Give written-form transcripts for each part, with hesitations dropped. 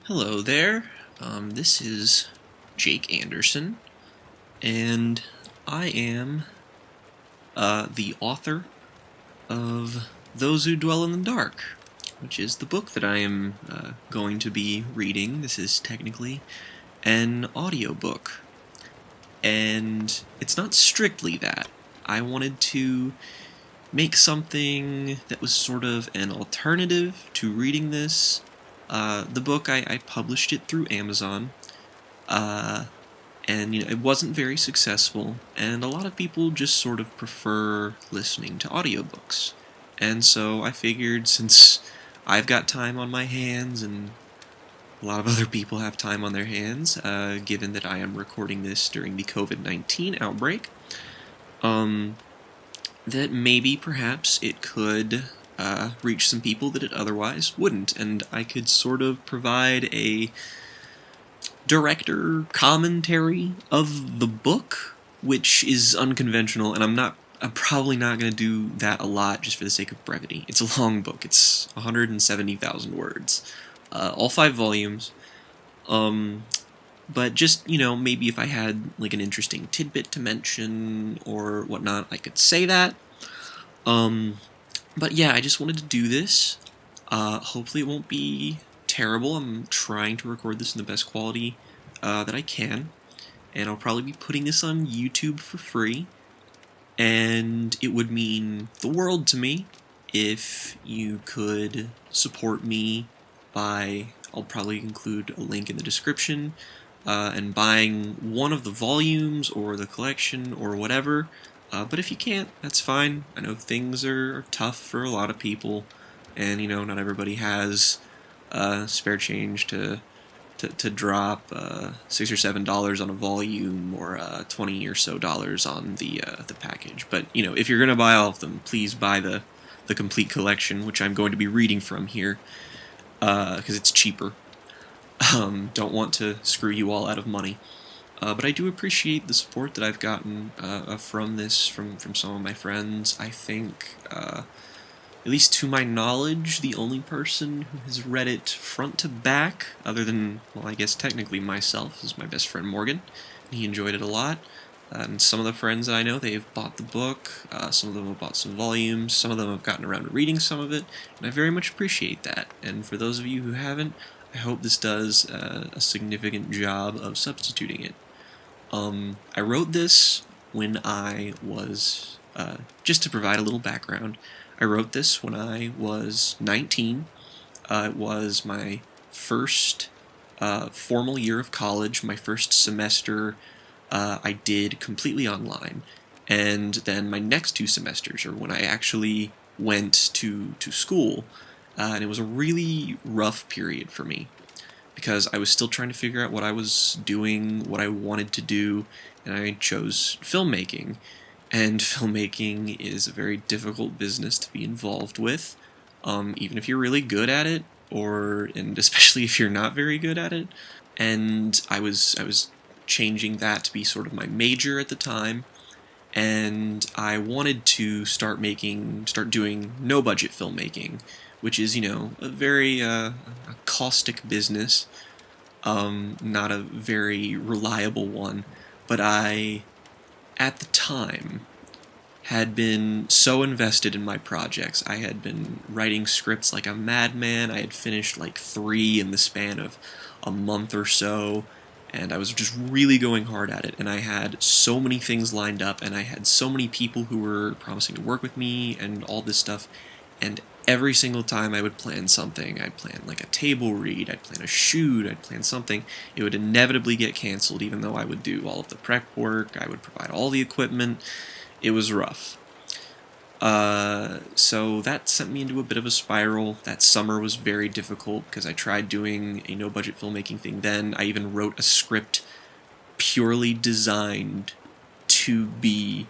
Hello there. This is Jake Anderson, and I am the author of Those Who Dwell in the Dark, which is the book that I am going to be reading. This is technically an audiobook, and it's not strictly that. I wanted to make something that was sort of an alternative to reading this. The book, I published it through Amazon, and it wasn't very successful, and a lot of people just sort of prefer listening to audiobooks. And so I figured, since I've got time on my hands, and a lot of other people have time on their hands, given that I am recording this during the COVID-19 outbreak, that maybe perhaps it could reach some people that it otherwise wouldn't, and I could sort of provide a director commentary of the book, which is unconventional, and I'm probably not going to do that a lot just for the sake of brevity. It's a long book. It's 170,000 words. All 5 volumes. But just, maybe if I had like an interesting tidbit to mention or whatnot, I could say that. But yeah, I just wanted to do this. Hopefully it won't be terrible. I'm trying to record this in the best quality that I can. And I'll probably be putting this on YouTube for free. And it would mean the world to me if you could support me by, I'll probably include a link in the description, and buying one of the volumes or the collection or whatever. But if you can't, that's fine. I know things are tough for a lot of people, and not everybody has spare change to drop $6 or $7 on a volume, or $20 or so on the package. But if you're gonna buy all of them, please buy the complete collection, which I'm going to be reading from here, because it's cheaper. Don't want to screw you all out of money. But I do appreciate the support that I've gotten from this, from some of my friends. I think, at least to my knowledge, the only person who has read it front to back, other than, well, I guess technically myself, is my best friend Morgan. He enjoyed it a lot. And some of the friends that I know, they've bought the book. Some of them have bought some volumes. Some of them have gotten around to reading some of it. And I very much appreciate that. And for those of you who haven't, I hope this does a significant job of substituting it. I wrote this when I was, just to provide a little background, I wrote this when I was 19. It was my first formal year of college, my first semester I did completely online. And then my next 2 semesters are when I actually went to school, and it was a really rough period for me, because I was still trying to figure out what I was doing, what I wanted to do, and I chose filmmaking. And filmmaking is a very difficult business to be involved with, even if you're really good at it, and especially if you're not very good at it. And I was changing that to be sort of my major at the time, and I wanted to start doing no-budget filmmaking, which is, a very a caustic business, not a very reliable one. But I, at the time, had been so invested in my projects. I had been writing scripts like a madman. I had finished like 3 in the span of a month or so, and I was just really going hard at it, and I had so many things lined up, and I had so many people who were promising to work with me, and all this stuff, and every single time I would plan something, I'd plan like a table read, I'd plan a shoot, I'd plan something, it would inevitably get canceled, even though I would do all of the prep work, I would provide all the equipment. It was rough. So that sent me into a bit of a spiral. That summer was very difficult because I tried doing a no-budget filmmaking thing then. I even wrote a script purely designed to be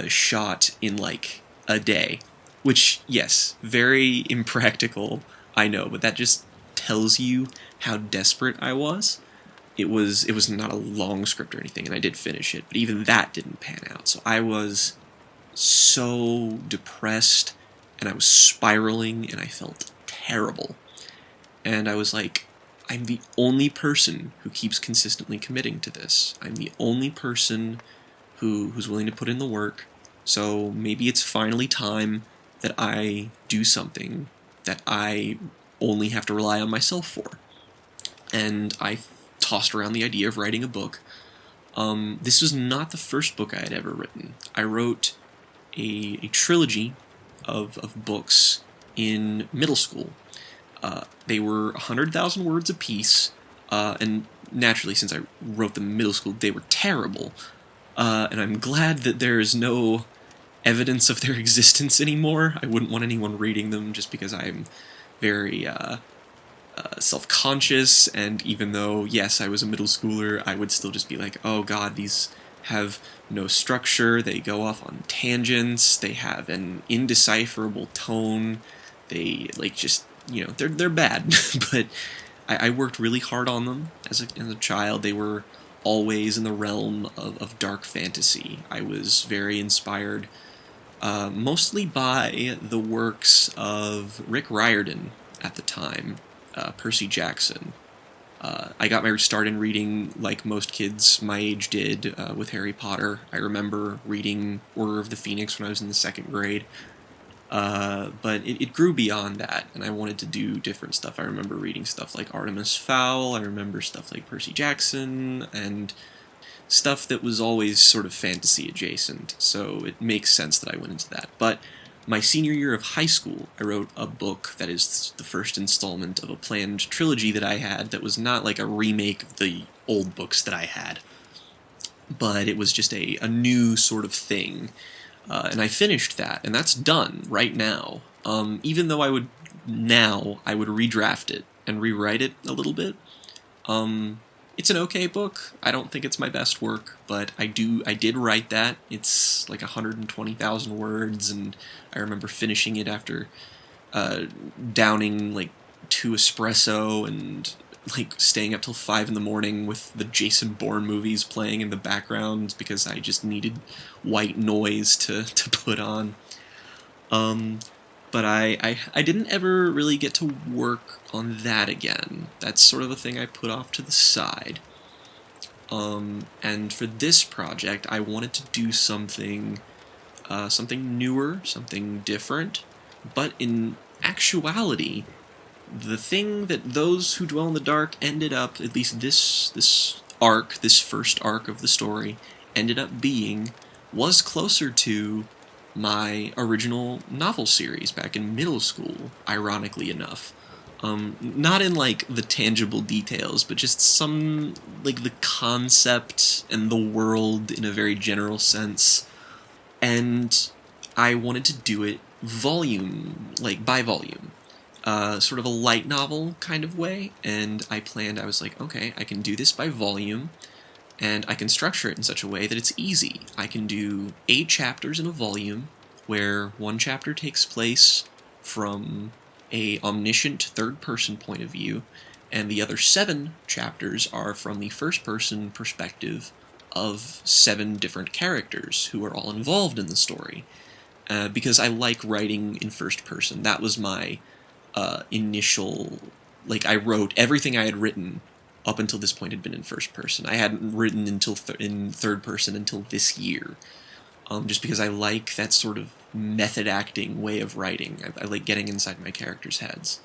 shot in like a day. Which, yes, very impractical, I know, but that just tells you how desperate I was. It was not a long script or anything, and I did finish it, but even that didn't pan out. So I was so depressed, and I was spiraling, and I felt terrible. And I was like, I'm the only person who keeps consistently committing to this. I'm the only person who's willing to put in the work. So maybe it's finally time that I do something that I only have to rely on myself for. And I tossed around the idea of writing a book. This was not the first book I had ever written. I wrote a trilogy of books in middle school. They were 100,000 words apiece, and naturally, since I wrote them in middle school, they were terrible. And I'm glad that there is no evidence of their existence anymore. I wouldn't want anyone reading them just because I'm very self-conscious, and even though, yes, I was a middle schooler, I would still just be like, oh god, these have no structure, they go off on tangents, they have an indecipherable tone, they, they're bad. But I worked really hard on them as a child. They were always in the realm of dark fantasy. I was very inspired, mostly by the works of Rick Riordan at the time, Percy Jackson. I got my start in reading like most kids my age did, with Harry Potter. I remember reading Order of the Phoenix when I was in the 2nd grade. But it grew beyond that, and I wanted to do different stuff. I remember reading stuff like Artemis Fowl, I remember stuff like Percy Jackson, and stuff that was always sort of fantasy adjacent, so it makes sense that I went into that. But my senior year of high school, I wrote a book that is the first installment of a planned trilogy that I had that was not like a remake of the old books that I had, but it was just a new sort of thing. And I finished that, and that's done right now. Even though I would redraft it and rewrite it a little bit. It's an okay book. I don't think it's my best work, but I did write that. It's like 120,000 words, and I remember finishing it after downing like 2 espresso and like staying up till 5 in the morning with the Jason Bourne movies playing in the background because I just needed white noise to put on. But I didn't ever really get to work on that again. That's sort of a thing I put off to the side. And for this project, I wanted to do something newer, something different, but in actuality, the thing that those who dwell in the dark ended up, at least this first arc of the story, ended up being, was closer to my original novel series back in middle school, ironically enough. Not in, like, the tangible details, but just some, like, the concept and the world in a very general sense. And I wanted to do it by volume. Sort of a light novel kind of way, and I was like, okay, I can do this by volume, and I can structure it in such a way that it's easy. I can do 8 chapters in a volume, where one chapter takes place from a omniscient third-person point of view, and the other 7 chapters are from the first-person perspective of 7 different characters who are all involved in the story. Because I like writing in first person. That was my initial, I wrote everything I had written up until this point had been in first person. I hadn't written in third person until this year, just because I like that sort of method acting way of writing. I like getting inside my characters' heads.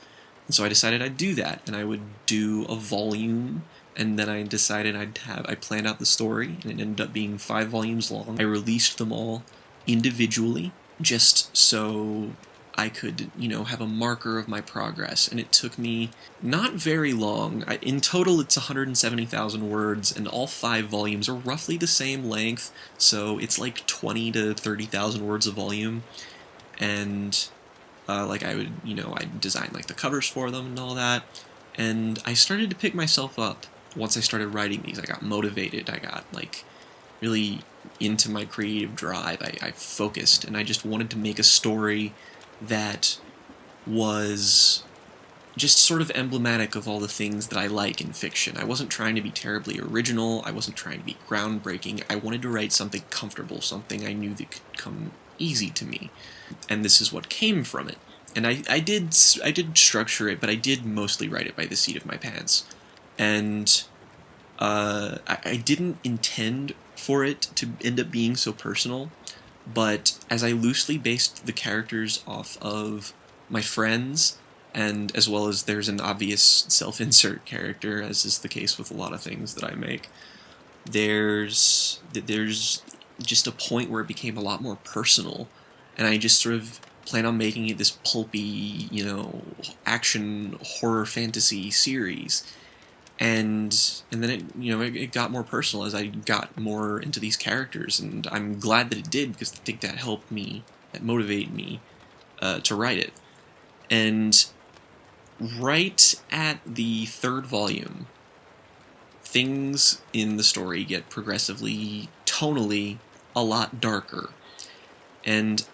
And so I decided I'd do that, and I would do a volume, and then I decided I planned out the story, and it ended up being 5 volumes long. I released them all individually, just so I could, have a marker of my progress, and it took me not very long. In total, it's 170,000 words, and all 5 volumes are roughly the same length, so it's like 20 to 30,000 words a volume, and, I'd design, the covers for them and all that, and I started to pick myself up once I started writing these. I got motivated, I got, really into my creative drive. I focused, and I just wanted to make a story that was just sort of emblematic of all the things that I like in fiction. I wasn't trying to be terribly original, I wasn't trying to be groundbreaking, I wanted to write something comfortable, something I knew that could come easy to me. And this is what came from it. And I did structure it, but I did mostly write it by the seat of my pants. And I didn't intend for it to end up being so personal, but as I loosely based the characters off of my friends, and as well as there's an obvious self-insert character, as is the case with a lot of things that I make, there's just a point where it became a lot more personal, and I just sort of plan on making it this pulpy, action horror fantasy series. And then it got more personal as I got more into these characters, and I'm glad that it did, because I think that motivated me to write it. And right at the third volume, things in the story get progressively, tonally, a lot darker. And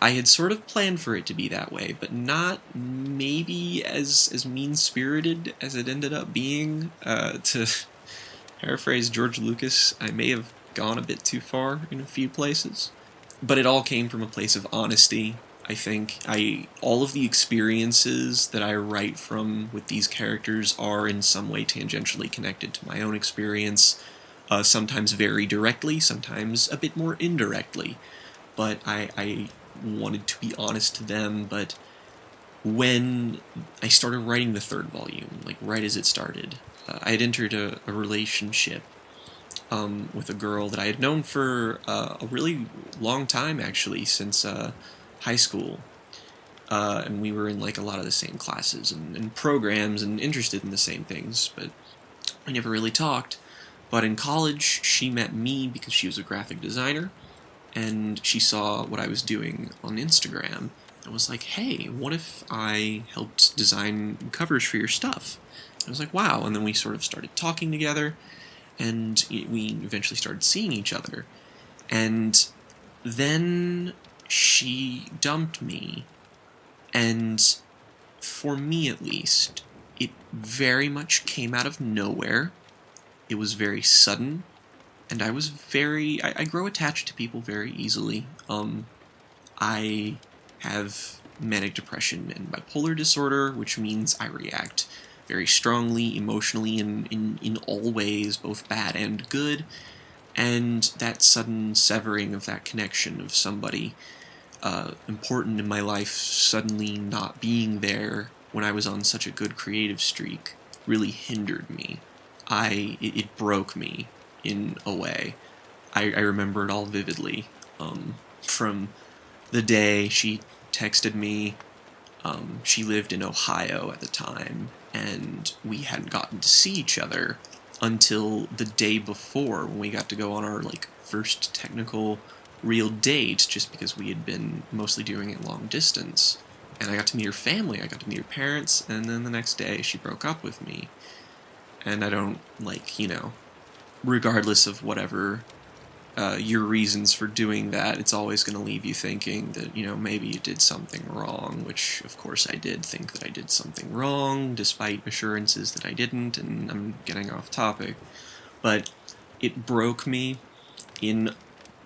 I had sort of planned for it to be that way, but not maybe as mean-spirited as it ended up being. To paraphrase George Lucas, I may have gone a bit too far in a few places. But it all came from a place of honesty, I think. All of the experiences that I write from with these characters are in some way tangentially connected to my own experience, sometimes very directly, sometimes a bit more indirectly. But I wanted to be honest to them. But when I started writing the third volume, like right as it started, I had entered a relationship with a girl that I had known for a really long time, actually, since high school. And we were in like a lot of the same classes and programs and interested in the same things, but we never really talked. But in college, she met me because she was a graphic designer, and she saw what I was doing on Instagram and was like, hey, what if I helped design covers for your stuff? I was like, wow. And then we sort of started talking together, and we eventually started seeing each other. And then she dumped me, and for me at least, it very much came out of nowhere. It was very sudden, and I grow attached to people very easily. I have manic depression and bipolar disorder, which means I react very strongly, emotionally, in all ways, both bad and good. And that sudden severing of that connection of somebody important in my life suddenly not being there when I was on such a good creative streak really hindered me. It broke me in a way. I remember it all vividly. From the day she texted me. She lived in Ohio at the time, and we hadn't gotten to see each other until the day before, when we got to go on our first technical real date, just because we had been mostly doing it long distance. And I got to meet her family, I got to meet her parents, and then the next day she broke up with me. And I don't, regardless of whatever your reasons for doing that, it's always going to leave you thinking that, maybe you did something wrong, which, of course, I did think that I did something wrong, despite assurances that I didn't, and I'm getting off topic. But it broke me in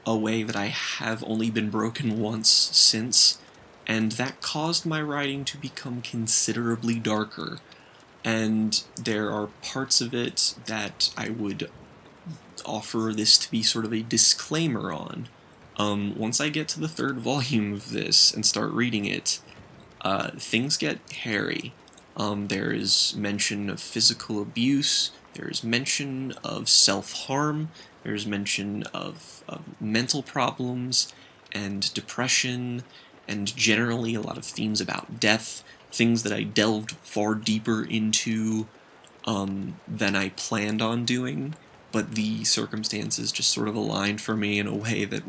a way that I have only been broken once since, and that caused my writing to become considerably darker. And there are parts of it that I would offer this to be sort of a disclaimer on. Once I get to the third volume of this and start reading it, things get hairy. There is mention of physical abuse, there is mention of self-harm, there is mention of mental problems and depression, and generally a lot of themes about death, things that I delved far deeper into than I planned on doing. But the circumstances just sort of aligned for me in a way that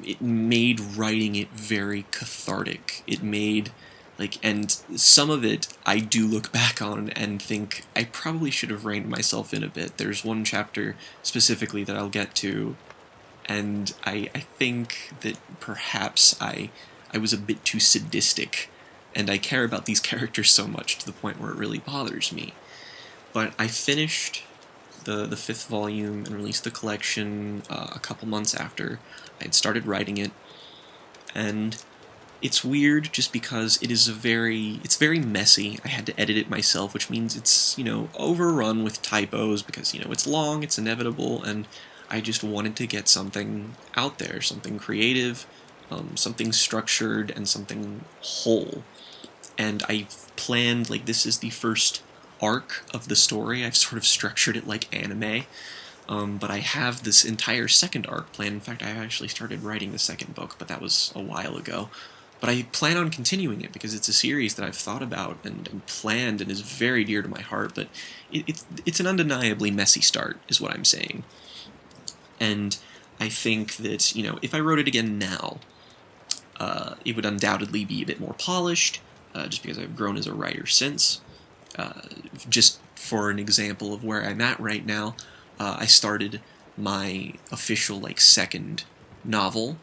it made writing it very cathartic. It made, and some of it I do look back on and think I probably should have reined myself in a bit. There's one chapter specifically that I'll get to, and I think that perhaps I was a bit too sadistic, and I care about these characters so much to the point where it really bothers me. But I finished the fifth volume and released the collection a couple months after I had started writing it, and It's weird just because it's very messy. I had to edit it myself, which means it's, overrun with typos because, it's long, it's inevitable, and I just wanted to get something out there, something creative, something structured, and something whole. And I planned, this is the first arc of the story. I've sort of structured it like anime. But I have this entire second arc planned. In fact, I actually started writing the second book, but that was a while ago. But I plan on continuing it because it's a series that I've thought about and planned and is very dear to my heart, but it's an undeniably messy start, is what I'm saying. And I think that, if I wrote it again now, it would undoubtedly be a bit more polished, just because I've grown as a writer since. Just for an example of where I'm at right now, I started my official, second novel.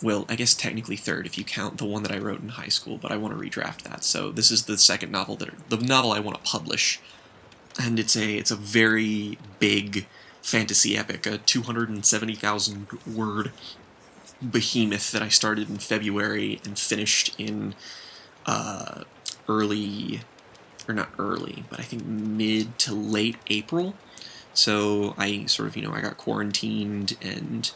Well, I guess technically third if you count the one that I wrote in high school, but I want to redraft that. So this is the second novel the novel I want to publish, and it's a very big fantasy epic, a 270,000 word behemoth that I started in February and finished in not early, but I think mid to late April. So I sort of, I got quarantined, and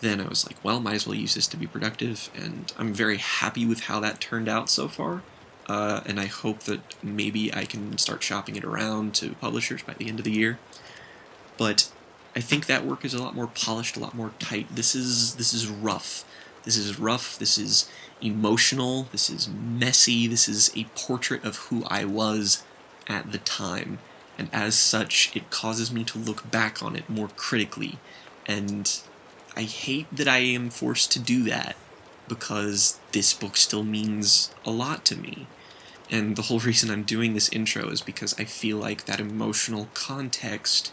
then I was like, well, might as well use this to be productive, and I'm very happy with how that turned out so far, and I hope that maybe I can start shopping it around to publishers by the end of the year. But I think that work is a lot more polished, a lot more tight. This is rough. This is emotional, this is messy, this is a portrait of who I was at the time. And as such, it causes me to look back on it more critically. And I hate that I am forced to do that, because this book still means a lot to me. And the whole reason I'm doing this intro is because I feel like that emotional context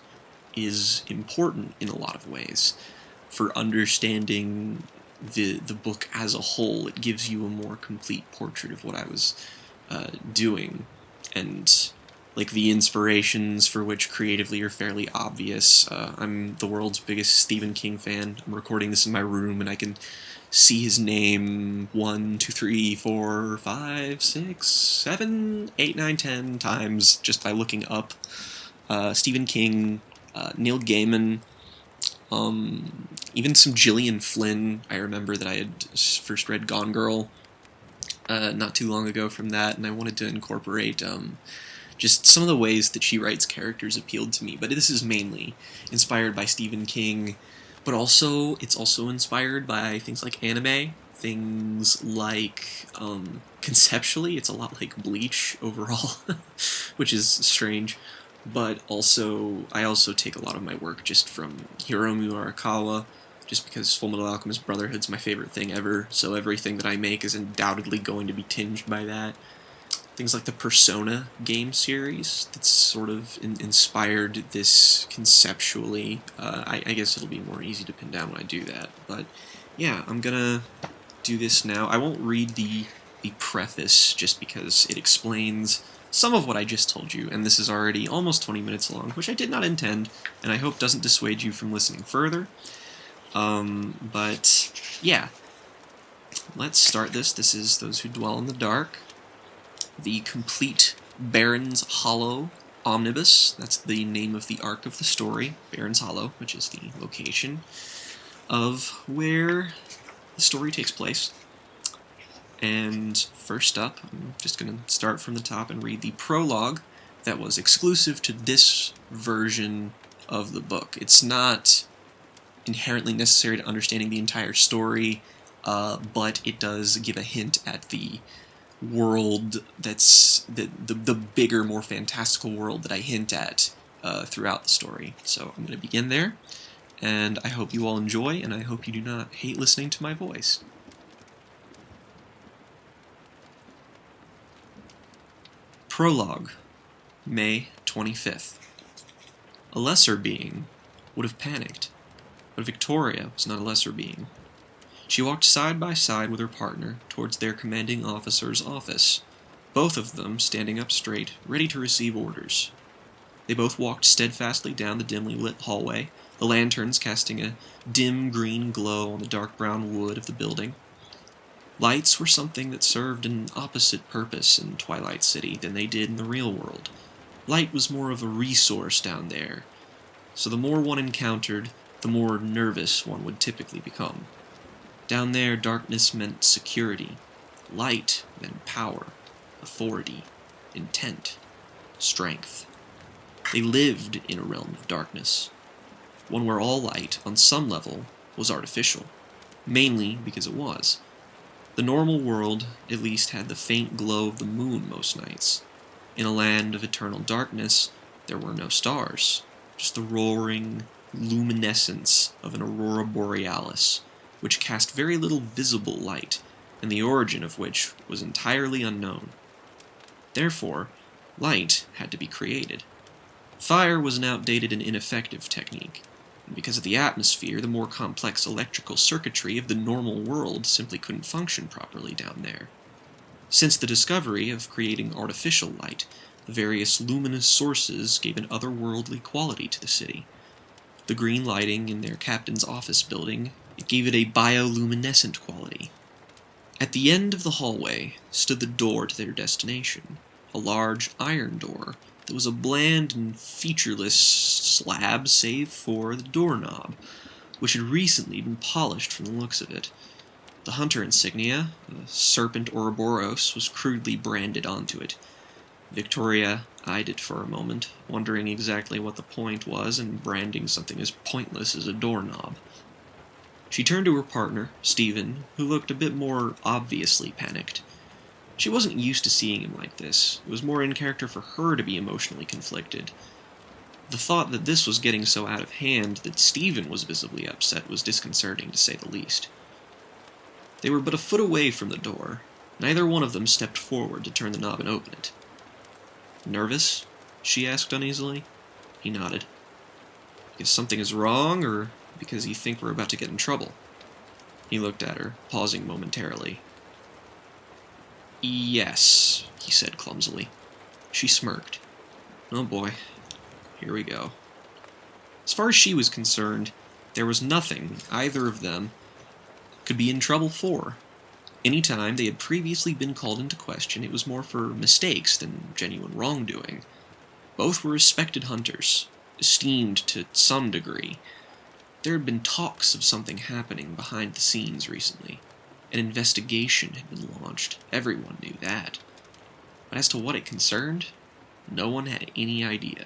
is important in a lot of ways. For understanding the book as a whole, it gives you a more complete portrait of what I was doing. And the inspirations for which creatively are fairly obvious. I'm the world's biggest Stephen King fan. I'm recording this in my room, and I can see his name 1, 2, 3, 4, 5, 6, 7, 8, 9, 10 times just by looking up. Stephen King, Neil Gaiman, even some Gillian Flynn. I remember that I had first read Gone Girl not too long ago from that, and I wanted to incorporate just some of the ways that she writes characters appealed to me. But this is mainly inspired by Stephen King, but it's also inspired by things like anime, things like, conceptually, it's a lot like Bleach overall, which is strange. But I also take a lot of my work just from Hiromu Arakawa, just because Fullmetal Alchemist Brotherhood's my favorite thing ever, so everything that I make is undoubtedly going to be tinged by that. Things like the Persona game series that's sort of inspired this conceptually. I guess it'll be more easy to pin down when I do that. But yeah, I'm gonna do this now. I won't read the preface just because it explains some of what I just told you, and this is already almost 20 minutes long, which I did not intend, and I hope doesn't dissuade you from listening further. But yeah, let's start this. This is Those Who Dwell in the Dark, the complete Baron's Hollow omnibus. That's the name of the arc of the story, Baron's Hollow, which is the location of where the story takes place. And first up, I'm just going to start from the top and read the prologue that was exclusive to this version of the book. It's not inherently necessary to understanding the entire story, but it does give a hint at the world that's the bigger, more fantastical world that I hint at throughout the story. So I'm going to begin there, and I hope you all enjoy, and I hope you do not hate listening to my voice. Prologue, May 25th. A lesser being would have panicked, but Victoria was not a lesser being. She walked side by side with her partner towards their commanding officer's office, both of them standing up straight, ready to receive orders. They both walked steadfastly down the dimly lit hallway, the lanterns casting a dim green glow on the dark brown wood of the building. Lights were something that served an opposite purpose in Twilight City than they did in the real world. Light was more of a resource down there, so the more one encountered, the more nervous one would typically become. Down there, darkness meant security. Light meant power, authority, intent, strength. They lived in a realm of darkness, one where all light, on some level, was artificial, mainly because it was. The normal world at least had the faint glow of the moon most nights. In a land of eternal darkness, there were no stars, just the roaring luminescence of an aurora borealis, which cast very little visible light, and the origin of which was entirely unknown. Therefore, light had to be created. Fire was an outdated and ineffective technique, and because of the atmosphere, the more complex electrical circuitry of the normal world simply couldn't function properly down there. Since the discovery of creating artificial light, the various luminous sources gave an otherworldly quality to the city. The green lighting in their captain's office building, it gave it a bioluminescent quality. At the end of the hallway stood the door to their destination, a large iron door that was a bland and featureless slab save for the doorknob, which had recently been polished from the looks of it. The hunter insignia, a serpent Ouroboros, was crudely branded onto it. Victoria eyed it for a moment, wondering exactly what the point was in branding something as pointless as a doorknob. She turned to her partner, Stephen, who looked a bit more obviously panicked. She wasn't used to seeing him like this. It was more in character for her to be emotionally conflicted. The thought that this was getting so out of hand that Stephen was visibly upset was disconcerting, to say the least. They were but a foot away from the door. Neither one of them stepped forward to turn the knob and open it. "Nervous?" she asked uneasily. He nodded. "Because something is wrong, or because you think we're about to get in trouble?" He looked at her, pausing momentarily. "Yes," he said clumsily. She smirked. "Oh boy, here we go." As far as she was concerned, there was nothing either of them could be in trouble for. Any time they had previously been called into question, it was more for mistakes than genuine wrongdoing. Both were respected hunters, esteemed to some degree. There had been talks of something happening behind the scenes recently. An investigation had been launched. Everyone knew that. But as to what it concerned, no one had any idea.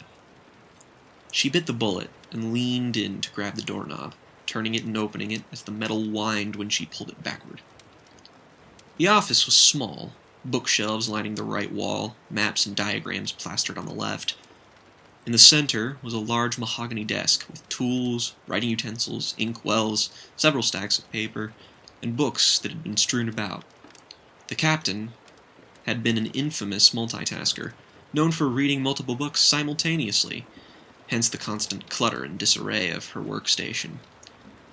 She bit the bullet and leaned in to grab the doorknob, turning it and opening it as the metal whined when she pulled it backward. The office was small, bookshelves lining the right wall, maps and diagrams plastered on the left. In the center was a large mahogany desk with tools, writing utensils, inkwells, several stacks of paper, and books that had been strewn about. The captain had been an infamous multitasker, known for reading multiple books simultaneously, hence the constant clutter and disarray of her workstation.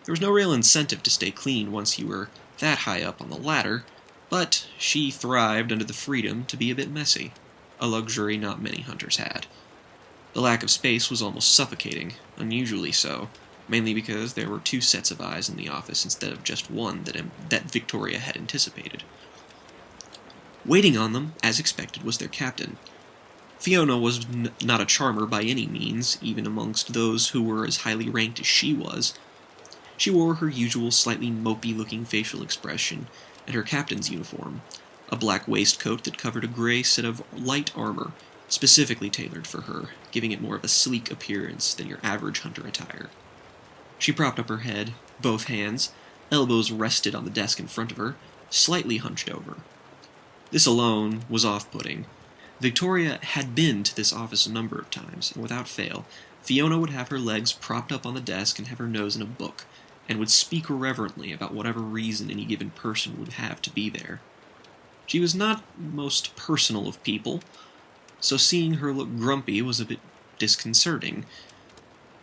There was no real incentive to stay clean once you were that high up on the ladder, but she thrived under the freedom to be a bit messy, a luxury not many hunters had. The lack of space was almost suffocating, unusually so, mainly because there were 2 sets of eyes in the office instead of just one that Victoria had anticipated. Waiting on them, as expected, was their captain. Fiona was not a charmer by any means, even amongst those who were as highly ranked as she was. She wore her usual slightly mopey-looking facial expression and her captain's uniform, a black waistcoat that covered a gray set of light armor, specifically tailored for her, giving it more of a sleek appearance than your average hunter attire. She propped up her head, both hands, elbows rested on the desk in front of her, slightly hunched over. This alone was off-putting. Victoria had been to this office a number of times, and without fail, Fiona would have her legs propped up on the desk and have her nose in a book, and would speak reverently about whatever reason any given person would have to be there. She was not most personal of people, so seeing her look grumpy was a bit disconcerting.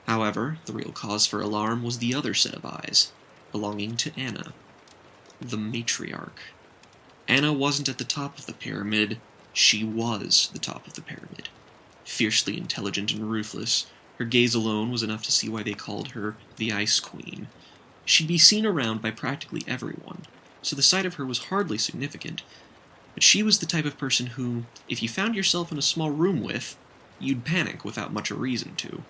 However, the real cause for alarm was the other set of eyes, belonging to Anna, the matriarch. Anna wasn't at the top of the pyramid, she was the top of the pyramid. Fiercely intelligent and ruthless, her gaze alone was enough to see why they called her the Ice Queen. She'd be seen around by practically everyone, so the sight of her was hardly significant, but she was the type of person who, if you found yourself in a small room with, you'd panic without much a reason to.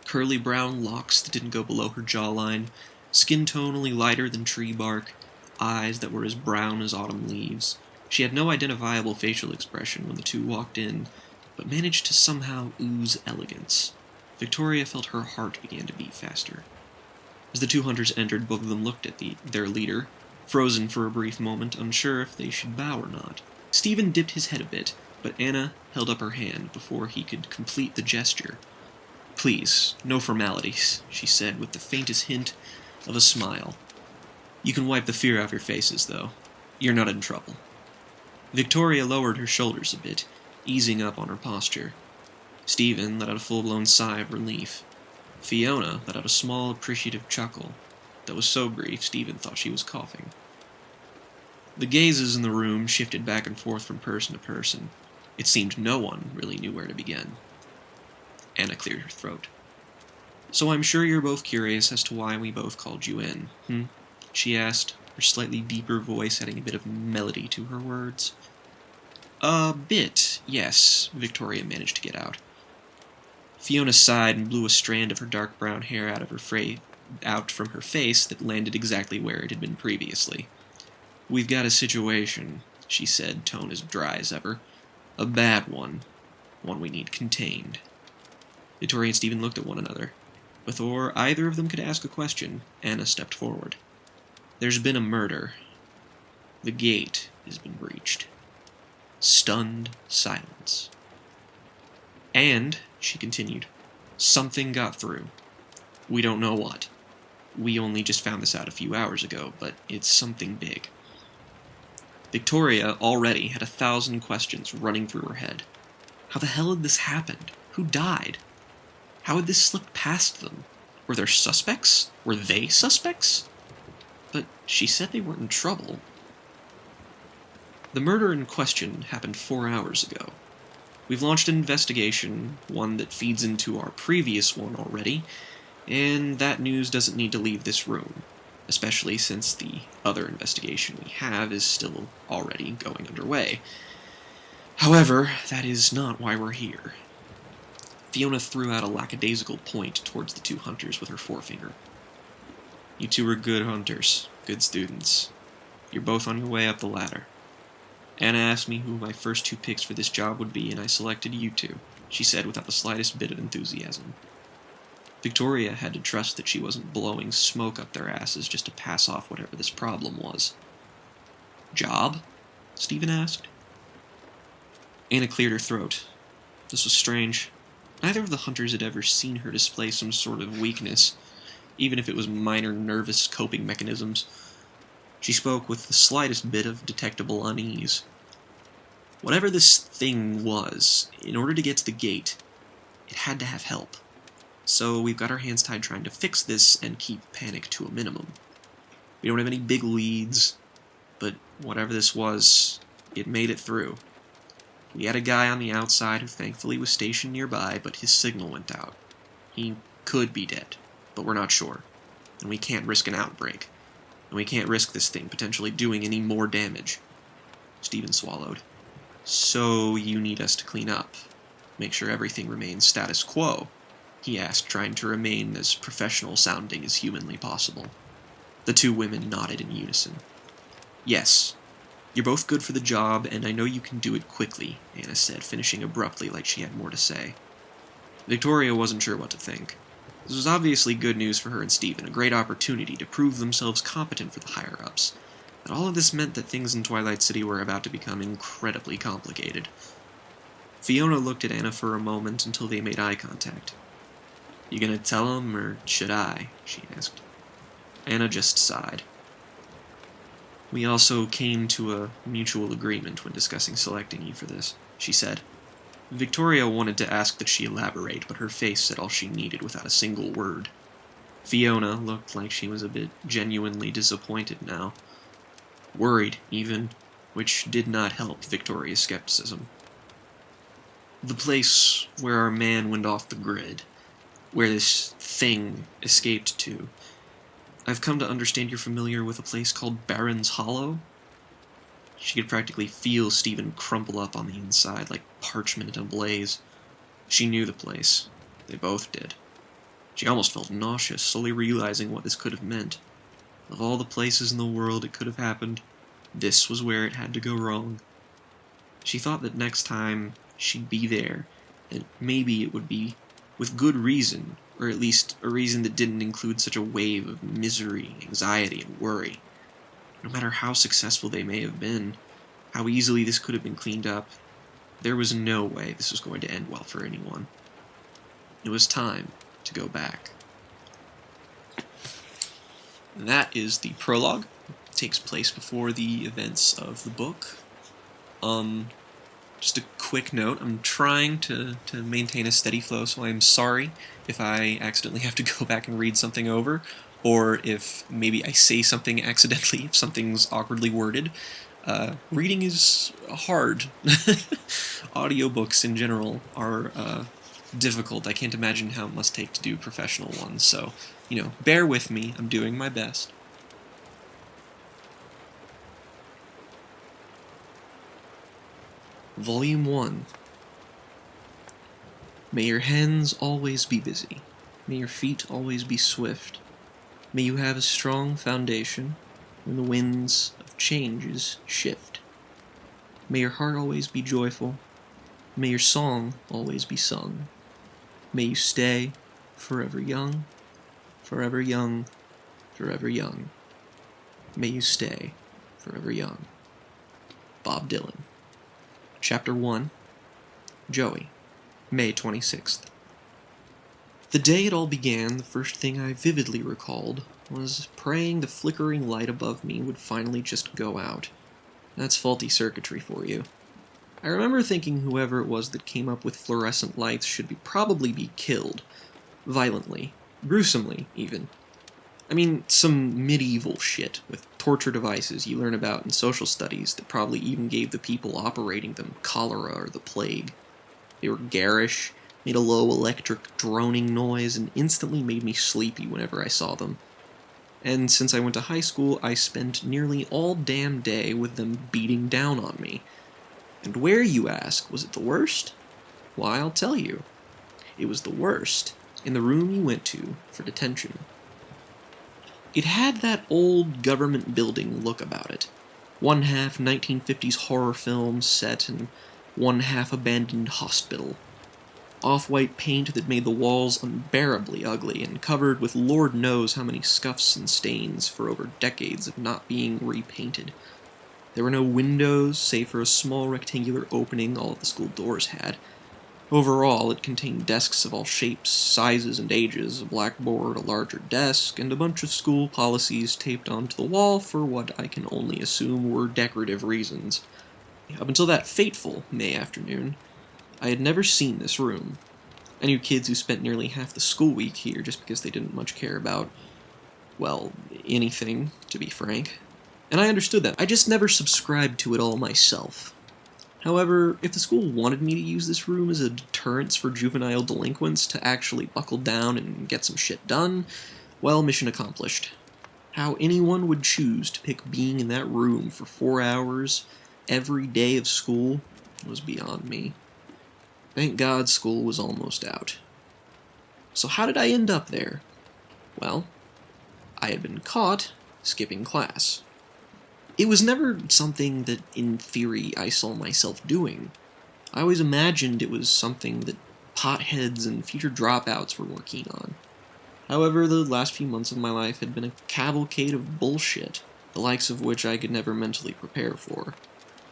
Curly brown locks that didn't go below her jawline, skin tone only lighter than tree bark, eyes that were as brown as autumn leaves. She had no identifiable facial expression when the two walked in, but managed to somehow ooze elegance. Victoria felt her heart began to beat faster. As the two hunters entered, both of them looked at their leader, frozen for a brief moment, unsure if they should bow or not. Stephen dipped his head a bit, but Anna held up her hand before he could complete the gesture. "Please, no formalities," she said with the faintest hint of a smile. "You can wipe the fear off your faces, though. You're not in trouble." Victoria lowered her shoulders a bit, easing up on her posture. Stephen let out a full-blown sigh of relief. Fiona let out a small, appreciative chuckle that was so brief Stephen thought she was coughing. The gazes in the room shifted back and forth from person to person. It seemed no one really knew where to begin. Anna cleared her throat. "So I'm sure you're both curious as to why we both called you in, she asked, her slightly deeper voice adding a bit of melody to her words. "A bit, yes," Victoria managed to get out. Fiona sighed and blew a strand of her dark brown hair out from her face that landed exactly where it had been previously. "We've got a situation," she said, tone as dry as ever. "A bad one. One we need contained." Victoria and Stephen looked at one another. Before either of them could ask a question, Anna stepped forward. "There's been a murder. The gate has been breached." Stunned silence. "And," she continued, "something got through. We don't know what. We only just found this out a few hours ago, but it's something big." Victoria already had 1,000 questions running through her head. How the hell had this happened? Who died? How had this slipped past them? Were there suspects? Were they suspects? But she said they weren't in trouble. The murder in question happened 4 hours ago. We've launched an investigation, one that feeds into our previous one already, and that news doesn't need to leave this room, especially since the other investigation we have is still already going underway. However, that is not why we're here. Fiona threw out a lackadaisical point towards the two hunters with her forefinger. "You two are good hunters, good students. You're both on your way up the ladder. Anna asked me who my first 2 picks for this job would be, and I selected you two," she said without the slightest bit of enthusiasm. Victoria had to trust that she wasn't blowing smoke up their asses just to pass off whatever this problem was. "Job?" Stephen asked. Anna cleared her throat. This was strange. Neither of the hunters had ever seen her display some sort of weakness, even if it was minor nervous coping mechanisms. She spoke with the slightest bit of detectable unease. Whatever this thing was, in order to get to the gate, it had to have help. So we've got our hands tied trying to fix this and keep panic to a minimum. We don't have any big leads, but whatever this was, it made it through. We had a guy on the outside who thankfully was stationed nearby, but his signal went out. He could be dead, but we're not sure. And we can't risk an outbreak. And we can't risk this thing potentially doing any more damage. Stephen swallowed. "So you need us to clean up, make sure everything remains status quo?" he asked, trying to remain as professional-sounding as humanly possible. The two women nodded in unison. "Yes. You're both good for the job, and I know you can do it quickly," Anna said, finishing abruptly like she had more to say. Victoria wasn't sure what to think. This was obviously good news for her and Stephen, a great opportunity to prove themselves competent for the higher-ups. But all of this meant that things in Twilight City were about to become incredibly complicated. Fiona looked at Anna for a moment until they made eye contact. "You gonna tell him, or should I?" she asked. Anna just sighed. "We also came to a mutual agreement when discussing selecting you for this," she said. Victoria wanted to ask that she elaborate, but her face said all she needed without a single word. Fiona looked like she was a bit genuinely disappointed now. Worried, even, which did not help Victoria's skepticism. "The place where our man went off the grid, where this thing escaped to, I've come to understand you're familiar with a place called Baron's Hollow. She could practically feel Stephen crumple up on the inside like parchment in a blaze. She knew the place. They both did. She almost felt nauseous, slowly realizing what this could have meant. Of all the places in the world it could have happened, this was where it had to go wrong. She thought that next time she'd be there, that maybe it would be with good reason, or at least a reason that didn't include such a wave of misery, anxiety, and worry. No matter how successful they may have been, how easily this could have been cleaned up, there was no way this was going to end well for anyone. It was time to go back. And that is the prologue. It takes place before the events of the book. Just a quick note, I'm trying to maintain a steady flow, so I'm sorry if I accidentally have to go back and read something over, or if maybe I say something accidentally, if something's awkwardly worded. Reading is hard. Audiobooks in general are difficult. I can't imagine how it must take to do professional ones, so, bear with me, I'm doing my best. Volume 1. May your hands always be busy. May your feet always be swift. May you have a strong foundation when the winds of changes shift. May your heart always be joyful. May your song always be sung. May you stay forever young, forever young, forever young. May you stay forever young. Bob Dylan. Chapter 1. Joey. May 26th. The day it all began, the first thing I vividly recalled was praying the flickering light above me would finally just go out. That's faulty circuitry for you. I remember thinking whoever it was that came up with fluorescent lights should probably be killed. Violently. Gruesomely, even. I mean, some medieval shit with torture devices you learn about in social studies that probably even gave the people operating them cholera or the plague. They were garish, made a low electric droning noise, and instantly made me sleepy whenever I saw them. And since I went to high school, I spent nearly all damn day with them beating down on me. And where, you ask, was it the worst? Why, I'll tell you. It was the worst in the room you went to for detention. It had that old government building look about it. One half 1950s horror film set and one half abandoned hospital. Off-white paint that made the walls unbearably ugly and covered with Lord knows how many scuffs and stains for over decades of not being repainted. There were no windows, save for a small rectangular opening all of the school doors had. Overall, it contained desks of all shapes, sizes, and ages, a blackboard, a larger desk, and a bunch of school policies taped onto the wall for what I can only assume were decorative reasons. Up until that fateful May afternoon, I had never seen this room. I knew kids who spent nearly half the school week here just because they didn't much care about, well, anything, to be frank. And I understood that. I just never subscribed to it all myself. However, if the school wanted me to use this room as a deterrence for juvenile delinquents to actually buckle down and get some shit done, well, mission accomplished. How anyone would choose to pick being in that room for 4 hours every day of school was beyond me. Thank God school was almost out. So how did I end up there? Well, I had been caught skipping class. It was never something that, in theory, I saw myself doing. I always imagined it was something that potheads and future dropouts were working on. However, the last few months of my life had been a cavalcade of bullshit, the likes of which I could never mentally prepare for.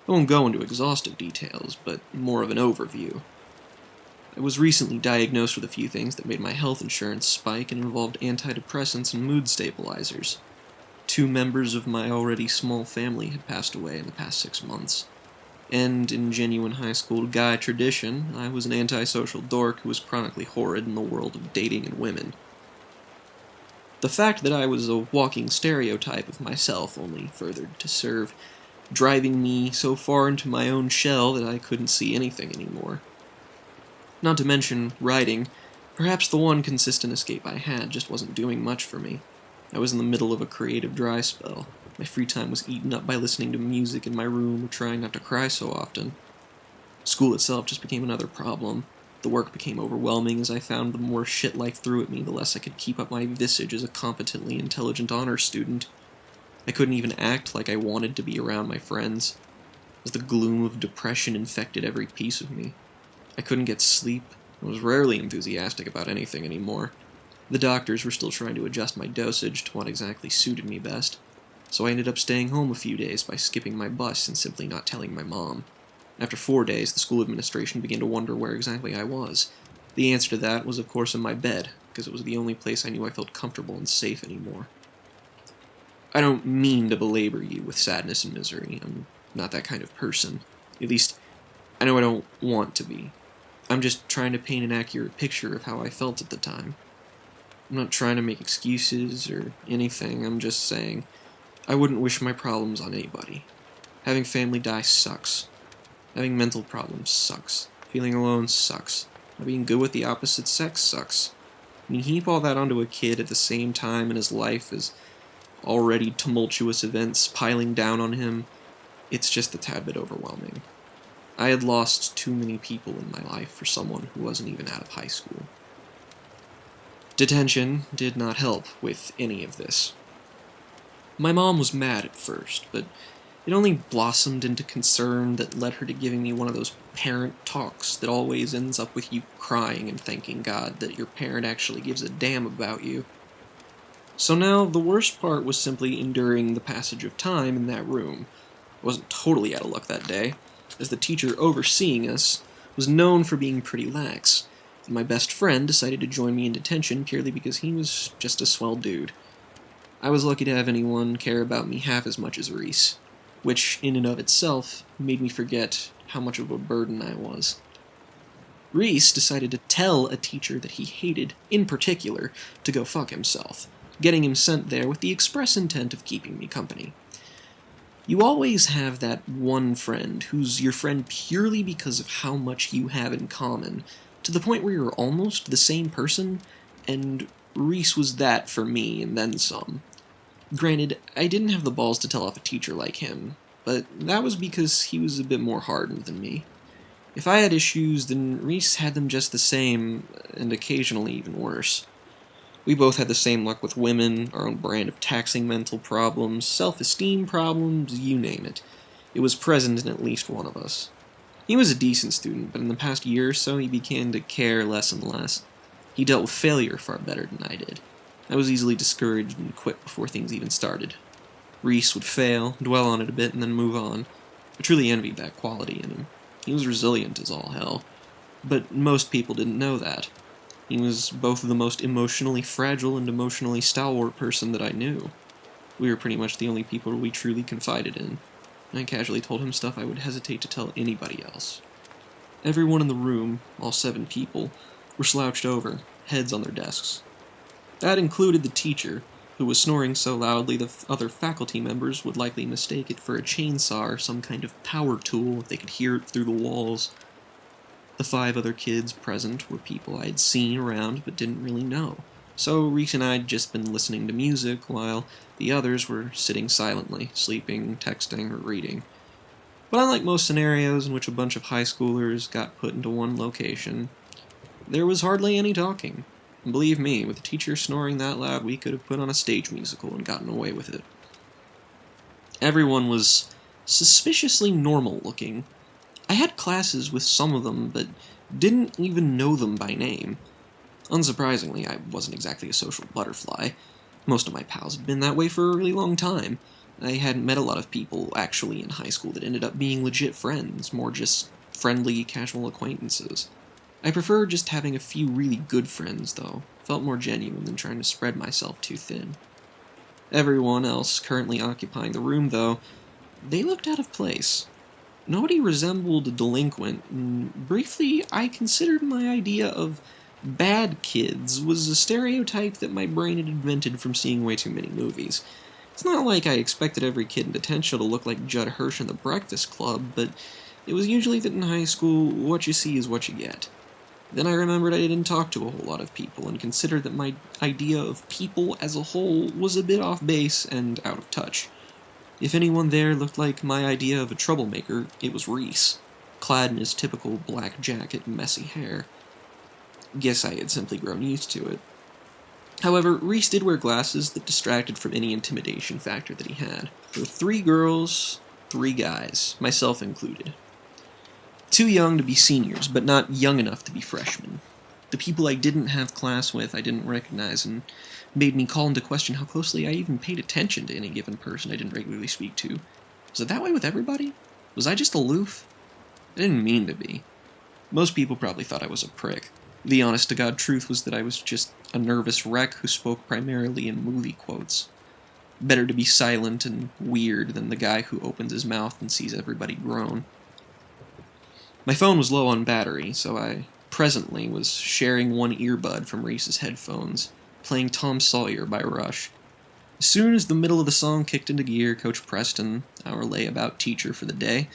I won't go into exhaustive details, but more of an overview. I was recently diagnosed with a few things that made my health insurance spike and involved antidepressants and mood stabilizers. 2 members of my already small family had passed away in the past 6 months. And in genuine high school guy tradition, I was an antisocial dork who was chronically horrid in the world of dating and women. The fact that I was a walking stereotype of myself only furthered to serve, driving me so far into my own shell that I couldn't see anything anymore. Not to mention, writing, perhaps the one consistent escape I had, just wasn't doing much for me. I was in the middle of a creative dry spell. My free time was eaten up by listening to music in my room or trying not to cry so often. School itself just became another problem. The work became overwhelming as I found the more shit life threw at me, the less I could keep up my visage as a competently intelligent honor student. I couldn't even act like I wanted to be around my friends, as the gloom of depression infected every piece of me. I couldn't get sleep, and was rarely enthusiastic about anything anymore. The doctors were still trying to adjust my dosage to what exactly suited me best, so I ended up staying home a few days by skipping my bus and simply not telling my mom. After 4 days, the school administration began to wonder where exactly I was. The answer to that was, of course, in my bed, because it was the only place I knew I felt comfortable and safe anymore. I don't mean to belabor you with sadness and misery. I'm not that kind of person. At least, I know I don't want to be. I'm just trying to paint an accurate picture of how I felt at the time. I'm not trying to make excuses or anything. I'm just saying I wouldn't wish my problems on anybody. Having family die sucks. Having mental problems sucks. Feeling alone sucks. Not being good with the opposite sex sucks. When you heap all that onto a kid at the same time in his life as already tumultuous events piling down on him, it's just a tad bit overwhelming. I had lost too many people in my life for someone who wasn't even out of high school. Detention did not help with any of this. My mom was mad at first, but it only blossomed into concern that led her to giving me one of those parent talks that always ends up with you crying and thanking God that your parent actually gives a damn about you. So now, the worst part was simply enduring the passage of time in that room. I wasn't totally out of luck that day, as the teacher overseeing us was known for being pretty lax, and my best friend decided to join me in detention purely because he was just a swell dude. I was lucky to have anyone care about me half as much as Reese, which in and of itself made me forget how much of a burden I was. Reese decided to tell a teacher that he hated, in particular, to go fuck himself, getting him sent there with the express intent of keeping me company. You always have that one friend who's your friend purely because of how much you have in common, to the point where you're almost the same person, and Reese was that for me and then some. Granted, I didn't have the balls to tell off a teacher like him, but that was because he was a bit more hardened than me. If I had issues, then Reese had them just the same, and occasionally even worse. We both had the same luck with women, our own brand of taxing mental problems, self-esteem problems, you name it. It was present in at least one of us. He was a decent student, but in the past year or so he began to care less and less. He dealt with failure far better than I did. I was easily discouraged and quit before things even started. Reese would fail, dwell on it a bit, and then move on. I truly envied that quality in him. He was resilient as all hell. But most people didn't know that. He was both the most emotionally fragile and emotionally stalwart person that I knew. We were pretty much the only people we truly confided in. I casually told him stuff I would hesitate to tell anybody else. Everyone in the room, all 7 people, were slouched over, heads on their desks. That included the teacher, who was snoring so loudly the other faculty members would likely mistake it for a chainsaw or some kind of power tool if they could hear it through the walls. The 5 other kids present were people I had seen around but didn't really know, so Reese and I had just been listening to music while the others were sitting silently, sleeping, texting, or reading. But unlike most scenarios in which a bunch of high schoolers got put into one location, there was hardly any talking. And believe me, with the teacher snoring that loud, we could have put on a stage musical and gotten away with it. Everyone was suspiciously normal looking. I had classes with some of them, but didn't even know them by name. Unsurprisingly, I wasn't exactly a social butterfly. Most of my pals had been that way for a really long time. I hadn't met a lot of people actually in high school that ended up being legit friends, more just friendly, casual acquaintances. I prefer just having a few really good friends, though. Felt more genuine than trying to spread myself too thin. Everyone else currently occupying the room, though, they looked out of place. Nobody resembled a delinquent, and briefly I considered my idea of bad kids was a stereotype that my brain had invented from seeing way too many movies. It's not like I expected every kid in detention to look like Judd Hirsch in The Breakfast Club, but it was usually that in high school, what you see is what you get. Then I remembered I didn't talk to a whole lot of people, and considered that my idea of people as a whole was a bit off base and out of touch. If anyone there looked like my idea of a troublemaker, it was Reese, clad in his typical black jacket and messy hair. Guess I had simply grown used to it. However, Reese did wear glasses that distracted from any intimidation factor that he had. There were 3 girls, 3 guys, myself included. Too young to be seniors, but not young enough to be freshmen. The people I didn't have class with I didn't recognize, and made me call into question how closely I even paid attention to any given person I didn't regularly speak to. Was it that way with everybody? Was I just aloof? I didn't mean to be. Most people probably thought I was a prick. The honest-to-God truth was that I was just a nervous wreck who spoke primarily in movie quotes. Better to be silent and weird than the guy who opens his mouth and sees everybody groan. My phone was low on battery, so I presently was sharing one earbud from Reese's headphones, playing Tom Sawyer by Rush. As soon as the middle of the song kicked into gear, Coach Preston, our layabout teacher for the day,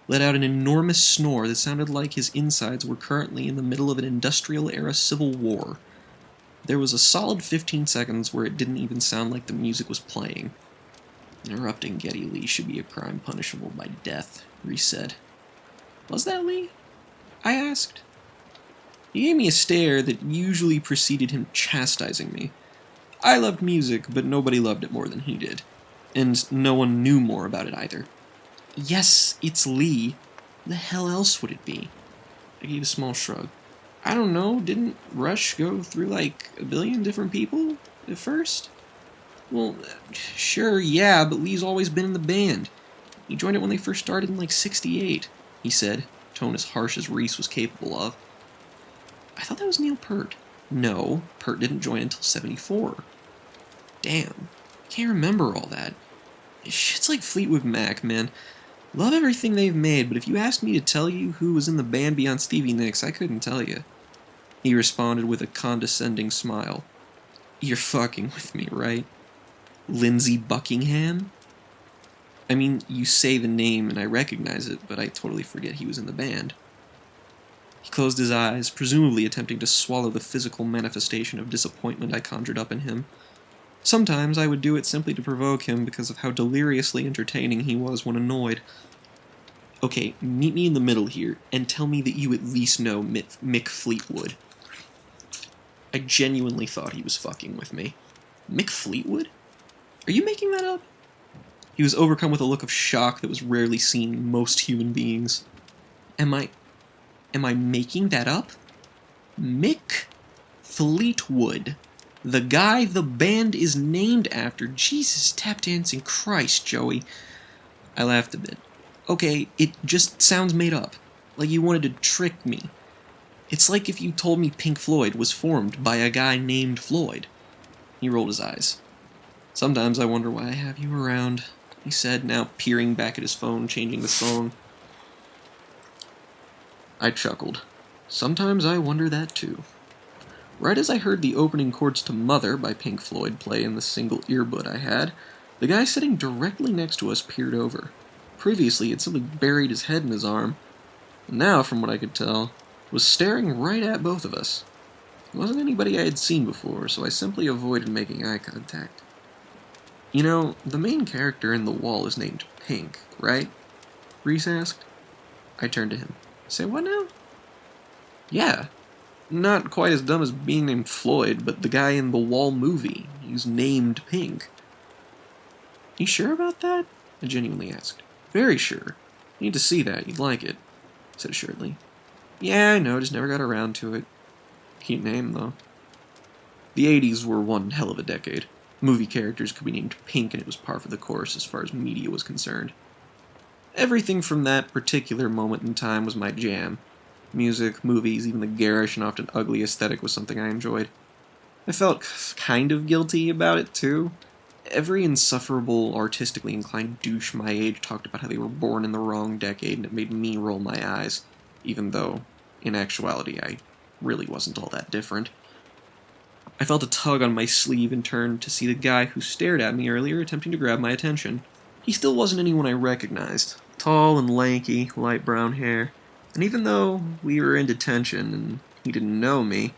let out an enormous snore that sounded like his insides were currently in the middle of an industrial-era civil war. There was a solid 15 seconds where it didn't even sound like the music was playing. Interrupting Geddy Lee should be a crime punishable by death, Reese said. Was that Lee? I asked. He gave me a stare that usually preceded him chastising me. I loved music, but nobody loved it more than he did. And no one knew more about it either. Yes, it's Lee. The hell else would it be? I gave a small shrug. I don't know, didn't Rush go through like a billion different people at first? Well, sure, yeah, but Lee's always been in the band. He joined it when they first started in like 68, he said, tone as harsh as Reese was capable of. I thought that was Neil Peart. No, Peart didn't join until 74. Damn, can't remember all that. Shit's like Fleetwood Mac, man. Love everything they've made, but if you asked me to tell you who was in the band beyond Stevie Nicks, I couldn't tell you. He responded with a condescending smile. You're fucking with me, right? Lindsey Buckingham? I mean, you say the name and I recognize it, but I totally forget he was in the band. He closed his eyes, presumably attempting to swallow the physical manifestation of disappointment I conjured up in him. Sometimes I would do it simply to provoke him because of how deliriously entertaining he was when annoyed. Okay, meet me in the middle here, and tell me that you at least know Mick Fleetwood. I genuinely thought he was fucking with me. Mick Fleetwood? Are you making that up? He was overcome with a look of shock that was rarely seen in most human beings. Am I making that up? Mick Fleetwood. The guy the band is named after. Jesus, tap dancing Christ, Joey. I laughed a bit. Okay, it just sounds made up. Like you wanted to trick me. It's like if you told me Pink Floyd was formed by a guy named Floyd. He rolled his eyes. Sometimes I wonder why I have you around, he said, now peering back at his phone, changing the song. I chuckled. Sometimes I wonder that too. Right as I heard the opening chords to Mother by Pink Floyd play in the single earbud I had, the guy sitting directly next to us peered over. Previously, he had simply buried his head in his arm, and now, from what I could tell, was staring right at both of us. It wasn't anybody I had seen before, so I simply avoided making eye contact. You know, the main character in The Wall is named Pink, right? Reese asked. I turned to him. Say what now? Yeah. Not quite as dumb as being named Floyd, but the guy in the Wall movie. He's named Pink. You sure about that? I genuinely asked. Very sure. Need to see that. You'd like it, I said assuredly. Yeah, I know, just never got around to it. Cute name, though. The 80s were one hell of a decade. Movie characters could be named Pink, and it was par for the course as far as media was concerned. Everything from that particular moment in time was my jam. Music, movies, even the garish and often ugly aesthetic was something I enjoyed. I felt kind of guilty about it, too. Every insufferable, artistically inclined douche my age talked about how they were born in the wrong decade, and it made me roll my eyes, even though, in actuality, I really wasn't all that different. I felt a tug on my sleeve and turned to see the guy who stared at me earlier attempting to grab my attention. He still wasn't anyone I recognized. Tall and lanky, light brown hair. And even though we were in detention and he didn't know me,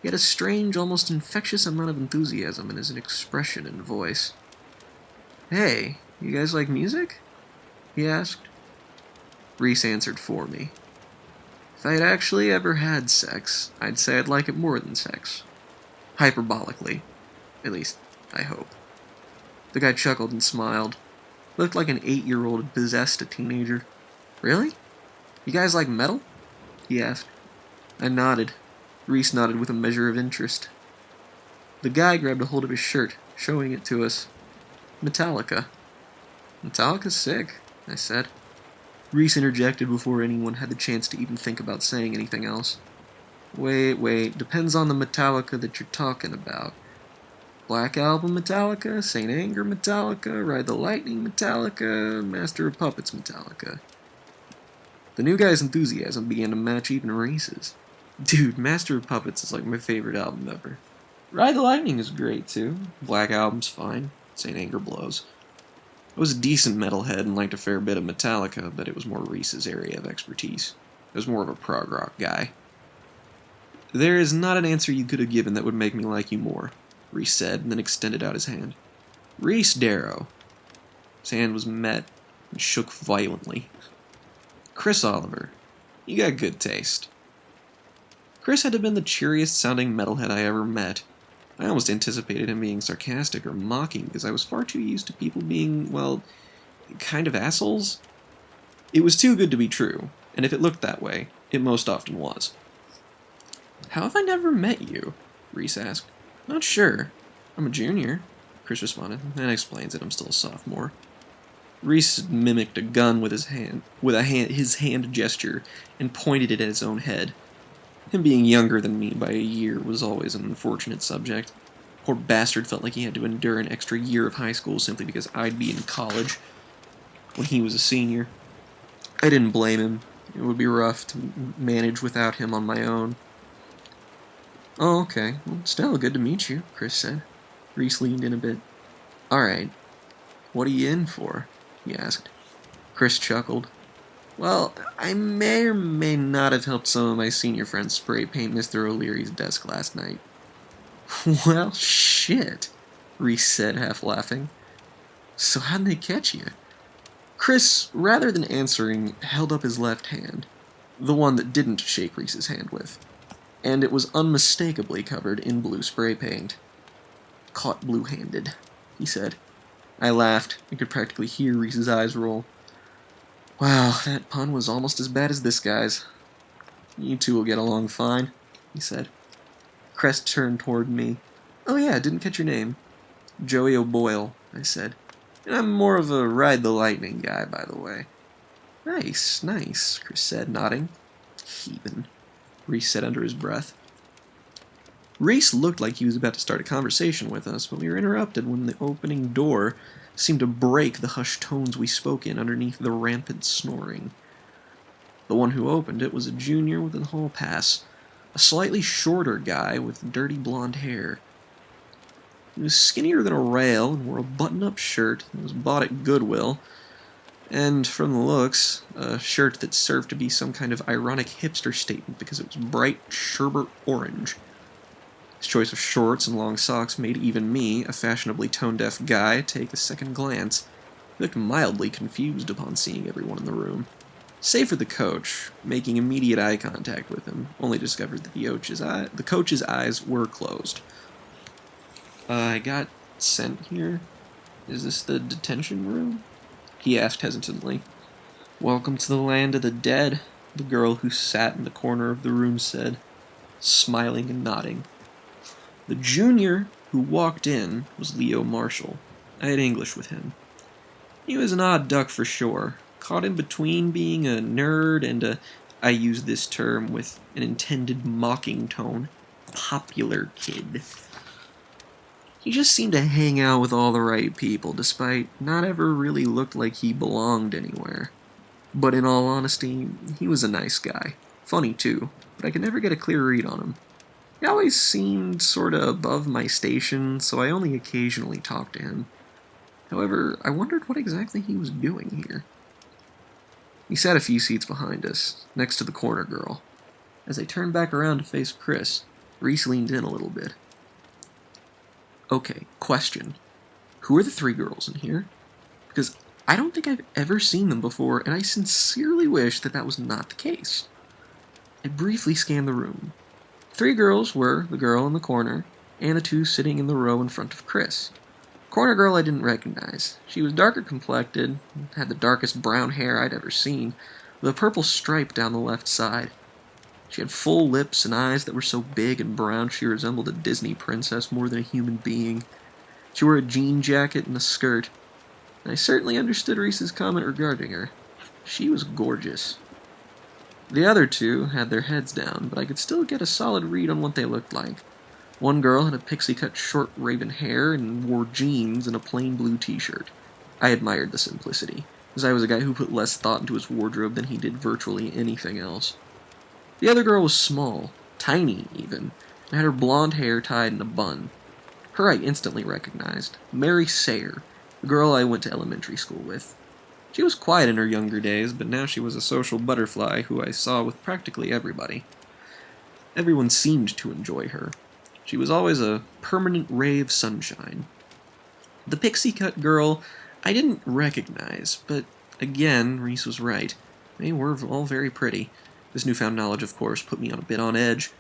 he had a strange, almost infectious amount of enthusiasm in his expression and voice. "Hey, you guys like music?" he asked. Reese answered for me. If I'd actually ever had sex, I'd say I'd like it more than sex. Hyperbolically. At least, I hope. The guy chuckled and smiled. Looked like an 8-year-old had possessed a teenager. "Really? You guys like metal?" he asked. I nodded. Reese nodded with a measure of interest. The guy grabbed a hold of his shirt, showing it to us. Metallica. "Metallica's sick," I said. Reese interjected before anyone had the chance to even think about saying anything else. Wait, depends on the Metallica that you're talking about. Black Album Metallica, Saint Anger Metallica, Ride the Lightning Metallica, Master of Puppets Metallica. The new guy's enthusiasm began to match even Reese's. Dude, Master of Puppets is like my favorite album ever. Ride the Lightning is great too. Black Album's fine. Saint Anger blows. I was a decent metalhead and liked a fair bit of Metallica, but it was more Reese's area of expertise. I was more of a prog rock guy. "There is not an answer you could have given that would make me like you more," Reese said, and then extended out his hand. "Reese Darrow." His hand was met and shook violently. "Chris Oliver, you got good taste." Chris had to have been the cheeriest sounding metalhead I ever met. I almost anticipated him being sarcastic or mocking because I was far too used to people being, well, kind of assholes. It was too good to be true, and if it looked that way, it most often was. "How have I never met you?" Reese asked. "Not sure. I'm a junior," Chris responded, and explains that I'm still a sophomore. Reese mimicked a gun with his hand gesture, and pointed it at his own head. Him being younger than me by a year was always an unfortunate subject. Poor bastard felt like he had to endure an extra year of high school simply because I'd be in college when he was a senior. I didn't blame him. It would be rough to manage without him on my own. "Oh, okay. Well, still, good to meet you," Chris said. Reese leaned in a bit. "Alright. What are you in for?" he asked. Chris chuckled. "Well, I may or may not have helped some of my senior friends spray paint Mr. O'Leary's desk last night." "Well, shit," Reese said, half laughing. "So how'd they catch you?" Chris, rather than answering, held up his left hand, the one that didn't shake Reese's hand with, and it was unmistakably covered in blue spray paint. "Caught blue-handed," he said. I laughed. I could practically hear Reese's eyes roll. "Wow, that pun was almost as bad as this guy's." "You two will get along fine," he said. Chris turned toward me. "Oh yeah, didn't catch your name." "Joey O'Boyle," I said. "And I'm more of a Ride the Lightning guy, by the way." Nice, Chris said, nodding. "Heathen," Reese said under his breath. Reese looked like he was about to start a conversation with us, but we were interrupted when the opening door seemed to break the hushed tones we spoke in underneath the rampant snoring. The one who opened it was a junior with a hall pass, a slightly shorter guy with dirty blonde hair. He was skinnier than a rail and wore a button-up shirt that was bought at Goodwill, and, from the looks, a shirt that served to be some kind of ironic hipster statement because it was bright sherbet orange. His choice of shorts and long socks made even me, a fashionably tone-deaf guy, take a second glance. He looked mildly confused upon seeing everyone in the room. Save for the coach, making immediate eye contact with him, only discovered that the coach's eyes were closed. "I got sent here? Is this the detention room?" he asked hesitantly. "Welcome to the land of the dead," the girl who sat in the corner of the room said, smiling and nodding. The junior who walked in was Leo Marshall. I had English with him. He was an odd duck for sure, caught in between being a nerd and I use this term with an intended mocking tone, popular kid. He just seemed to hang out with all the right people, despite not ever really looked like he belonged anywhere. But in all honesty, he was a nice guy. Funny too, but I could never get a clear read on him. He always seemed sorta above my station, so I only occasionally talked to him. However, I wondered what exactly he was doing here. He sat a few seats behind us, next to the corner girl. As I turned back around to face Chris, Reese leaned in a little bit. Okay, question. Who are the 3 girls in here? Because I don't think I've ever seen them before, and I sincerely wish that was not the case. I briefly scanned the room. 3 girls were the girl in the corner, and the 2 sitting in the row in front of Chris. Corner girl I didn't recognize. She was darker complected, had the darkest brown hair I'd ever seen, with a purple stripe down the left side. She had full lips and eyes that were so big and brown she resembled a Disney princess more than a human being. She wore a jean jacket and a skirt, and I certainly understood Reese's comment regarding her. She was gorgeous. The other 2 had their heads down, but I could still get a solid read on what they looked like. One girl had a pixie-cut short raven hair and wore jeans and a plain blue t-shirt. I admired the simplicity, as I was a guy who put less thought into his wardrobe than he did virtually anything else. The other girl was small, tiny even, and had her blonde hair tied in a bun. Her I instantly recognized, Mary Sayer, the girl I went to elementary school with. She was quiet in her younger days, but now she was a social butterfly who I saw with practically everybody. Everyone seemed to enjoy her. She was always a permanent ray of sunshine. The pixie-cut girl I didn't recognize, but again, Reese was right. They were all very pretty. This newfound knowledge, of course, put me on a bit on edge.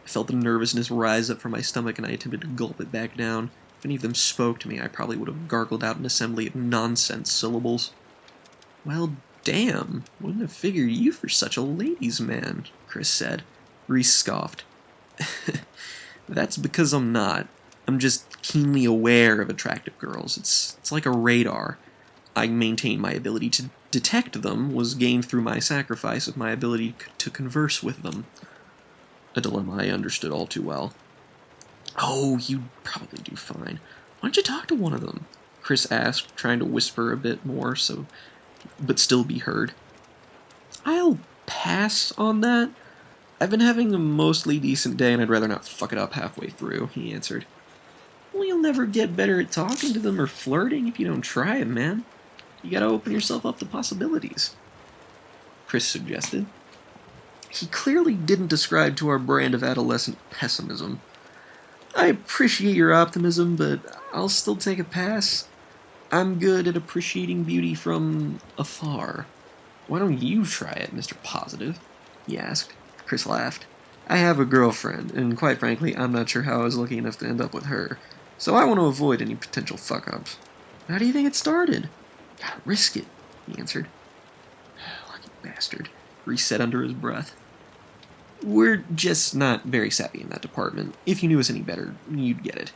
I felt the nervousness rise up from my stomach, and I attempted to gulp it back down. If any of them spoke to me, I probably would have gargled out an assembly of nonsense syllables. Well, damn, wouldn't have figured you for such a ladies' man, Chris said. Reese scoffed. That's because I'm not. I'm just keenly aware of attractive girls. It's like a radar. I maintain my ability to detect them was gained through my sacrifice of my ability to converse with them. A dilemma I understood all too well. Oh, you'd probably do fine. Why don't you talk to one of them? Chris asked, trying to whisper a bit more, but still be heard. I'll pass on that. I've been having a mostly decent day, and I'd rather not fuck it up halfway through, he answered. Well, you'll never get better at talking to them or flirting if you don't try it, man. You gotta open yourself up to possibilities, Chris suggested. He clearly didn't ascribe to our brand of adolescent pessimism. I appreciate your optimism, but I'll still take a pass. I'm good at appreciating beauty from afar. Why don't you try it, Mr. Positive? He asked. Chris laughed. I have a girlfriend, and quite frankly, I'm not sure how I was lucky enough to end up with her, so I want to avoid any potential fuck-ups. How do you think it started? Gotta risk it, he answered. Lucky bastard, Reese said under his breath. We're just not very savvy in that department. If you knew us any better, you'd get it,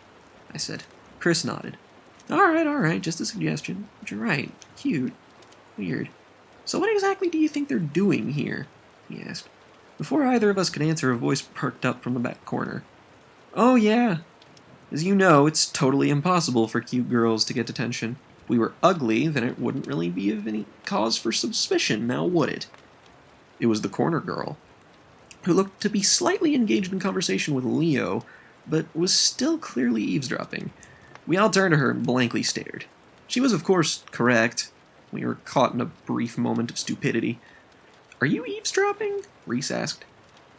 I said. Chris nodded. Alright, just a suggestion. But you're right. Cute. Weird. So what exactly do you think they're doing here? He asked. Before either of us could answer, a voice perked up from the back corner. Oh, yeah. As you know, it's totally impossible for cute girls to get attention. If we were ugly, then it wouldn't really be of any cause for suspicion, now would it? It was the corner girl, who looked to be slightly engaged in conversation with Leo, but was still clearly eavesdropping. We all turned to her and blankly stared. She was, of course, correct. We were caught in a brief moment of stupidity. Are you eavesdropping? Reese asked.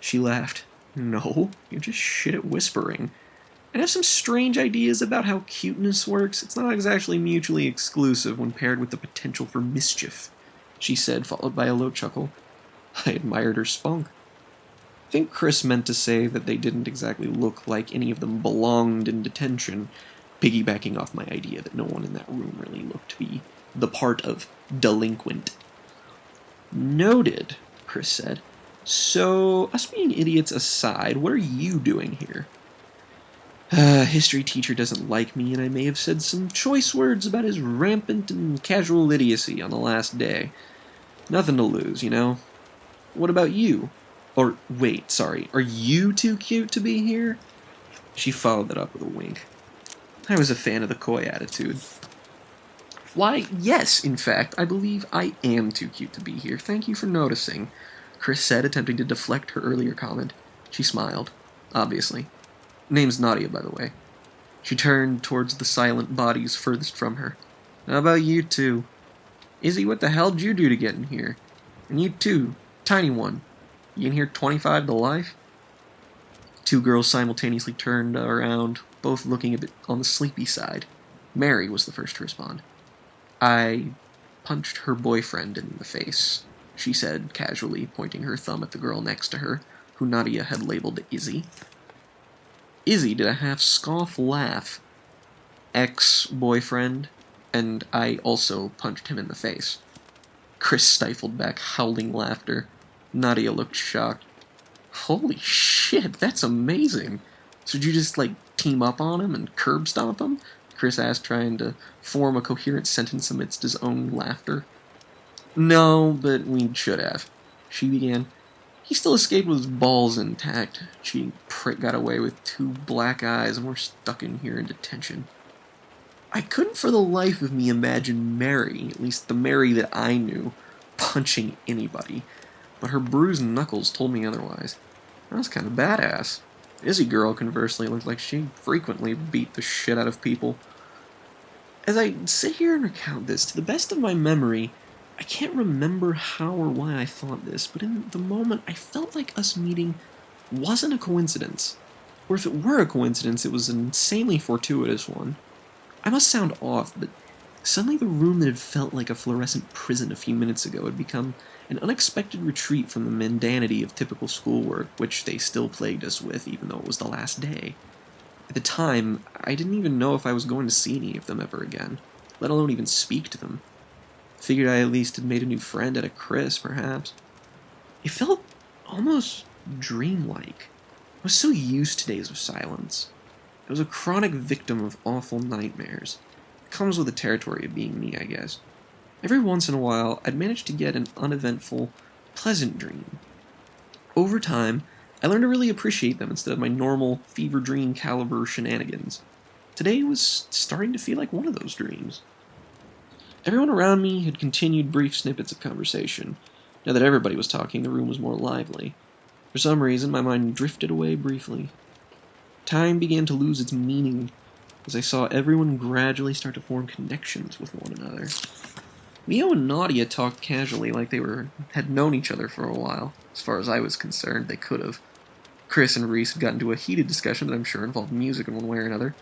She laughed. No, you're just shit at whispering. I have some strange ideas about how cuteness works. It's not exactly mutually exclusive when paired with the potential for mischief, she said, followed by a low chuckle. I admired her spunk. I think Chris meant to say that they didn't exactly look like any of them belonged in detention, piggybacking off my idea that no one in that room really looked to be the part of delinquent. Noted, Chris said. So, us being idiots aside, what are you doing here? History teacher doesn't like me, and I may have said some choice words about his rampant and casual idiocy on the last day. Nothing to lose, you know? What about you? Or, wait, sorry, are you too cute to be here? She followed that up with a wink. I was a fan of the coy attitude. Why, yes, in fact, I believe I am too cute to be here. Thank you for noticing, Chris said, attempting to deflect her earlier comment. She smiled, obviously. Name's Nadia, by the way. She turned towards the silent bodies furthest from her. How about you two? Izzy, what the hell did you do to get in here? And you too, tiny one. You in here 25 to life?" Two girls simultaneously turned around, both looking a bit on the sleepy side. Mary was the first to respond. "I punched her boyfriend in the face," she said, casually, pointing her thumb at the girl next to her, who Nadia had labeled Izzy. Izzy did a half-scoff laugh. "Ex-boyfriend, and I also punched him in the face." Chris stifled back howling laughter. Nadia looked shocked. "Holy shit, that's amazing. So did you just, team up on him and curb stomp him?" Chris asked, trying to form a coherent sentence amidst his own laughter. "No, but we should have," she began. "He still escaped with his balls intact. Cheating prick got away with 2 black eyes, and we're stuck in here in detention." I couldn't for the life of me imagine Mary, at least the Mary that I knew, punching anybody, but her bruised knuckles told me otherwise. That was kind of badass. Izzy girl, conversely, looked like she frequently beat the shit out of people. As I sit here and recount this, to the best of my memory, I can't remember how or why I thought this, but in the moment I felt like us meeting wasn't a coincidence. Or if it were a coincidence, it was an insanely fortuitous one. I must sound off, but suddenly the room that had felt like a fluorescent prison a few minutes ago had become an unexpected retreat from the mundanity of typical schoolwork, which they still plagued us with, even though it was the last day. At the time, I didn't even know if I was going to see any of them ever again, let alone even speak to them. Figured I at least had made a new friend out of Chris, perhaps. It felt almost dreamlike. I was so used to days of silence. I was a chronic victim of awful nightmares. It comes with the territory of being me, I guess. Every once in a while, I'd manage to get an uneventful, pleasant dream. Over time, I learned to really appreciate them instead of my normal fever dream caliber shenanigans. Today was starting to feel like one of those dreams. Everyone around me had continued brief snippets of conversation. Now that everybody was talking, the room was more lively. For some reason, my mind drifted away briefly. Time began to lose its meaning as I saw everyone gradually start to form connections with one another. Leo and Nadia talked casually like they had known each other for a while. As far as I was concerned, they could have. Chris and Reese had gotten into a heated discussion that I'm sure involved music in one way or another.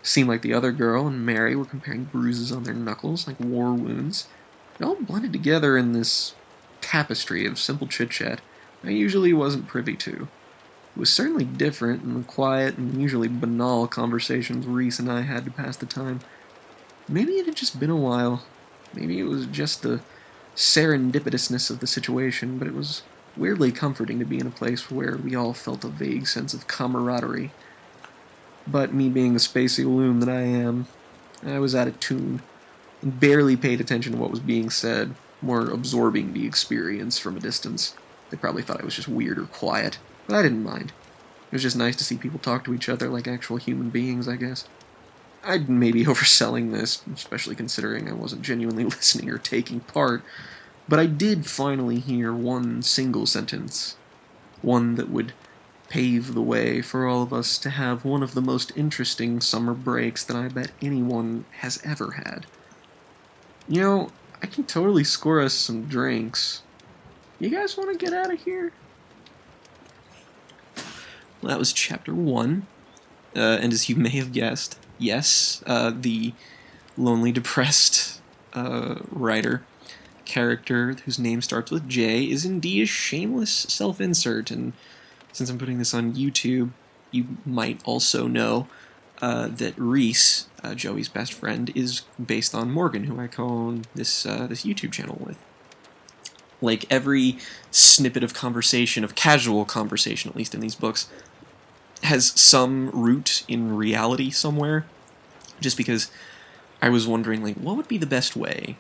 Seemed like the other girl and Mary were comparing bruises on their knuckles like war wounds. It all blended together in this tapestry of simple chit-chat I usually wasn't privy to. It was certainly different than the quiet and usually banal conversations Reese and I had to pass the time. Maybe it had just been a while. Maybe it was just the serendipitousness of the situation, but it was weirdly comforting to be in a place where we all felt a vague sense of camaraderie. But me being the spacey loon that I am, I was out of tune, and barely paid attention to what was being said, more absorbing the experience from a distance. They probably thought I was just weird or quiet, but I didn't mind. It was just nice to see people talk to each other like actual human beings, I guess. I'd maybe overselling this, especially considering I wasn't genuinely listening or taking part, but I did finally hear one single sentence. One that would pave the way for all of us to have one of the most interesting summer breaks that I bet anyone has ever had. You know, I can totally score us some drinks. You guys want to get out of here? Well, that was chapter 1. And as you may have guessed, yes, the lonely, depressed writer character whose name starts with J is indeed a shameless self-insert, and since I'm putting this on YouTube, you might also know that Reese, Joey's best friend, is based on Morgan, who I co-own this YouTube channel with. Like every snippet of conversation, of casual conversation, at least in these books, has some root in reality somewhere, just because I was wondering, what would be the best way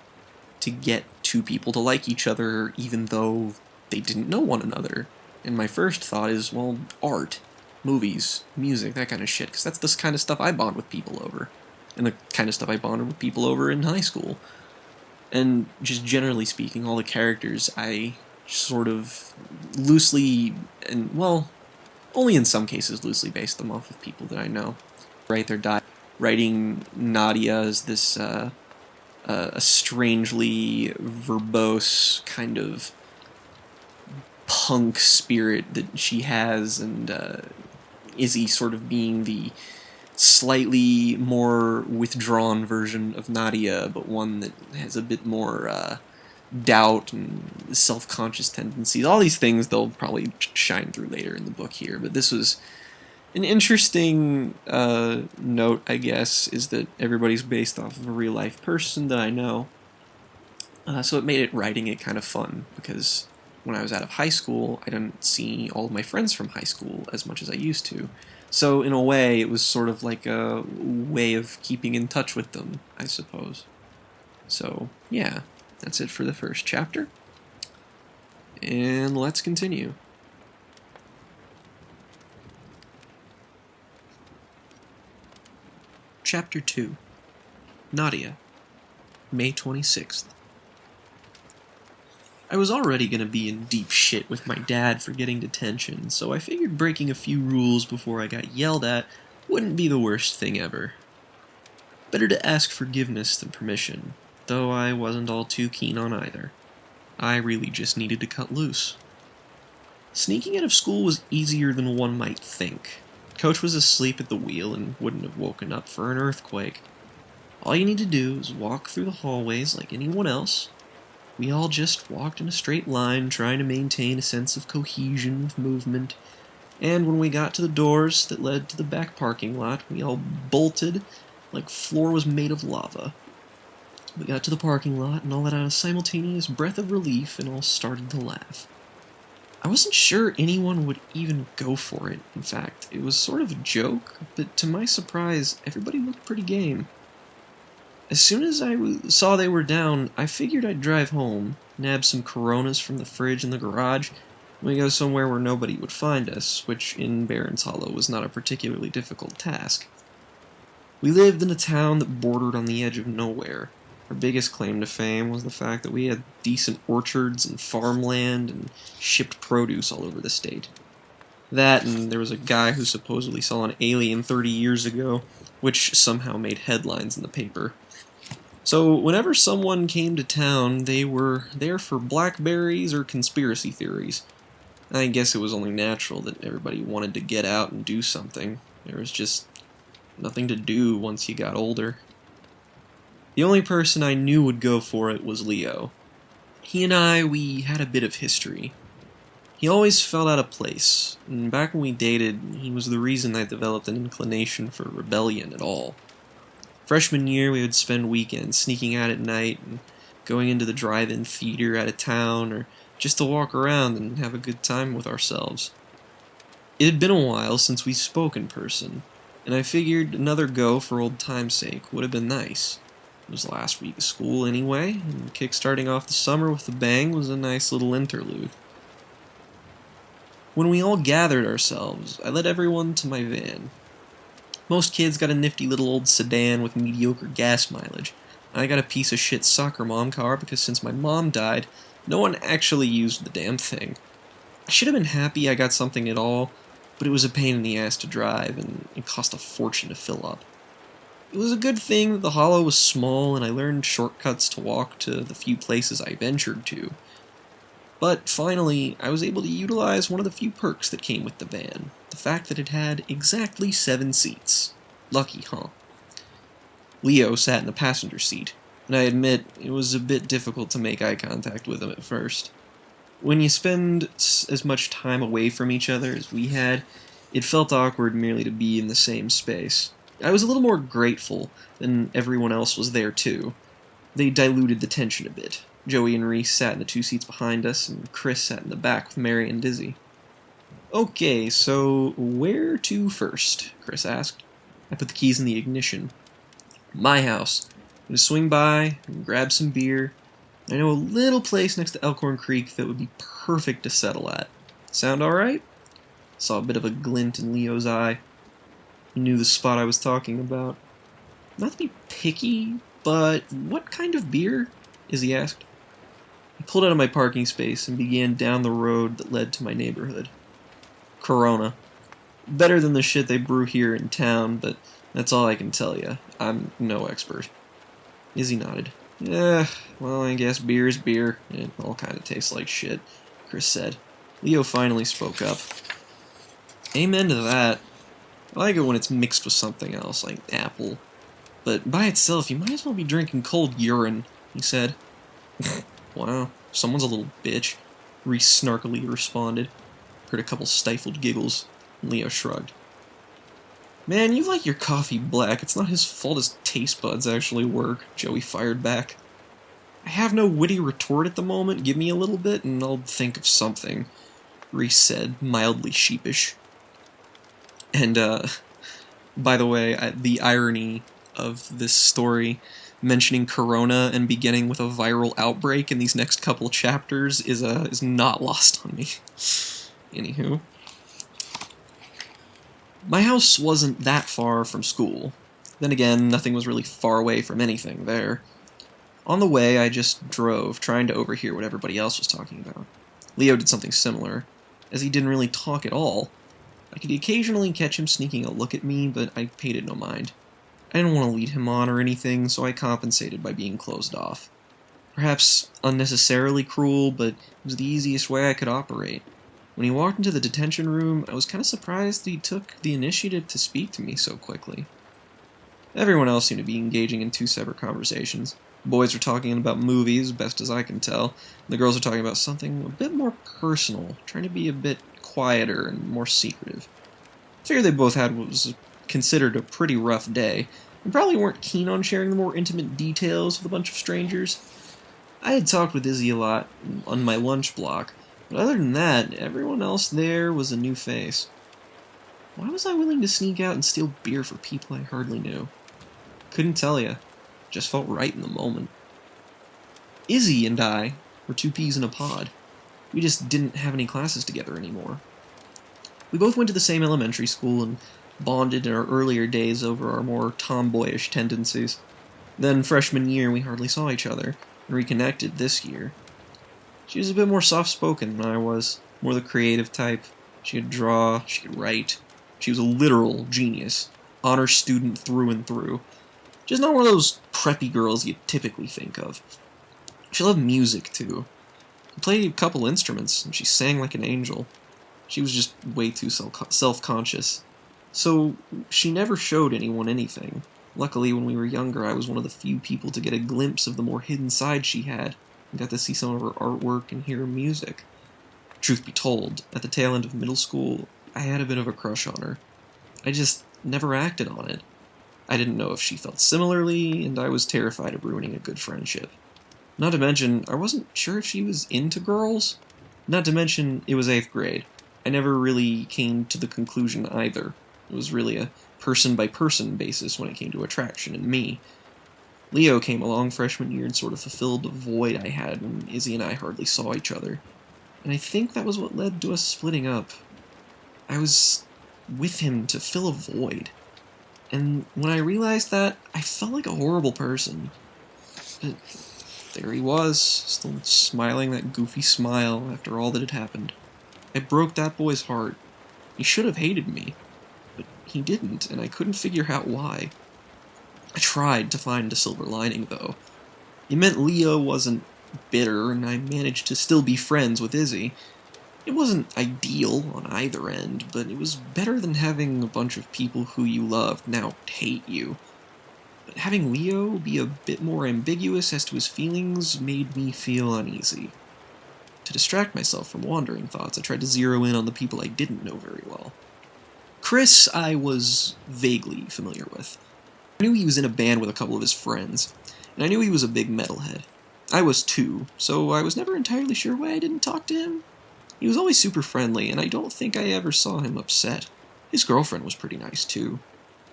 to get two people to like each other even though they didn't know one another? And my first thought is, well, art, movies, music, that kind of shit, because that's the kind of stuff I bond with people over, and the kind of stuff I bonded with people over in high school. And just generally speaking, all the characters I sort of loosely, and well, only in some cases loosely based them off of people that I know. Write their dialogue. Writing Nadia as this a strangely verbose, kind of punk spirit that she has, and Izzy sort of being the slightly more withdrawn version of Nadia, but one that has a bit more doubt and self-conscious tendencies. All these things they'll probably shine through later in the book here, but this was an interesting note, I guess, is that everybody's based off of a real-life person that I know. So it made writing it kind of fun, because when I was out of high school, I didn't see all of my friends from high school as much as I used to. So in a way, it was sort of like a way of keeping in touch with them, I suppose. So, yeah, that's it for the first chapter. And let's continue. Chapter 2. Nadia, May 26th. I was already going to be in deep shit with my dad for getting detention, so I figured breaking a few rules before I got yelled at wouldn't be the worst thing ever. Better to ask forgiveness than permission, though I wasn't all too keen on either. I really just needed to cut loose. Sneaking out of school was easier than one might think. Coach was asleep at the wheel and wouldn't have woken up for an earthquake. All you need to do is walk through the hallways like anyone else. We all just walked in a straight line, trying to maintain a sense of cohesion with movement, and when we got to the doors that led to the back parking lot, we all bolted like floor was made of lava. We got to the parking lot and all let out a simultaneous breath of relief and all started to laugh. I wasn't sure anyone would even go for it, in fact. It was sort of a joke, but to my surprise, everybody looked pretty game. As soon as I saw they were down, I figured I'd drive home, nab some Coronas from the fridge in the garage, and we go somewhere where nobody would find us, which in Barron's Hollow was not a particularly difficult task. We lived in a town that bordered on the edge of nowhere. Our biggest claim to fame was the fact that we had decent orchards and farmland and shipped produce all over the state. That, and there was a guy who supposedly saw an alien 30 years ago, which somehow made headlines in the paper. So whenever someone came to town, they were there for blackberries or conspiracy theories. I guess it was only natural that everybody wanted to get out and do something. There was just nothing to do once you got older. The only person I knew would go for it was Leo. He and I, we had a bit of history. He always felt out of place, and back when we dated, he was the reason I developed an inclination for rebellion at all. Freshman year, we would spend weekends sneaking out at night and going into the drive-in theater out of town, or just to walk around and have a good time with ourselves. It had been a while since we spoke in person, and I figured another go for old time's sake would have been nice. It was the last week of school anyway, and kick-starting off the summer with a bang was a nice little interlude. When we all gathered ourselves, I led everyone to my van. Most kids got a nifty little old sedan with mediocre gas mileage. I got a piece of shit soccer mom car because since my mom died, no one actually used the damn thing. I should have been happy I got something at all, but it was a pain in the ass to drive, and it cost a fortune to fill up. It was a good thing that the hollow was small and I learned shortcuts to walk to the few places I ventured to. But finally, I was able to utilize one of the few perks that came with the van, the fact that it had exactly 7 seats. Lucky, huh? Leo sat in the passenger seat, and I admit it was a bit difficult to make eye contact with him at first. When you spend as much time away from each other as we had, it felt awkward merely to be in the same space. I was a little more grateful than everyone else was there too. They diluted the tension a bit. Joey and Reese sat in the 2 seats behind us, and Chris sat in the back with Mary and Dizzy. "Okay, so where to first?" Chris asked. I put the keys in the ignition. "My house. I'm going to swing by and grab some beer. I know a little place next to Elkhorn Creek that would be perfect to settle at. Sound alright?" Saw a bit of a glint in Leo's eye. He knew the spot I was talking about. "Not to be picky, but what kind of beer?" Izzy asked. I pulled out of my parking space and began down the road that led to my neighborhood. "Corona. Better than the shit they brew here in town, but that's all I can tell you. I'm no expert." Izzy nodded. "Well, I guess beer is beer. It all kind of tastes like shit," Chris said. Leo finally spoke up. Amen to that. I like it when it's mixed with something else, like apple. But by itself, you might as well be drinking cold urine, he said. Wow, someone's a little bitch, Reese snarkily responded. Heard a couple stifled giggles, and Leo shrugged. Man, you like your coffee black. It's not his fault his taste buds actually work, Joey fired back. I have no witty retort at the moment. Give me a little bit, and I'll think of something, Reese said, mildly sheepish. And, by the way, the irony of this story, mentioning Corona and beginning with a viral outbreak in these next couple chapters, is not lost on me. Anywho. My house wasn't that far from school. Then again, nothing was really far away from anything there. On the way, I just drove, trying to overhear what everybody else was talking about. Leo did something similar, as he didn't really talk at all. I could occasionally catch him sneaking a look at me, but I paid it no mind. I didn't want to lead him on or anything, so I compensated by being closed off. Perhaps unnecessarily cruel, but it was the easiest way I could operate. When he walked into the detention room, I was kind of surprised that he took the initiative to speak to me so quickly. Everyone else seemed to be engaging in two separate conversations. The boys were talking about movies, best as I can tell, and the girls were talking about something a bit more personal, trying to be a bit quieter and more secretive. I figured they both had what was considered a pretty rough day, and probably weren't keen on sharing the more intimate details with a bunch of strangers. I had talked with Izzy a lot on my lunch block, but other than that, everyone else there was a new face. Why was I willing to sneak out and steal beer for people I hardly knew? Couldn't tell ya. Just felt right in the moment. Izzy and I were two peas in a pod. We just didn't have any classes together anymore. We both went to the same elementary school and bonded in our earlier days over our more tomboyish tendencies. Then freshman year, we hardly saw each other, and reconnected this year. She was a bit more soft-spoken than I was, more the creative type. She could draw, she could write. She was a literal genius, honor student through and through. Just not one of those preppy girls you typically think of. She loved music, too. She played a couple instruments, and she sang like an angel. She was just way too self-conscious. So, she never showed anyone anything. Luckily, when we were younger, I was one of the few people to get a glimpse of the more hidden side she had, and got to see some of her artwork and hear her music. Truth be told, at the tail end of middle school, I had a bit of a crush on her. I just never acted on it. I didn't know if she felt similarly, and I was terrified of ruining a good friendship. Not to mention, I wasn't sure if she was into girls. Not to mention, it was 8th grade. I never really came to the conclusion either. It was really a person-by-person basis when it came to attraction in me. Leo came along freshman year and sort of fulfilled the void I had when Izzy and I hardly saw each other. And I think that was what led to us splitting up. I was with him to fill a void. And when I realized that, I felt like a horrible person. But there he was, still smiling that goofy smile after all that had happened. I broke that boy's heart. He should have hated me. But he didn't, and I couldn't figure out why. I tried to find a silver lining, though. It meant Leo wasn't bitter, and I managed to still be friends with Izzy. It wasn't ideal on either end, but it was better than having a bunch of people who you loved now hate you. But having Leo be a bit more ambiguous as to his feelings made me feel uneasy. To distract myself from wandering thoughts, I tried to zero in on the people I didn't know very well. Chris, I was vaguely familiar with. I knew he was in a band with a couple of his friends, and I knew he was a big metalhead. I was too, so I was never entirely sure why I didn't talk to him. He was always super friendly, and I don't think I ever saw him upset. His girlfriend was pretty nice, too.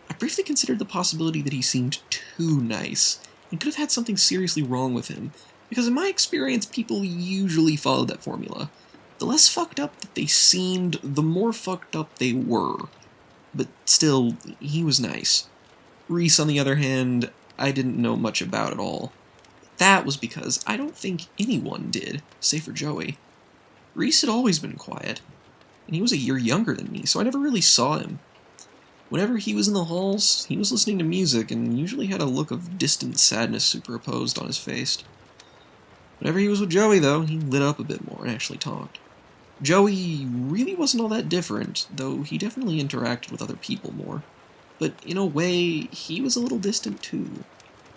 I briefly considered the possibility that he seemed too nice, and could have had something seriously wrong with him, because in my experience, people usually followed that formula. The less fucked up that they seemed, the more fucked up they were. But still, he was nice. Reese, on the other hand, I didn't know much about at all. That was because I don't think anyone did, save for Joey. Reese had always been quiet, and he was a year younger than me, so I never really saw him. Whenever he was in the halls, he was listening to music and usually had a look of distant sadness superimposed on his face. Whenever he was with Joey, though, he lit up a bit more and actually talked. Joey really wasn't all that different, though he definitely interacted with other people more. But in a way, he was a little distant too.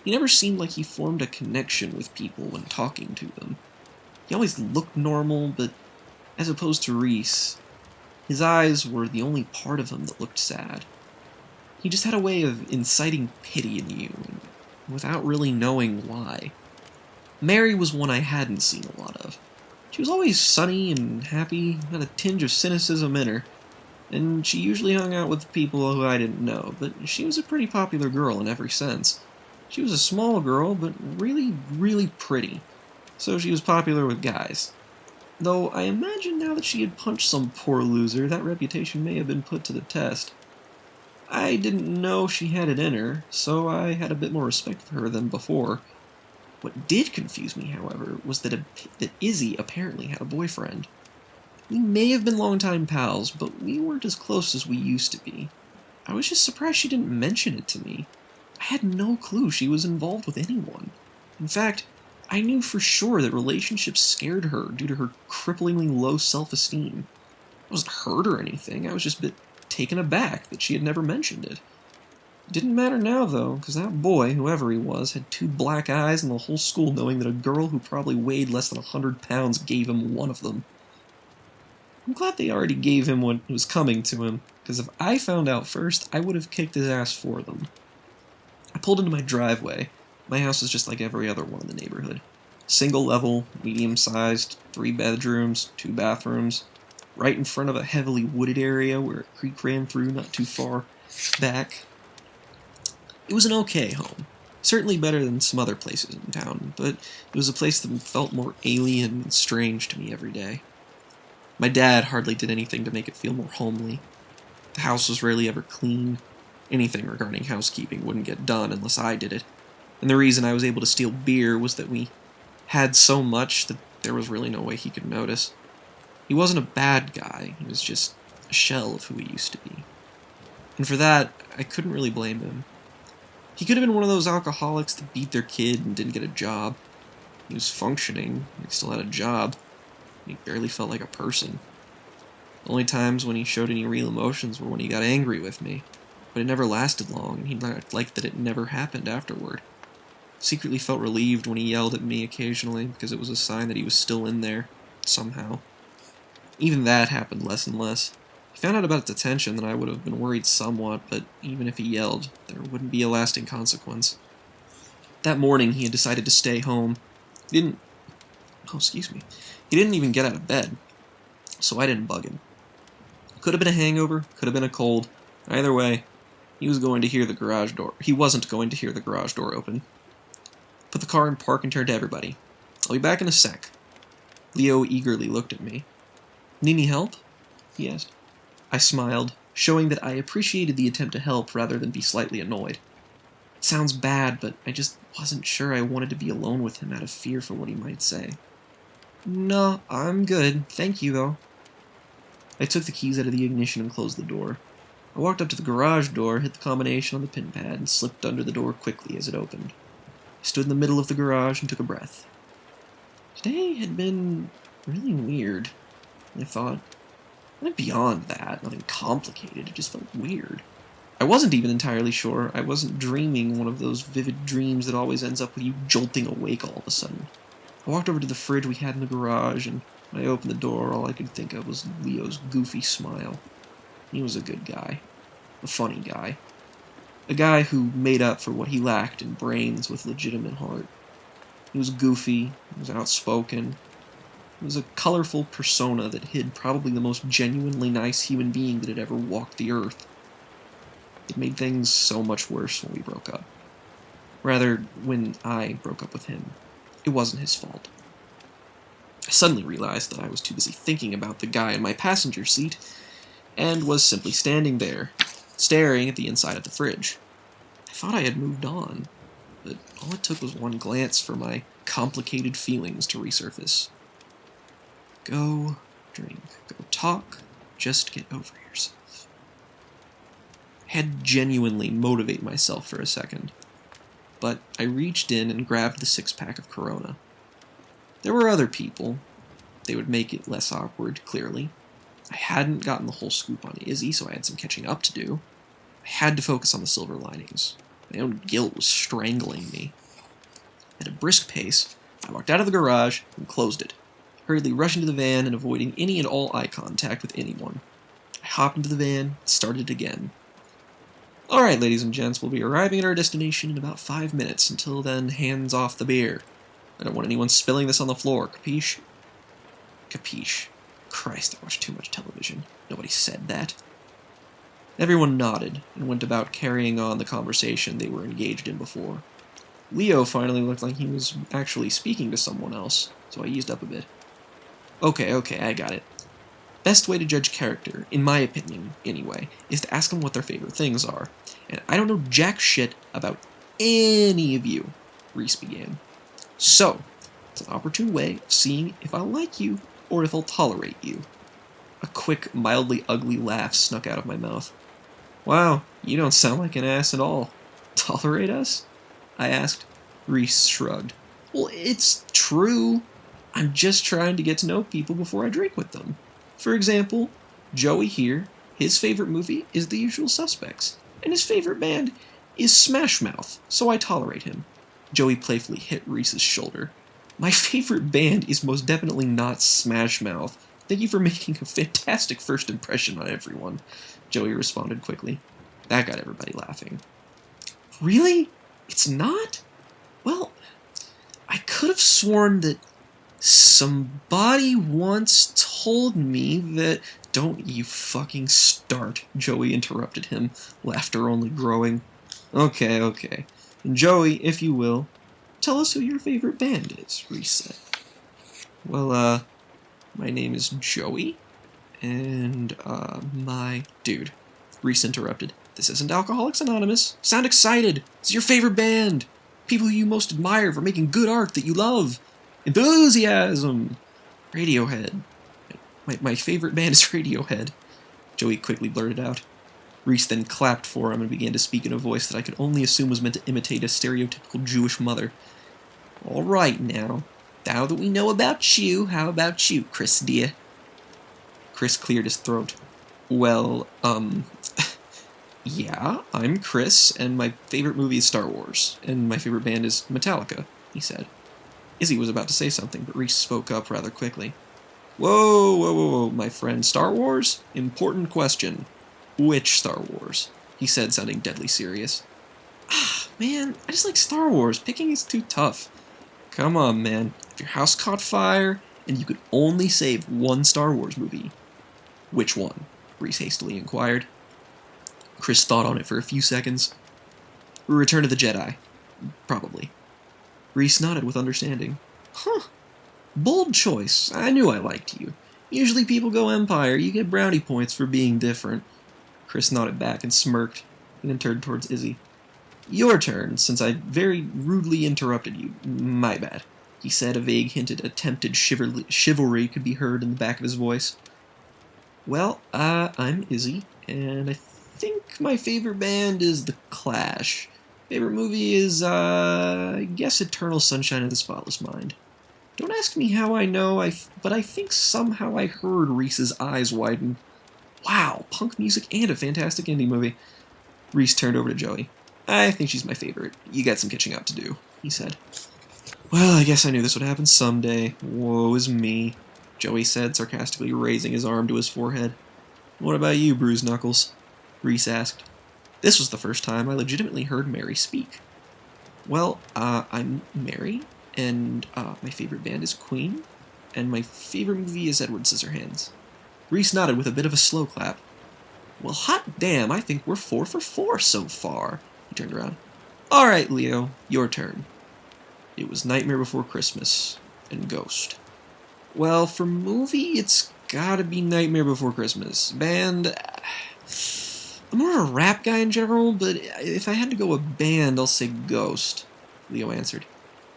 He never seemed like he formed a connection with people when talking to them. He always looked normal, but as opposed to Reese, his eyes were the only part of him that looked sad. He just had a way of inciting pity in you, without really knowing why. Mary was one I hadn't seen a lot of. She was always sunny and happy, had a tinge of cynicism in her, and she usually hung out with people who I didn't know, but she was a pretty popular girl in every sense. She was a small girl, but really, really pretty, so she was popular with guys. Though I imagine now that she had punched some poor loser, that reputation may have been put to the test. I didn't know she had it in her, so I had a bit more respect for her than before. What did confuse me, however, was that Izzy apparently had a boyfriend. We may have been longtime pals, but we weren't as close as we used to be. I was just surprised she didn't mention it to me. I had no clue she was involved with anyone. In fact, I knew for sure that relationships scared her due to her cripplingly low self-esteem. I wasn't hurt or anything, I was just a bit taken aback that she had never mentioned it. It didn't matter now, though, because that boy, whoever he was, had 2 black eyes and the whole school knowing that a girl who probably weighed less than 100 pounds gave him one of them. I'm glad they already gave him what was coming to him, because if I found out first, I would have kicked his ass for them. I pulled into my driveway. My house is just like every other one in the neighborhood. Single level, medium-sized, 3 bedrooms, 2 bathrooms, right in front of a heavily wooded area where a creek ran through not too far back. It was an okay home. Certainly better than some other places in town, but it was a place that felt more alien and strange to me every day. My dad hardly did anything to make it feel more homely. The house was rarely ever clean. Anything regarding housekeeping wouldn't get done unless I did it. And the reason I was able to steal beer was that we had so much that there was really no way he could notice. He wasn't a bad guy, he was just a shell of who he used to be. And for that, I couldn't really blame him. He could have been one of those alcoholics that beat their kid and didn't get a job. He was functioning, he still had a job. He barely felt like a person. The only times when he showed any real emotions were when he got angry with me, but it never lasted long, and he liked that it never happened afterward. Secretly felt relieved when he yelled at me occasionally, because it was a sign that he was still in there, somehow. Even that happened less and less. If he found out about its attention, then I would have been worried somewhat, but even if he yelled, there wouldn't be a lasting consequence. That morning, he had decided to stay home. He didn't even get out of bed, so I didn't bug him. Could have been a hangover, could have been a cold. Either way, he wasn't going to hear the garage door open. Put the car in park and turned to everybody. I'll be back in a sec. Leo eagerly looked at me. Need any help? He asked. I smiled, showing that I appreciated the attempt to help rather than be slightly annoyed. It sounds bad, but I just wasn't sure I wanted to be alone with him out of fear for what he might say. No, I'm good. Thank you, though. I took the keys out of the ignition and closed the door. I walked up to the garage door, hit the combination on the pin pad, and slipped under the door quickly as it opened. I stood in the middle of the garage and took a breath. Today had been really weird, I thought. Nothing beyond that, nothing complicated, it just felt weird. I wasn't even entirely sure I wasn't dreaming one of those vivid dreams that always ends up with you jolting awake all of a sudden. I walked over to the fridge we had in the garage, and when I opened the door, all I could think of was Leo's goofy smile. He was a good guy. A funny guy. A guy who made up for what he lacked in brains with legitimate heart. He was goofy, he was outspoken. He was a colorful persona that hid probably the most genuinely nice human being that had ever walked the earth. It made things so much worse when we broke up. Rather, when I broke up with him. It wasn't his fault. I suddenly realized that I was too busy thinking about the guy in my passenger seat, and was simply standing there, staring at the inside of the fridge. I thought I had moved on, but all it took was one glance for my complicated feelings to resurface. Go drink, go talk, just get over yourself. I had to genuinely motivate myself for a second, but I reached in and grabbed the 6-pack of Corona. There were other people, They would make it less awkward, clearly. I hadn't gotten the whole scoop on Izzy, so I had some catching up to do. I had to focus on the silver linings. My own guilt was strangling me. At a brisk pace, I walked out of the garage and closed it, hurriedly rushing to the van and avoiding any and all eye contact with anyone. I hopped into the van and started again. Alright, ladies and gents, we'll be arriving at our destination in about 5 minutes. Until then, hands off the beer. I don't want anyone spilling this on the floor, capiche? Capiche. Christ, I watched too much television. Nobody said that. Everyone nodded and went about carrying on the conversation they were engaged in before. Leo finally looked like he was actually speaking to someone else, so I eased up a bit. Okay, I got it. Best way to judge character, in my opinion, anyway, is to ask them what their favorite things are. And I don't know jack shit about any of you, Reese began. So, it's an opportune way of seeing if I'll like you or if I'll tolerate you. A quick, mildly ugly laugh snuck out of my mouth. Wow, you don't sound like an ass at all. Tolerate us? I asked. Reese shrugged. Well, it's true. I'm just trying to get to know people before I drink with them. For example, Joey here, his favorite movie is The Usual Suspects, and his favorite band is Smash Mouth, so I tolerate him. Joey playfully hit Reese's shoulder. My favorite band is most definitely not Smash Mouth. Thank you for making a fantastic first impression on everyone, Joey responded quickly. That got everybody laughing. Really? It's not? Well, I could have sworn that somebody once told me that... Don't you fucking start, Joey interrupted him, laughter only growing. Okay. And Joey, if you will, tell us who your favorite band is, Reese said. Well, my name is Joey, and, my... Dude, Reese interrupted. This isn't Alcoholics Anonymous. Sound excited. It's your favorite band. People you most admire for making good art that you love. Enthusiasm. Radiohead. My favorite band is Radiohead, Joey quickly blurted out. Reese then clapped for him and began to speak in a voice that I could only assume was meant to imitate a stereotypical Jewish mother. All right, now that we know about you, how about you, Chris, dear? Chris cleared his throat. Well, yeah, I'm Chris, and my favorite movie is Star Wars, and my favorite band is Metallica, he said. Izzy was about to say something, but Reese spoke up rather quickly. Whoa, my friend. Star Wars? Important question. Which Star Wars? He said, sounding deadly serious. Man, I just like Star Wars. Picking is too tough. Come on, man. If your house caught fire, and you could only save one Star Wars movie, which one? Reese hastily inquired. Chris thought on it for a few seconds. Return of the Jedi. Probably. Reese nodded with understanding. Huh. Bold choice. I knew I liked you. Usually people go Empire. You get brownie points for being different. Chris nodded back and smirked, and then turned towards Izzy. Your turn, since I very rudely interrupted you. My bad, he said, a vague hint at attempted chivalry could be heard in the back of his voice. Well, I'm Izzy, and I think my favorite band is The Clash. Favorite movie is, I guess Eternal Sunshine of the Spotless Mind. Don't ask me how I know, but I think somehow I heard Reese's eyes widen. Wow, punk music and a fantastic indie movie. Reese turned over to Joey. I think she's my favorite. You got some catching up to do, he said. Well, I guess I knew this would happen someday. Woe is me, Joey said, sarcastically raising his arm to his forehead. What about you, Bruised Knuckles? Reese asked. This was the first time I legitimately heard Mary speak. Well, I'm Mary, and my favorite band is Queen, and my favorite movie is Edward Scissorhands. Reese nodded with a bit of a slow clap. Well, hot damn, I think we're 4 for 4 so far. He turned around. All right, Leo, your turn. It was Nightmare Before Christmas and Ghost. Well, for movie, it's gotta be Nightmare Before Christmas. Band, I'm more of a rap guy in general, but if I had to go a band, I'll say Ghost, Leo answered.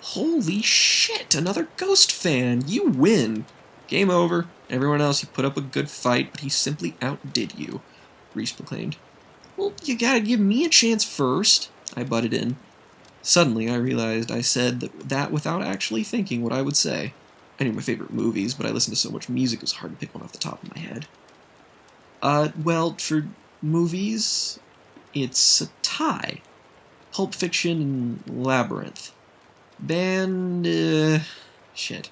Holy shit, another Ghost fan. You win. Game over. Everyone else, you put up a good fight, but he simply outdid you, Reese proclaimed. Well, you gotta give me a chance first, I butted in. Suddenly, I realized I said that without actually thinking what I would say. I knew my favorite movies, but I listened to so much music it was hard to pick one off the top of my head. Well, for movies, it's a tie. Pulp Fiction and Labyrinth. Band, shit.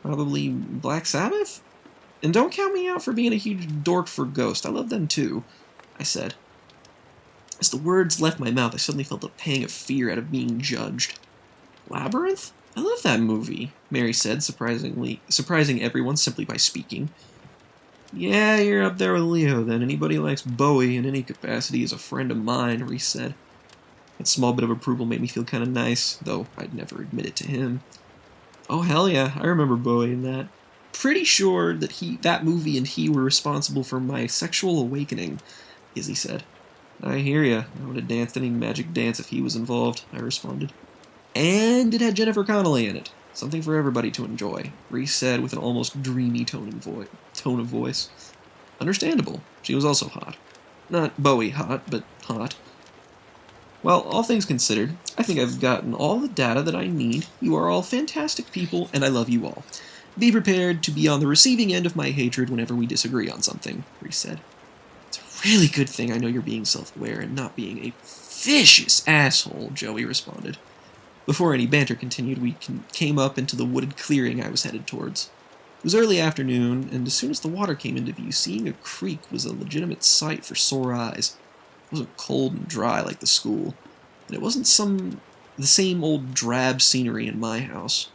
Probably Black Sabbath? And don't count me out for being a huge dork for Ghost. I love them too, I said. As the words left my mouth, I suddenly felt a pang of fear out of being judged. Labyrinth? I love that movie, Mary said, surprising everyone simply by speaking. Yeah, you're up there with Leo, then. Anybody who likes Bowie in any capacity is a friend of mine, Reese said. That small bit of approval made me feel kind of nice, though I'd never admit it to him. Oh, hell yeah, I remember Bowie in that. Pretty sure that that movie and he were responsible for my sexual awakening, Izzy said. I hear ya. I would have danced any magic dance if he was involved, I responded. And it had Jennifer Connelly in it. Something for everybody to enjoy, Reese said with an almost dreamy tone of voice. Understandable. She was also hot. Not Bowie hot, but hot. Well, all things considered, I think I've gotten all the data that I need. You are all fantastic people, and I love you all. Be prepared to be on the receiving end of my hatred whenever we disagree on something, Reese said. It's a really good thing I know you're being self-aware and not being a vicious asshole, Joey responded. Before any banter continued, we came up into the wooded clearing I was headed towards. It was early afternoon, and as soon as the water came into view, seeing a creek was a legitimate sight for sore eyes. It wasn't cold and dry like the school, and it wasn't the same old drab scenery in my house.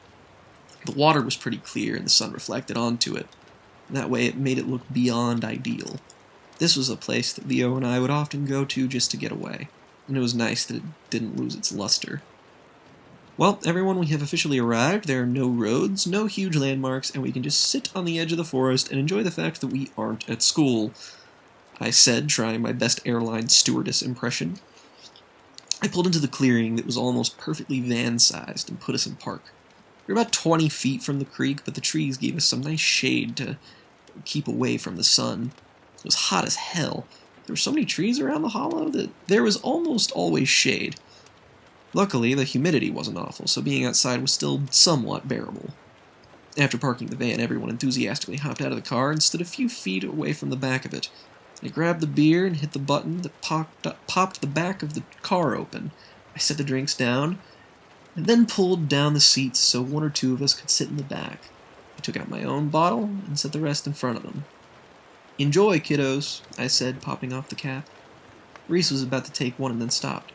The water was pretty clear, and the sun reflected onto it. And that way it made it look beyond ideal. This was a place that Leo and I would often go to just to get away, and it was nice that it didn't lose its luster. Well, everyone, we have officially arrived. There are no roads, no huge landmarks, and we can just sit on the edge of the forest and enjoy the fact that we aren't at school, I said, trying my best airline stewardess impression. I pulled into the clearing that was almost perfectly van-sized and put us in park. We were about 20 feet from the creek, but the trees gave us some nice shade to keep away from the sun. It was hot as hell. There were so many trees around the hollow that there was almost always shade. Luckily, the humidity wasn't awful, so being outside was still somewhat bearable. After parking the van, everyone enthusiastically hopped out of the car and stood a few feet away from the back of it. I grabbed the beer and hit the button that popped the back of the car open. I set the drinks down, and then pulled down the seats so one or two of us could sit in the back. I took out my own bottle and set the rest in front of them. Enjoy, kiddos, I said, popping off the cap. Reese was about to take one and then stopped.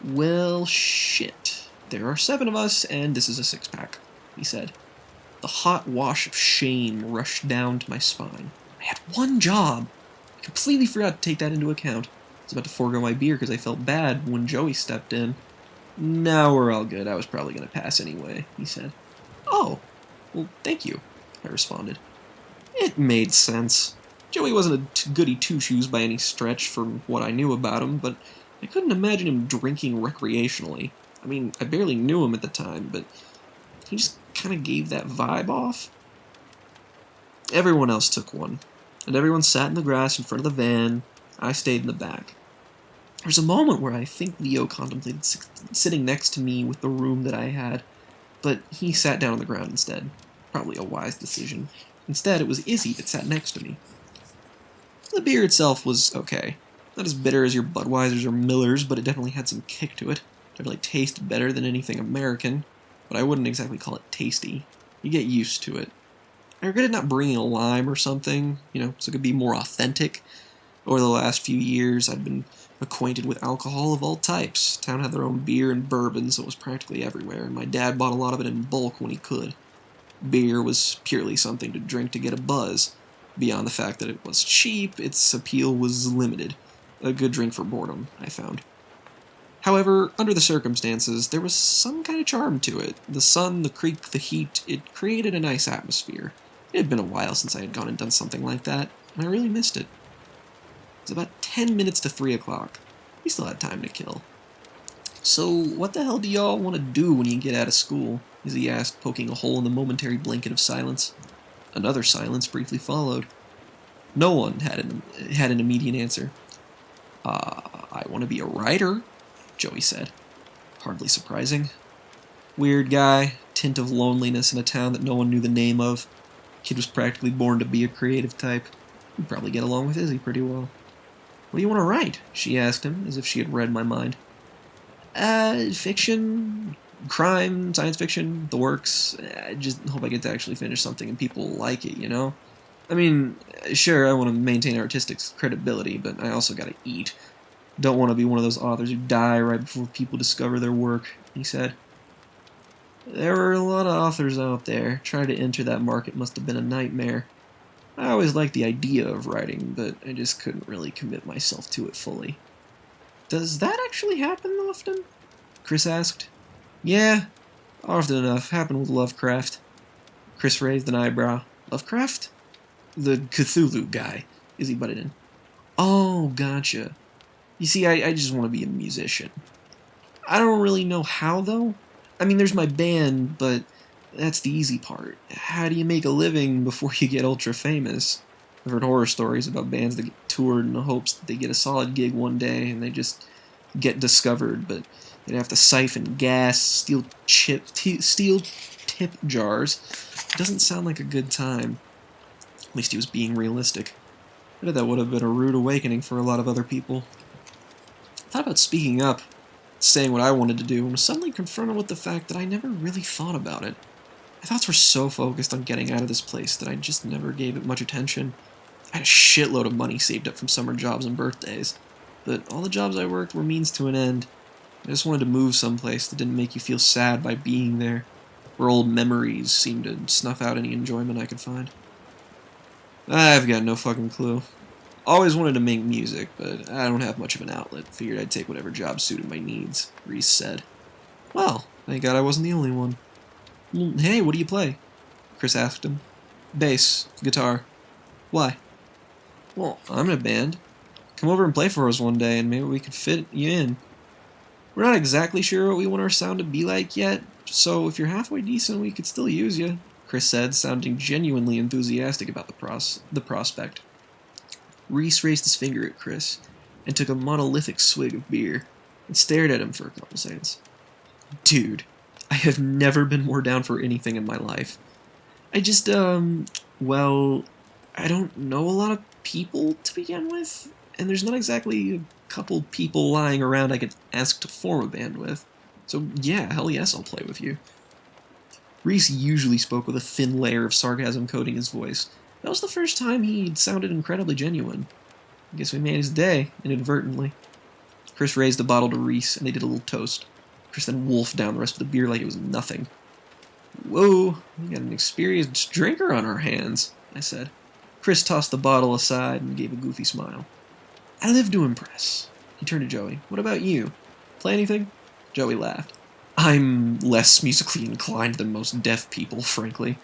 Well, shit. There are 7 of us, and this is a 6-pack, he said. The hot wash of shame rushed down to my spine. I had one job. I completely forgot to take that into account. I was about to forego my beer because I felt bad when Joey stepped in. No, we're all good. I was probably going to pass anyway, he said. Oh, well, thank you, I responded. It made sense. Joey wasn't a goody two-shoes by any stretch from what I knew about him, but I couldn't imagine him drinking recreationally. I mean, I barely knew him at the time, but he just kind of gave that vibe off. Everyone else took one, and everyone sat in the grass in front of the van. I stayed in the back. There's a moment where I think Leo contemplated sitting next to me with the room that I had, but he sat down on the ground instead. Probably a wise decision. Instead, it was Izzy that sat next to me. The beer itself was okay. Not as bitter as your Budweisers or Millers, but it definitely had some kick to it. Definitely tasted better than anything American, but I wouldn't exactly call it tasty. You get used to it. I regretted not bringing a lime or something, so it could be more authentic. Over the last few years, I've been acquainted with alcohol of all types. Town had their own beer and bourbon, so it was practically everywhere, and my dad bought a lot of it in bulk when he could. Beer was purely something to drink to get a buzz. Beyond the fact that it was cheap, its appeal was limited. A good drink for boredom, I found. However, under the circumstances, there was some kind of charm to it. The sun, the creek, the heat, it created a nice atmosphere. It had been a while since I had gone and done something like that, and I really missed it. It was about 10 minutes to 3 o'clock. We still had time to kill. So, what the hell do y'all want to do when you get out of school? Izzy asked, poking a hole in the momentary blanket of silence. Another silence briefly followed. No one had an immediate answer. I want to be a writer, Joey said. Hardly surprising. Weird guy, tint of loneliness in a town that no one knew the name of. Kid was practically born to be a creative type. He'd probably get along with Izzy pretty well. What do you want to write? She asked him, as if she had read my mind. Fiction, crime, science fiction, the works. I just hope I get to actually finish something and people like it, you know? I mean, sure, I want to maintain artistic credibility, but I also gotta eat. Don't want to be one of those authors who die right before people discover their work, he said. There were a lot of authors out there. Trying to enter that market must have been a nightmare. I always liked the idea of writing, but I just couldn't really commit myself to it fully. Does that actually happen often? Chris asked. Yeah, often enough. Happened with Lovecraft. Chris raised an eyebrow. Lovecraft? The Cthulhu guy, Izzy butted in. Oh, gotcha. You see, I just want to be a musician. I don't really know how, though. I mean, there's my band, but that's the easy part. How do you make a living before you get ultra famous? I've heard horror stories about bands that get toured in the hopes that they get a solid gig one day and they just get discovered, but they'd have to siphon gas, steel tip jars. It doesn't sound like a good time. At least he was being realistic. I bet that would have been a rude awakening for a lot of other people. I thought about speaking up, saying what I wanted to do, and was suddenly confronted with the fact that I never really thought about it. My thoughts were so focused on getting out of this place that I just never gave it much attention. I had a shitload of money saved up from summer jobs and birthdays, but all the jobs I worked were means to an end. I just wanted to move someplace that didn't make you feel sad by being there, where old memories seemed to snuff out any enjoyment I could find. I've got no fucking clue. Always wanted to make music, but I don't have much of an outlet. Figured I'd take whatever job suited my needs, Reese said. Well, thank God I wasn't the only one. Hey, what do you play? Chris asked him. Bass, guitar. Why? Well, I'm in a band. Come over and play for us one day, and maybe we could fit you in. We're not exactly sure what we want our sound to be like yet, so if you're halfway decent, we could still use you, Chris said, sounding genuinely enthusiastic about the prospect. Reese raised his finger at Chris and took a monolithic swig of beer and stared at him for a couple seconds. Dude, I have never been more down for anything in my life. I just, well, I don't know a lot of people to begin with, and there's not exactly a couple people lying around I could ask to form a band with. So yeah, hell yes, I'll play with you. Reese usually spoke with a thin layer of sarcasm coating his voice. That was the first time he'd sounded incredibly genuine. I guess we made his day, inadvertently. Chris raised a bottle to Reese, and they did a little toast. Chris then wolfed down the rest of the beer like it was nothing. Whoa, we got an experienced drinker on our hands, I said. Chris tossed the bottle aside and gave a goofy smile. I live to impress. He turned to Joey. What about you? Play anything? Joey laughed. I'm less musically inclined than most deaf people, frankly.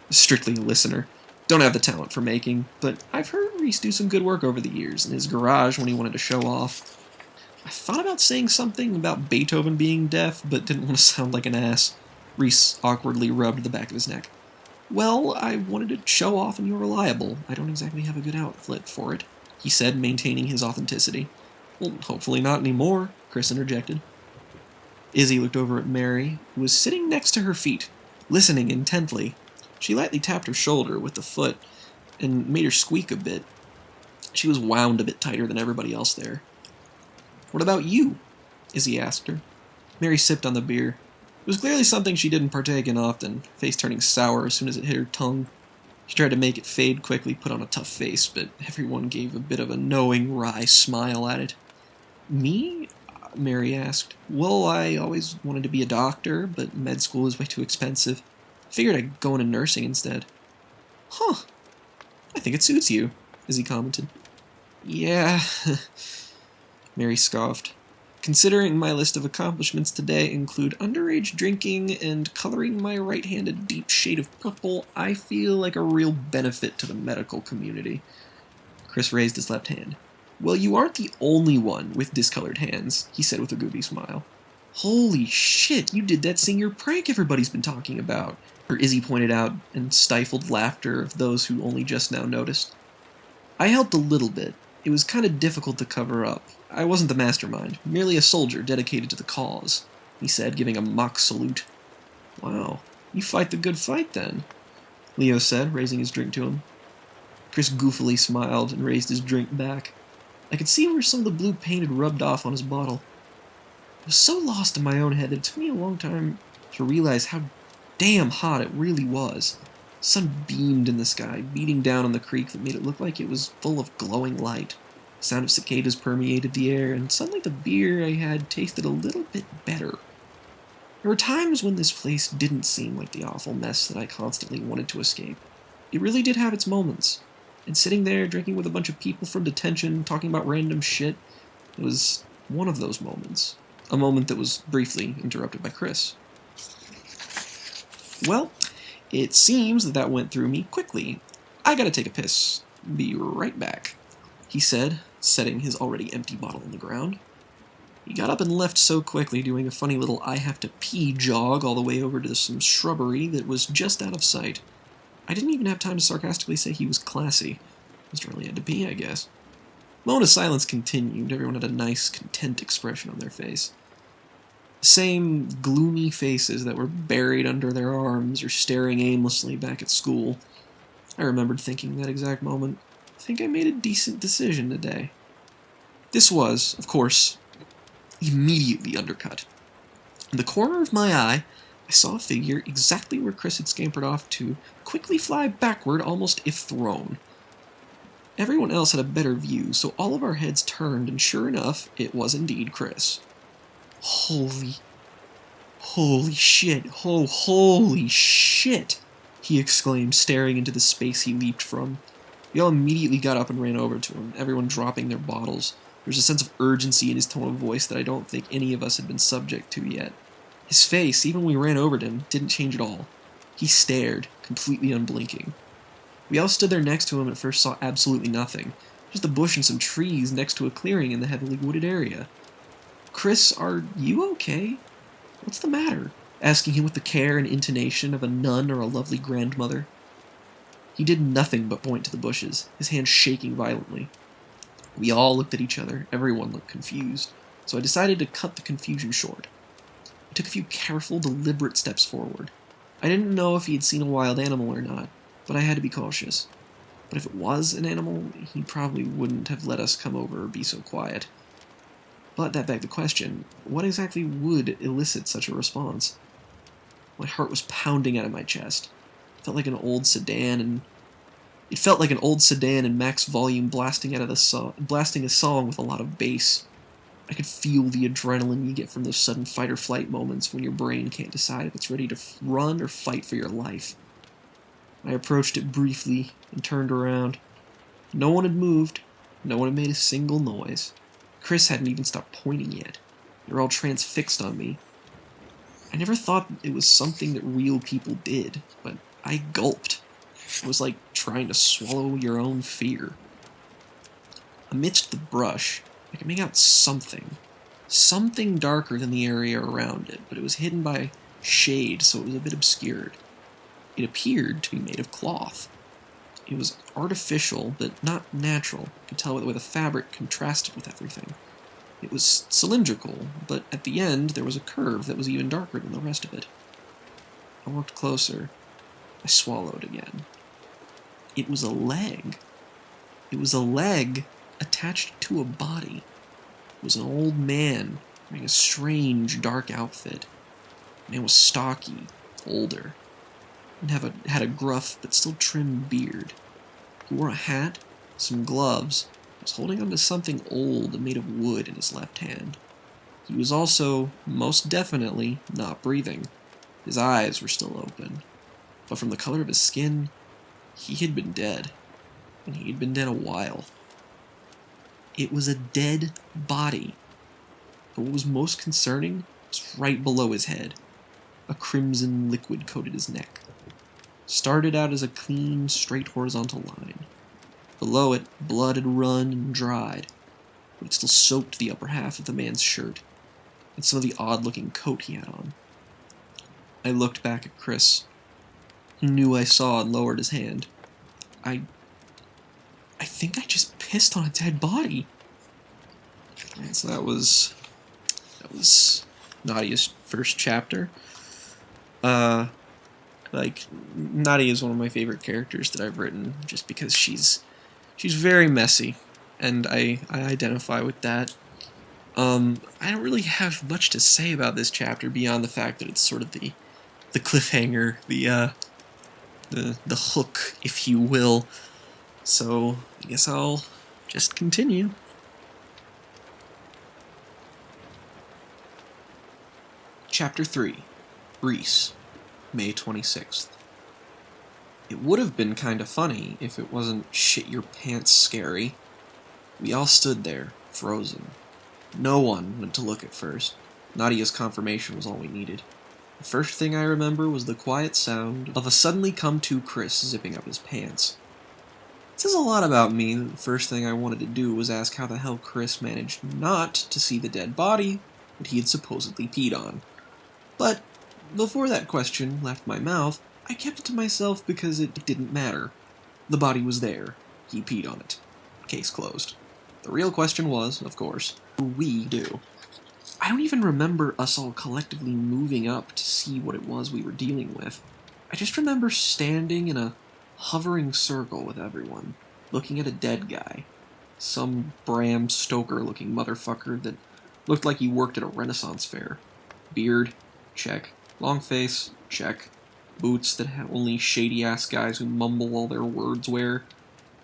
Strictly a listener. Don't have the talent for making, but I've heard Reese do some good work over the years in his garage when he wanted to show off. I thought about saying something about Beethoven being deaf, but didn't want to sound like an ass. Reese awkwardly rubbed the back of his neck. Well, I wanted to show off and you're reliable. I don't exactly have a good outlet for it, he said, maintaining his authenticity. Well, hopefully not anymore, Chris interjected. Izzy looked over at Mary, who was sitting next to her feet, listening intently. She lightly tapped her shoulder with the foot and made her squeak a bit. She was wound a bit tighter than everybody else there. What about you? Izzy asked her. Mary sipped on the beer. It was clearly something she didn't partake in often, face turning sour as soon as it hit her tongue. She tried to make it fade quickly, put on a tough face, but everyone gave a bit of a knowing, wry smile at it. Me? Mary asked. Well, I always wanted to be a doctor, but med school is way too expensive. Figured I'd go into nursing instead. Huh. I think it suits you, Izzy commented. Yeah, Mary scoffed. Considering my list of accomplishments today include underage drinking and coloring my right-hand a deep shade of purple, I feel like a real benefit to the medical community. Chris raised his left hand. Well, you aren't the only one with discolored hands, he said with a goofy smile. Holy shit, you did that senior prank everybody's been talking about, Izzy pointed out, and stifled laughter of those who only just now noticed. I helped a little bit. It was kind of difficult to cover up. I wasn't the mastermind, merely a soldier dedicated to the cause, he said, giving a mock salute. Wow, you fight the good fight then, Leo said, raising his drink to him. Chris goofily smiled and raised his drink back. I could see where some of the blue paint had rubbed off on his bottle. I was so lost in my own head that it took me a long time to realize how damn hot it really was. The sun beamed in the sky, beating down on the creek that made it look like it was full of glowing light. The sound of cicadas permeated the air, and suddenly the beer I had tasted a little bit better. There were times when this place didn't seem like the awful mess that I constantly wanted to escape. It really did have its moments. And sitting there, drinking with a bunch of people from detention, talking about random shit, it was one of those moments. A moment that was briefly interrupted by Chris. Well, it seems that went through me quickly. I gotta take a piss. Be right back, he said, setting his already empty bottle on the ground. He got up and left so quickly, doing a funny little I have to pee jog all the way over to some shrubbery that was just out of sight. I didn't even have time to sarcastically say he was classy. Just really had to pee, I guess. The moment of silence continued. Everyone had a nice, content expression on their face. The same gloomy faces that were buried under their arms or staring aimlessly back at school. I remembered thinking that exact moment, I think I made a decent decision today. This was, of course, immediately undercut. In the corner of my eye, I saw a figure exactly where Chris had scampered off to quickly fly backward almost if thrown. Everyone else had a better view, so all of our heads turned, and sure enough, it was indeed Chris. Holy shit, holy shit, he exclaimed, staring into the space he leaped from. We all immediately got up and ran over to him, everyone dropping their bottles. There was a sense of urgency in his tone of voice that I don't think any of us had been subject to yet. His face, even when we ran over to him, didn't change at all. He stared, completely unblinking. We all stood there next to him and at first saw absolutely nothing. Just a bush and some trees next to a clearing in the heavily wooded area. Chris, are you okay? What's the matter? Asking him with the care and intonation of a nun or a lovely grandmother. He did nothing but point to the bushes, his hand shaking violently. We all looked at each other, everyone looked confused, so I decided to cut the confusion short. I took a few careful, deliberate steps forward. I didn't know if he had seen a wild animal or not, but I had to be cautious. But if it was an animal, he probably wouldn't have let us come over or be so quiet. But that begged the question, what exactly would elicit such a response? My heart was pounding out of my chest. It felt like an old sedan and max volume blasting a song with a lot of bass. I could feel the adrenaline you get from those sudden fight-or-flight moments when your brain can't decide if it's ready to run or fight for your life. I approached it briefly and turned around. No one had moved. No one had made a single noise. Chris hadn't even stopped pointing yet. They were all transfixed on me. I never thought it was something that real people did, but I gulped. It was like trying to swallow your own fear. Amidst the brush, I could make out something darker than the area around it, but it was hidden by shade, so it was a bit obscured. It appeared to be made of cloth. It was artificial, but not natural. I could tell by the way the fabric contrasted with everything. It was cylindrical, but at the end there was a curve that was even darker than the rest of it. I walked closer. I swallowed again. It was a leg. It was a leg attached to a body. It was an old man wearing a strange, dark outfit. The man was stocky, older, and had a gruff but still trim beard. He wore a hat, some gloves, and was holding onto something old and made of wood in his left hand. He was also, most definitely, not breathing. His eyes were still open, but from the color of his skin, he had been dead, and he had been dead a while. It was a dead body, but what was most concerning was right below his head. A crimson liquid coated his neck. Started out as a clean, straight horizontal line. Below it, blood had run and dried, but it still soaked the upper half of the man's shirt, and some of the odd-looking coat he had on. I looked back at Chris. He knew I saw and lowered his hand. I think I just pissed on a dead body. And so that was Nadia's first chapter. Uh, like, Nadia is one of my favorite characters that I've written, just because she's very messy, and I identify with that. I don't really have much to say about this chapter beyond the fact that it's sort of the cliffhanger, the hook, if you will. So I guess I'll just continue. Chapter 3, Reese, May 26th. It would have been kinda funny if it wasn't shit-your-pants scary. We all stood there, frozen. No one went to look at first. Nadia's confirmation was all we needed. The first thing I remember was the quiet sound of a suddenly come-to Chris zipping up his pants. It says a lot about me that the first thing I wanted to do was ask how the hell Chris managed not to see the dead body that he had supposedly peed on. But before that question left my mouth, I kept it to myself because it didn't matter. The body was there. He peed on it. Case closed. The real question was, of course, what do we do? I don't even remember us all collectively moving up to see what it was we were dealing with. I just remember standing in a hovering circle with everyone, looking at a dead guy. Some Bram Stoker-looking motherfucker that looked like he worked at a Renaissance fair. Beard, check. Long face, check. Boots that have only shady-ass guys who mumble all their words wear.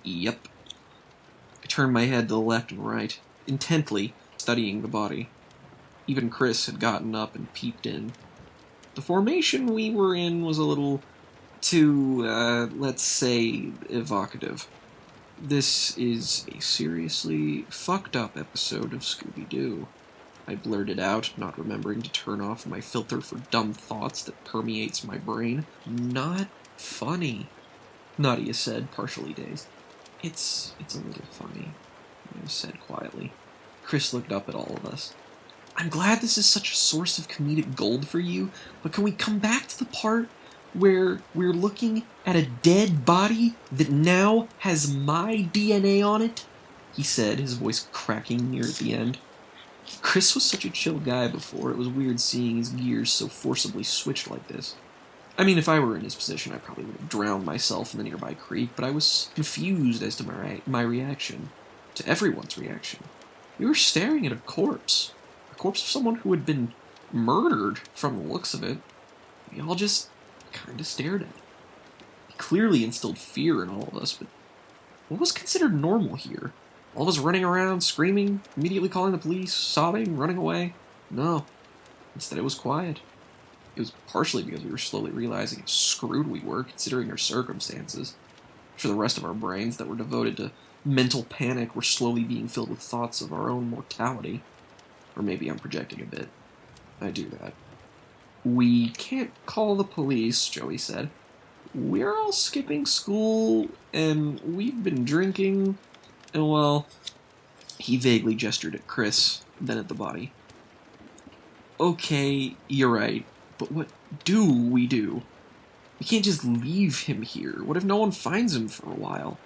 Yep. I turned my head to the left and right, intently studying the body. Even Chris had gotten up and peeped in. The formation we were in was a little too, let's say, evocative. This is a seriously fucked up episode of Scooby-Doo. I blurted out, not remembering to turn off my filter for dumb thoughts that permeates my brain. Not funny, Nadia said, partially dazed. It's a little funny, I said quietly. Chris looked up at all of us. I'm glad this is such a source of comedic gold for you, but can we come back to the part where we're looking at a dead body that now has my DNA on it? He said, his voice cracking near at the end. Chris was such a chill guy before, it was weird seeing his gears so forcibly switched like this. I mean, if I were in his position, I probably would have drowned myself in the nearby creek, but I was confused as to my reaction, to everyone's reaction. We were staring at a corpse of someone who had been murdered from the looks of it. We all just kind of stared at it. It clearly instilled fear in all of us, but what was considered normal here? All of us running around, screaming, immediately calling the police, sobbing, running away? No. Instead it was quiet. It was partially because we were slowly realizing how screwed we were, considering our circumstances. For the rest of our brains that were devoted to mental panic were slowly being filled with thoughts of our own mortality. Or maybe I'm projecting a bit. I do that. We can't call the police, Joey said. We're all skipping school, and we've been drinking, and well, he vaguely gestured at Chris, then at the body. Okay, you're right, but what do we do? We can't just leave him here. What if no one finds him for a while?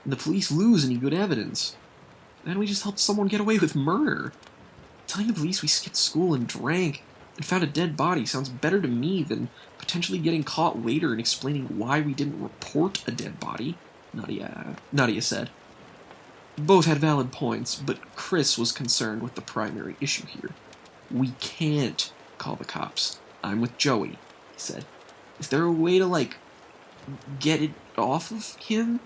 And the police lose any good evidence? Then we just helped someone get away with murder. Telling the police we skipped school and drank and found a dead body sounds better to me than potentially getting caught later and explaining why we didn't report a dead body, Nadia said. Both had valid points, but Chris was concerned with the primary issue here. We can't call the cops. I'm with Joey, he said. Is there a way to, get it off of him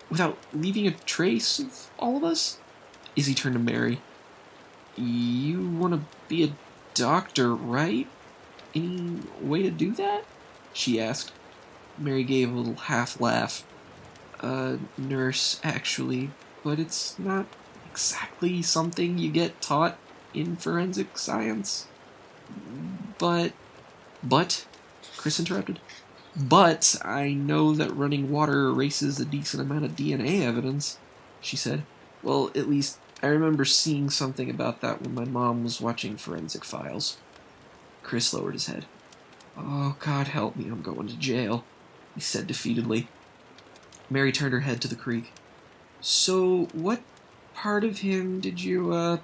without leaving a trace of all of us? Izzy turned to Mary. You want to be a doctor, right? Any way to do that? She asked. Mary gave a little half-laugh. Nurse, actually, but it's not exactly something you get taught in forensic science. But, Chris interrupted. But I know that running water erases a decent amount of DNA evidence, she said. Well, at least I remember seeing something about that when my mom was watching Forensic Files. Chris lowered his head. Oh, God help me, I'm going to jail, he said defeatedly. Mary turned her head to the creek. So, what part of him did you,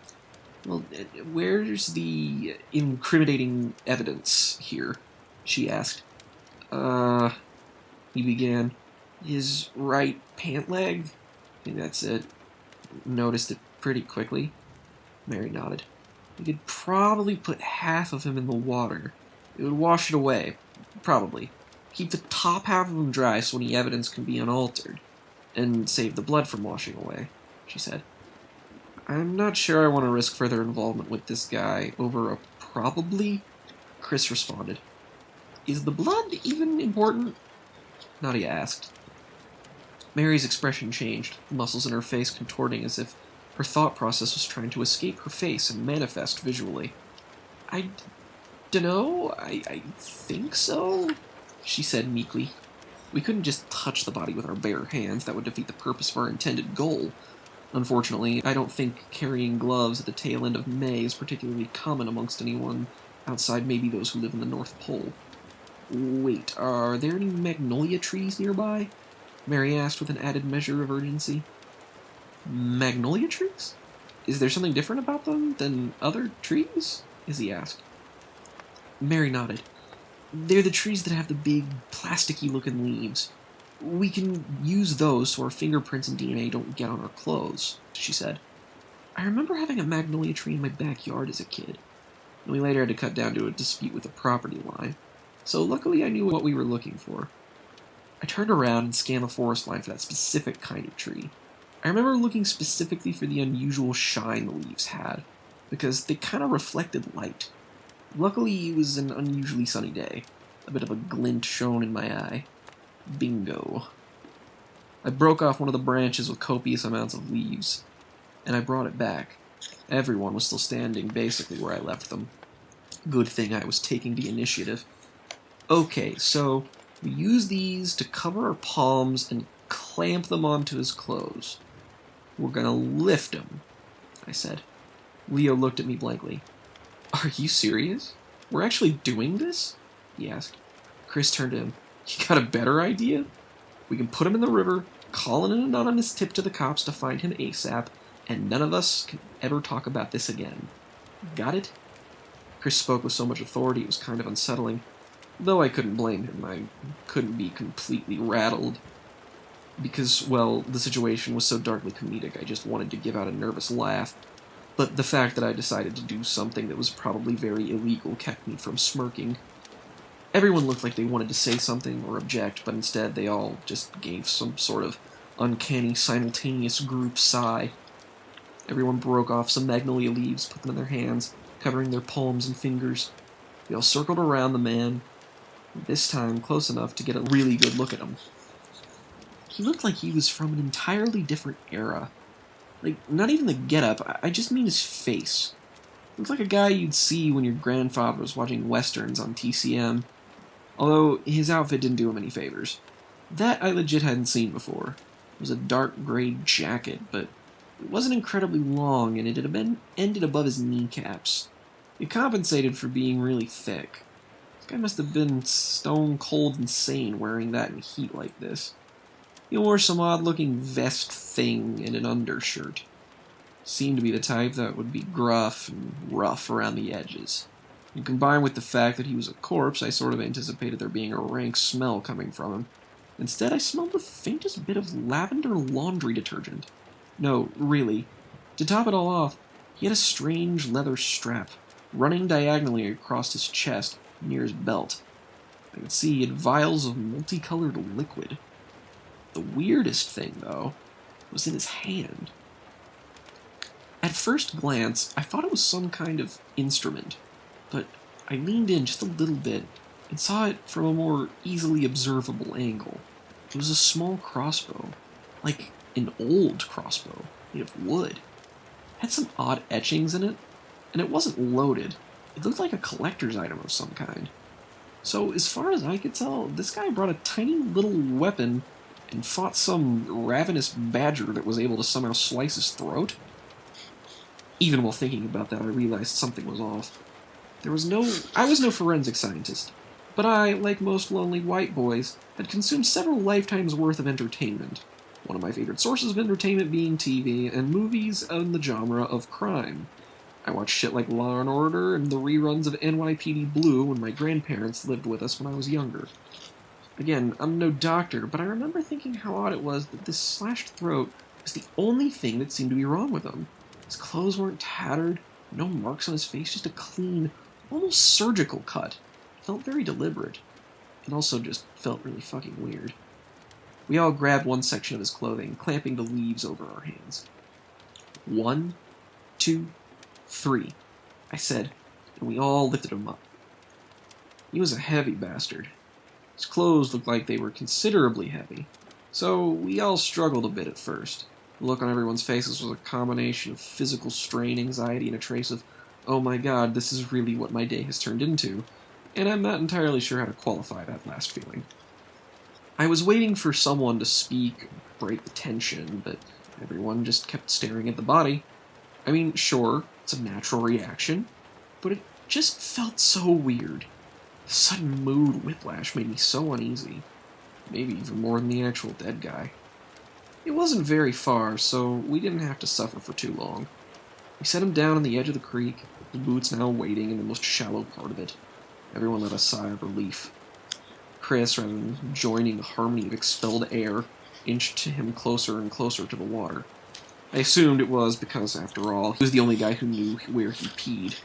where's the incriminating evidence here? she asked. He began. His right pant leg? I think that's it. Noticed it pretty quickly. Mary nodded. We could probably put half of him in the water. It would wash it away. Probably. Keep the top half of him dry so any evidence can be unaltered. And save the blood from washing away, she said. I'm not sure I want to risk further involvement with this guy over a probably, Chris responded. Is the blood even important? Nadia asked. Mary's expression changed, the muscles in her face contorting as if her thought process was trying to escape her face and manifest visually. I dunno, I think so, she said meekly. We couldn't just touch the body with our bare hands, that would defeat the purpose of our intended goal. Unfortunately, I don't think carrying gloves at the tail end of May is particularly common amongst anyone outside maybe those who live in the North Pole. Wait, are there any magnolia trees nearby? Mary asked with an added measure of urgency. Magnolia trees? Is there something different about them than other trees? Izzy asked. Mary nodded. They're the trees that have the big, plasticky-looking leaves. We can use those so our fingerprints and DNA don't get on our clothes, she said. I remember having a magnolia tree in my backyard as a kid, and we later had to cut down to a dispute with the property line, so luckily I knew what we were looking for. I turned around and scanned the forest line for that specific kind of tree. I remember looking specifically for the unusual shine the leaves had, because they kind of reflected light. Luckily, it was an unusually sunny day. A bit of a glint shone in my eye. Bingo. I broke off one of the branches with copious amounts of leaves, and I brought it back. Everyone was still standing basically where I left them. Good thing I was taking the initiative. Okay, so we use these to cover our palms and clamp them onto his clothes. We're gonna lift him, I said. Leo looked at me blankly. Are you serious? We're actually doing this? He asked. Chris turned to him. You got a better idea? We can put him in the river, call in an anonymous tip to the cops to find him ASAP, and none of us can ever talk about this again. Got it? Chris spoke with so much authority it was kind of unsettling. Though I couldn't blame him, I couldn't be completely rattled. Because, well, the situation was so darkly comedic, I just wanted to give out a nervous laugh. But the fact that I decided to do something that was probably very illegal kept me from smirking. Everyone looked like they wanted to say something or object, but instead they all just gave some sort of uncanny simultaneous group sigh. Everyone broke off some magnolia leaves, put them in their hands, covering their palms and fingers. We all circled around the man, this time close enough to get a really good look at him. He looked like he was from an entirely different era. Like, not even the getup, I just mean his face. Looks like a guy you'd see when your grandfather was watching westerns on TCM. Although, his outfit didn't do him any favors. That I legit hadn't seen before. It was a dark gray jacket, but it wasn't incredibly long, and it had ended above his kneecaps. It compensated for being really thick. This guy must have been stone cold insane wearing that in heat like this. He wore some odd-looking vest thing and an undershirt. Seemed to be the type that would be gruff and rough around the edges. And combined with the fact that he was a corpse, I sort of anticipated there being a rank smell coming from him. Instead, I smelled the faintest bit of lavender laundry detergent. No, really. To top it all off, he had a strange leather strap, running diagonally across his chest near his belt. I could see he had vials of multicolored liquid. The weirdest thing, though, was in his hand. At first glance, I thought it was some kind of instrument, but I leaned in just a little bit and saw it from a more easily observable angle. It was a small crossbow, like an old crossbow, made of wood. It had some odd etchings in it, and it wasn't loaded. It looked like a collector's item of some kind. So, as far as I could tell, this guy brought a tiny little weapon and fought some ravenous badger that was able to somehow slice his throat. Even while thinking about that, I realized something was off. I was no forensic scientist, but I, like most lonely white boys, had consumed several lifetimes' worth of entertainment. One of my favorite sources of entertainment being TV and movies in the genre of crime. I watched shit like Law and Order and the reruns of NYPD Blue when my grandparents lived with us when I was younger. Again, I'm no doctor, but I remember thinking how odd it was that this slashed throat was the only thing that seemed to be wrong with him. His clothes weren't tattered, no marks on his face, just a clean, almost surgical cut. It felt very deliberate. It also just felt really fucking weird. We all grabbed one section of his clothing, clamping the leaves over our hands. 1, 2, 3, I said, and we all lifted him up. He was a heavy bastard. His clothes looked like they were considerably heavy, so we all struggled a bit at first. The look on everyone's faces was a combination of physical strain, anxiety, and a trace of, oh my god, this is really what my day has turned into, and I'm not entirely sure how to qualify that last feeling. I was waiting for someone to speak, break the tension, but everyone just kept staring at the body. I mean, sure, it's a natural reaction, but it just felt so weird. The sudden mood whiplash made me so uneasy. Maybe even more than the actual dead guy. It wasn't very far, so we didn't have to suffer for too long. We set him down on the edge of the creek, his boots now waiting in the most shallow part of it. Everyone let a sigh of relief. Chris, rather than joining the harmony of expelled air, inched him closer and closer to the water. I assumed it was because, after all, he was the only guy who knew where he peed.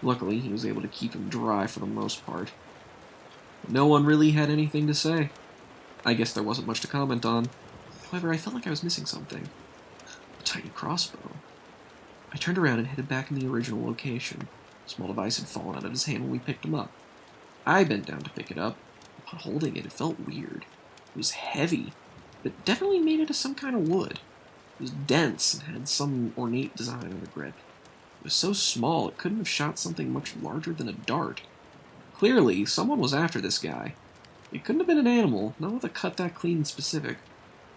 Luckily, he was able to keep him dry for the most part. No one really had anything to say. I guess there wasn't much to comment on. However, I felt like I was missing something. A tiny crossbow. I turned around and headed back in the original location. The small device had fallen out of his hand when we picked him up. I bent down to pick it up. Upon holding it, it felt weird. It was heavy, but definitely made out of some kind of wood. It was dense and had some ornate design on the grip. It was so small it couldn't have shot something much larger than a dart. Clearly, someone was after this guy. It couldn't have been an animal, not with a cut that clean and specific.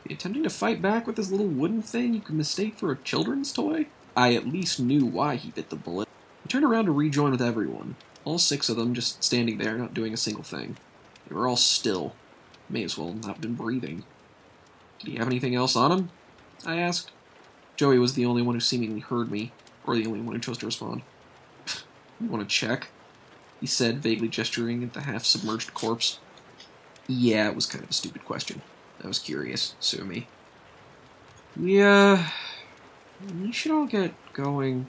Be attempting to fight back with this little wooden thing you could mistake for a children's toy? I at least knew why he bit the bullet. I turned around to rejoin with everyone, all 6 of them just standing there, not doing a single thing. They were all still. May as well not have been breathing. Did he have anything else on him? I asked. Joey was the only one who seemingly heard me, or the only one who chose to respond. You want to check? He said, vaguely gesturing at the half-submerged corpse. Yeah, it was kind of a stupid question. I was curious. Sue me. We should all get going.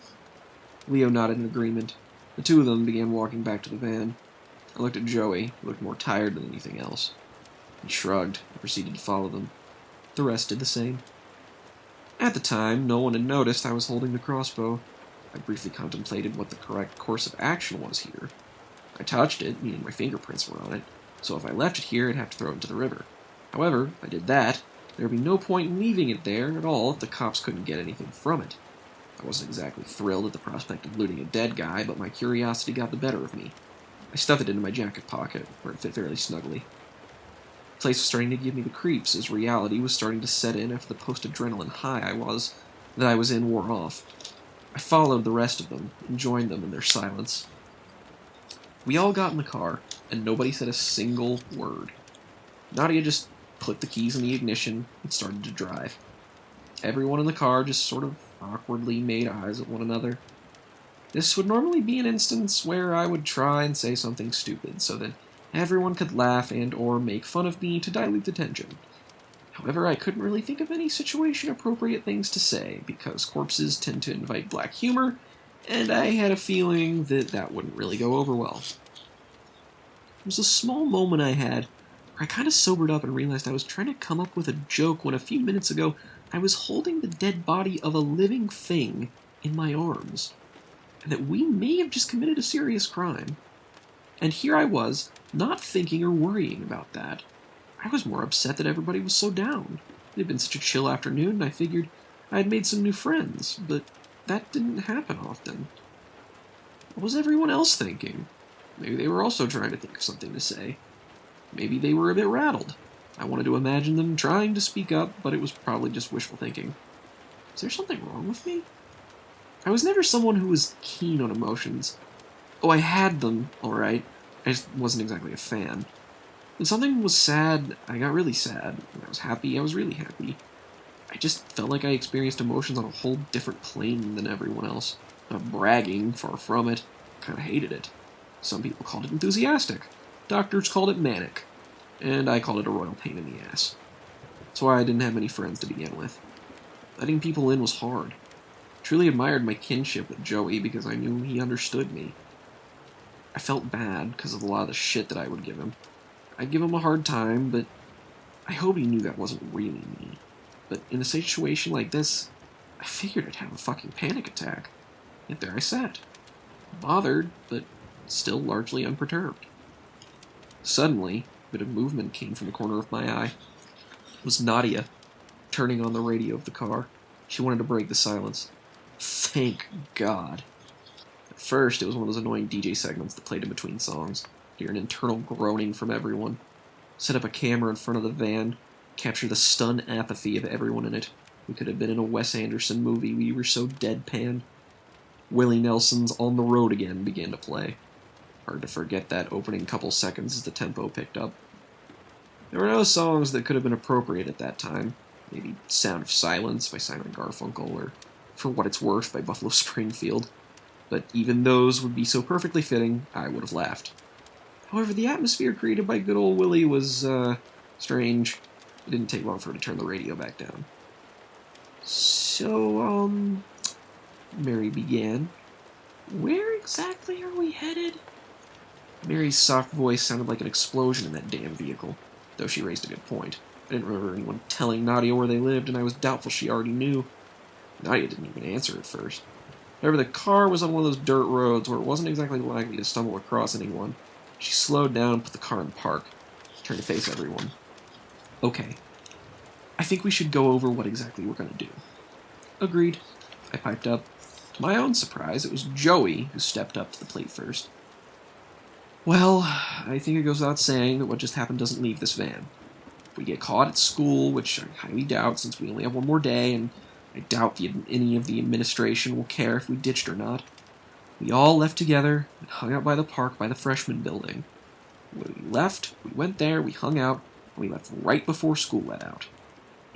Leo nodded in agreement. The 2 of them began walking back to the van. I looked at Joey, who looked more tired than anything else. He shrugged and proceeded to follow them. The rest did the same. At the time, no one had noticed I was holding the crossbow. I briefly contemplated what the correct course of action was here. I touched it, meaning my fingerprints were on it, so if I left it here, I'd have to throw it into the river. However, if I did that, there would be no point in leaving it there at all if the cops couldn't get anything from it. I wasn't exactly thrilled at the prospect of looting a dead guy, but my curiosity got the better of me. I stuffed it into my jacket pocket, where it fit fairly snugly. The place was starting to give me the creeps, as reality was starting to set in after the post-adrenaline high I was in wore off. I followed the rest of them, and joined them in their silence. We all got in the car, and nobody said a single word. Nadia just put the keys in the ignition and started to drive. Everyone in the car just sort of awkwardly made eyes at one another. This would normally be an instance where I would try and say something stupid so that everyone could laugh and or make fun of me to dilute the tension. However, I couldn't really think of any situation-appropriate things to say, because corpses tend to invite black humor, and I had a feeling that that wouldn't really go over well. It was a small moment I had where I kind of sobered up and realized I was trying to come up with a joke when a few minutes ago I was holding the dead body of a living thing in my arms, and that we may have just committed a serious crime. And here I was, not thinking or worrying about that. I was more upset that everybody was so down. It had been such a chill afternoon, and I figured I had made some new friends, but that didn't happen often. What was everyone else thinking? Maybe they were also trying to think of something to say. Maybe they were a bit rattled. I wanted to imagine them trying to speak up, but it was probably just wishful thinking. Is there something wrong with me? I was never someone who was keen on emotions. Oh, I had them, alright. I just wasn't exactly a fan. When something was sad, I got really sad. When I was happy, I was really happy. I just felt like I experienced emotions on a whole different plane than everyone else. Not bragging, far from it. Kinda hated it. Some people called it enthusiastic. Doctors called it manic. And I called it a royal pain in the ass. That's why I didn't have many friends to begin with. Letting people in was hard. I truly admired my kinship with Joey because I knew he understood me. I felt bad because of a lot of the shit that I would give him. I'd give him a hard time, but I hope he knew that wasn't really me. But in a situation like this, I figured I'd have a fucking panic attack. Yet there I sat. Bothered, but still largely unperturbed. Suddenly, a bit of movement came from the corner of my eye. It was Nadia, turning on the radio of the car. She wanted to break the silence. Thank God. At first, it was one of those annoying DJ segments that played in between songs. Hear an internal groaning from everyone. Set up a camera in front of the van. Capture the stunned apathy of everyone in it. We could have been in a Wes Anderson movie. We were so deadpan. Willie Nelson's On the Road Again began to play. Hard to forget that opening couple seconds as the tempo picked up. There were no songs that could have been appropriate at that time. Maybe Sound of Silence by Simon & Garfunkel, or For What It's Worth by Buffalo Springfield. But even those would be so perfectly fitting, I would have laughed. However, the atmosphere created by good old Willie was, strange. It didn't take long for her to turn the radio back down. So, Mary began. Where exactly are we headed? Mary's soft voice sounded like an explosion in that damn vehicle, though she raised a good point. I didn't remember anyone telling Nadia where they lived, and I was doubtful she already knew. Nadia didn't even answer at first. However, the car was on one of those dirt roads where it wasn't exactly likely to stumble across anyone. She slowed down and put the car in park, turned to face everyone. Okay. I think we should go over what exactly we're going to do. Agreed. I piped up. To my own surprise, it was Joey who stepped up to the plate first. Well, I think it goes without saying that what just happened doesn't leave this van. If we get caught at school, which I highly doubt since we only have one more day, and I doubt any of the administration will care if we ditched or not, we all left together and hung out by the park by the freshman building. When we left, we went there, we hung out, and we left right before school let out.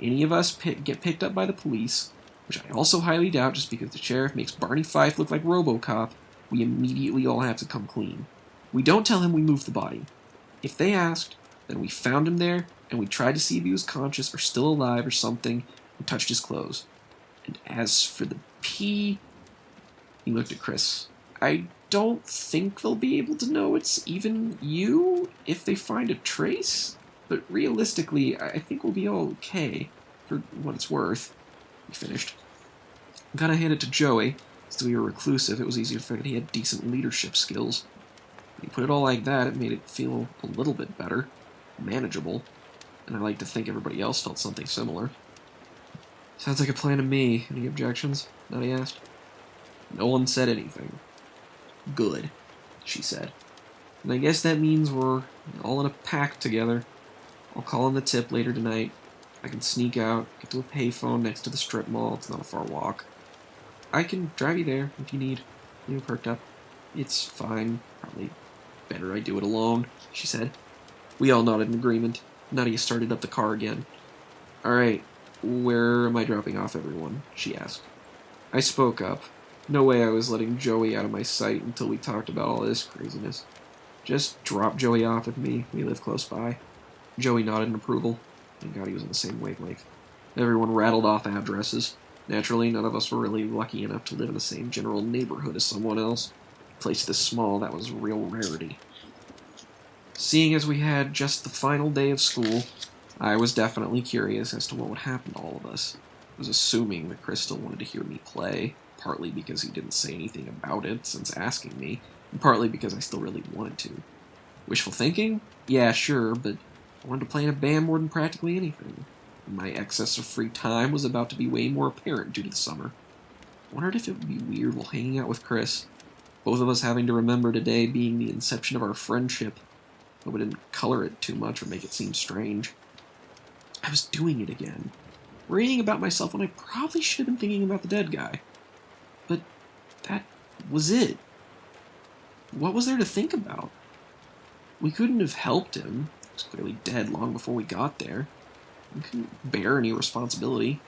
Any of us get picked up by the police, which I also highly doubt just because the sheriff makes Barney Fife look like RoboCop, we immediately all have to come clean. We don't tell him we moved the body. If they asked, then we found him there, and we tried to see if he was conscious or still alive or something, and touched his clothes. And as for the pee... He looked at Chris. I don't think they'll be able to know it's even you if they find a trace, but realistically, I think we'll be all okay, for what it's worth. He finished. I gotta hand it to Joey. Since we were reclusive, it was easier to figure he had decent leadership skills. When you put it all like that, it made it feel a little bit better, manageable, and I like to think everybody else felt something similar. Sounds like a plan to me. Any objections? Nadia asked. No one said anything. Good, she said. And I guess that means we're all in a pack together. I'll call in the tip later tonight. I can sneak out, get to a payphone next to the strip mall. It's not a far walk. I can drive you there if you need. You perked up. It's fine. Probably better I do it alone, she said. We all nodded in agreement. Nadia started up the car again. Alright, where am I dropping off everyone? She asked. I spoke up. No way I was letting Joey out of my sight until we talked about all this craziness. Just drop Joey off with me. We live close by. Joey nodded in approval. Thank God he was on the same wavelength. Everyone rattled off addresses. Naturally, none of us were really lucky enough to live in the same general neighborhood as someone else. A place this small, that was a real rarity. Seeing as we had just the final day of school, I was definitely curious as to what would happen to all of us. I was assuming that Chris still wanted to hear me play, partly because he didn't say anything about it since asking me, and partly because I still really wanted to. Wishful thinking? Yeah, sure, but I wanted to play in a band more than practically anything. My excess of free time was about to be way more apparent due to the summer. I wondered if it would be weird while hanging out with Chris, both of us having to remember today being the inception of our friendship. Hope it didn't color it too much or make it seem strange. I was doing it again. Reading about myself when I probably should have been thinking about the dead guy. But that was it. What was there to think about? We couldn't have helped him. He was clearly dead long before we got there. We couldn't bear any responsibility.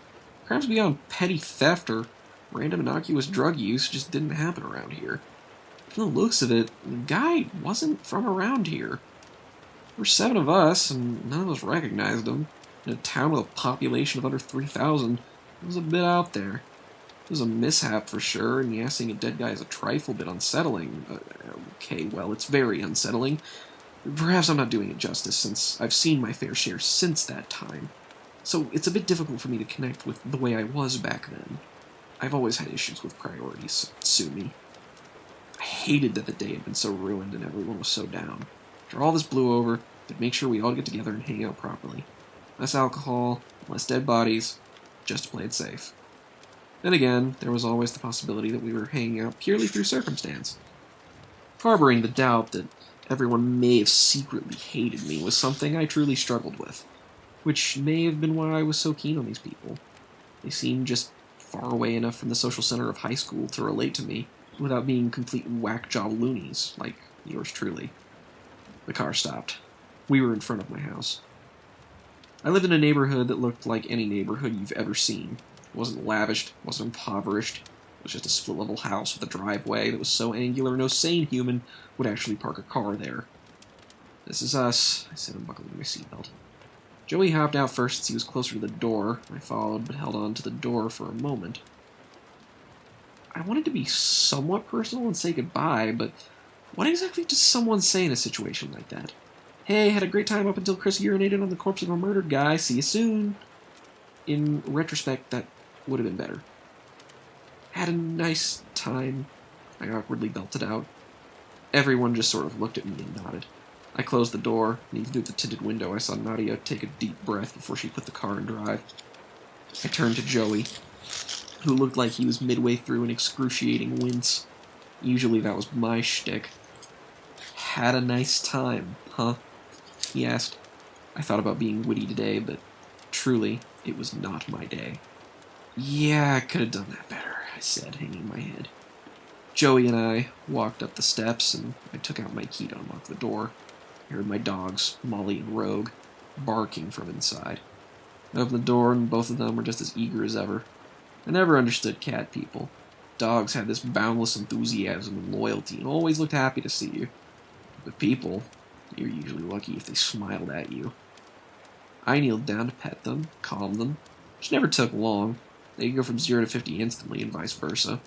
Crimes beyond petty theft or Random innocuous drug use just didn't happen around here. From the looks of it, the guy wasn't from around here. There were 7 of us, and none of us recognized him. In a town with a population of under 3,000, it was a bit out there. It was a mishap for sure, and yeah, seeing a dead guy is a trifle bit unsettling. Okay, well, it's very unsettling. Perhaps I'm not doing it justice, since I've seen my fair share since that time. So it's a bit difficult for me to connect with the way I was back then. I've always had issues with priorities, so sue me. I hated that the day had been so ruined and everyone was so down. After all this blew over, I'd make sure we all get together and hang out properly. Less alcohol, less dead bodies, just to play it safe. Then again, there was always the possibility that we were hanging out purely through circumstance. Harboring the doubt that everyone may have secretly hated me was something I truly struggled with, which may have been why I was so keen on these people. They seemed just far away enough from the social center of high school to relate to me without being complete whack-job loonies, like yours truly. The car stopped. We were in front of my house. I lived in a neighborhood that looked like any neighborhood you've ever seen. It wasn't lavished, wasn't impoverished. It was just a split-level house with a driveway that was so angular no sane human would actually park a car there. "This is us," I said, unbuckling my seatbelt. Joey hopped out first since he was closer to the door. I followed, but held on to the door for a moment. I wanted to be somewhat personal and say goodbye, but what exactly does someone say in a situation like that? "Hey, had a great time up until Chris urinated on the corpse of a murdered guy. See you soon." In retrospect, that would have been better. "Had a nice time," I awkwardly belted out. Everyone just sort of looked at me and nodded. I closed the door, and even through the tinted window I saw Nadia take a deep breath before she put the car in drive. I turned to Joey, who looked like he was midway through an excruciating wince. Usually that was my shtick. "Had a nice time, huh?" he asked. I thought about being witty today, but truly, it was not my day. "Yeah, I could have done that better," I said, hanging my head. Joey and I walked up the steps, and I took out my key to unlock the door. I heard my dogs, Molly and Rogue, barking from inside. I opened the door, and both of them were just as eager as ever. I never understood cat people. Dogs had this boundless enthusiasm and loyalty, and always looked happy to see you. But people, you're usually lucky if they smiled at you. I kneeled down to pet them, calm them, which never took long. They could go from 0 to 50 instantly, and vice versa.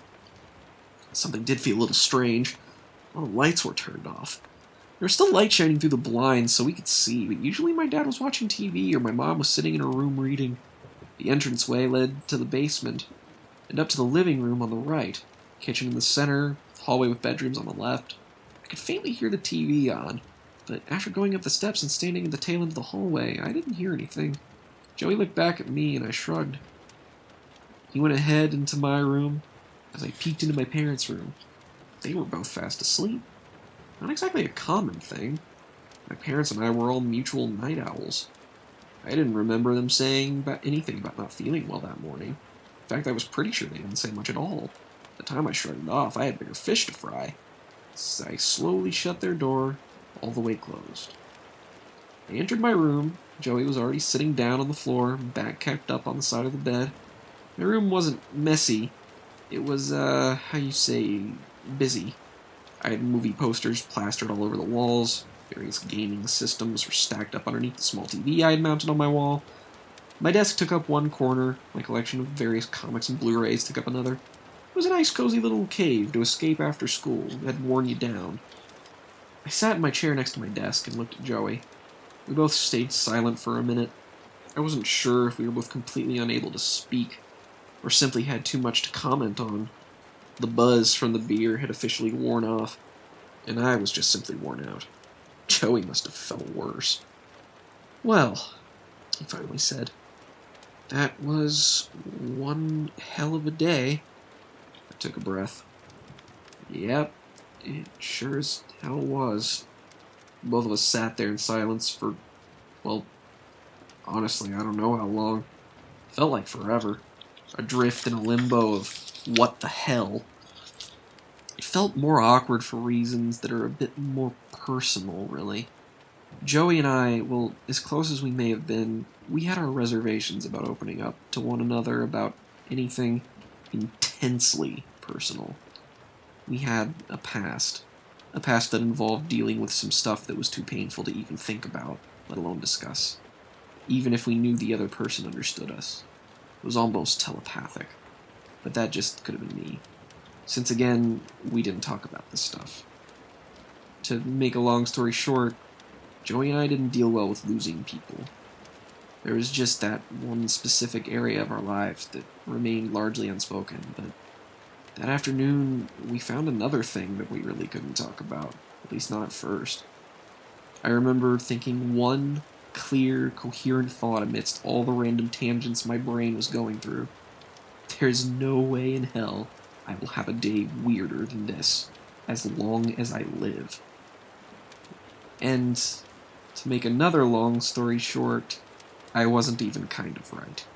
Something did feel a little strange. All the lights were turned off. There was still light shining through the blinds so we could see, but usually my dad was watching TV or my mom was sitting in her room reading. The entranceway led to the basement, and up to the living room on the right, kitchen in the center, hallway with bedrooms on the left. I could faintly hear the TV on, but after going up the steps and standing at the tail end of the hallway, I didn't hear anything. Joey looked back at me and I shrugged. He went ahead into my room as I peeked into my parents' room. They were both fast asleep. Not exactly a common thing. My parents and I were all mutual night owls. I didn't remember them saying anything about not feeling well that morning. In fact, I was pretty sure they didn't say much at all. By the time I shrugged it off, I had bigger fish to fry. So I slowly shut their door, all the way closed. I entered my room. Joey was already sitting down on the floor, back kept up on the side of the bed. My room wasn't messy. It was, busy. I had movie posters plastered all over the walls. Various gaming systems were stacked up underneath the small TV I had mounted on my wall. My desk took up one corner. My collection of various comics and Blu-rays took up another. It was a nice, cozy little cave to escape after school that had worn you down. I sat in my chair next to my desk and looked at Joey. We both stayed silent for a minute. I wasn't sure if we were both completely unable to speak, or simply had too much to comment on. The buzz from the beer had officially worn off, and I was just simply worn out. Joey must have felt worse. "Well," he finally said, "that was one hell of a day." I took a breath. "Yep, it sure as hell was." Both of us sat there in silence for, well, honestly, I don't know how long. Felt like forever. Adrift in a limbo of what the hell. It felt more awkward for reasons that are a bit more personal, really. Joey and I, well, as close as we may have been, we had our reservations about opening up to one another about anything intensely personal. We had a past that involved dealing with some stuff that was too painful to even think about, let alone discuss, even if we knew the other person understood us. It was almost telepathic, but that just could have been me, since again, we didn't talk about this stuff. To make a long story short, Joey and I didn't deal well with losing people. There was just that one specific area of our lives that remained largely unspoken, but that afternoon, we found another thing that we really couldn't talk about, at least not at first. I remember thinking one clear, coherent thought amidst all the random tangents my brain was going through. There's no way in hell I will have a day weirder than this, as long as I live. And to make another long story short, I wasn't even kind of right.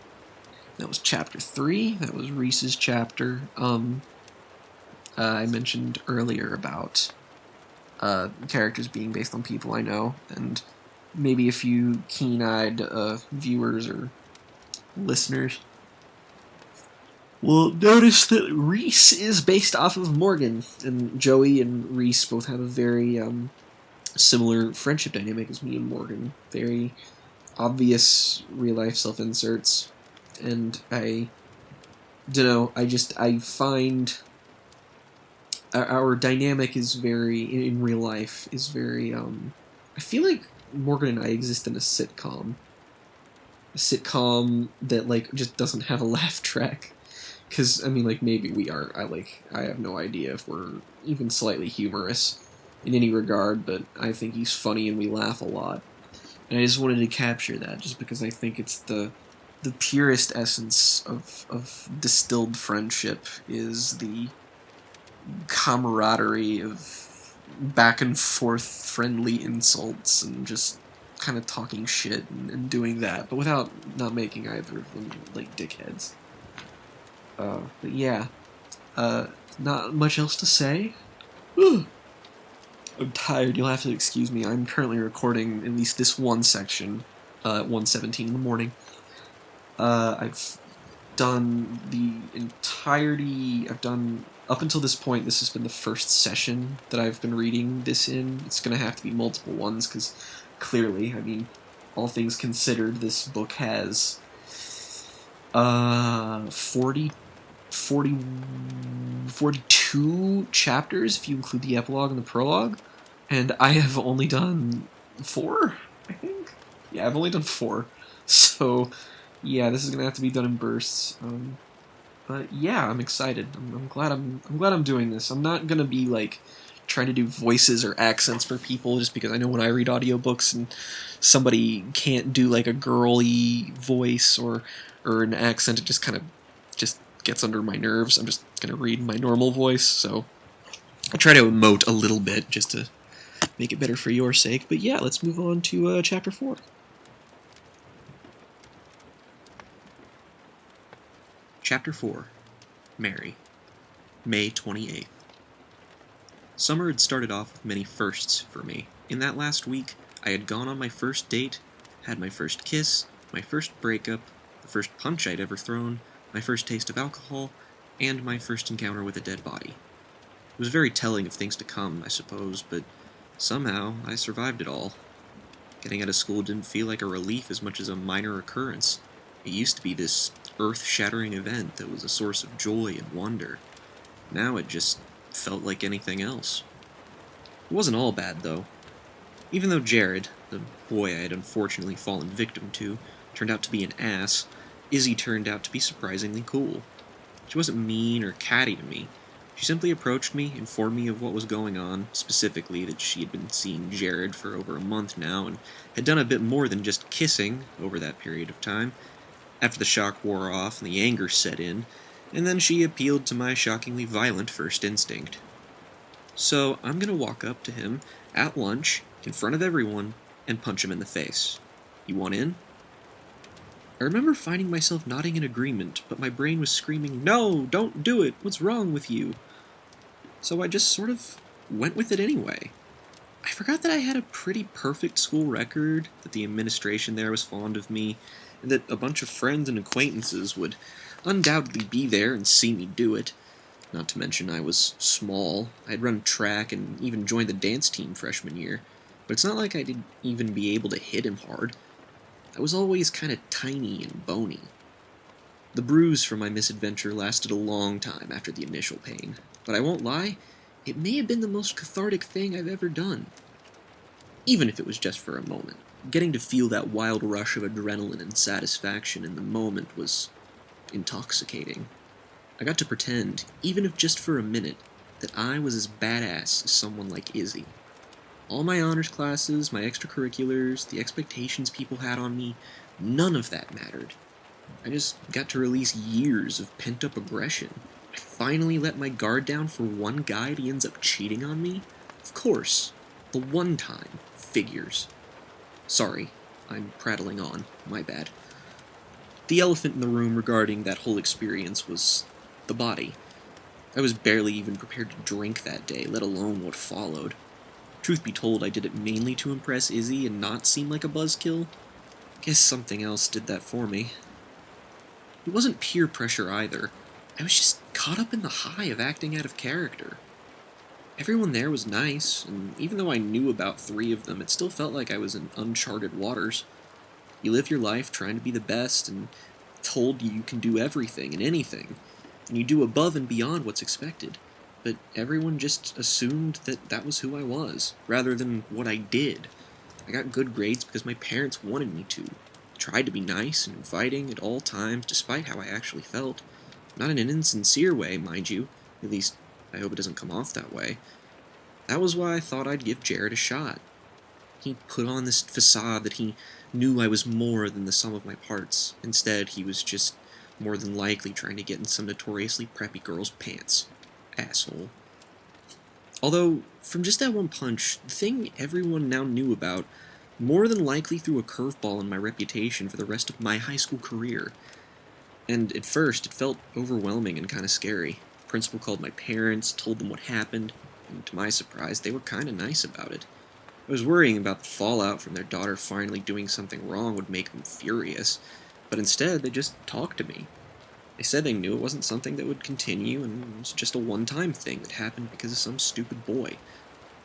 That was chapter 3, that was Reese's chapter. I mentioned earlier about characters being based on people I know, and maybe a few keen-eyed viewers or listeners will notice that Reese is based off of Morgan, and Joey and Reese both have a very similar friendship dynamic as me and Morgan. Very obvious real-life self-inserts, and I find our dynamic is very, in real life, is very, I feel like Morgan and I exist in a sitcom that, like, just doesn't have a laugh track, because, I mean, like, maybe we are, I have no idea if we're even slightly humorous in any regard, but I think he's funny and we laugh a lot, and I just wanted to capture that, just because I think it's the purest essence of distilled friendship is the camaraderie of back and forth friendly insults and just kind of talking shit and doing that, but without not making either of them like dickheads. But yeah, not much else to say. I'm tired, you'll have to excuse me. I'm currently recording at least this one section at 1:17 in the morning. I've done the entirety, up until this point, this has been the first session that I've been reading this in. It's going to have to be multiple ones, because clearly, I mean, all things considered, this book has 42 chapters, if you include the epilogue and the prologue, and I have only done 4, I think? Yeah, I've only done 4, so yeah, this is going to have to be done in bursts. But yeah, I'm excited. I'm glad I'm doing this. I'm not gonna be like trying to do voices or accents for people, just because I know when I read audiobooks and somebody can't do like a girly voice or an accent, it just kind of just gets under my nerves. I'm just gonna read my normal voice, so I try to emote a little bit just to make it better for your sake. But yeah, let's move on to chapter 4. Chapter 4. Mary. May 28th. Summer had started off with many firsts for me. In that last week, I had gone on my first date, had my first kiss, my first breakup, the first punch I'd ever thrown, my first taste of alcohol, and my first encounter with a dead body. It was very telling of things to come, I suppose, but somehow I survived it all. Getting out of school didn't feel like a relief as much as a minor occurrence. It used to be this earth-shattering event that was a source of joy and wonder. Now it just felt like anything else. It wasn't all bad, though. Even though Jared, the boy I had unfortunately fallen victim to, turned out to be an ass, Izzy turned out to be surprisingly cool. She wasn't mean or catty to me. She simply approached me, informed me of what was going on, specifically that she had been seeing Jared for over a month now, and had done a bit more than just kissing over that period of time. After the shock wore off and the anger set in, and then she appealed to my shockingly violent first instinct. So I'm gonna walk up to him at lunch, in front of everyone, and punch him in the face. You want in? I remember finding myself nodding in agreement, but my brain was screaming, "No, don't do it! What's wrong with you?" So I just sort of went with it anyway. I forgot that I had a pretty perfect school record, that the administration there was fond of me, and that a bunch of friends and acquaintances would undoubtedly be there and see me do it. Not to mention I was small. I'd run track and even joined the dance team freshman year. But it's not like I'd even be able to hit him hard. I was always kind of tiny and bony. The bruise from my misadventure lasted a long time after the initial pain, but I won't lie, it may have been the most cathartic thing I've ever done. Even if it was just for a moment. Getting to feel that wild rush of adrenaline and satisfaction in the moment was intoxicating. I got to pretend, even if just for a minute, that I was as badass as someone like Izzy. All my honors classes, my extracurriculars, the expectations people had on me, none of that mattered. I just got to release years of pent-up aggression. I finally let my guard down for one guy and he ends up cheating on me? Of course. The one time figures. Sorry, I'm prattling on. My bad. The elephant in the room regarding that whole experience was the body. I was barely even prepared to drink that day, let alone what followed. Truth be told, I did it mainly to impress Izzy and not seem like a buzzkill. Guess something else did that for me. It wasn't peer pressure either. I was just caught up in the high of acting out of character. Everyone there was nice, and even though I knew about 3 of them, it still felt like I was in uncharted waters. You live your life trying to be the best, and told you can do everything and anything, and you do above and beyond what's expected. But everyone just assumed that that was who I was, rather than what I did. I got good grades because my parents wanted me to. Tried to be nice and inviting at all times, despite how I actually felt. Not in an insincere way, mind you. At least, I hope it doesn't come off that way. That was why I thought I'd give Jared a shot. He put on this facade that he knew I was more than the sum of my parts. Instead, he was just more than likely trying to get in some notoriously preppy girl's pants. Asshole. Although, from just that one punch, the thing everyone now knew about more than likely threw a curveball in my reputation for the rest of my high school career. And at first, it felt overwhelming and kind of scary. The principal called my parents, told them what happened, and to my surprise, they were kind of nice about it. I was worrying about the fallout from their daughter finally doing something wrong would make them furious, but instead, they just talked to me. They said they knew it wasn't something that would continue, and it was just a one-time thing that happened because of some stupid boy.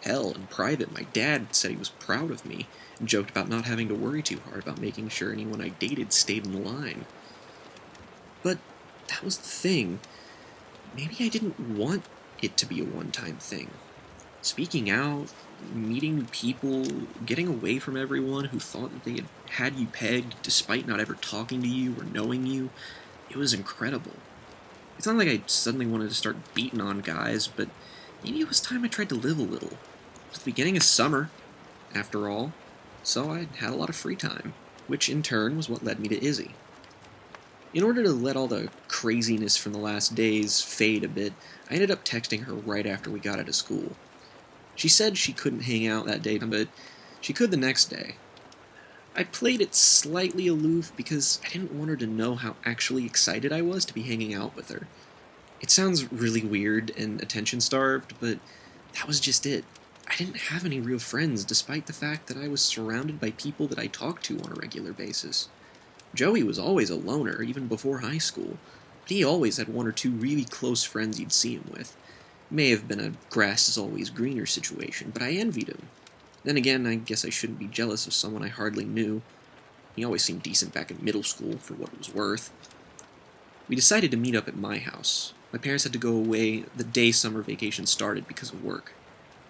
Hell, in private, my dad said he was proud of me, and joked about not having to worry too hard about making sure anyone I dated stayed in line. But that was the thing. Maybe I didn't want it to be a one-time thing. Speaking out, meeting new people, getting away from everyone who thought that they had you pegged despite not ever talking to you or knowing you, it was incredible. It's not like I suddenly wanted to start beating on guys, but maybe it was time I tried to live a little. It was the beginning of summer, after all, so I had a lot of free time, which in turn was what led me to Izzy. In order to let all the craziness from the last days fade a bit, I ended up texting her right after we got out of school. She said she couldn't hang out that day, but she could the next day. I played it slightly aloof because I didn't want her to know how actually excited I was to be hanging out with her. It sounds really weird and attention-starved, but that was just it. I didn't have any real friends, despite the fact that I was surrounded by people that I talked to on a regular basis. Joey was always a loner, even before high school, but he always had 1 or 2 really close friends you'd see him with. It may have been a grass-is-always-greener situation, but I envied him. Then again, I guess I shouldn't be jealous of someone I hardly knew. He always seemed decent back in middle school, for what it was worth. We decided to meet up at my house. My parents had to go away the day summer vacation started because of work.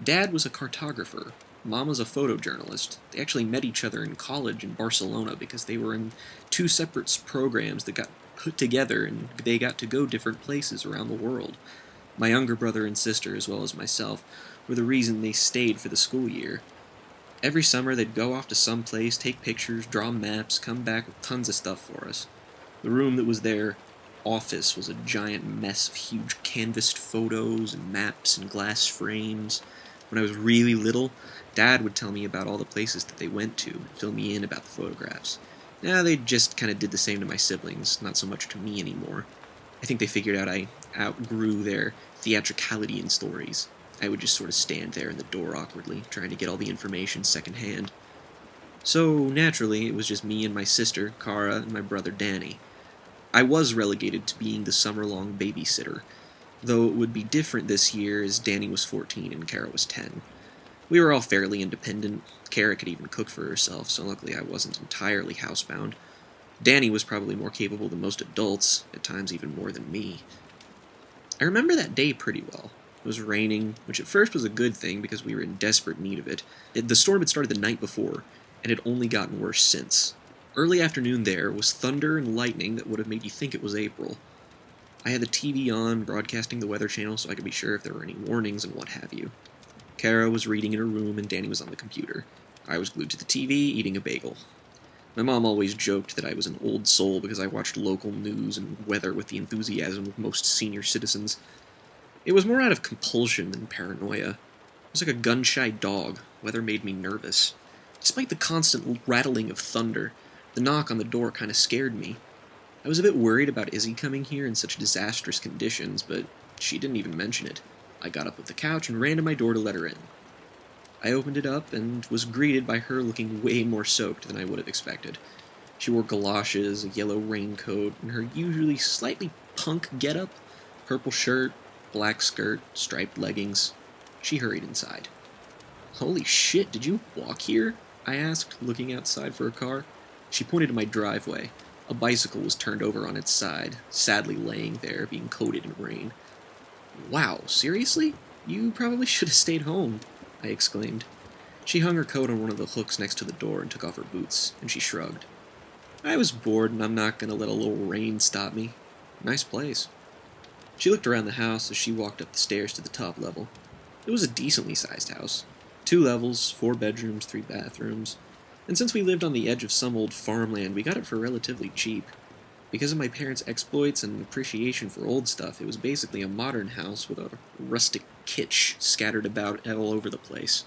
Dad was a cartographer. Mom was a photojournalist. They actually met each other in college in Barcelona because they were in 2 separate programs that got put together and they got to go different places around the world. My younger brother and sister, as well as myself, were the reason they stayed for the school year. Every summer they'd go off to some place, take pictures, draw maps, come back with tons of stuff for us. The room that was their office was a giant mess of huge canvassed photos and maps and glass frames. When I was really little, Dad would tell me about all the places that they went to and fill me in about the photographs. Now they just kind of did the same to my siblings, not so much to me anymore. I think they figured out I outgrew their theatricality in stories. I would just sort of stand there in the door awkwardly, trying to get all the information secondhand. So, naturally, it was just me and my sister, Kara, and my brother, Danny. I was relegated to being the summer-long babysitter, though it would be different this year as Danny was 14 and Kara was 10. We were all fairly independent. Kara could even cook for herself, so luckily I wasn't entirely housebound. Danny was probably more capable than most adults, at times even more than me. I remember that day pretty well. It was raining, which at first was a good thing because we were in desperate need of it. The storm had started the night before, and had only gotten worse since. Early afternoon there was thunder and lightning that would have made you think it was April. I had the TV on, broadcasting the Weather Channel so I could be sure if there were any warnings and what have you. Kara was reading in her room and Danny was on the computer. I was glued to the TV, eating a bagel. My mom always joked that I was an old soul because I watched local news and weather with the enthusiasm of most senior citizens. It was more out of compulsion than paranoia. I was like a gun-shy dog. Weather made me nervous. Despite the constant rattling of thunder, the knock on the door kind of scared me. I was a bit worried about Izzy coming here in such disastrous conditions, but she didn't even mention it. I got up off the couch and ran to my door to let her in. I opened it up and was greeted by her looking way more soaked than I would have expected. She wore galoshes, a yellow raincoat, and her usually slightly punk getup, purple shirt, black skirt, striped leggings. She hurried inside. "Holy shit, did you walk here?" I asked, looking outside for a car. She pointed to my driveway. A bicycle was turned over on its side, sadly laying there, being coated in rain. "Wow, seriously? You probably should have stayed home," I exclaimed. She hung her coat on one of the hooks next to the door and took off her boots, and she shrugged. "I was bored, and I'm not going to let a little rain stop me. Nice place." She looked around the house as she walked up the stairs to the top level. It was a decently sized house. 2 levels, 4 bedrooms, 3 bathrooms. And since we lived on the edge of some old farmland, we got it for relatively cheap. Because of my parents' exploits and appreciation for old stuff, it was basically a modern house with a rustic kitsch scattered about all over the place.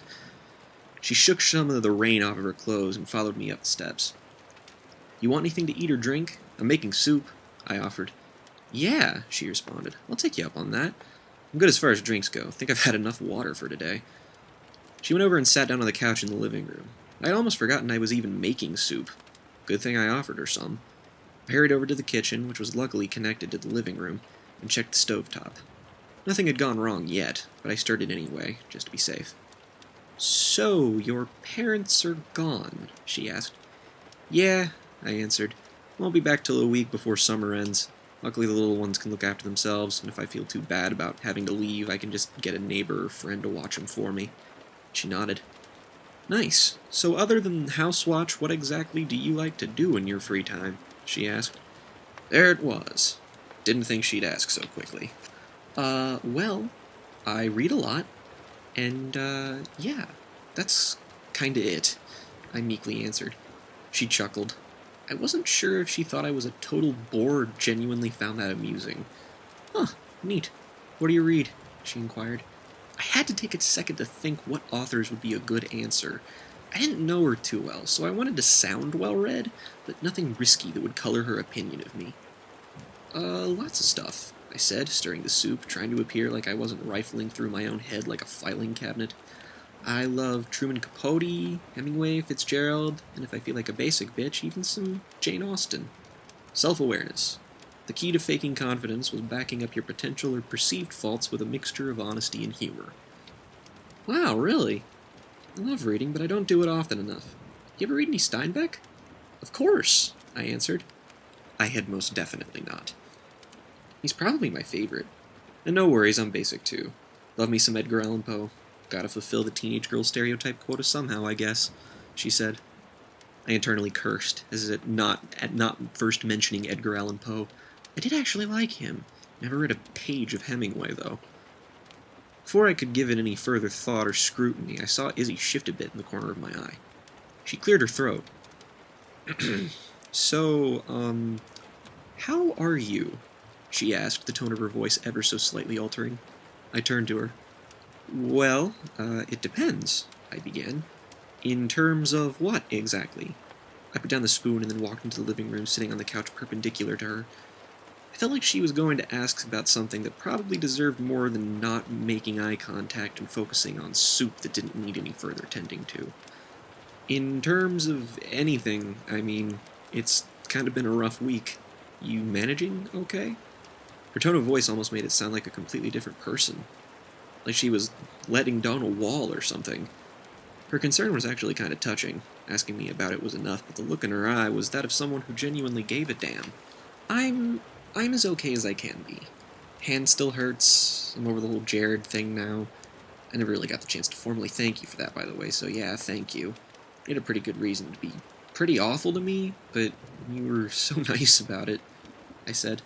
She shook some of the rain off of her clothes and followed me up the steps. "You want anything to eat or drink? I'm making soup," I offered. "Yeah," she responded. "I'll take you up on that. I'm good as far as drinks go. Think I've had enough water for today." She went over and sat down on the couch in the living room. I'd almost forgotten I was even making soup. Good thing I offered her some. I hurried over to the kitchen, which was luckily connected to the living room, and checked the stovetop. Nothing had gone wrong yet, but I stirred it anyway, just to be safe. "So, your parents are gone?" she asked. "Yeah," I answered. "Won't be back till a week before summer ends. Luckily the little ones can look after themselves, and if I feel too bad about having to leave, I can just get a neighbor or friend to watch them for me." She nodded. "Nice. So other than house watch, what exactly do you like to do in your free time?" she asked. There it was. Didn't think she'd ask so quickly. Well, I read a lot, and, yeah, that's kinda it," I meekly answered. She chuckled. I wasn't sure if she thought I was a total bore or genuinely found that amusing. "Huh, neat. What do you read?" she inquired. I had to take a second to think what authors would be a good answer. I didn't know her too well, so I wanted to sound well-read, but nothing risky that would color her opinion of me. Lots of stuff," I said, stirring the soup, trying to appear like I wasn't rifling through my own head like a filing cabinet. "I love Truman Capote, Hemingway, Fitzgerald, and if I feel like a basic bitch, even some Jane Austen. Self-awareness. The key to faking confidence was backing up your potential or perceived faults with a mixture of honesty and humor." "Wow, really? I love reading, but I don't do it often enough. You ever read any Steinbeck?" "Of course," I answered. I had most definitely not. "He's probably my favorite. And no worries, I'm basic too. Love me some Edgar Allan Poe. Gotta fulfill the teenage girl stereotype quota somehow, I guess," she said. I internally cursed, at not first mentioning Edgar Allan Poe. I did actually like him. Never read a page of Hemingway, though. Before I could give it any further thought or scrutiny, I saw Izzy shift a bit in the corner of my eye. She cleared her throat. "So, how are you?" she asked, the tone of her voice ever so slightly altering. I turned to her. "Well, it depends," I began. "In terms of what, exactly?" I put down the spoon and then walked into the living room, sitting on the couch perpendicular to her. I felt like she was going to ask about something that probably deserved more than not making eye contact and focusing on soup that didn't need any further tending to. "In terms of anything, I mean, it's kind of been a rough week." You managing okay?" Her tone of voice almost made it sound like a completely different person. Like she was letting down a wall or something. Her concern was actually kind of touching. Asking me about it was enough, but the look in her eye was that of someone who genuinely gave a damn. I'm as okay as I can be. Hand still hurts. I'm over the whole Jared thing now. I never really got the chance to formally thank you for that, by the way, so yeah, thank you. You had a pretty good reason to be pretty awful to me, but you were so nice about it, I said.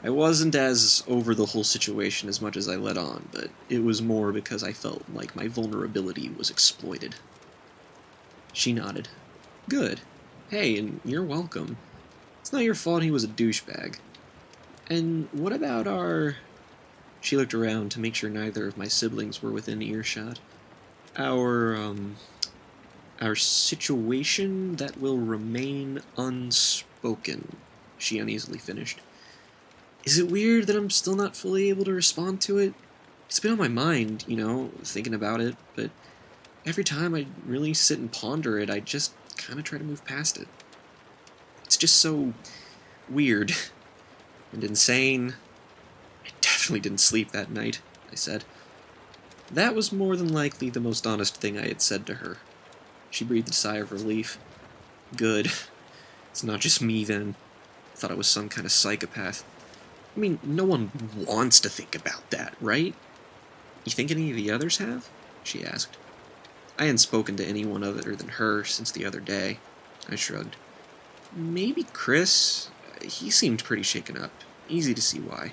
I wasn't as over the whole situation as much as I let on, but it was more because I felt like my vulnerability was exploited. She nodded. Good. Hey, and you're welcome. It's not your fault he was a douchebag. And what about our... She looked around to make sure neither of my siblings were within earshot. Our situation that will remain unspoken, she uneasily finished. Is it weird that I'm still not fully able to respond to it? It's been on my mind, thinking about it, but every time I really sit and ponder it, I just kind of try to move past it. It's just so weird and insane. I definitely didn't sleep that night, I said. That was more than likely the most honest thing I had said to her. She breathed a sigh of relief. Good. It's not just me, then. I thought I was some kind of psychopath. I mean, no one wants to think about that, right? You think any of the others have? She asked. I hadn't spoken to anyone other than her since the other day. I shrugged. Maybe Chris. He seemed pretty shaken up. Easy to see why.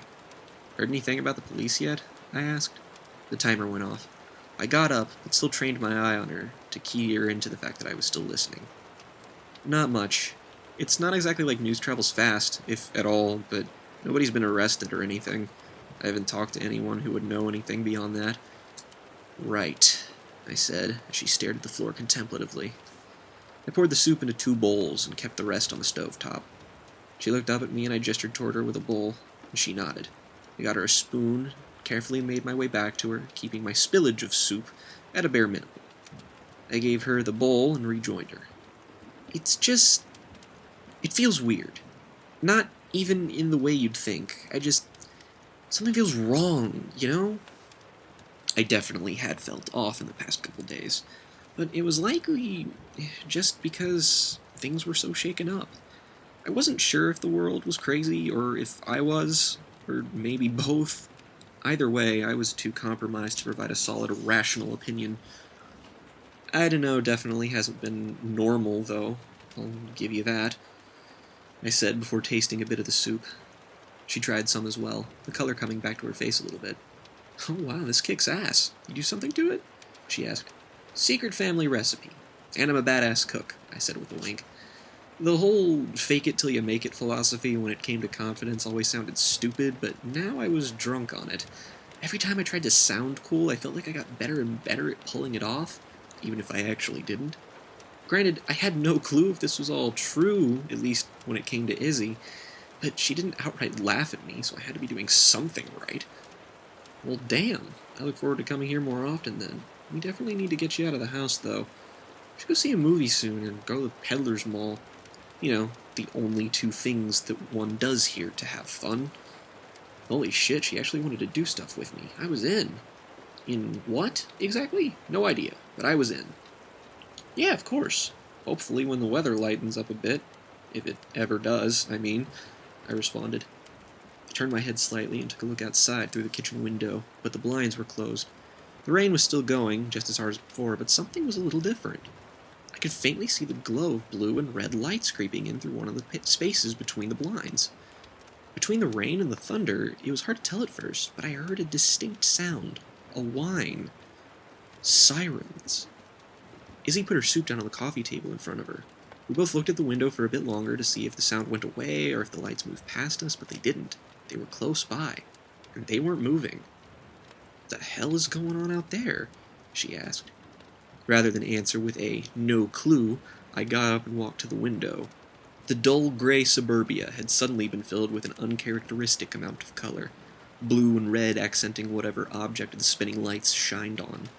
Heard anything about the police yet? I asked. The timer went off. I got up, but still trained my eye on her to key her into the fact that I was still listening. Not much. It's not exactly like news travels fast, if at all, but nobody's been arrested or anything. I haven't talked to anyone who would know anything beyond that. Right, I said, as she stared at the floor contemplatively. I poured the soup into 2 bowls and kept the rest on the stovetop. She looked up at me and I gestured toward her with a bowl, and she nodded. I got her a spoon, carefully made my way back to her, keeping my spillage of soup at a bare minimum. I gave her the bowl and rejoined her. It feels weird. Not even in the way you'd think. Something feels wrong, I definitely had felt off in the past couple days, but it was likely just because things were so shaken up. I wasn't sure if the world was crazy or if I was, or maybe both. Either way, I was too compromised to provide a solid, rational opinion. I don't know, definitely hasn't been normal, though. I'll give you that, I said before tasting a bit of the soup. She tried some as well, the color coming back to her face a little bit. Oh wow, this kicks ass. You do something to it? She asked. Secret family recipe. And I'm a badass cook, I said with a wink. The whole fake it till you make it philosophy when it came to confidence always sounded stupid, but now I was drunk on it. Every time I tried to sound cool, I felt like I got better and better at pulling it off, even if I actually didn't. Granted, I had no clue if this was all true, at least when it came to Izzy, but she didn't outright laugh at me, so I had to be doing something right. Well, damn. I look forward to coming here more often then. We definitely need to get you out of the house, though. We should go see a movie soon or go to the Peddler's Mall. The only 2 things that one does here to have fun. Holy shit, she actually wanted to do stuff with me. I was in. In what, exactly? No idea, but I was in. Yeah, of course. Hopefully when the weather lightens up a bit. If it ever does, I responded. I turned my head slightly and took a look outside through the kitchen window, but the blinds were closed. The rain was still going, just as hard as before, but something was a little different. I could faintly see the glow of blue and red lights creeping in through one of the spaces between the blinds. Between the rain and the thunder, it was hard to tell at first, but I heard a distinct sound. A whine. Sirens. Izzy put her soup down on the coffee table in front of her. We both looked at the window for a bit longer to see if the sound went away or if the lights moved past us, but they didn't. They were close by, and they weren't moving. What the hell is going on out there? She asked. Rather than answer with a no clue, I got up and walked to the window. The dull gray suburbia had suddenly been filled with an uncharacteristic amount of color, blue and red accenting whatever object the spinning lights shined on.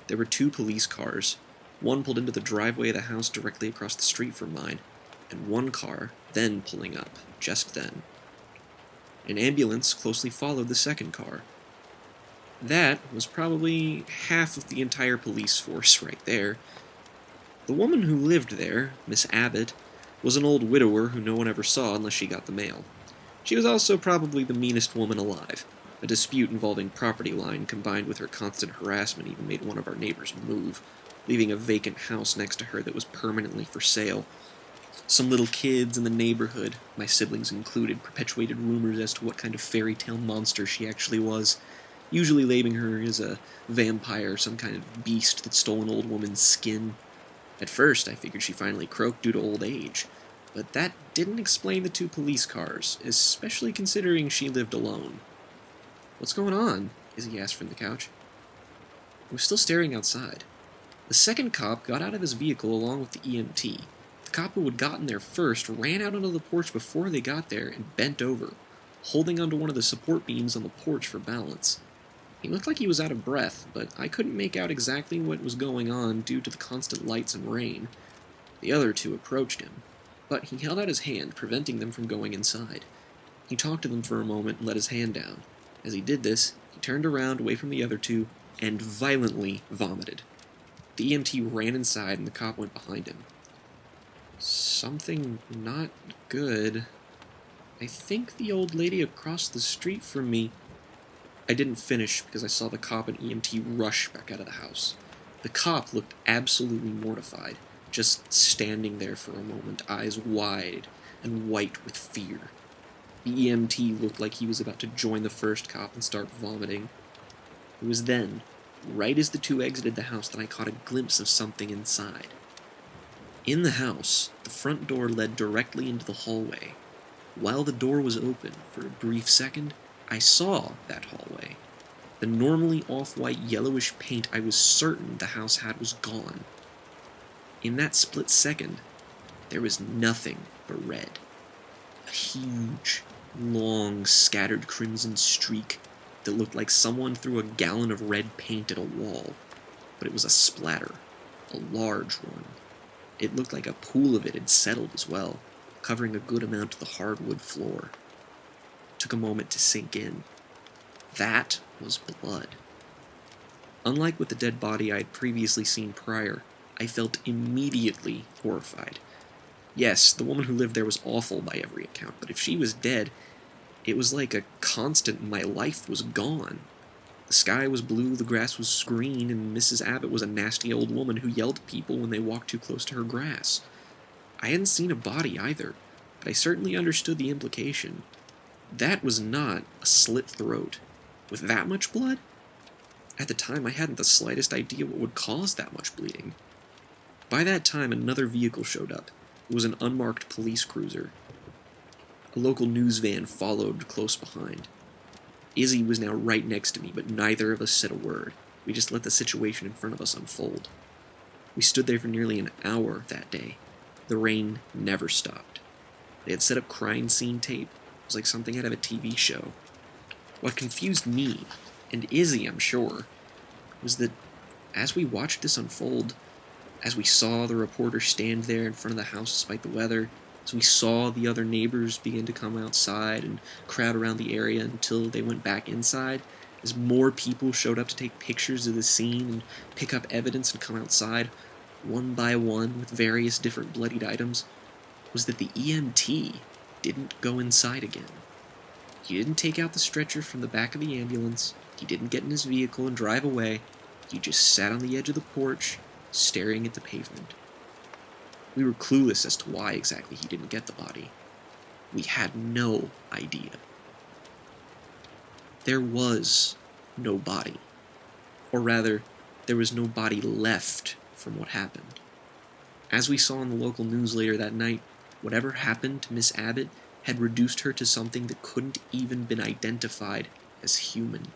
There were 2 police cars. One pulled into the driveway of the house directly across the street from mine. and one car then pulling up, just then. An ambulance closely followed the second car. That was probably half of the entire police force right there. The woman who lived there, Miss Abbott, was an old widower who no one ever saw unless she got the mail. She was also probably the meanest woman alive. A dispute involving property line combined with her constant harassment even made one of our neighbors move, leaving a vacant house next to her that was permanently for sale. Some little kids in the neighborhood, my siblings included, perpetuated rumors as to what kind of fairy tale monster she actually was, usually labeling her as a vampire or some kind of beast that stole an old woman's skin. At first, I figured she finally croaked due to old age, but that didn't explain the 2 police cars, especially considering she lived alone. "What's going on?" Izzy asked from the couch. I was still staring outside. The second cop got out of his vehicle along with the EMT. The cop who had gotten there first ran out onto the porch before they got there and bent over, holding onto one of the support beams on the porch for balance. He looked like he was out of breath, but I couldn't make out exactly what was going on due to the constant lights and rain. The other 2 approached him, but he held out his hand, preventing them from going inside. He talked to them for a moment and let his hand down. As he did this, he turned around away from the other 2 and violently vomited. The EMT ran inside and the cop went behind him. "Something not good. I think the old lady across the street from me..." I didn't finish because I saw the cop and EMT rush back out of the house. The cop looked absolutely mortified, just standing there for a moment, eyes wide and white with fear. The EMT looked like he was about to join the first cop and start vomiting. It was then, right as the 2 exited the house, that I caught a glimpse of something inside. In the house, the front door led directly into the hallway. While the door was open for a brief second, I saw that hallway. The normally off-white yellowish paint I was certain the house had was gone. In that split second, there was nothing but red. A huge, long, scattered crimson streak that looked like someone threw a gallon of red paint at a wall, but it was a splatter, a large one. It looked like a pool of it had settled as well, covering a good amount of the hardwood floor. It took a moment to sink in. That was blood. Unlike with the dead body I had previously seen prior, I felt immediately horrified. Yes, the woman who lived there was awful by every account, but if she was dead, it was like a constant in my life was gone. The sky was blue, the grass was green, and Mrs. Abbott was a nasty old woman who yelled at people when they walked too close to her grass. I hadn't seen a body either, but I certainly understood the implication. That was not a slit throat. With that much blood? At the time, I hadn't the slightest idea what would cause that much bleeding. By that time, another vehicle showed up. It was an unmarked police cruiser. A local news van followed close behind. Izzy was now right next to me, but neither of us said a word. We just let the situation in front of us unfold. We stood there for nearly an hour that day. The rain never stopped. They had set up crime scene tape. It was like something out of a TV show. What confused me, and Izzy, I'm sure, was that as we watched this unfold, as we saw the reporter stand there in front of the house despite the weather, as we saw the other neighbors begin to come outside and crowd around the area until they went back inside, as more people showed up to take pictures of the scene and pick up evidence and come outside, one by one with various different bloodied items, was that the EMT didn't go inside again. He didn't take out the stretcher from the back of the ambulance, he didn't get in his vehicle and drive away, he just sat on the edge of the porch, staring at the pavement. We were clueless as to why exactly he didn't get the body. We had no idea. There was no body. Or rather, there was no body left from what happened. As we saw in the local news later that night, whatever happened to Miss Abbott had reduced her to something that couldn't even been identified as human.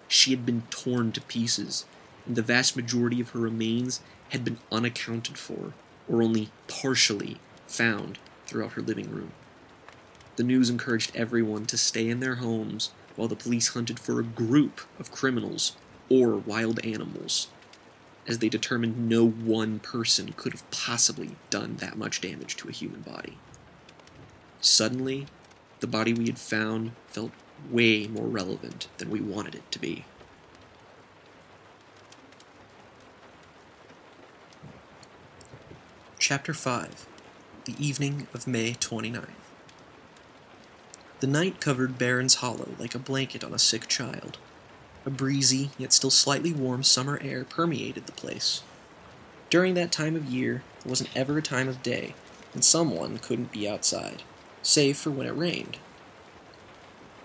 She had been torn to pieces, and the vast majority of her remains had been unaccounted for, or only partially found throughout her living room. The news encouraged everyone to stay in their homes while the police hunted for a group of criminals or wild animals. as they determined no one person could have possibly done that much damage to a human body. Suddenly, the body we had found felt way more relevant than we wanted it to be. Chapter 5. The evening of May 29th. The night covered Barron's Hollow like a blanket on a sick child. A breezy, yet still slightly warm summer air permeated the place. During that time of year, there wasn't ever a time of day when someone couldn't be outside, save for when it rained.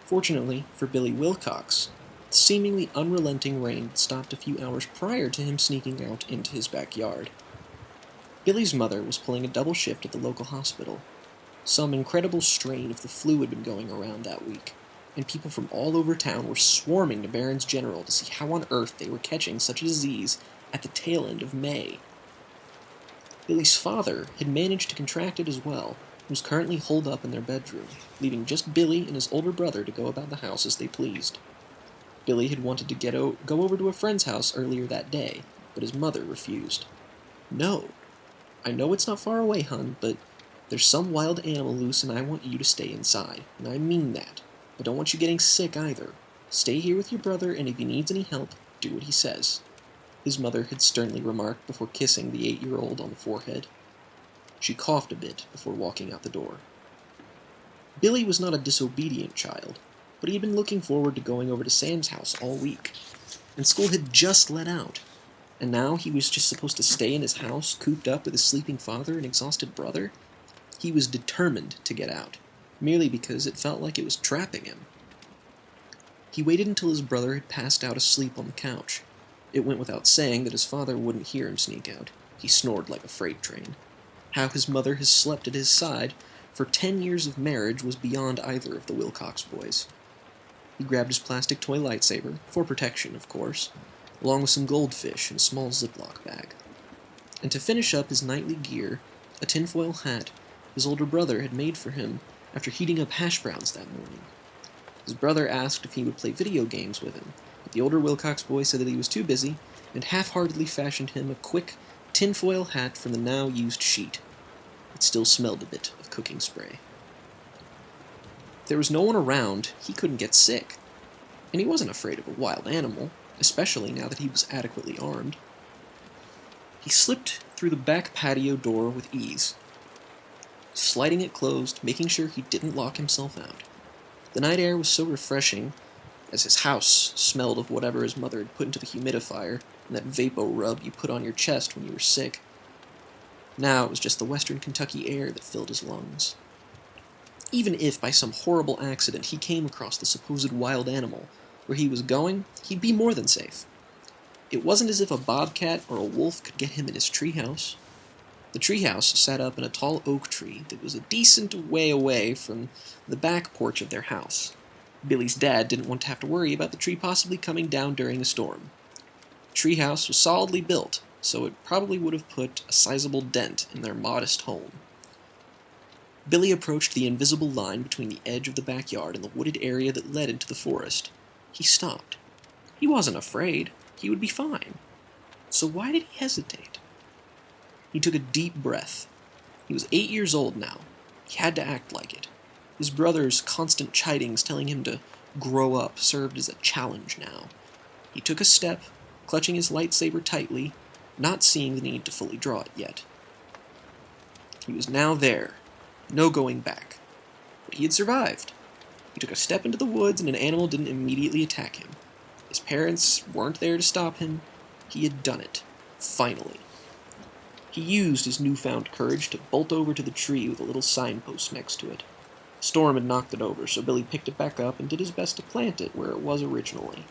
Fortunately for Billy Wilcox, the seemingly unrelenting rain stopped a few hours prior to him sneaking out into his backyard. Billy's mother was pulling a double shift at the local hospital. Some incredible strain of the flu had been going around that week, and people from all over town were swarming to Barron's General to see how on earth they were catching such a disease at the tail end of May. Billy's father had managed to contract it as well, and was currently holed up in their bedroom, leaving just Billy and his older brother to go about the house as they pleased. Billy had wanted to go over to a friend's house earlier that day, but his mother refused. "No, I know it's not far away, hon, but there's some wild animal loose and I want you to stay inside, and I mean that. I don't want you getting sick either. Stay here with your brother, and if he needs any help, do what he says," his mother had sternly remarked before kissing the 8-year-old on the forehead. She coughed a bit before walking out the door. Billy was not a disobedient child, but he had been looking forward to going over to Sam's house all week, and school had just let out. And now he was just supposed to stay in his house, cooped up with his sleeping father and exhausted brother? He was determined to get out, merely because it felt like it was trapping him. He waited until his brother had passed out asleep on the couch. It went without saying that his father wouldn't hear him sneak out. He snored like a freight train. How his mother has slept at his side for 10 years of marriage was beyond either of the Wilcox boys. He grabbed his plastic toy lightsaber, for protection, of course, along with some goldfish in a small Ziploc bag. And to finish up his nightly gear, a tinfoil hat his older brother had made for him after heating up hash browns that morning. His brother asked if he would play video games with him, but the older Wilcox boy said that he was too busy, and half-heartedly fashioned him a quick tinfoil hat from the now-used sheet. It still smelled a bit of cooking spray. If there was no one around, he couldn't get sick, and he wasn't afraid of a wild animal, especially now that he was adequately armed. He slipped through the back patio door with ease, sliding it closed, making sure he didn't lock himself out. The night air was so refreshing, as his house smelled of whatever his mother had put into the humidifier and that Vapo rub you put on your chest when you were sick. Now it was just the western Kentucky air that filled his lungs. Even if, by some horrible accident, he came across the supposed wild animal where he was going, he'd be more than safe. It wasn't as if a bobcat or a wolf could get him in his treehouse. The treehouse sat up in a tall oak tree that was a decent way away from the back porch of their house. Billy's dad didn't want to have to worry about the tree possibly coming down during a storm. The treehouse was solidly built, so it probably would have put a sizable dent in their modest home. Billy approached the invisible line between the edge of the backyard and the wooded area that led into the forest. He stopped. He wasn't afraid. He would be fine. So why did he hesitate? He took a deep breath. He was 8 years old now. He had to act like it. His brother's constant chidings telling him to grow up served as a challenge now. He took a step, clutching his lightsaber tightly, not seeing the need to fully draw it yet. He was now there. No going back. But he had survived. He took a step into the woods and an animal didn't immediately attack him. His parents weren't there to stop him. He had done it. Finally. He used his newfound courage to bolt over to the tree with a little signpost next to it. The storm had knocked it over, so Billy picked it back up and did his best to plant it where it was originally.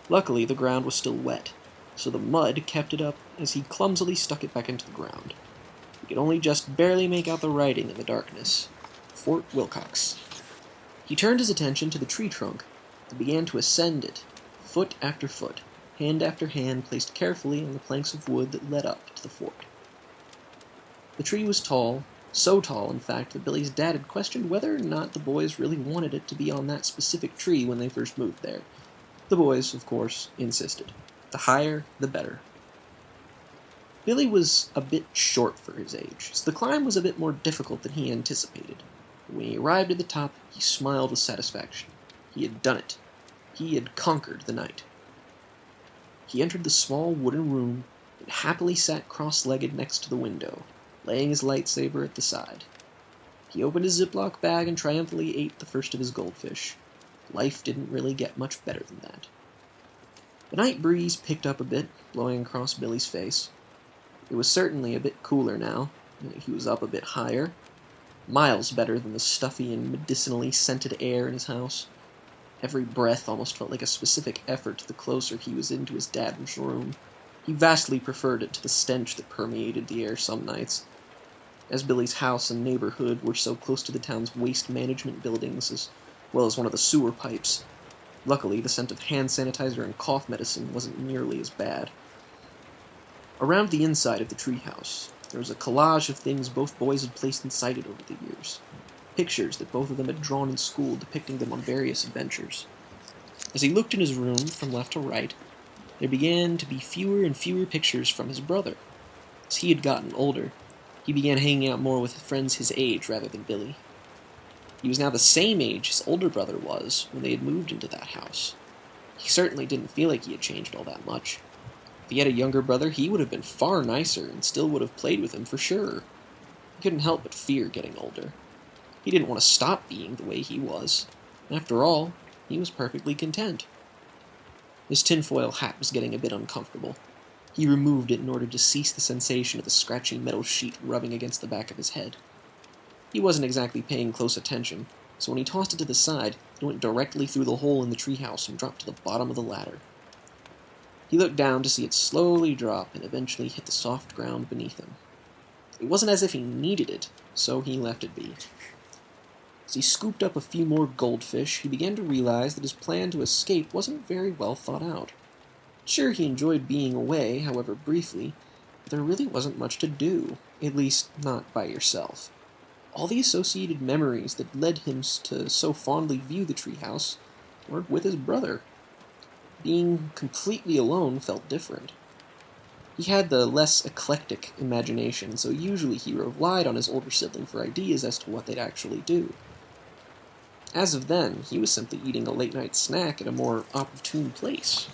Luckily, the ground was still wet, so the mud kept it up as he clumsily stuck it back into the ground. He could only just barely make out the writing in the darkness. Fort Wilcox. He turned his attention to the tree trunk and began to ascend it, foot after foot, hand after hand placed carefully on the planks of wood that led up to the fort. The tree was tall, so tall, in fact, that Billy's dad had questioned whether or not the boys really wanted it to be on that specific tree when they first moved there. The boys, of course, insisted. The higher, the better. Billy was a bit short for his age, so the climb was a bit more difficult than he anticipated. But when he arrived at the top, he smiled with satisfaction. He had done it. He had conquered the night. He entered the small wooden room and happily sat cross-legged next to the window, laying his lightsaber at the side. He opened his Ziploc bag and triumphantly ate the first of his goldfish. Life didn't really get much better than that. The night breeze picked up a bit, blowing across Billy's face. It was certainly a bit cooler now. He was up a bit higher. Miles better than the stuffy and medicinally scented air in his house. Every breath almost felt like a specific effort the closer he was into his dad's room. He vastly preferred it to the stench that permeated the air some nights. As Billy's house and neighborhood were so close to the town's waste management buildings, as well as one of the sewer pipes. Luckily, the scent of hand sanitizer and cough medicine wasn't nearly as bad. Around the inside of the treehouse, there was a collage of things both boys had placed inside it over the years. Pictures that both of them had drawn in school depicting them on various adventures. As he looked in his room from left to right, there began to be fewer and fewer pictures from his brother. As he had gotten older, he began hanging out more with friends his age rather than Billy. He was now the same age his older brother was when they had moved into that house. He certainly didn't feel like he had changed all that much. If he had a younger brother, he would have been far nicer and still would have played with him for sure. He couldn't help but fear getting older. He didn't want to stop being the way he was. After all, he was perfectly content. His tinfoil hat was getting a bit uncomfortable. He removed it in order to cease the sensation of the scratchy metal sheet rubbing against the back of his head. He wasn't exactly paying close attention, so when he tossed it to the side, it went directly through the hole in the treehouse and dropped to the bottom of the ladder. He looked down to see it slowly drop and eventually hit the soft ground beneath him. It wasn't as if he needed it, so he left it be. As he scooped up a few more goldfish, he began to realize that his plan to escape wasn't very well thought out. Sure, he enjoyed being away, however briefly, but there really wasn't much to do, at least not by yourself. All the associated memories that led him to so fondly view the treehouse were with his brother. Being completely alone felt different. He had the less eclectic imagination, so usually he relied on his older sibling for ideas as to what they'd actually do. As of then, he was simply eating a late-night snack at a more opportune place.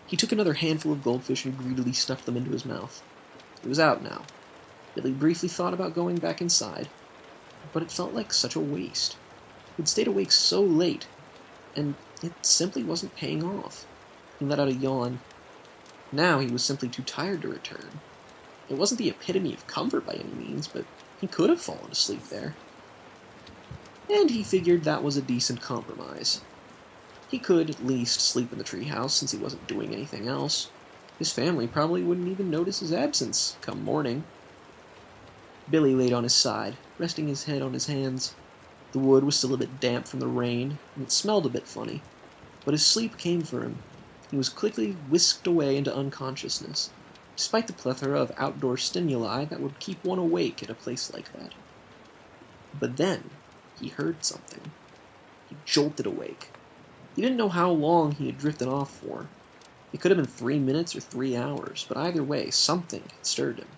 He took another handful of goldfish and greedily stuffed them into his mouth. It was out now. Billy briefly thought about going back inside, but it felt like such a waste. He'd stayed awake so late, and it simply wasn't paying off. He let out a yawn. Now he was simply too tired to return. It wasn't the epitome of comfort by any means, but he could have fallen asleep there. And he figured that was a decent compromise. He could at least sleep in the treehouse since he wasn't doing anything else. His family probably wouldn't even notice his absence come morning. Billy laid on his side, resting his head on his hands. The wood was still a bit damp from the rain, and it smelled a bit funny, but his sleep came for him. He was quickly whisked away into unconsciousness, despite the plethora of outdoor stimuli that would keep one awake at a place like that. But then, he heard something. He jolted awake. He didn't know how long he had drifted off for. It could have been 3 minutes or 3 hours, but either way, something had stirred him.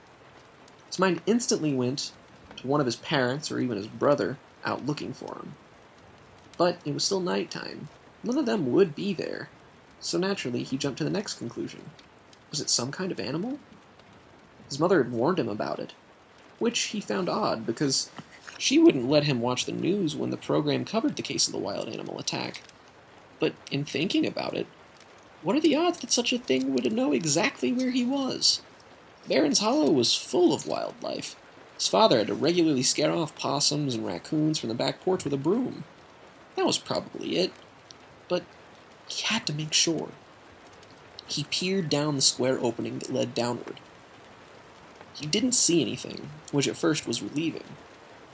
His mind instantly went to one of his parents, or even his brother, out looking for him. But it was still nighttime. None of them would be there, so naturally he jumped to the next conclusion. Was it some kind of animal? His mother had warned him about it, which he found odd because she wouldn't let him watch the news when the program covered the case of the wild animal attack. But in thinking about it, what are the odds that such a thing would know exactly where he was? Barron's Hollow was full of wildlife. His father had to regularly scare off possums and raccoons from the back porch with a broom. That was probably it, but he had to make sure. He peered down the square opening that led downward. He didn't see anything, which at first was relieving,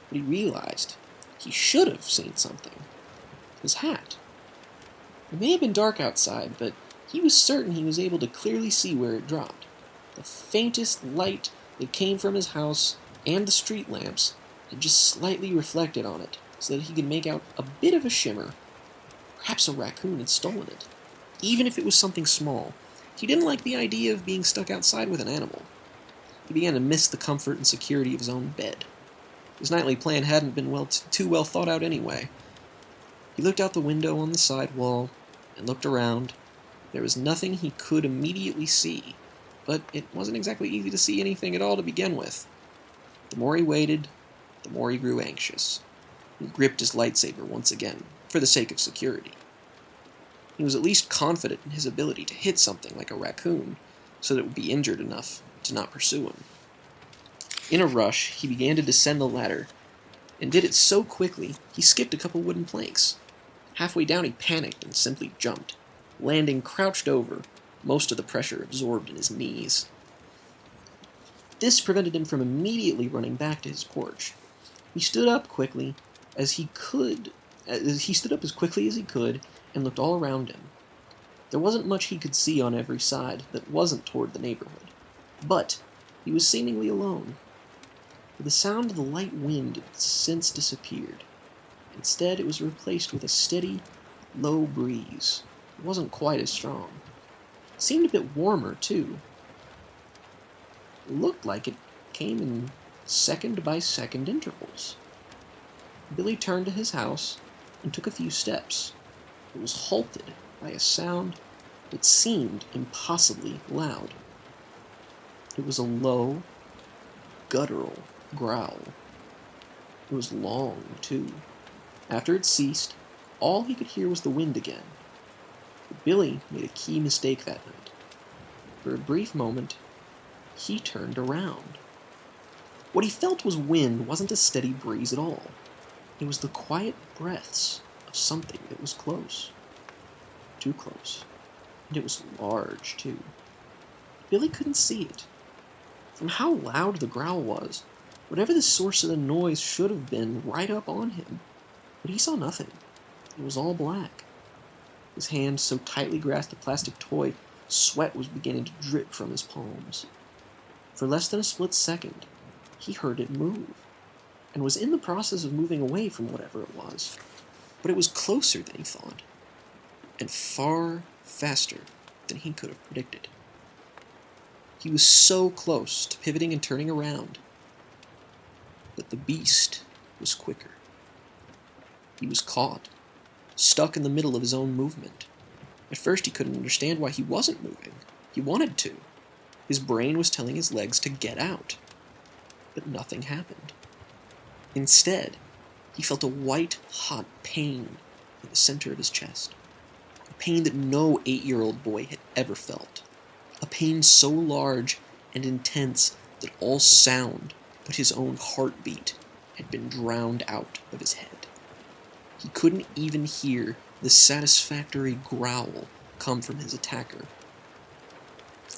but he realized he should have seen something. His hat. It may have been dark outside, but he was certain he was able to clearly see where it dropped. The faintest light that came from his house and the street lamps had just slightly reflected on it, so that he could make out a bit of a shimmer. Perhaps a raccoon had stolen it. Even if it was something small, he didn't like the idea of being stuck outside with an animal. He began to miss the comfort and security of his own bed. His nightly plan hadn't been too well thought out anyway. He looked out the window on the side wall and looked around. There was nothing he could immediately see, but it wasn't exactly easy to see anything at all to begin with. The more he waited, the more he grew anxious. He gripped his lightsaber once again, for the sake of security. He was at least confident in his ability to hit something like a raccoon, so that it would be injured enough to not pursue him. In a rush, he began to descend the ladder, and did it so quickly he skipped a couple wooden planks. Halfway down he panicked and simply jumped, landing crouched over, most of the pressure absorbed in his knees. This prevented him from immediately running back to his porch. He stood up as quickly as he could, and looked all around him. There wasn't much he could see on every side that wasn't toward the neighborhood, but he was seemingly alone. The sound of the light wind had since disappeared. Instead, it was replaced with a steady, low breeze. It wasn't quite as strong. It seemed a bit warmer, too. It looked like it came in second-by-second intervals. Billy turned to his house and took a few steps. It was halted by a sound that seemed impossibly loud. It was a low, guttural growl. It was long, too. After it ceased, all he could hear was the wind again. But Billy made a key mistake that night. For a brief moment, he turned around. What he felt was wind wasn't a steady breeze at all. It was the quiet breaths of something that was close. Too close. And it was large, too. Billy couldn't see it. From how loud the growl was, whatever the source of the noise should have been right up on him. But he saw nothing. It was all black. His hand so tightly grasped a plastic toy, sweat was beginning to drip from his palms. For less than a split second, he heard it move, and was in the process of moving away from whatever it was. But it was closer than he thought, and far faster than he could have predicted. He was so close to pivoting and turning around, but the beast was quicker. He was caught, stuck in the middle of his own movement. At first he couldn't understand why he wasn't moving. He wanted to. His brain was telling his legs to get out. But nothing happened. Instead, he felt a white, hot pain in the center of his chest. A pain that no 8-year-old boy had ever felt. A pain so large and intense that all sound but his own heartbeat had been drowned out of his head. He couldn't even hear the satisfactory growl come from his attacker.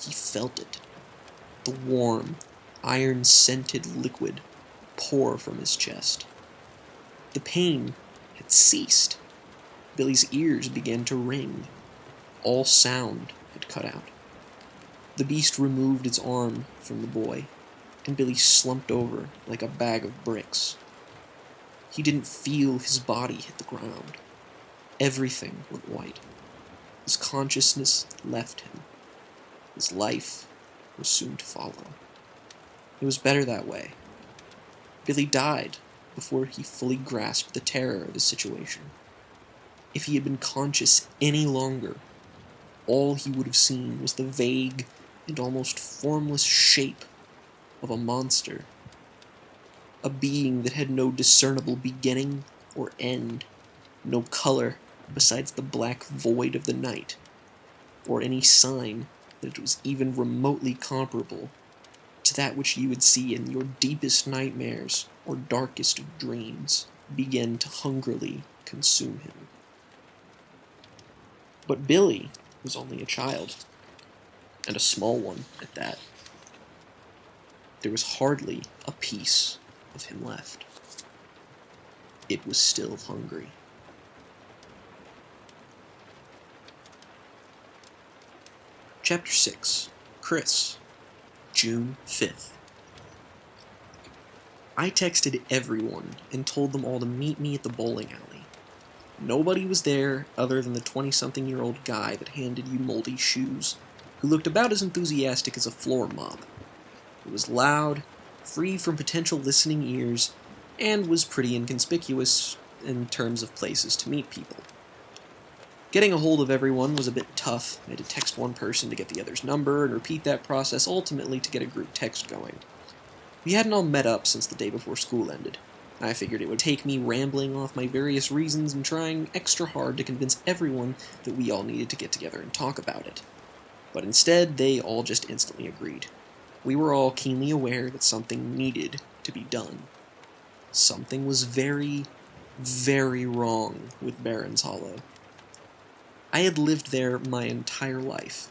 He felt it. The warm, iron-scented liquid pour from his chest. The pain had ceased. Billy's ears began to ring. All sound had cut out. The beast removed its arm from the boy, and Billy slumped over like a bag of bricks. He didn't feel his body hit the ground. Everything went white. His consciousness left him. His life was soon to follow. It was better that way. Billy died before he fully grasped the terror of his situation. If he had been conscious any longer, all he would have seen was the vague and almost formless shape of a monster. A being that had no discernible beginning or end, no color besides the black void of the night, or any sign that it was even remotely comparable to that which you would see in your deepest nightmares or darkest of dreams begin to hungrily consume him. But Billy was only a child, and a small one at that. There was hardly a piece of him left. It was still hungry. Chapter 6. Chris. June 5th. I texted everyone and told them all to meet me at the bowling alley. Nobody was there other than the 20-something-year-old guy that handed you moldy shoes, who looked about as enthusiastic as a floor mop. It was loud, free from potential listening ears, and was pretty inconspicuous in terms of places to meet people. Getting a hold of everyone was a bit tough. I had to text one person to get the other's number and repeat that process ultimately to get a group text going. We hadn't all met up since the day before school ended. I figured it would take me rambling off my various reasons and trying extra hard to convince everyone that we all needed to get together and talk about it. But instead, they all just instantly agreed. We were all keenly aware that something needed to be done. Something was very, very wrong with Barron's Hollow. I had lived there my entire life.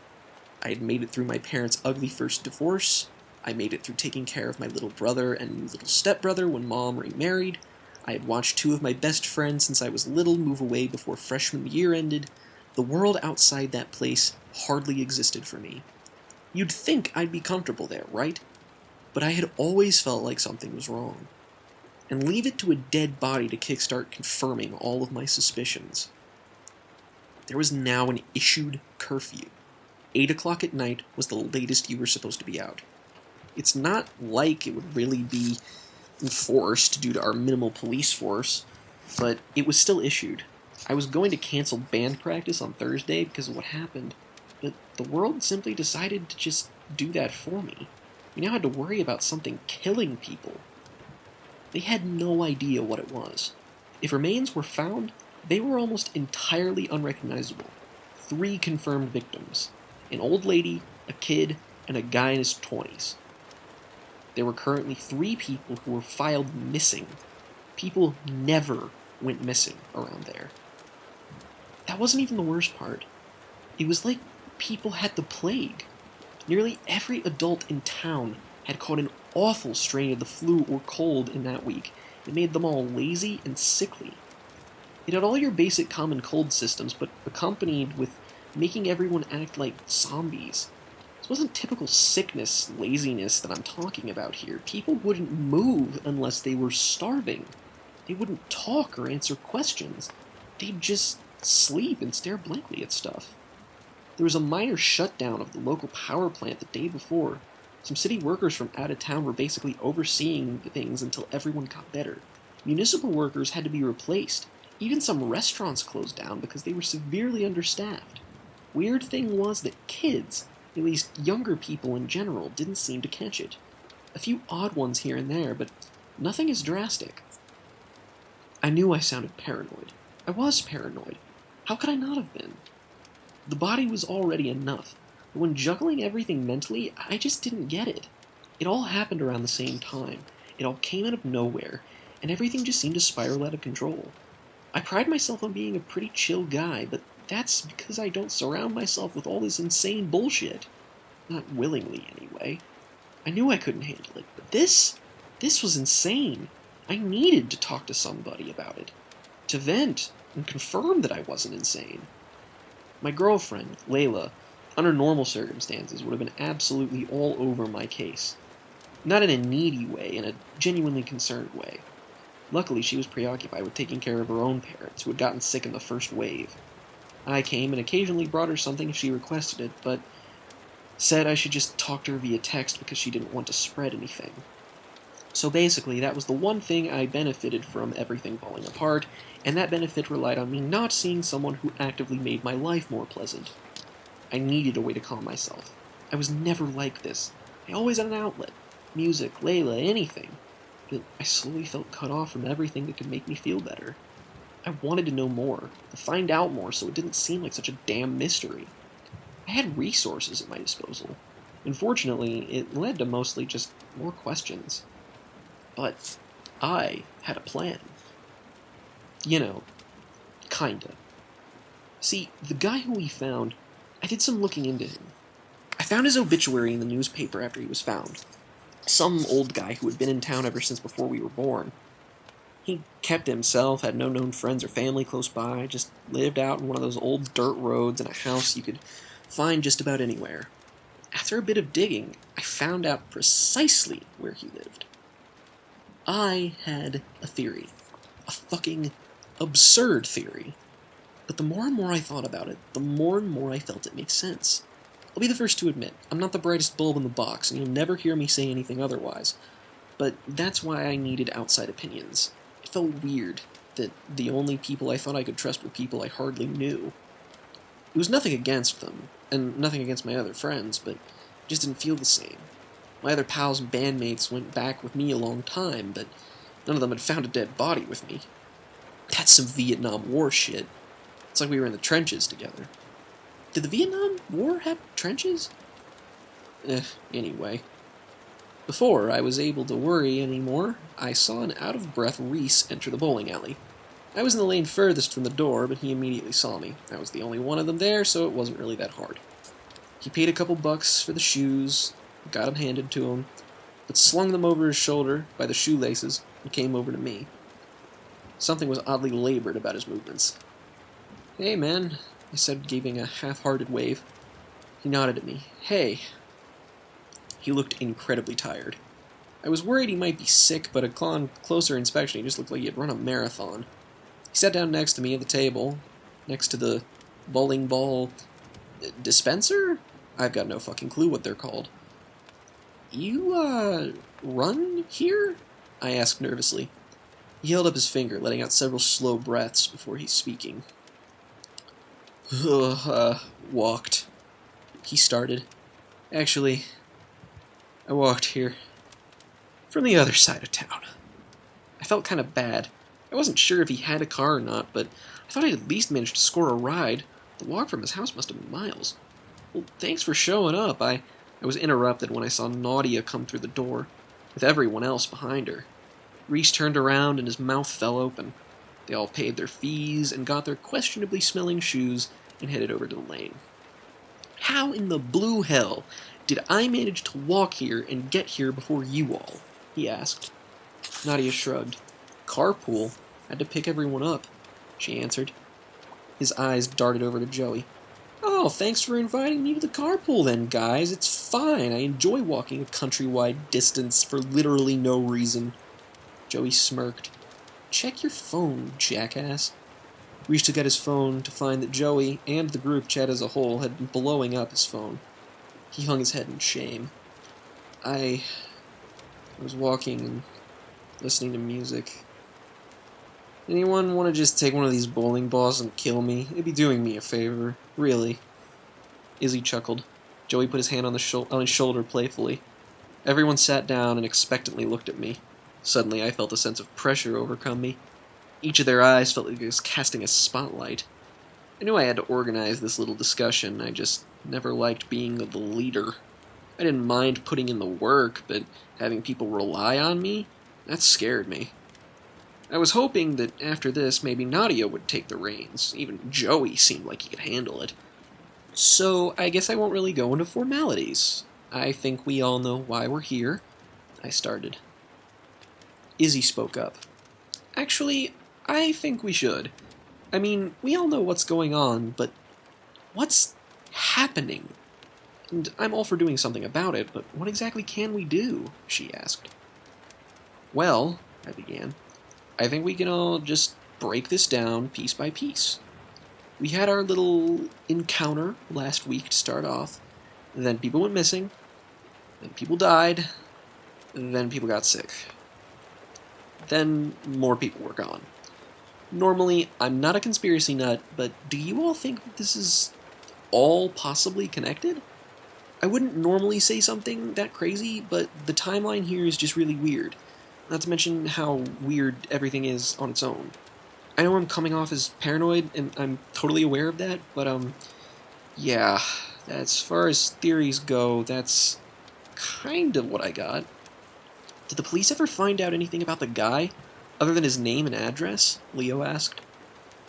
I had made it through my parents' ugly first divorce. I made it through taking care of my little brother and new little stepbrother when Mom remarried. I had watched two of my best friends since I was little move away before freshman year ended. The world outside that place hardly existed for me. You'd think I'd be comfortable there, right? But I had always felt like something was wrong. And leave it to a dead body to kickstart confirming all of my suspicions. There was now an issued curfew. 8 o'clock at night was the latest you were supposed to be out. It's not like it would really be enforced due to our minimal police force, but it was still issued. I was going to cancel band practice on Thursday because of what happened, but the world simply decided to just do that for me. We now had to worry about something killing people. They had no idea what it was. If remains were found, they were almost entirely unrecognizable. 3 confirmed victims: an old lady, a kid, and a guy in his 20s. There were currently 3 people who were filed missing. People never went missing around there. That wasn't even the worst part. It was like people had the plague. Nearly every adult in town had caught an awful strain of the flu or cold in that week. It made them all lazy and sickly. It had all your basic common cold systems, but accompanied with making everyone act like zombies. This wasn't typical sickness, laziness that I'm talking about here. People wouldn't move unless they were starving. They wouldn't talk or answer questions. They'd just sleep and stare blankly at stuff. There was a minor shutdown of the local power plant the day before. Some city workers from out of town were basically overseeing things until everyone got better. Municipal workers had to be replaced. Even some restaurants closed down because they were severely understaffed. Weird thing was that kids, at least younger people in general, didn't seem to catch it. A few odd ones here and there, but nothing as drastic. I knew I sounded paranoid. I was paranoid. How could I not have been? The body was already enough, but when juggling everything mentally, I just didn't get it. It all happened around the same time. It all came out of nowhere, and everything just seemed to spiral out of control. I pride myself on being a pretty chill guy, but that's because I don't surround myself with all this insane bullshit. Not willingly, anyway. I knew I couldn't handle it, but this was insane. I needed to talk to somebody about it. To vent and confirm that I wasn't insane. My girlfriend, Layla, under normal circumstances, would have been absolutely all over my case. Not in a needy way, in a genuinely concerned way. Luckily, she was preoccupied with taking care of her own parents, who had gotten sick in the first wave. I came and occasionally brought her something if she requested it, but said I should just talk to her via text because she didn't want to spread anything. So basically, that was the one thing I benefited from everything falling apart, and that benefit relied on me not seeing someone who actively made my life more pleasant. I needed a way to calm myself. I was never like this. I always had an outlet. Music, Layla, anything. But I slowly felt cut off from everything that could make me feel better. I wanted to know more, to find out more so it didn't seem like such a damn mystery. I had resources at my disposal. Unfortunately, it led to mostly just more questions. But I had a plan. You know, kinda. See, the guy who we found, I did some looking into him. I found his obituary in the newspaper after he was found. Some old guy who had been in town ever since before we were born. He kept to himself, had no known friends or family close by, just lived out in one of those old dirt roads in a house you could find just about anywhere. After a bit of digging, I found out precisely where he lived. I had a theory. A fucking absurd theory. But the more and more I thought about it, the more and more I felt it made sense. I'll be the first to admit, I'm not the brightest bulb in the box, and you'll never hear me say anything otherwise. But that's why I needed outside opinions. It felt weird that the only people I thought I could trust were people I hardly knew. It was nothing against them, and nothing against my other friends, but it just didn't feel the same. My other pals and bandmates went back with me a long time, but none of them had found a dead body with me. That's some Vietnam War shit. It's like we were in the trenches together. Did the Vietnam War have trenches? Anyway. Before I was able to worry anymore, I saw an out-of-breath Reese enter the bowling alley. I was in the lane furthest from the door, but he immediately saw me. I was the only one of them there, so it wasn't really that hard. He paid a couple bucks for the shoes, got them handed to him, but slung them over his shoulder by the shoelaces and came over to me. Something was oddly labored about his movements. "Hey, man," I said, giving a half-hearted wave. He nodded at me. "Hey." He looked incredibly tired. I was worried he might be sick, but upon closer inspection he just looked like he had run a marathon. He sat down next to me at the table, next to the bowling ball dispenser? I've got no fucking clue what they're called. "You, run here?" I asked nervously. He held up his finger, letting out several slow breaths before he's speaking. Walked. He started. "Actually, I walked here. From the other side of town." I felt kind of bad. I wasn't sure if he had a car or not, but I thought I'd at least managed to score a ride. The walk from his house must have been miles. "Well, thanks for showing up." I was interrupted when I saw Nadia come through the door, with everyone else behind her. Reese turned around and his mouth fell open. They all paid their fees and got their questionably smelling shoes and headed over to the lane. "How in the blue hell did I manage to walk here and get here before you all?" he asked. Nadia shrugged. "Carpool. Had to pick everyone up," she answered. His eyes darted over to Joey. "Oh, thanks for inviting me to the carpool then, guys. It's fine. I enjoy walking a countrywide distance for literally no reason." Joey smirked. "Check your phone, jackass." Reese took out his phone to find that Joey and the group chat as a whole had been blowing up his phone. He hung his head in shame. I was walking and listening to music. Anyone want to just take one of these bowling balls and kill me? It'd be doing me a favor. Really." Izzy chuckled. Joey put his hand on his shoulder playfully. Everyone sat down and expectantly looked at me. Suddenly I felt a sense of pressure overcome me. Each of their eyes felt like it was casting a spotlight. I knew I had to organize this little discussion. I just never liked being the leader. I didn't mind putting in the work, but having people rely on me, that scared me. I was hoping that after this, maybe Nadia would take the reins. Even Joey seemed like he could handle it. So I guess I won't really go into formalities. I think we all know why we're here. I started. Izzy spoke up. "Actually, I think we should. I mean, we all know what's going on, but what's happening? And I'm all for doing something about it, but what exactly can we do?" she asked. "Well," I began, "I think we can all just break this down piece by piece. We had our little encounter last week to start off, then people went missing, then people died, then people got sick. Then more people were gone. Normally, I'm not a conspiracy nut, but do you all think that this is all possibly connected? I wouldn't normally say something that crazy, but the timeline here is just really weird. Not to mention how weird everything is on its own. I know I'm coming off as paranoid, and I'm totally aware of that, but, yeah, as far as theories go, that's kind of what I got." "Did the police ever find out anything about the guy, other than his name and address?" Leo asked.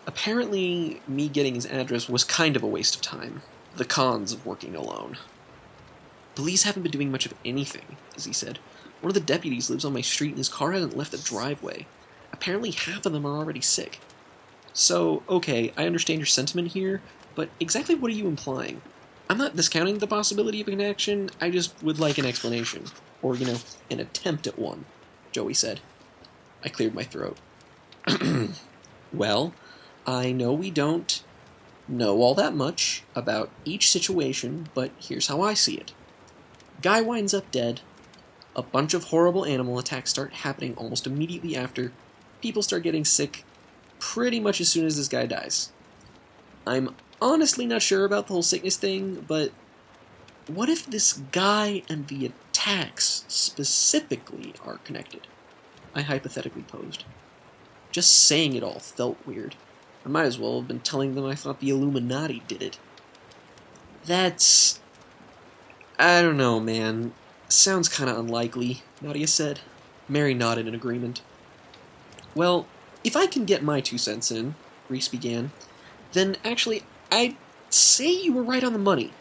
"Apparently, me getting his address was kind of a waste of time. The cons of working alone." "Police haven't been doing much of anything," Izzy said. "One of the deputies lives on my street and his car hasn't left the driveway. Apparently half of them are already sick." "So, okay, I understand your sentiment here, but exactly what are you implying? I'm not discounting the possibility of a connection, I just would like an explanation. Or, an attempt at one," Joey said. I cleared my throat. "Well, I know we don't know all that much about each situation, but here's how I see it. Guy winds up dead. A bunch of horrible animal attacks start happening almost immediately after. People start getting sick pretty much as soon as this guy dies. I'm honestly not sure about the whole sickness thing, but what if this guy and the attacks specifically are connected? I hypothetically posed. Just saying it all felt weird. I might as well have been telling them I thought the Illuminati did it. That's... I don't know, man. Sounds kinda unlikely, Nadia said. Mary nodded in agreement. Well, if I can get my 2 cents in, Reese began, then actually, I'd say you were right on the money.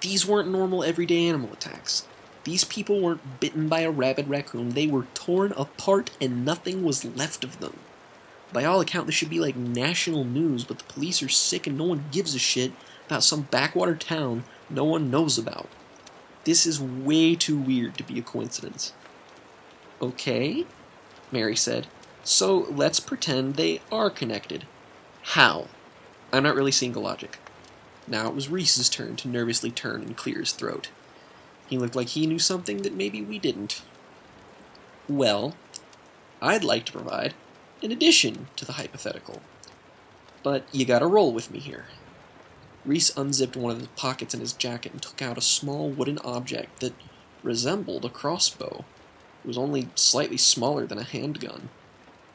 These weren't normal everyday animal attacks. These people weren't bitten by a rabid raccoon. They were torn apart and nothing was left of them. By all accounts, this should be like national news, but the police are sick and no one gives a shit about some backwater town no one knows about. This is way too weird to be a coincidence. Okay, Mary said. So let's pretend they are connected. How? I'm not really seeing the logic. Now it was Reese's turn to nervously turn and clear his throat. He looked like he knew something that maybe we didn't. Well, I'd like to provide an addition to the hypothetical. But you gotta roll with me here. Reese unzipped one of the pockets in his jacket and took out a small wooden object that resembled a crossbow. It was only slightly smaller than a handgun.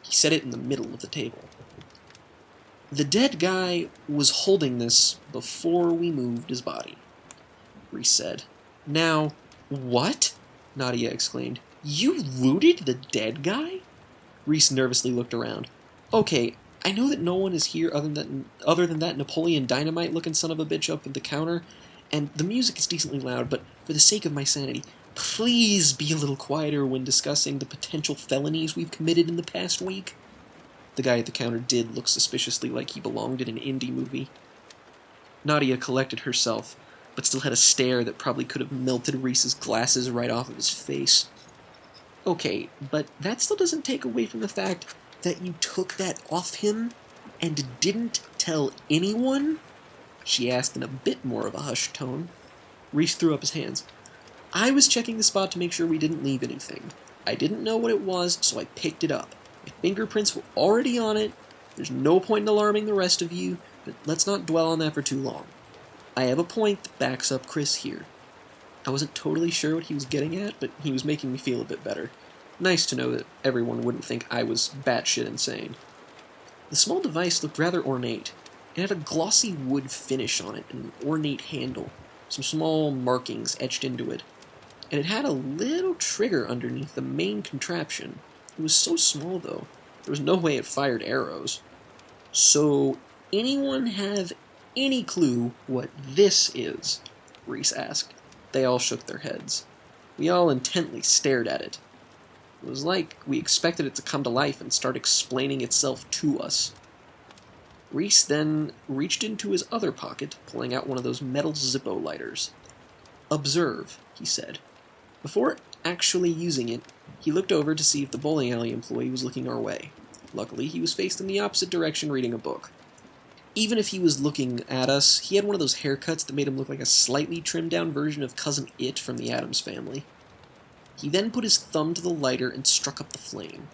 He set it in the middle of the table. The dead guy was holding this before we moved his body, Reese said. Now, what? Nadia exclaimed. You looted the dead guy? Reese nervously looked around. Okay, I know that no one is here other than that Napoleon Dynamite-looking son of a bitch up at the counter, and the music is decently loud, but for the sake of my sanity, please be a little quieter when discussing the potential felonies we've committed in the past week. The guy at the counter did look suspiciously like he belonged in an indie movie. Nadia collected herself, but still had a stare that probably could have melted Reese's glasses right off of his face. Okay, but that still doesn't take away from the fact that you took that off him and didn't tell anyone? She asked in a bit more of a hushed tone. Reese threw up his hands. I was checking the spot to make sure we didn't leave anything. I didn't know what it was, so I picked it up. My fingerprints were already on it. There's no point in alarming the rest of you, but let's not dwell on that for too long. I have a point that backs up Chris here. I wasn't totally sure what he was getting at, but he was making me feel a bit better. Nice to know that everyone wouldn't think I was batshit insane. The small device looked rather ornate. It had a glossy wood finish on it and an ornate handle, some small markings etched into it. And it had a little trigger underneath the main contraption. It was so small, though, there was no way it fired arrows. So, anyone have any clue what this is? Reese asked. They all shook their heads. We all intently stared at it. It was like we expected it to come to life and start explaining itself to us. Reese then reached into his other pocket, pulling out one of those metal Zippo lighters. Observe, he said. Before actually using it, he looked over to see if the bowling alley employee was looking our way. Luckily, he was faced in the opposite direction reading a book. Even if he was looking at us, he had one of those haircuts that made him look like a slightly trimmed-down version of Cousin It from the Addams Family. He then put his thumb to the lighter and struck up the flame.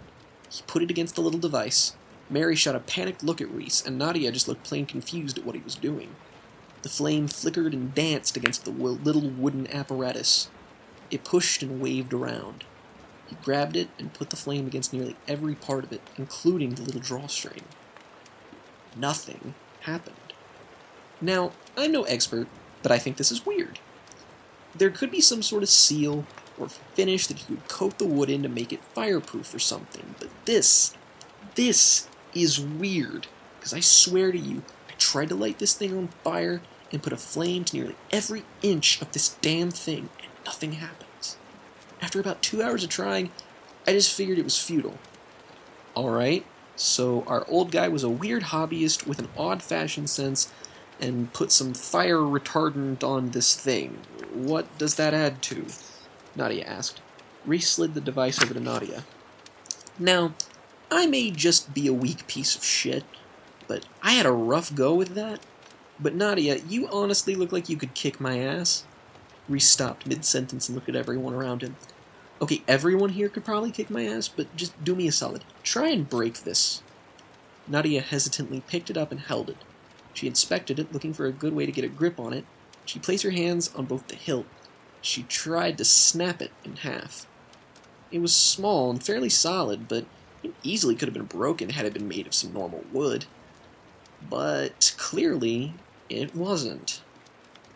He put it against the little device. Mary shot a panicked look at Reese, and Nadia just looked plain confused at what he was doing. The flame flickered and danced against the little wooden apparatus. It pushed and waved around. He grabbed it and put the flame against nearly every part of it, including the little drawstring. Nothing happened. Now, I'm no expert, but I think this is weird. There could be some sort of seal or finish that you would coat the wood in to make it fireproof or something, but this is weird, because I swear to you, I tried to light this thing on fire and put a flame to nearly every inch of this damn thing, and nothing happens. After about 2 hours of trying, I just figured it was futile. Alright, so our old guy was a weird hobbyist with an odd fashion sense and put some fire retardant on this thing. What does that add to? Nadia asked. Reese slid the device over to Nadia. Now, I may just be a weak piece of shit, but I had a rough go with that. But Nadia, you honestly look like you could kick my ass. Reese stopped mid-sentence and looked at everyone around him. Okay, everyone here could probably kick my ass, but just do me a solid. Try and break this. Nadia hesitantly picked it up and held it. She inspected it, looking for a good way to get a grip on it. She placed her hands on both the hilt. She tried to snap it in half. It was small and fairly solid, but it easily could have been broken had it been made of some normal wood. But clearly, it wasn't.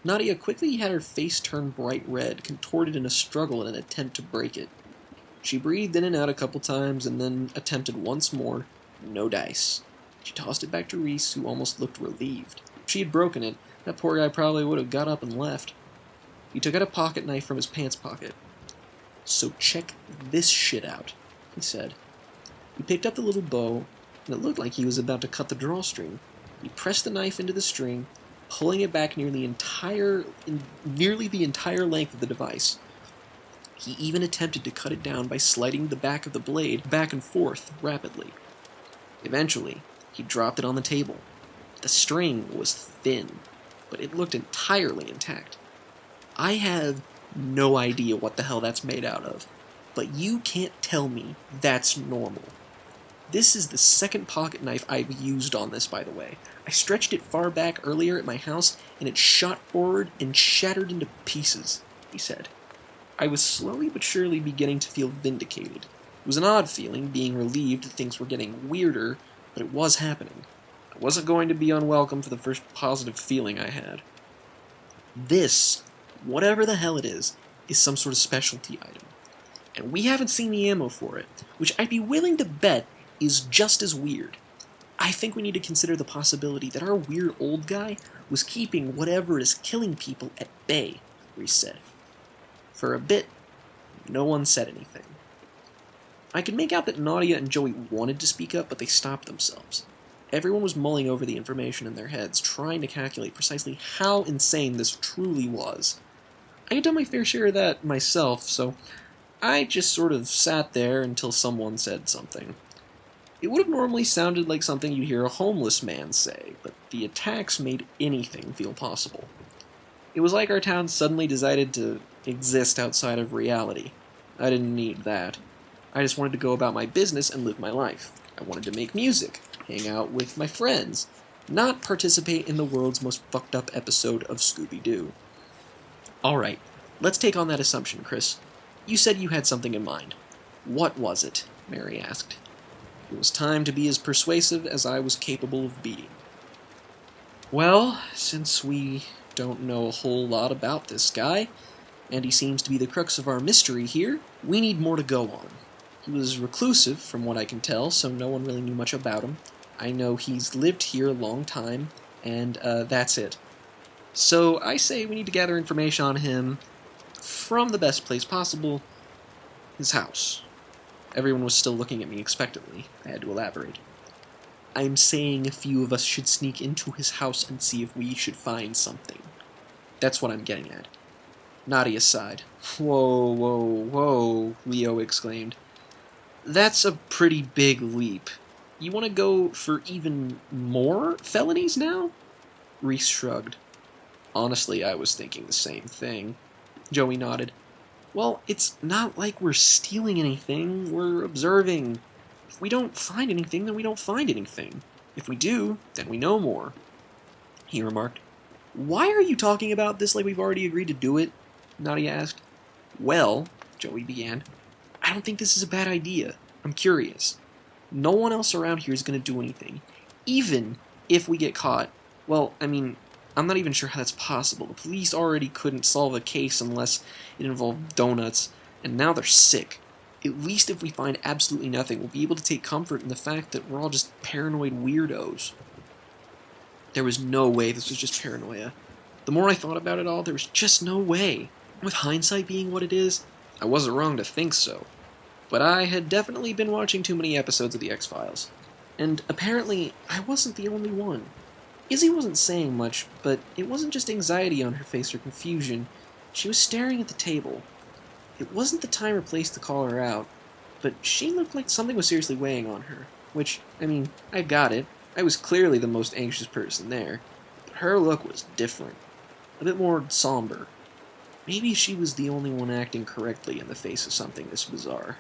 Nadia quickly had her face turn bright red, contorted in a struggle in an attempt to break it. She breathed in and out a couple times and then attempted once more. No dice. She tossed it back to Reese, who almost looked relieved. If she had broken it, that poor guy probably would have got up and left. He took out a pocket knife from his pants pocket. So check this shit out, he said. He picked up the little bow, and it looked like he was about to cut the drawstring. He pressed the knife into the string, pulling it back nearly the entire length of the device. He even attempted to cut it down by sliding the back of the blade back and forth rapidly. Eventually, he dropped it on the table. The string was thin, but it looked entirely intact. I have no idea what the hell that's made out of, but you can't tell me that's normal. This is the second pocket knife I've used on this, by the way. I stretched it far back earlier at my house, and it shot forward and shattered into pieces, he said. I was slowly but surely beginning to feel vindicated. It was an odd feeling, being relieved that things were getting weirder, but it was happening. I wasn't going to be unwelcome for the first positive feeling I had. This, whatever the hell it is some sort of specialty item. And we haven't seen the ammo for it, which I'd be willing to bet is just as weird. I think we need to consider the possibility that our weird old guy was keeping whatever is killing people at bay, Reese said. For a bit, no one said anything. I could make out that Nadia and Joey wanted to speak up, but they stopped themselves. Everyone was mulling over the information in their heads, trying to calculate precisely how insane this truly was. I had done my fair share of that myself, so I just sort of sat there until someone said something. It would have normally sounded like something you'd hear a homeless man say, but the attacks made anything feel possible. It was like our town suddenly decided to exist outside of reality. I didn't need that. I just wanted to go about my business and live my life. I wanted to make music, hang out with my friends, not participate in the world's most fucked up episode of Scooby-Doo. Alright, let's take on that assumption, Chris. You said you had something in mind. What was it? Mary asked. It was time to be as persuasive as I was capable of being. Well, since we don't know a whole lot about this guy, and he seems to be the crux of our mystery here, we need more to go on. He was reclusive, from what I can tell, so no one really knew much about him. I know he's lived here a long time, and that's it. So I say we need to gather information on him from the best place possible, his house. Everyone was still looking at me expectantly. I had to elaborate. I'm saying a few of us should sneak into his house and see if we should find something. That's what I'm getting at. Nadia sighed. Whoa, whoa, whoa, Leo exclaimed. That's a pretty big leap. You want to go for even more felonies now? Reese shrugged. Honestly, I was thinking the same thing. Joey nodded. Well, it's not like we're stealing anything, we're observing. If we don't find anything, then we don't find anything. If we do, then we know more, he remarked. Why are you talking about this like we've already agreed to do it? Nadia asked. Well, Joey began, I don't think this is a bad idea. I'm curious. No one else around here is going to do anything. Even if we get caught. Well, I mean, I'm not even sure how that's possible. The police already couldn't solve a case unless it involved donuts, and now they're sick. At least if we find absolutely nothing, we'll be able to take comfort in the fact that we're all just paranoid weirdos. There was no way this was just paranoia. The more I thought about it all, there was just no way. With hindsight being what it is, I wasn't wrong to think so. But I had definitely been watching too many episodes of The X-Files. And apparently, I wasn't the only one. Izzy wasn't saying much, but it wasn't just anxiety on her face or confusion. She was staring at the table. It wasn't the time or place to call her out, but she looked like something was seriously weighing on her. Which, I mean, I got it. I was clearly the most anxious person there, but her look was different, a bit more somber. Maybe she was the only one acting correctly in the face of something this bizarre.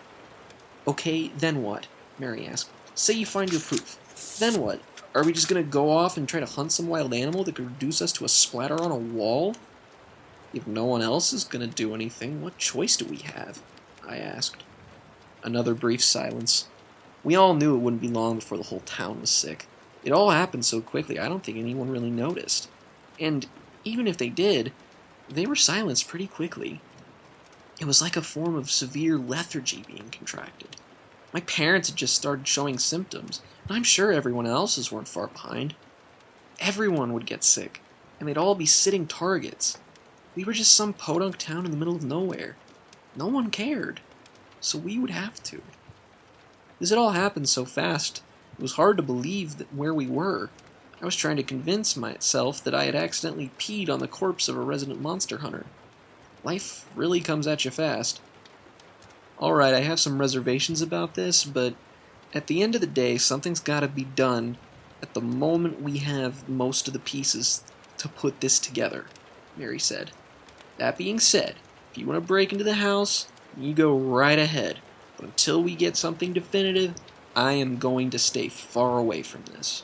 Okay, then what? Mary asked. Say you find your proof. Then what? Are we just going to go off and try to hunt some wild animal that could reduce us to a splatter on a wall? If no one else is going to do anything, what choice do we have? I asked. Another brief silence. We all knew it wouldn't be long before the whole town was sick. It all happened so quickly, I don't think anyone really noticed. And even if they did, they were silenced pretty quickly. It was like a form of severe lethargy being contracted. My parents had just started showing symptoms, and I'm sure everyone else's weren't far behind. Everyone would get sick, and they'd all be sitting targets. We were just some podunk town in the middle of nowhere. No one cared, so we would have to. This had all happened so fast, it was hard to believe that where we were. I was trying to convince myself that I had accidentally peed on the corpse of a resident monster hunter. Life really comes at you fast. Alright, I have some reservations about this, but at the end of the day, something's gotta be done at the moment we have most of the pieces to put this together, Mary said. That being said, if you want to break into the house, you go right ahead. But until we get something definitive, I am going to stay far away from this.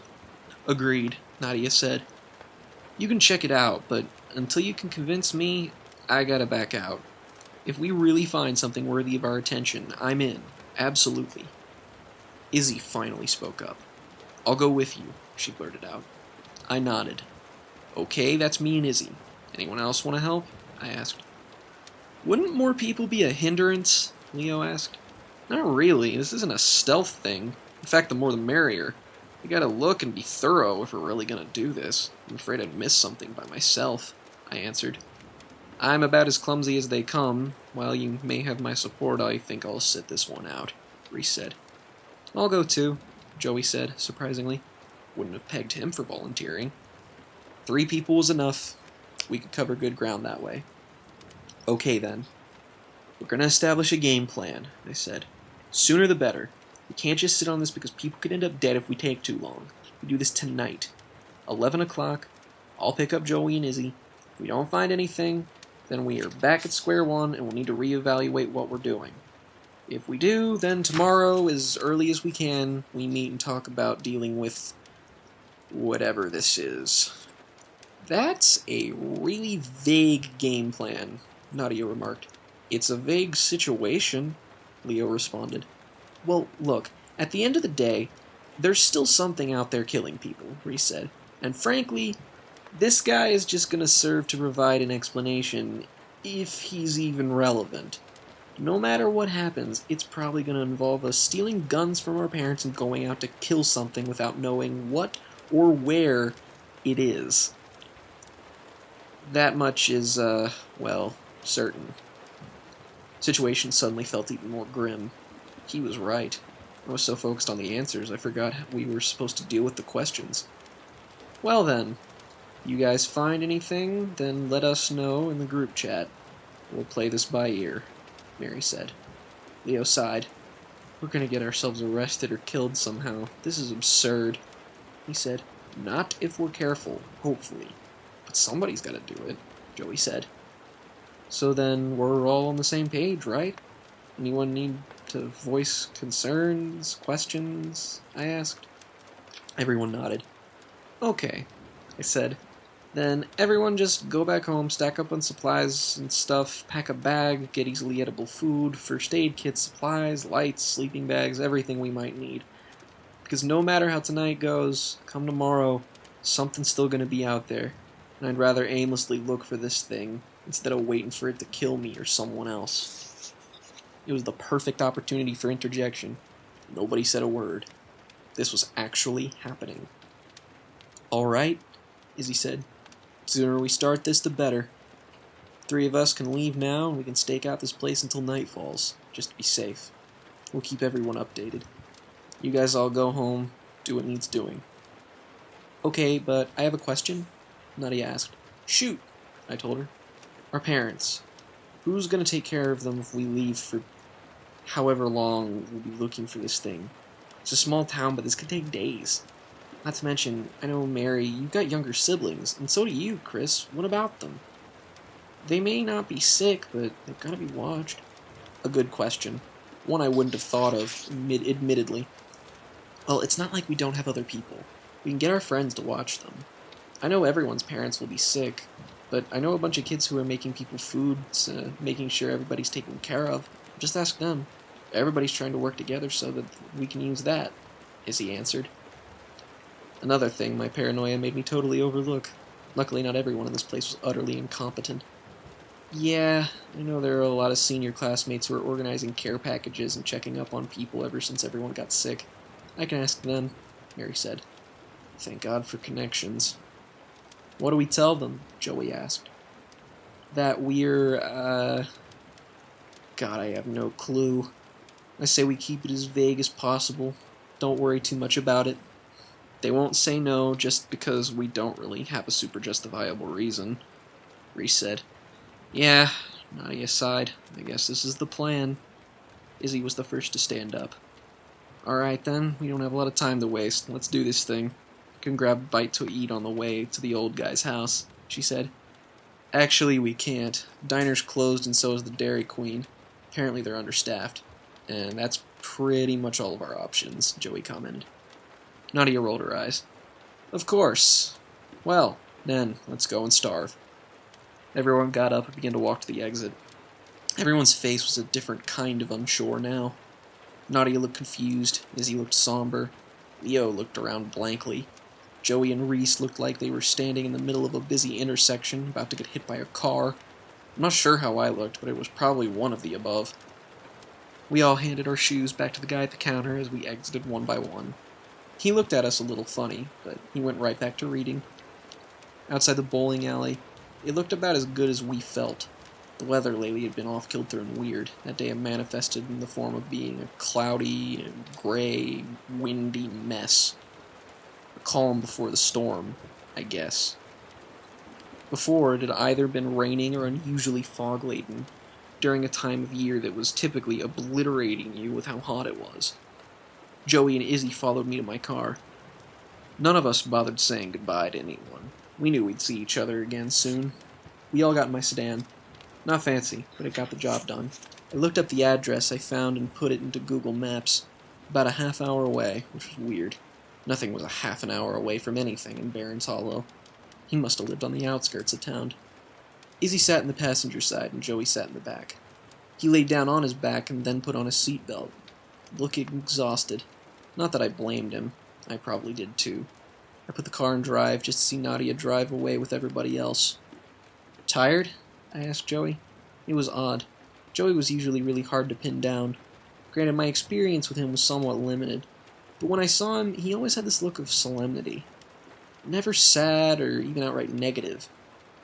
Agreed, Nadia said. You can check it out, but until you can convince me, I gotta back out. If we really find something worthy of our attention, I'm in. Absolutely. Izzy finally spoke up. I'll go with you, she blurted out. I nodded. Okay, that's me and Izzy. Anyone else want to help? I asked. Wouldn't more people be a hindrance? Leo asked. Not really, this isn't a stealth thing. In fact, the more the merrier. We gotta look and be thorough if we're really gonna do this. I'm afraid I'd miss something by myself, I answered. I'm about as clumsy as they come. While you may have my support, I think I'll sit this one out, Reese said. I'll go too, Joey said, surprisingly. Wouldn't have pegged him for volunteering. 3 people was enough. We could cover good ground that way. Okay then. We're gonna establish a game plan, I said. Sooner the better. We can't just sit on this because people could end up dead if we take too long. We do this tonight. 11 o'clock. I'll pick up Joey and Izzy. If we don't find anything, then we are back at square one and we'll need to reevaluate what we're doing. If we do, then tomorrow, as early as we can, we meet and talk about dealing with whatever this is. That's a really vague game plan, Nadia remarked. It's a vague situation, Leo responded. Well, look, at the end of the day, there's still something out there killing people, Reese said. And frankly, this guy is just going to serve to provide an explanation, if he's even relevant. No matter what happens, it's probably going to involve us stealing guns from our parents and going out to kill something without knowing what or where it is. That much is, certain. Situation suddenly felt even more grim. He was right. I was so focused on the answers, I forgot we were supposed to deal with the questions. Well then, you guys find anything, then let us know in the group chat. We'll play this by ear, Mary said. Leo sighed. We're gonna get ourselves arrested or killed somehow. This is absurd, he said. Not if we're careful, hopefully. But somebody's gotta do it, Joey said. So then we're all on the same page, right? Anyone need to voice concerns, questions? I asked. Everyone nodded. Okay, I said. Then everyone just go back home, stack up on supplies and stuff, pack a bag, get easily edible food, first aid kits, supplies, lights, sleeping bags, everything we might need. Because no matter how tonight goes, come tomorrow, something's still going to be out there. And I'd rather aimlessly look for this thing instead of waiting for it to kill me or someone else. It was the perfect opportunity for interjection. Nobody said a word. This was actually happening. All right, Izzy said. The sooner we start this, the better. 3 of us can leave now, and we can stake out this place until night falls, just to be safe. We'll keep everyone updated. You guys all go home, do what needs doing. Okay, but I have a question, Nadia asked. Shoot, I told her. Our parents. Who's going to take care of them if we leave for however long we'll be looking for this thing? It's a small town, but this could take days. Not to mention, I know, Mary, you've got younger siblings, and so do you, Chris. What about them? They may not be sick, but they've got to be watched. A good question. One I wouldn't have thought of, admittedly. Well, it's not like we don't have other people. We can get our friends to watch them. I know everyone's parents will be sick, but I know a bunch of kids who are making people food, making sure everybody's taken care of. Just ask them. Everybody's trying to work together so that we can use that, Izzy answered. Another thing my paranoia made me totally overlook. Luckily, not everyone in this place was utterly incompetent. Yeah, I know there are a lot of senior classmates who are organizing care packages and checking up on people ever since everyone got sick. I can ask them, Mary said. Thank God for connections. What do we tell them? Joey asked. That we're, God, I have no clue. I say we keep it as vague as possible. Don't worry too much about it. They won't say no just because we don't really have a super justifiable reason, Reese said. Yeah, Nadia sighed. I guess this is the plan. Izzy was the first to stand up. Alright then, we don't have a lot of time to waste. Let's do this thing. Can grab a bite to eat on the way to the old guy's house, she said. Actually, we can't. Diner's closed and so is the Dairy Queen. Apparently they're understaffed. And that's pretty much all of our options, Joey commented. Nadia rolled her eyes. Of course. Well, then, let's go and starve. Everyone got up and began to walk to the exit. Everyone's face was a different kind of unsure now. Nadia looked confused, Izzy looked somber, Leo looked around blankly. Joey and Reese looked like they were standing in the middle of a busy intersection, about to get hit by a car. I'm not sure how I looked, but it was probably one of the above. We all handed our shoes back to the guy at the counter as we exited one by one. He looked at us a little funny, but he went right back to reading. Outside the bowling alley, it looked about as good as we felt. The weather lately had been off-kilter and weird. That day had manifested in the form of being a cloudy, gray, windy mess. A calm before the storm, I guess. Before, it had either been raining or unusually fog-laden, during a time of year that was typically obliterating you with how hot it was. Joey and Izzy followed me to my car. None of us bothered saying goodbye to anyone. We knew we'd see each other again soon. We all got in my sedan. Not fancy, but it got the job done. I looked up the address I found and put it into Google Maps. About a half hour away, which was weird. Nothing was a half an hour away from anything in Barron's Hollow. He must have lived on the outskirts of town. Izzy sat in the passenger side and Joey sat in the back. He laid down on his back and then put on his seatbelt, looking exhausted. Not that I blamed him. I probably did too. I put the car in drive just to see Nadia drive away with everybody else. Tired? I asked Joey. It was odd. Joey was usually really hard to pin down. Granted, my experience with him was somewhat limited, but when I saw him, he always had this look of solemnity. Never sad or even outright negative,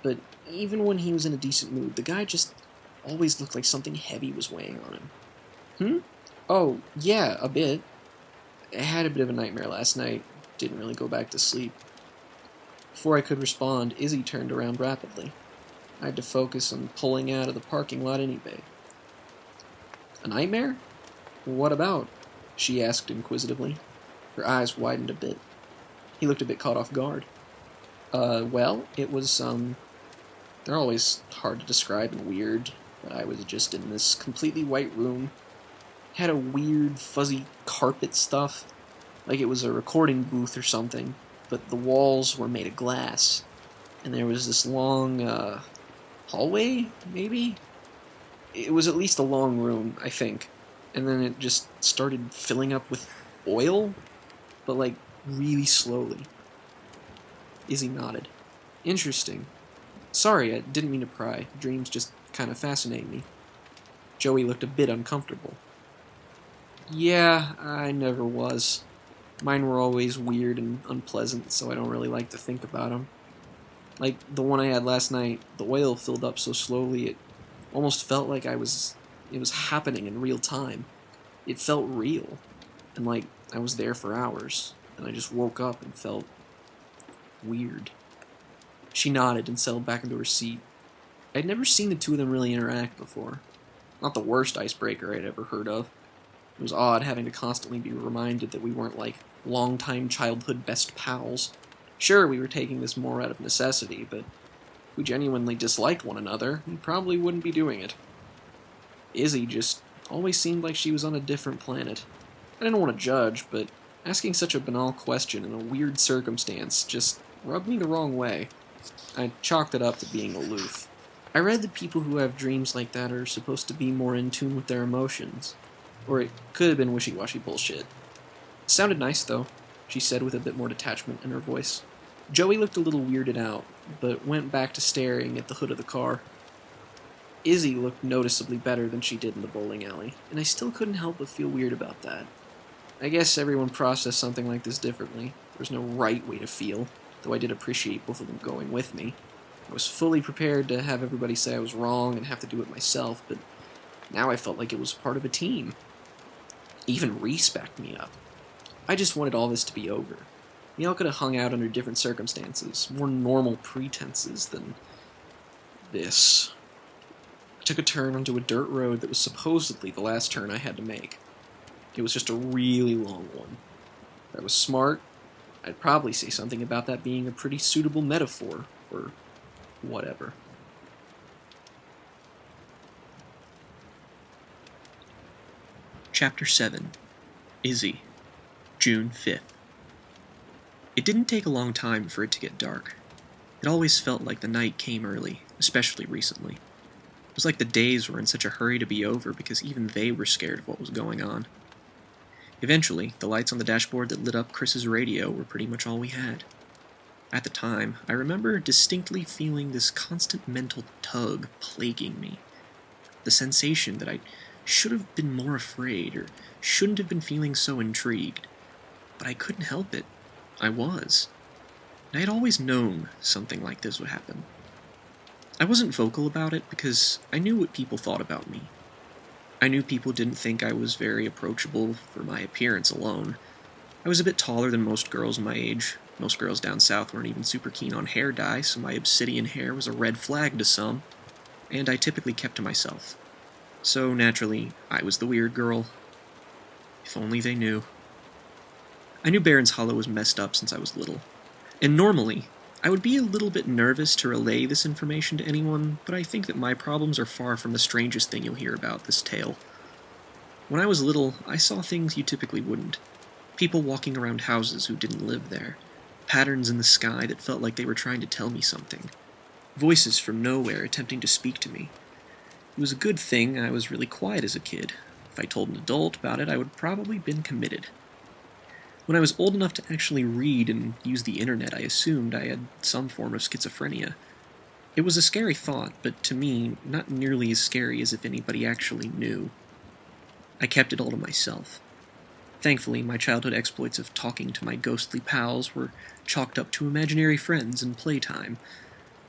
but even when he was in a decent mood, the guy just always looked like something heavy was weighing on him. Oh, yeah, a bit. I had a bit of a nightmare last night. Didn't really go back to sleep. Before I could respond, Izzy turned around rapidly. I had to focus on pulling out of the parking lot anyway. A nightmare? What about? She asked inquisitively. Her eyes widened a bit. He looked a bit caught off guard. Well, it was, they're always hard to describe and weird, but I was just in this completely white room. Had a weird, fuzzy carpet stuff, like it was a recording booth or something, but the walls were made of glass, and there was this long, hallway, maybe? It was at least a long room, I think, and then it just started filling up with oil, but like really slowly. Izzy nodded. Interesting. Sorry, I didn't mean to pry. Dreams just kind of fascinate me. Joey looked a bit uncomfortable. Yeah, I never was. Mine were always weird and unpleasant, so I don't really like to think about them. Like the one I had last night, the oil filled up so slowly it almost felt like it was happening in real time. It felt real, and like I was there for hours, and I just woke up and felt weird. She nodded and settled back into her seat. I'd never seen the two of them really interact before. Not the worst icebreaker I'd ever heard of. It was odd having to constantly be reminded that we weren't like longtime childhood best pals. Sure, we were taking this more out of necessity, but if we genuinely disliked one another, we probably wouldn't be doing it. Izzy just always seemed like she was on a different planet. I didn't want to judge, but asking such a banal question in a weird circumstance just rubbed me the wrong way. I chalked it up to being aloof. I read that people who have dreams like that are supposed to be more in tune with their emotions. Or it could have been wishy-washy bullshit. It sounded nice, though, she said with a bit more detachment in her voice. Joey looked a little weirded out, but went back to staring at the hood of the car. Izzy looked noticeably better than she did in the bowling alley, and I still couldn't help but feel weird about that. I guess everyone processed something like this differently. There's no right way to feel, though I did appreciate both of them going with me. I was fully prepared to have everybody say I was wrong and have to do it myself, but now I felt like it was part of a team. Even Reese backed me up. I just wanted all this to be over. We all could have hung out under different circumstances, more normal pretenses than this. I took a turn onto a dirt road that was supposedly the last turn I had to make. It was just a really long one. If I was smart, I'd probably say something about that being a pretty suitable metaphor, or whatever. Chapter 7. Izzy. June 5th. It didn't take a long time for it to get dark. It always felt like the night came early, especially recently. It was like the days were in such a hurry to be over because even they were scared of what was going on. Eventually, the lights on the dashboard that lit up Chris's radio were pretty much all we had. At the time, I remember distinctly feeling this constant mental tug plaguing me. The sensation that I should have been more afraid or shouldn't have been feeling so intrigued. But I couldn't help it. I was. And I had always known something like this would happen. I wasn't vocal about it because I knew what people thought about me. I knew people didn't think I was very approachable for my appearance alone. I was a bit taller than most girls my age. Most girls down south weren't even super keen on hair dye, so my obsidian hair was a red flag to some, and I typically kept to myself. So naturally, I was the weird girl. If only they knew. I knew Baron's Hollow was messed up since I was little, and normally, I would be a little bit nervous to relay this information to anyone, but I think that my problems are far from the strangest thing you'll hear about this tale. When I was little, I saw things you typically wouldn't. People walking around houses who didn't live there. Patterns in the sky that felt like they were trying to tell me something. Voices from nowhere attempting to speak to me. It was a good thing I was really quiet as a kid. If I told an adult about it, I would probably been committed. When I was old enough to actually read and use the internet, I assumed I had some form of schizophrenia. It was a scary thought, but to me, not nearly as scary as if anybody actually knew. I kept it all to myself. Thankfully, my childhood exploits of talking to my ghostly pals were chalked up to imaginary friends and playtime,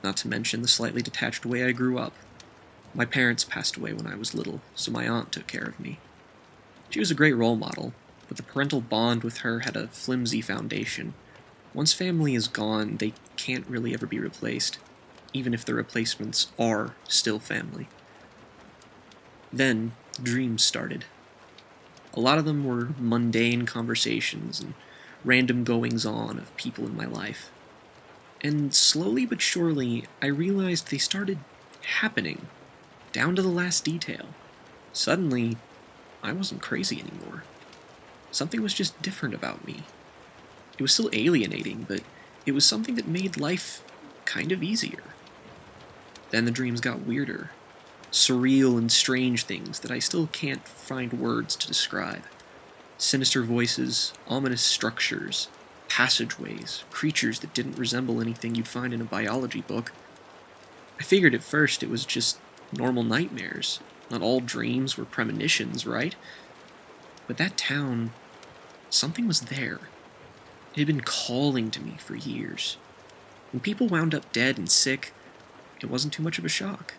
not to mention the slightly detached way I grew up. My parents passed away when I was little, so my aunt took care of me. She was a great role model, but the parental bond with her had a flimsy foundation. Once family is gone, they can't really ever be replaced, even if the replacements are still family. Then, dreams started. A lot of them were mundane conversations and random goings-on of people in my life. And slowly but surely, I realized they started happening, down to the last detail. Suddenly, I wasn't crazy anymore. Something was just different about me. It was still alienating, but it was something that made life kind of easier. Then the dreams got weirder. Surreal and strange things that I still can't find words to describe. Sinister voices, ominous structures, passageways, creatures that didn't resemble anything you'd find in a biology book. I figured at first it was just normal nightmares. Not all dreams were premonitions, right? But that town, something was there. It had been calling to me for years. When people wound up dead and sick, it wasn't too much of a shock.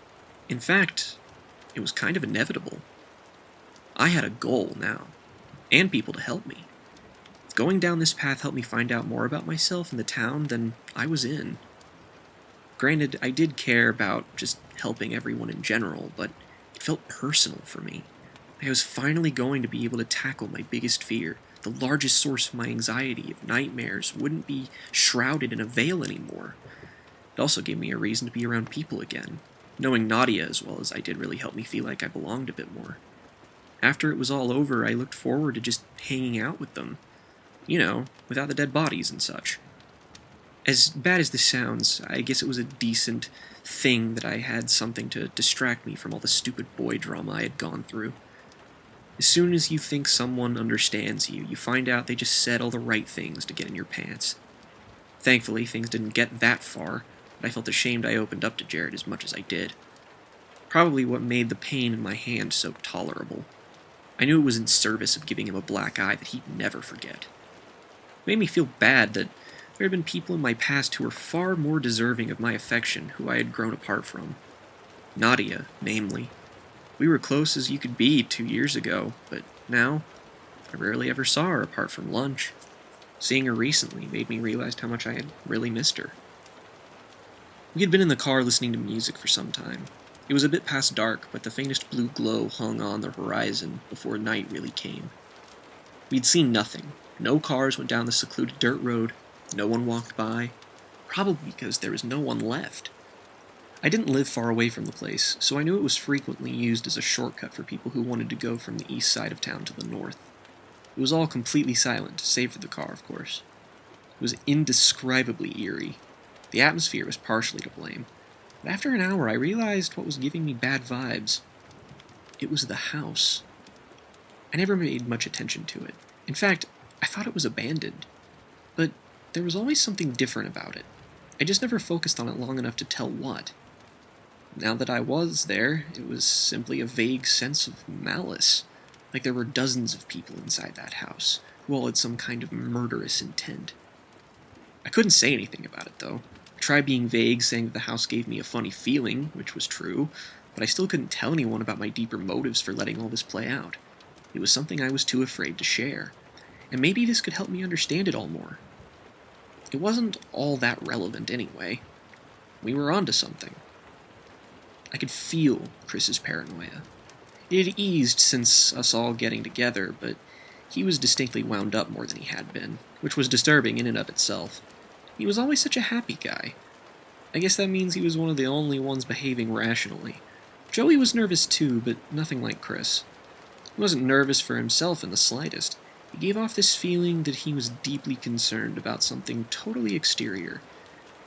In fact, it was kind of inevitable. I had a goal now, and people to help me. If going down this path helped me find out more about myself and the town, then I was in. Granted, I did care about just helping everyone in general, but it felt personal for me. I was finally going to be able to tackle my biggest fear, the largest source of my anxiety, of nightmares, wouldn't be shrouded in a veil anymore. It also gave me a reason to be around people again. Knowing Nadia as well as I did really helped me feel like I belonged a bit more. After it was all over, I looked forward to just hanging out with them. You know, without the dead bodies and such. As bad as this sounds, I guess it was a decent thing that I had something to distract me from all the stupid boy drama I had gone through. As soon as you think someone understands you, you find out they just said all the right things to get in your pants. Thankfully, things didn't get that far, but I felt ashamed I opened up to Jared as much as I did. Probably what made the pain in my hand so tolerable. I knew it was in service of giving him a black eye that he'd never forget. It made me feel bad that there had been people in my past who were far more deserving of my affection who I had grown apart from. Nadia, namely. We were close as you could be 2 years ago, but now, I rarely ever saw her apart from lunch. Seeing her recently made me realize how much I had really missed her. We had been in the car listening to music for some time. It was a bit past dark, but the faintest blue glow hung on the horizon before night really came. We'd seen nothing. No cars went down the secluded dirt road. No one walked by. Probably because there was no one left. I didn't live far away from the place, so I knew it was frequently used as a shortcut for people who wanted to go from the east side of town to the north. It was all completely silent, save for the car, of course. It was indescribably eerie. The atmosphere was partially to blame. But after an hour, I realized what was giving me bad vibes. It was the house. I never paid much attention to it. In fact, I thought it was abandoned. But there was always something different about it. I just never focused on it long enough to tell what. Now that I was there, it was simply a vague sense of malice. Like there were dozens of people inside that house, who all had some kind of murderous intent. I couldn't say anything about it, though. I tried being vague, saying that the house gave me a funny feeling, which was true, but I still couldn't tell anyone about my deeper motives for letting all this play out. It was something I was too afraid to share. And maybe this could help me understand it all more. It wasn't all that relevant anyway. We were onto something. I could feel Chris's paranoia. It had eased since us all getting together, but he was distinctly wound up more than he had been, which was disturbing in and of itself. He was always such a happy guy. I guess that means he was one of the only ones behaving rationally. Joey was nervous too, but nothing like Chris. He wasn't nervous for himself in the slightest. He gave off this feeling that he was deeply concerned about something totally exterior.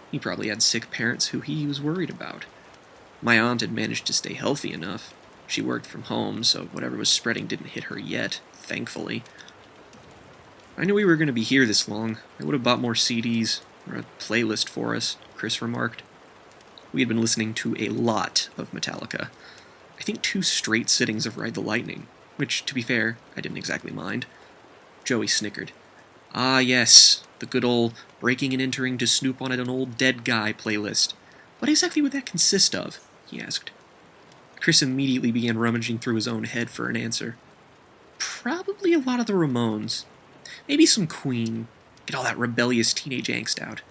He probably had sick parents who he was worried about. My aunt had managed to stay healthy enough. She worked from home, so whatever was spreading didn't hit her yet, thankfully. I knew we were going to be here this long. I would have bought more CDs, or a playlist for us, Chris remarked. We had been listening to a lot of Metallica. I think 2 straight sittings of Ride the Lightning, which, to be fair, I didn't exactly mind. Joey snickered. Ah, yes, the good old breaking and entering to snoop on an old dead guy playlist. What exactly would that consist of? He asked. Chris immediately began rummaging through his own head for an answer. Probably a lot of the Ramones. Maybe some Queen. Get all that rebellious teenage angst out.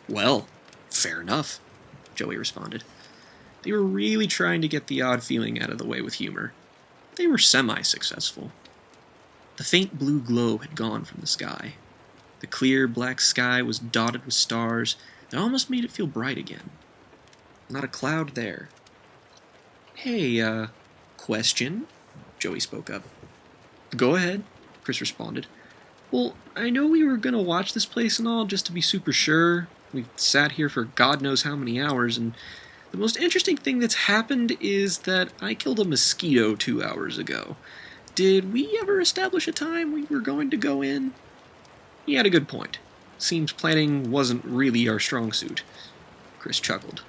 Well, fair enough, Joey responded. They were really trying to get the odd feeling out of the way with humor. They were semi-successful. The faint blue glow had gone from the sky. The clear black sky was dotted with stars that almost made it feel bright again. Not a cloud there. Hey, question? Joey spoke up. Go ahead, Chris responded. Well, I know we were gonna watch this place and all, just to be super sure. We've sat here for God knows how many hours, and the most interesting thing that's happened is that I killed a mosquito 2 hours ago. Did we ever establish a time we were going to go in? He had a good point. Seems planning wasn't really our strong suit. Chris chuckled.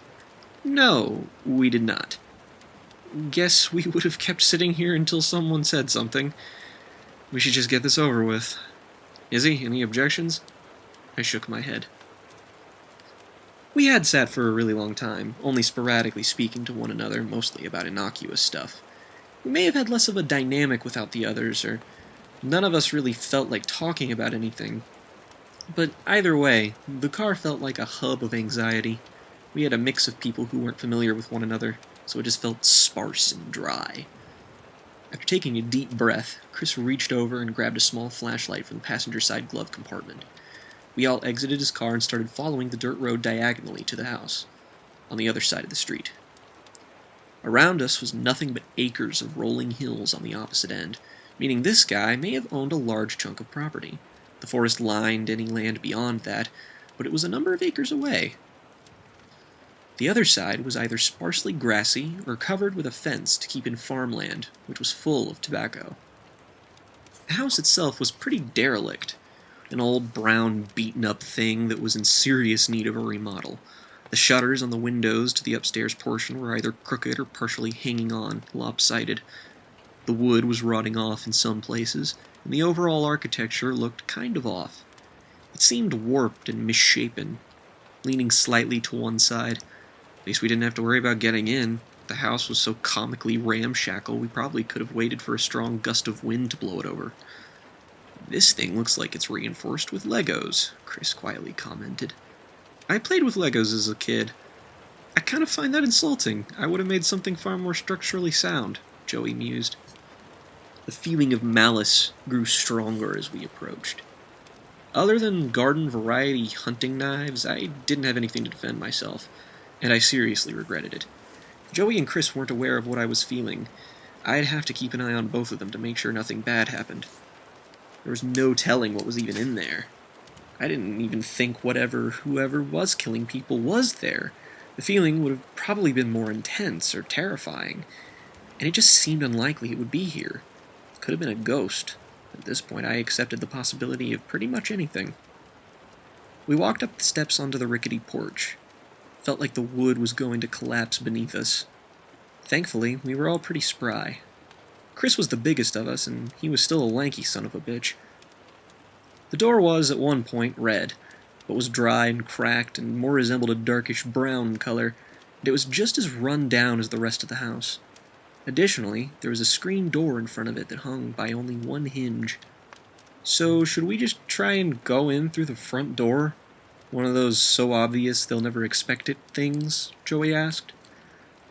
No, we did not. Guess we would have kept sitting here until someone said something. We should just get this over with. Izzy, any objections? I shook my head. We had sat for a really long time, only sporadically speaking to one another, mostly about innocuous stuff. We may have had less of a dynamic without the others, or none of us really felt like talking about anything. But either way, the car felt like a hub of anxiety. We had a mix of people who weren't familiar with one another, so it just felt sparse and dry. After taking a deep breath, Chris reached over and grabbed a small flashlight from the passenger side glove compartment. We all exited his car and started following the dirt road diagonally to the house, on the other side of the street. Around us was nothing but acres of rolling hills on the opposite end, meaning this guy may have owned a large chunk of property. The forest lined any land beyond that, but it was a number of acres away. The other side was either sparsely grassy or covered with a fence to keep in farmland, which was full of tobacco. The house itself was pretty derelict, an old brown beaten-up thing that was in serious need of a remodel. The shutters on the windows to the upstairs portion were either crooked or partially hanging on, lopsided. The wood was rotting off in some places, and the overall architecture looked kind of off. It seemed warped and misshapen, leaning slightly to one side. At least we didn't have to worry about getting in. The house was so comically ramshackle we probably could have waited for a strong gust of wind to blow it over. "This thing looks like it's reinforced with Legos," Chris quietly commented. "I played with Legos as a kid. I kind of find that insulting. I would have made something far more structurally sound," Joey mused. The feeling of malice grew stronger as we approached. Other than garden-variety hunting knives, I didn't have anything to defend myself, and I seriously regretted it. Joey and Chris weren't aware of what I was feeling. I'd have to keep an eye on both of them to make sure nothing bad happened. There was no telling what was even in there. I didn't even think whoever was killing people was there. The feeling would have probably been more intense or terrifying, and it just seemed unlikely it would be here. It could have been a ghost. At this point, I accepted the possibility of pretty much anything. We walked up the steps onto the rickety porch. Felt like the wood was going to collapse beneath us. Thankfully, we were all pretty spry. Chris was the biggest of us, and he was still a lanky son of a bitch. The door was, at one point, red, but was dry and cracked and more resembled a darkish brown color, and it was just as run down as the rest of the house. Additionally, there was a screen door in front of it that hung by only one hinge. "So, should we just try and go in through the front door? One of those so obvious they'll never expect it things?" Joey asked.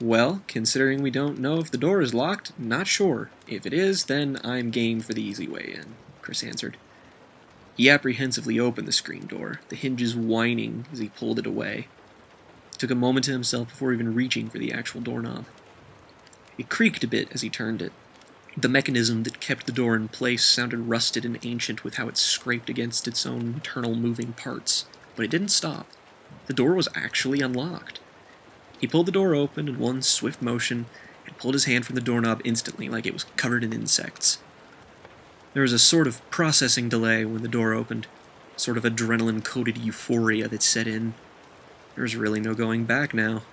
"Well, considering we don't know if the door is locked, not sure. If it is, then I'm game for the easy way in," Chris answered. He apprehensively opened the screen door, the hinges whining as he pulled it away. He took a moment to himself before even reaching for the actual doorknob. It creaked a bit as he turned it. The mechanism that kept the door in place sounded rusted and ancient with how it scraped against its own internal moving parts, but it didn't stop. The door was actually unlocked. He pulled the door open in one swift motion and pulled his hand from the doorknob instantly like it was covered in insects. There was a sort of processing delay when the door opened, sort of adrenaline-coated euphoria that set in. There was really no going back now.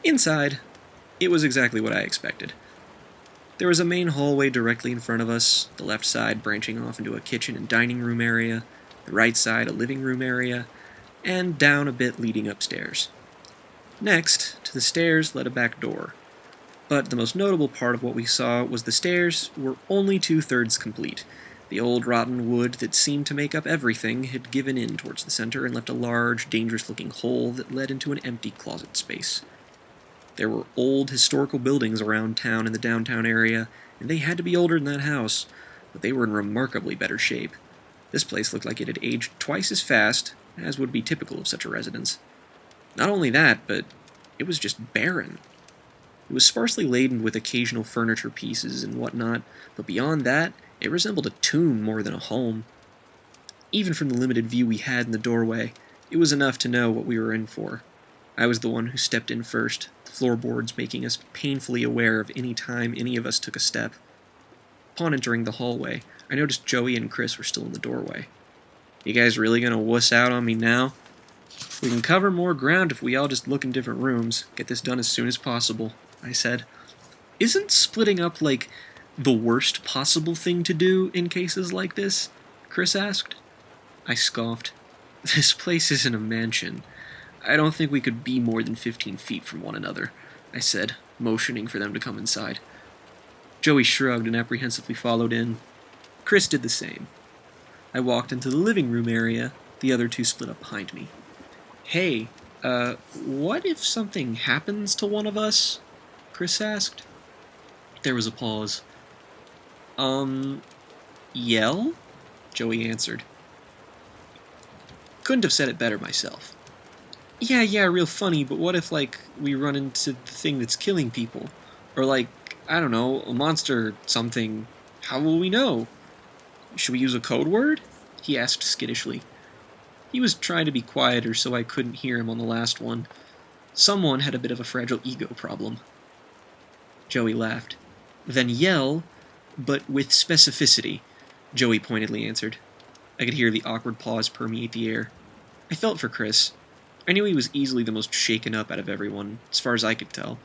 Inside, it was exactly what I expected. There was a main hallway directly in front of us, the left side branching off into a kitchen and dining room area, the right side a living room area, and down a bit leading upstairs. Next, to the stairs led a back door. But the most notable part of what we saw was the stairs were only 2/3 complete. The old rotten wood that seemed to make up everything had given in towards the center and left a large, dangerous-looking hole that led into an empty closet space. There were old historical buildings around town in the downtown area, and they had to be older than that house, but they were in remarkably better shape. This place looked like it had aged twice as fast, as would be typical of such a residence. Not only that, but it was just barren. It was sparsely laden with occasional furniture pieces and whatnot, but beyond that, it resembled a tomb more than a home. Even from the limited view we had in the doorway, it was enough to know what we were in for. I was the one who stepped in first, the floorboards making us painfully aware of any time any of us took a step. Upon entering the hallway, I noticed Joey and Chris were still in the doorway. "You guys really gonna wuss out on me now? We can cover more ground if we all just look in different rooms. Get this done as soon as possible," I said. "Isn't splitting up, like, the worst possible thing to do in cases like this?" Chris asked. I scoffed. "This place isn't a mansion. I don't think we could be more than 15 feet from one another," I said, motioning for them to come inside. Joey shrugged and apprehensively followed in. Chris did the same. I walked into the living room area. The other two split up behind me. "Hey, what if something happens to one of us?" Chris asked. There was a pause. Yell? Joey answered. Couldn't have said it better myself. Yeah, real funny, but what if, we run into the thing that's killing people? Or, I don't know, a monster or something. How will we know? Should we use a code word? He asked skittishly. He was trying to be quieter so I couldn't hear him on the last one. Someone had a bit of a fragile ego problem. Joey laughed. Then yell, but with specificity, Joey pointedly answered. I could hear the awkward pause permeate the air. I felt for Chris. I knew he was easily the most shaken up out of everyone, as far as I could tell.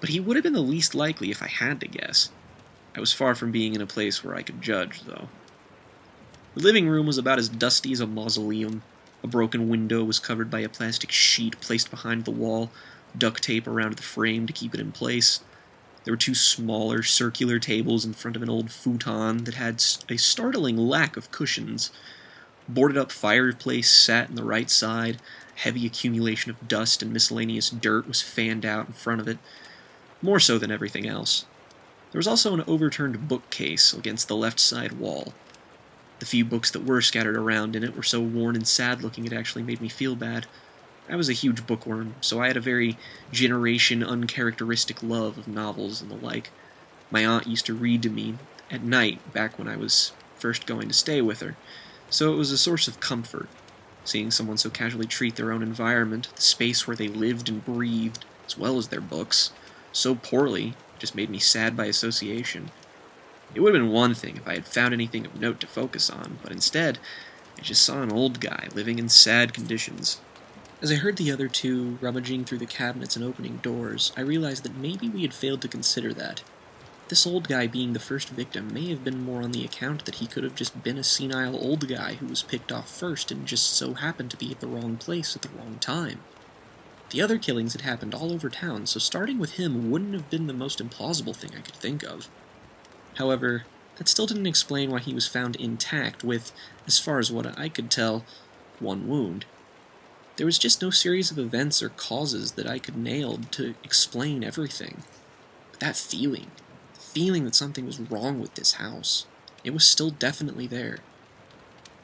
But he would have been the least likely if I had to guess. I was far from being in a place where I could judge, though. The living room was about as dusty as a mausoleum. A broken window was covered by a plastic sheet placed behind the wall, duct tape around the frame to keep it in place. There were two smaller, circular tables in front of an old futon that had a startling lack of cushions. Boarded-up fireplace sat on the right side. Heavy accumulation of dust and miscellaneous dirt was fanned out in front of it, more so than everything else. There was also an overturned bookcase against the left side wall. The few books that were scattered around in it were so worn and sad-looking it actually made me feel bad. I was a huge bookworm, so I had a very generation uncharacteristic love of novels and the like. My aunt used to read to me at night back when I was first going to stay with her, so it was a source of comfort. Seeing someone so casually treat their own environment, the space where they lived and breathed, as well as their books, so poorly, just made me sad by association. It would have been one thing if I had found anything of note to focus on, but instead, I just saw an old guy living in sad conditions. As I heard the other two rummaging through the cabinets and opening doors, I realized that maybe we had failed to consider that. This old guy being the first victim may have been more on the account that he could have just been a senile old guy who was picked off first and just so happened to be at the wrong place at the wrong time. The other killings had happened all over town, so starting with him wouldn't have been the most implausible thing I could think of. However, that still didn't explain why he was found intact with, as far as what I could tell, one wound. There was just no series of events or causes that I could nail to explain everything. But that feeling that something was wrong with this house, it was still definitely there.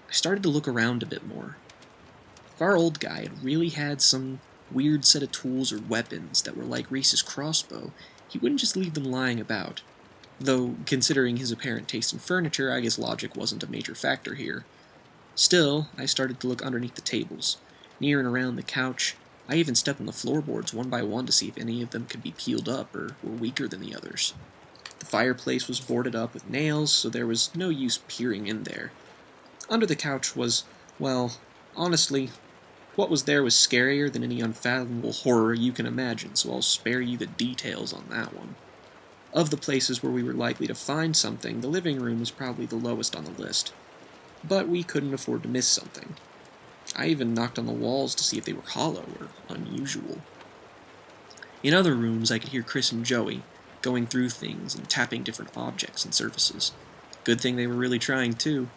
I started to look around a bit more. If our old guy had really had some weird set of tools or weapons that were like Reese's crossbow, he wouldn't just leave them lying about. Though, considering his apparent taste in furniture, I guess logic wasn't a major factor here. Still, I started to look underneath the tables, near and around the couch. I even stepped on the floorboards one by one to see if any of them could be peeled up or were weaker than the others. The fireplace was boarded up with nails, so there was no use peering in there. Under the couch was, well, honestly, what was there was scarier than any unfathomable horror you can imagine, so I'll spare you the details on that one. Of the places where we were likely to find something, the living room was probably the lowest on the list. But we couldn't afford to miss something. I even knocked on the walls to see if they were hollow or unusual. In other rooms, I could hear Chris and Joey going through things and tapping different objects and surfaces. Good thing they were really trying, too.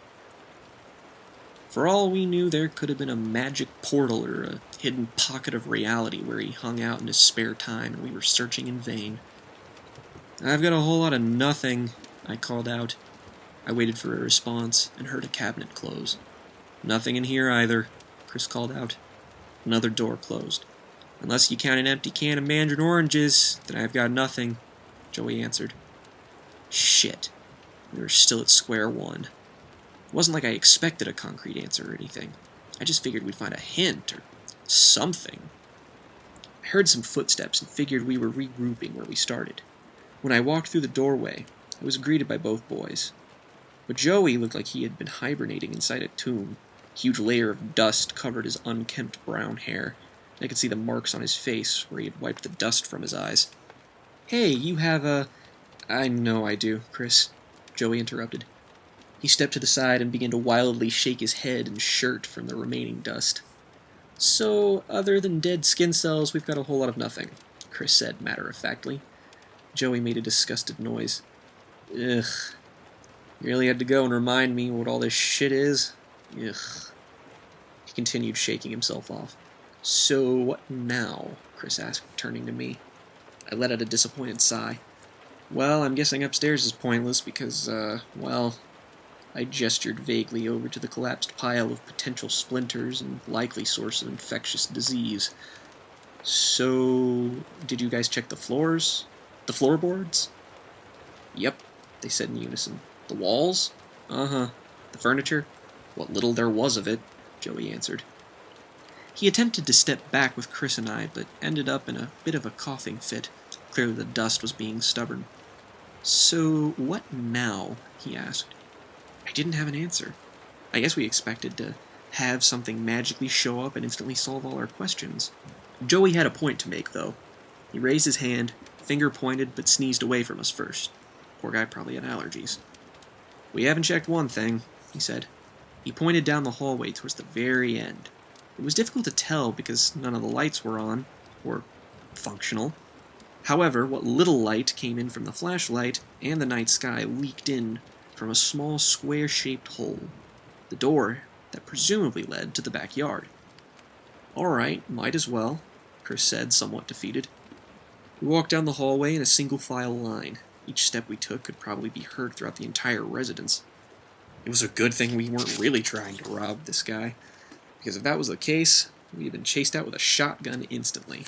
For all we knew, there could have been a magic portal or a hidden pocket of reality where he hung out in his spare time and we were searching in vain. I've got a whole lot of nothing, I called out. I waited for a response and heard a cabinet close. Nothing in here either, Chris called out. Another door closed. Unless you count an empty can of mandarin oranges, then I've got nothing, Joey answered. Shit. We were still at square one. It wasn't like I expected a concrete answer or anything. I just figured we'd find a hint or something. I heard some footsteps and figured we were regrouping where we started. When I walked through the doorway, I was greeted by both boys. But Joey looked like he had been hibernating inside a tomb. A huge layer of dust covered his unkempt brown hair. I could see the marks on his face where he had wiped the dust from his eyes. Hey, you have a... I know I do, Chris, Joey interrupted. He stepped to the side and began to wildly shake his head and shirt from the remaining dust. So, other than dead skin cells, we've got a whole lot of nothing, Chris said matter-of-factly. Joey made a disgusted noise. Ugh. You really had to go and remind me what all this shit is? Ugh. He continued shaking himself off. So, what now? Chris asked, turning to me. I let out a disappointed sigh. Well, I'm guessing upstairs is pointless because, well, I gestured vaguely over to the collapsed pile of potential splinters and likely source of infectious disease. So, did you guys check the floors? The floorboards? Yep, they said in unison. The walls? Uh-huh. The furniture? What little there was of it, Joey answered. He attempted to step back with Chris and I, but ended up in a bit of a coughing fit. Clearly the dust was being stubborn. So, what now? He asked. I didn't have an answer. I guess we expected to have something magically show up and instantly solve all our questions. Joey had a point to make, though. He raised his hand, finger pointed, but sneezed away from us first. Poor guy probably had allergies. We haven't checked one thing, he said. He pointed down the hallway towards the very end. It was difficult to tell because none of the lights were on, or functional. However, what little light came in from the flashlight and the night sky leaked in from a small square-shaped hole. The door that presumably led to the backyard. All right, might as well, Chris said, somewhat defeated. We walked down the hallway in a single-file line. Each step we took could probably be heard throughout the entire residence. It was a good thing we weren't really trying to rob this guy, because if that was the case, we'd have been chased out with a shotgun instantly.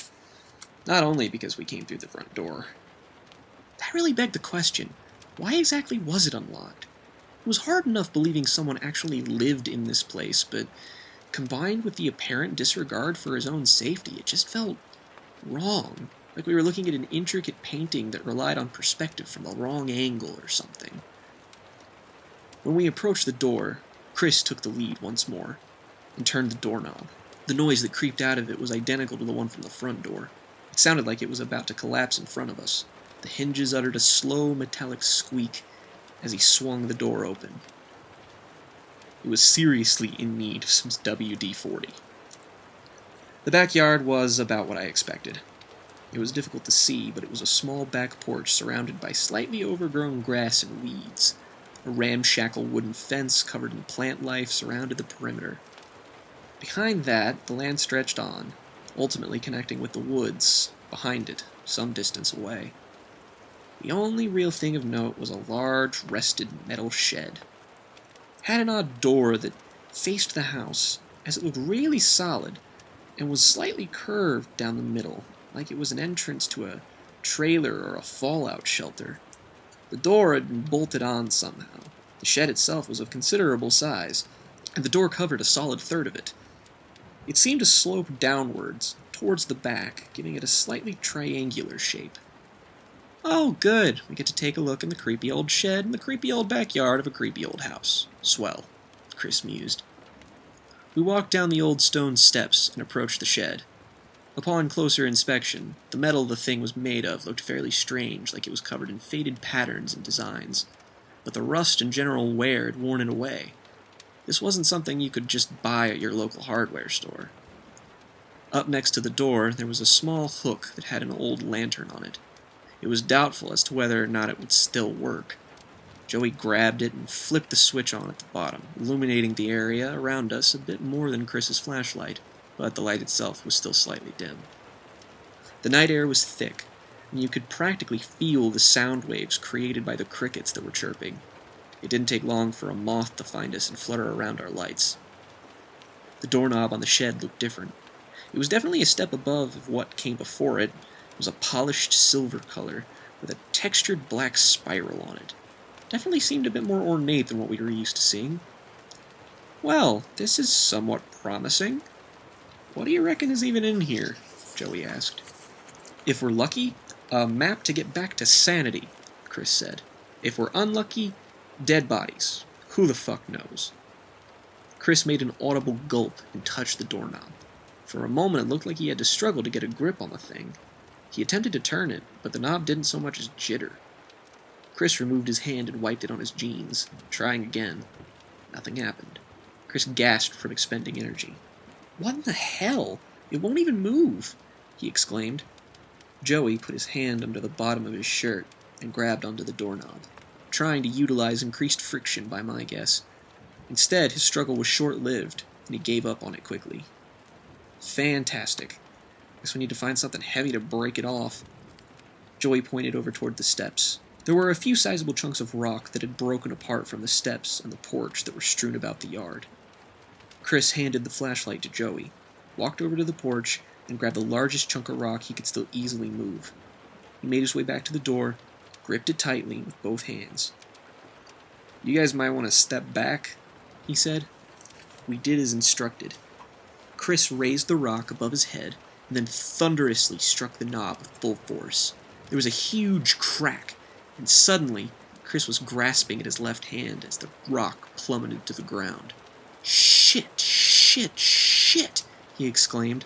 Not only because we came through the front door. That really begged the question, why exactly was it unlocked? It was hard enough believing someone actually lived in this place, but combined with the apparent disregard for his own safety, it just felt wrong. Like we were looking at an intricate painting that relied on perspective from the wrong angle or something. When we approached the door, Chris took the lead once more and turned the doorknob. The noise that creeped out of it was identical to the one from the front door. It sounded like it was about to collapse in front of us. The hinges uttered a slow, metallic squeak as he swung the door open. It was seriously in need of some WD-40. The backyard was about what I expected. It was difficult to see, but it was a small back porch surrounded by slightly overgrown grass and weeds. A ramshackle wooden fence covered in plant life surrounded the perimeter. Behind that, the land stretched on, ultimately connecting with the woods behind it, some distance away. The only real thing of note was a large, rested metal shed. It had an odd door that faced the house, as it looked really solid, and was slightly curved down the middle, like it was an entrance to a trailer or a fallout shelter. The door had been bolted on somehow. The shed itself was of considerable size, and the door covered a solid third of it. It seemed to slope downwards, towards the back, giving it a slightly triangular shape. Oh, good. We get to take a look in the creepy old shed in the creepy old backyard of a creepy old house. Swell, Chris mused. We walked down the old stone steps and approached the shed. Upon closer inspection, the metal the thing was made of looked fairly strange, like it was covered in faded patterns and designs. But the rust and general wear had worn it away. This wasn't something you could just buy at your local hardware store. Up next to the door, there was a small hook that had an old lantern on it. It was doubtful as to whether or not it would still work. Joey grabbed it and flipped the switch on at the bottom, illuminating the area around us a bit more than Chris's flashlight, but the light itself was still slightly dim. The night air was thick, and you could practically feel the sound waves created by the crickets that were chirping. It didn't take long for a moth to find us and flutter around our lights. The doorknob on the shed looked different. It was definitely a step above what came before it. It was a polished silver color, with a textured black spiral on it. Definitely seemed a bit more ornate than what we were used to seeing. Well, this is somewhat promising. What do you reckon is even in here? Joey asked. If we're lucky, a map to get back to sanity, Chris said. If we're unlucky, dead bodies. Who the fuck knows? Chris made an audible gulp and touched the doorknob. For a moment it looked like he had to struggle to get a grip on the thing. He attempted to turn it, but the knob didn't so much as jitter. Chris removed his hand and wiped it on his jeans, trying again. Nothing happened. Chris gasped from expending energy. What in the hell? It won't even move, he exclaimed. Joey put his hand under the bottom of his shirt and grabbed onto the doorknob, trying to utilize increased friction by my guess. Instead, his struggle was short-lived, and he gave up on it quickly. Fantastic. Guess we need to find something heavy to break it off. Joey pointed over toward the steps. There were a few sizable chunks of rock that had broken apart from the steps and the porch that were strewn about the yard. Chris handed the flashlight to Joey, walked over to the porch, and grabbed the largest chunk of rock he could still easily move. He made his way back to the door, gripped it tightly with both hands. "You guys might want to step back," he said. We did as instructed. Chris raised the rock above his head and then thunderously struck the knob with full force. There was a huge crack, and suddenly Chris was grasping at his left hand as the rock plummeted to the ground. "Shit, shit, shit!" he exclaimed.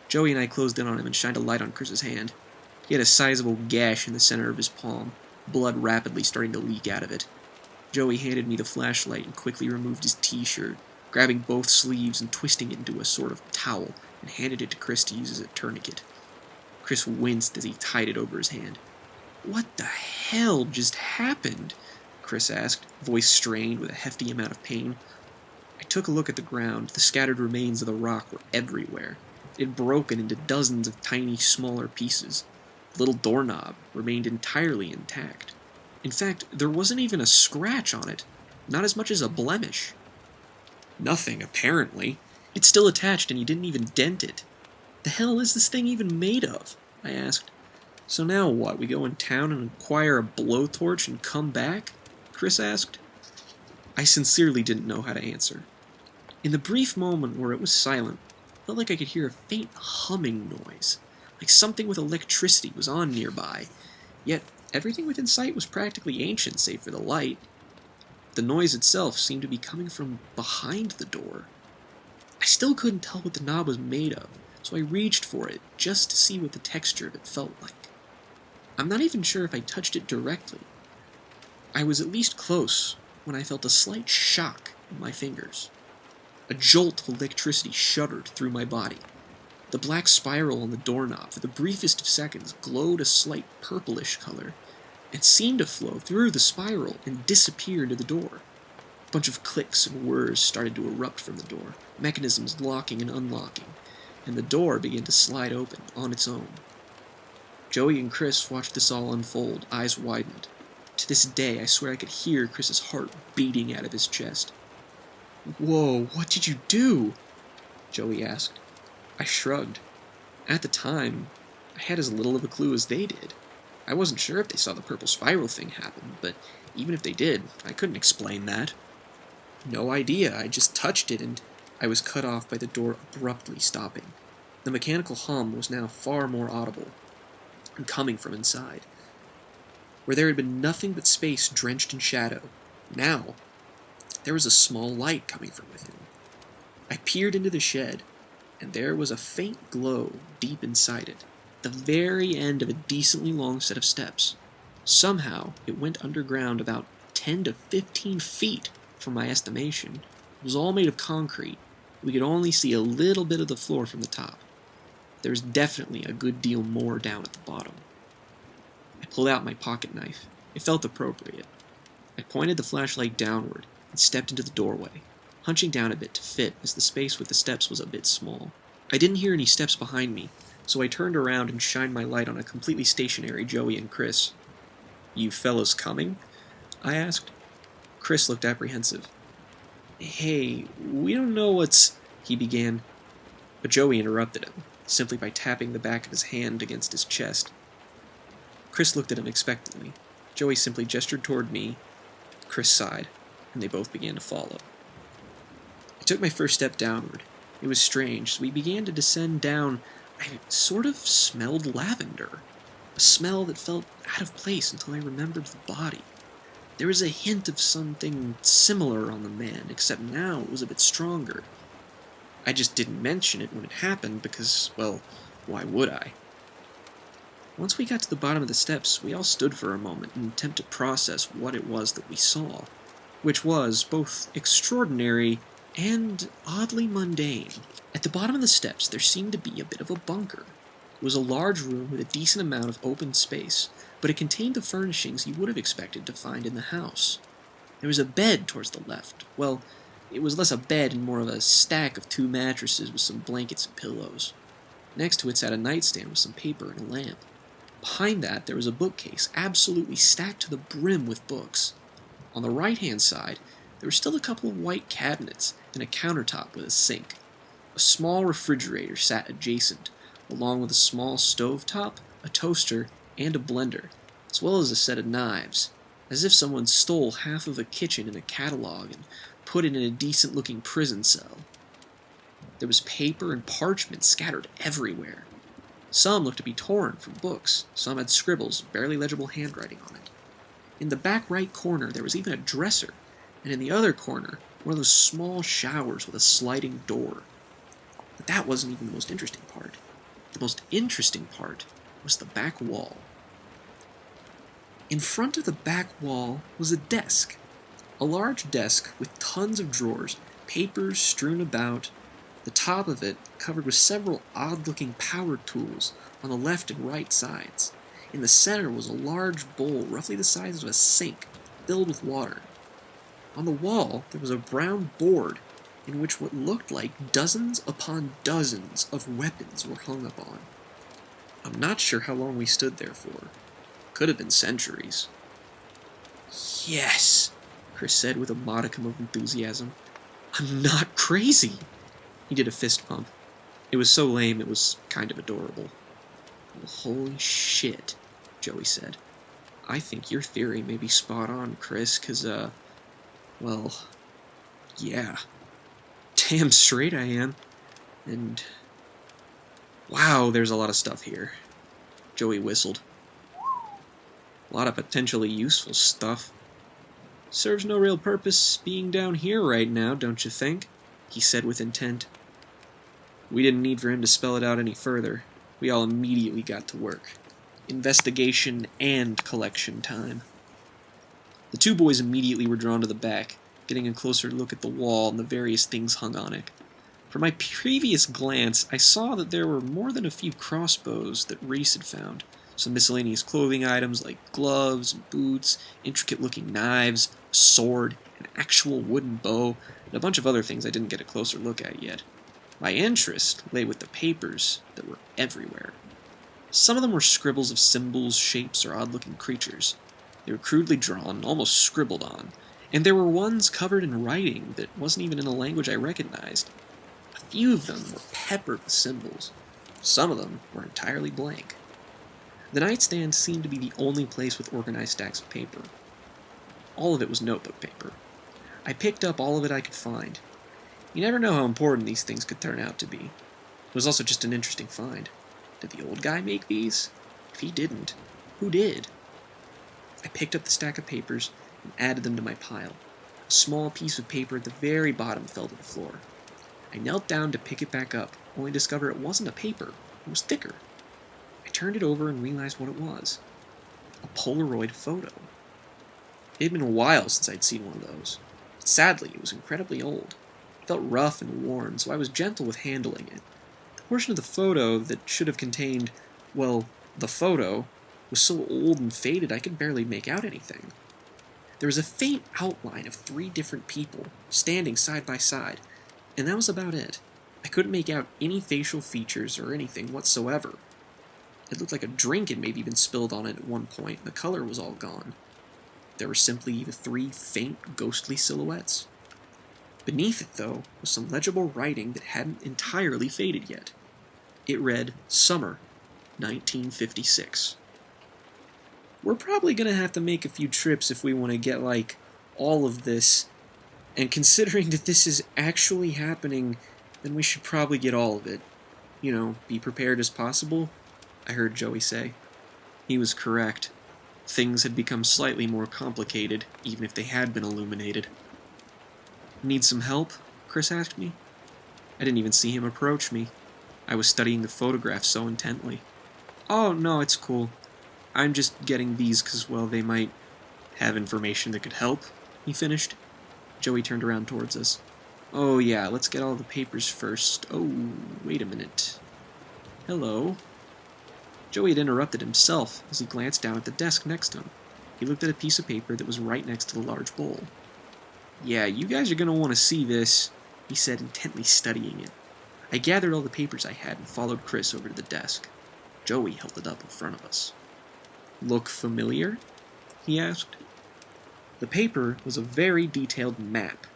Joey and I closed in on him and shined a light on Chris's hand. He had a sizable gash in the center of his palm, blood rapidly starting to leak out of it. Joey handed me the flashlight and quickly removed his t-shirt, grabbing both sleeves and twisting it into a sort of towel, and handed it to Chris to use as a tourniquet. Chris winced as he tied it over his hand. "What the hell just happened?" Chris asked, voice strained with a hefty amount of pain. I took a look at the ground. The scattered remains of the rock were everywhere. It had broken into dozens of tiny, smaller pieces. The little doorknob remained entirely intact. In fact, there wasn't even a scratch on it, not as much as a blemish. Nothing, apparently. It's still attached and you didn't even dent it. "The hell is this thing even made of?" I asked. "So now what, we go in town and acquire a blowtorch and come back?" Chris asked. I sincerely didn't know how to answer. In the brief moment where it was silent, I felt like I could hear a faint humming noise, like something with electricity was on nearby, yet everything within sight was practically ancient save for the light. The noise itself seemed to be coming from behind the door. I still couldn't tell what the knob was made of, so I reached for it just to see what the texture of it felt like. I'm not even sure if I touched it directly. I was at least close when I felt a slight shock in my fingers. A jolt of electricity shuddered through my body. The black spiral on the doorknob, for the briefest of seconds, glowed a slight purplish color, and seemed to flow through the spiral and disappear into the door. A bunch of clicks and whirs started to erupt from the door, mechanisms locking and unlocking, and the door began to slide open on its own. Joey and Chris watched this all unfold, eyes widened. To this day, I swear I could hear Chris's heart beating out of his chest. "Whoa, what did you do?" Joey asked. I shrugged. At the time, I had as little of a clue as they did. I wasn't sure if they saw the purple spiral thing happen, but even if they did, I couldn't explain that. "No idea, I just touched it and..." I was cut off by the door abruptly stopping. The mechanical hum was now far more audible, and coming from inside. Where there had been nothing but space drenched in shadow, now there was a small light coming from within. I peered into the shed, and there was a faint glow deep inside it, the very end of a decently long set of steps. Somehow, it went underground about 10 to 15 feet, from my estimation. It was all made of concrete. We could only see a little bit of the floor from the top. There was definitely a good deal more down at the bottom. I pulled out my pocket knife. It felt appropriate. I pointed the flashlight downward and stepped into the doorway, hunching down a bit to fit as the space with the steps was a bit small. I didn't hear any steps behind me, so I turned around and shined my light on a completely stationary Joey and Chris. "You fellas coming?" I asked. Chris looked apprehensive. "Hey, we don't know what's..." he began, but Joey interrupted him, simply by tapping the back of his hand against his chest. Chris looked at him expectantly. Joey simply gestured toward me. Chris sighed, and they both began to follow. I took my first step downward. It was strange. As we began to descend down, I sort of smelled lavender. A smell that felt out of place until I remembered the body. There was a hint of something similar on the man, except now it was a bit stronger. I just didn't mention it when it happened because, well, why would I? Once we got to the bottom of the steps, we all stood for a moment in an attempt to process what it was that we saw, which was both extraordinary and oddly mundane. At the bottom of the steps, there seemed to be a bit of a bunker. It was a large room with a decent amount of open space, but it contained the furnishings you would have expected to find in the house. There was a bed towards the left. Well, it was less a bed and more of a stack of 2 mattresses with some blankets and pillows. Next to it sat a nightstand with some paper and a lamp. Behind that, there was a bookcase, absolutely stacked to the brim with books. On the right-hand side, there were still a couple of white cabinets and a countertop with a sink. A small refrigerator sat adjacent, along with a small stovetop, a toaster, and a blender, as well as a set of knives, as if someone stole half of a kitchen in a catalog and put it in a decent-looking prison cell. There was paper and parchment scattered everywhere. Some looked to be torn from books, some had scribbles, barely legible handwriting on it. In the back right corner there was even a dresser, and in the other corner, one of those small showers with a sliding door. But that wasn't even the most interesting part. The most interesting part was the back wall. In front of the back wall was a desk. A large desk with tons of drawers, papers strewn about, the top of it covered with several odd-looking power tools on the left and right sides. In the center was a large bowl roughly the size of a sink, filled with water. On the wall there was a brown board in which what looked like dozens upon dozens of weapons were hung upon. I'm not sure how long we stood there for. Could have been centuries. "Yes," Chris said with a modicum of enthusiasm. "I'm not crazy." He did a fist pump. It was so lame it was kind of adorable. "Well, holy shit," Joey said. "I think your theory may be spot on, Chris, 'cause, well, yeah. Damn straight I am. And, wow, there's a lot of stuff here." Joey whistled. "A lot of potentially useful stuff. Serves no real purpose being down here right now, don't you think?" he said with intent. We didn't need for him to spell it out any further. We all immediately got to work. Investigation and collection time. The two boys immediately were drawn to the back, getting a closer look at the wall and the various things hung on it. From my previous glance, I saw that there were more than a few crossbows that Reese had found, some miscellaneous clothing items like gloves and boots, intricate-looking knives, a sword, an actual wooden bow, and a bunch of other things I didn't get a closer look at yet. My interest lay with the papers that were everywhere. Some of them were scribbles of symbols, shapes, or odd-looking creatures. They were crudely drawn, almost scribbled on, and there were ones covered in writing that wasn't even in a language I recognized. A few of them were peppered with symbols. Some of them were entirely blank. The nightstand seemed to be the only place with organized stacks of paper. All of it was notebook paper. I picked up all of it I could find. You never know how important these things could turn out to be. It was also just an interesting find. Did the old guy make these? If he didn't, who did? I picked up the stack of papers and added them to my pile. A small piece of paper at the very bottom fell to the floor. I knelt down to pick it back up, only to discover it wasn't a paper. It was thicker. I turned it over and realized what it was. A Polaroid photo. It had been a while since I'd seen one of those. Sadly, it was incredibly old. It felt rough and worn, so I was gentle with handling it. The portion of the photo that should have contained, well, the photo, was so old and faded I could barely make out anything. There was a faint outline of 3 different people, standing side by side, and that was about it. I couldn't make out any facial features or anything whatsoever. It looked like a drink had maybe been spilled on it at one point, and the color was all gone. There were simply the 3 faint, ghostly silhouettes. Beneath it, though, was some legible writing that hadn't entirely faded yet. It read, "Summer, 1956. We're probably going to have to make a few trips if we want to get, all of this. And considering that this is actually happening, then we should probably get all of it. Be prepared as possible," I heard Joey say. He was correct. Things had become slightly more complicated, even if they had been illuminated. "Need some help?" Chris asked me. I didn't even see him approach me. I was studying the photograph so intently. "Oh, no, it's cool. I'm just getting these because, well, they might have information that could help," he finished. Joey turned around towards us. "Oh, yeah, let's get all the papers first. Oh, wait a minute. Hello." Joey had interrupted himself as he glanced down at the desk next to him. He looked at a piece of paper that was right next to the large bowl. "Yeah, you guys are going to want to see this," he said, intently studying it. I gathered all the papers I had and followed Chris over to the desk. Joey held it up in front of us. Look familiar? He asked. The paper was a very detailed map.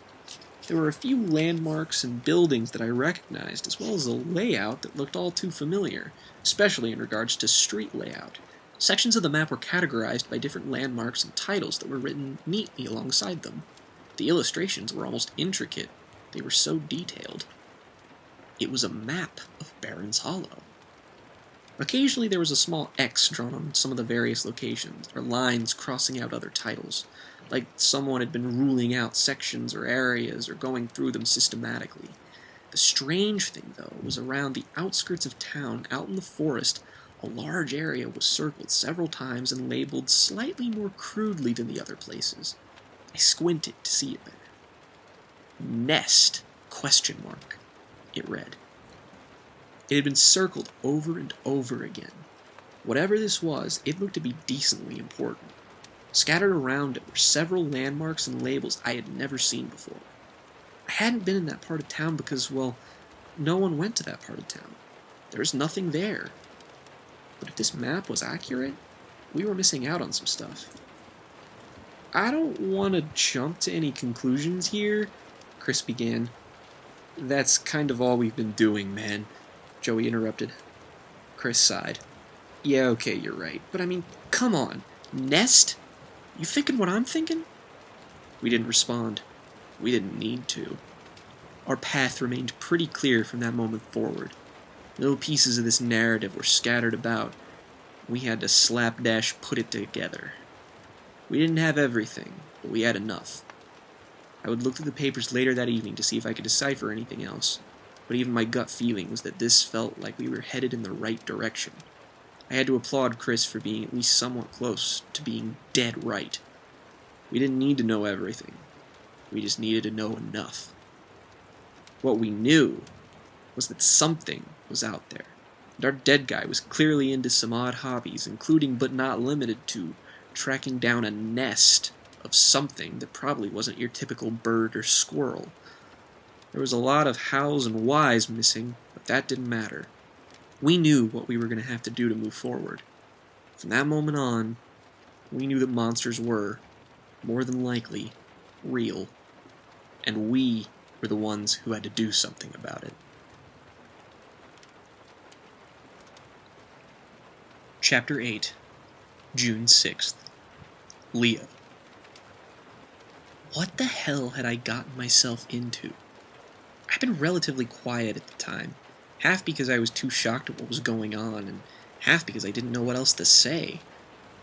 There were a few landmarks and buildings that I recognized, as well as a layout that looked all too familiar, especially in regards to street layout. Sections of the map were categorized by different landmarks and titles that were written neatly alongside them. The illustrations were almost intricate. They were so detailed. It was a map of Baron's Hollow. Occasionally there was a small X drawn on some of the various locations, or lines crossing out other titles, like someone had been ruling out sections or areas or going through them systematically. The strange thing, though, was around the outskirts of town, out in the forest, a large area was circled several times and labeled slightly more crudely than the other places. I squinted to see it better. Nest, ? It read. It had been circled over and over again. Whatever this was, it looked to be decently important. Scattered around it were several landmarks and labels I had never seen before. I hadn't been in that part of town because, well, no one went to that part of town. There was nothing there. But if this map was accurate, we were missing out on some stuff. I don't want to jump to any conclusions here, Chris began. That's kind of all we've been doing, man, Joey interrupted. Chris sighed. Yeah, okay, you're right. But I mean, come on. Nest? You thinking what I'm thinking? We didn't respond. We didn't need to. Our path remained pretty clear from that moment forward. Little pieces of this narrative were scattered about. We had to slapdash put it together. We didn't have everything, but we had enough. I would look through the papers later that evening to see if I could decipher anything else, but even my gut feeling was that this felt like we were headed in the right direction. I had to applaud Chris for being at least somewhat close to being dead right. We didn't need to know everything. We just needed to know enough. What we knew was that something was out there, and our dead guy was clearly into some odd hobbies, including but not limited to tracking down a nest of something that probably wasn't your typical bird or squirrel. There was a lot of hows and whys missing, but that didn't matter. We knew what we were going to have to do to move forward. From that moment on, we knew that monsters were, more than likely, real, and we were the ones who had to do something about it. Chapter 8, June 6th. Leah. What the hell had I gotten myself into? I'd been relatively quiet at the time, half because I was too shocked at what was going on, and half because I didn't know what else to say.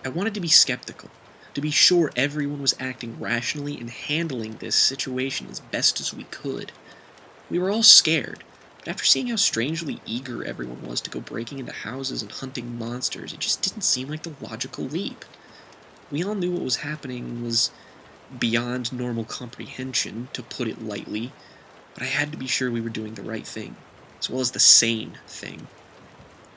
I wanted to be skeptical, to be sure everyone was acting rationally and handling this situation as best as we could. We were all scared, but after seeing how strangely eager everyone was to go breaking into houses and hunting monsters, it just didn't seem like the logical leap. We all knew what was happening was beyond normal comprehension, to put it lightly, but I had to be sure we were doing the right thing, as well as the sane thing.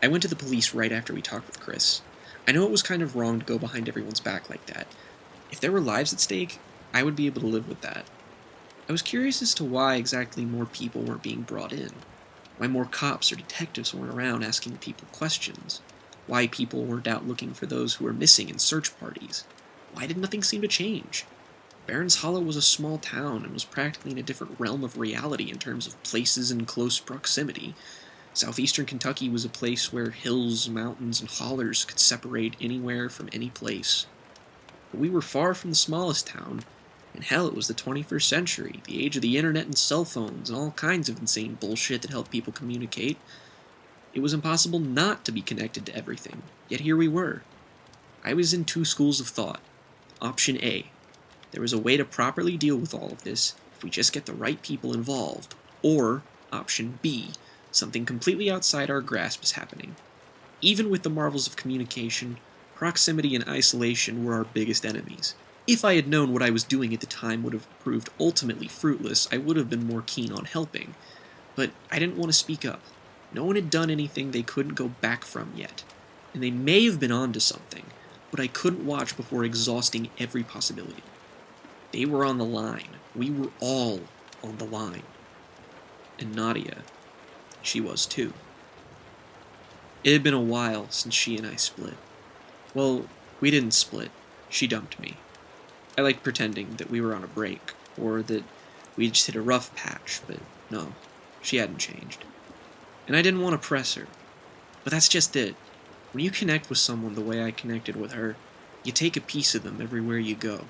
I went to the police right after we talked with Chris. I know it was kind of wrong to go behind everyone's back like that. If there were lives at stake, I would be able to live with that. I was curious as to why exactly more people weren't being brought in. Why more cops or detectives weren't around asking people questions. Why people weren't out looking for those who were missing in search parties. Why did nothing seem to change? Baron's Hollow was a small town and was practically in a different realm of reality in terms of places in close proximity. Southeastern Kentucky was a place where hills, mountains, and hollers could separate anywhere from any place. But we were far from the smallest town, and hell, it was the 21st century, the age of the internet and cell phones and all kinds of insane bullshit that helped people communicate. It was impossible not to be connected to everything, yet here we were. I was in two schools of thought. Option A. There was a way to properly deal with all of this if we just get the right people involved. Or, option B. Something completely outside our grasp is happening. Even with the marvels of communication, proximity and isolation were our biggest enemies. If I had known what I was doing at the time would have proved ultimately fruitless, I would have been more keen on helping. But I didn't want to speak up. No one had done anything they couldn't go back from yet. And they may have been onto something, but I couldn't watch before exhausting every possibility. They were on the line. We were all on the line. And Nadia, she was too. It had been a while since she and I split. Well, We didn't split. She dumped me. I liked pretending that we were on a break, or that we just hit a rough patch, but no, she hadn't changed. And I didn't want to press her. But that's just it. When you connect with someone the way I connected with her, you take a piece of them everywhere you go.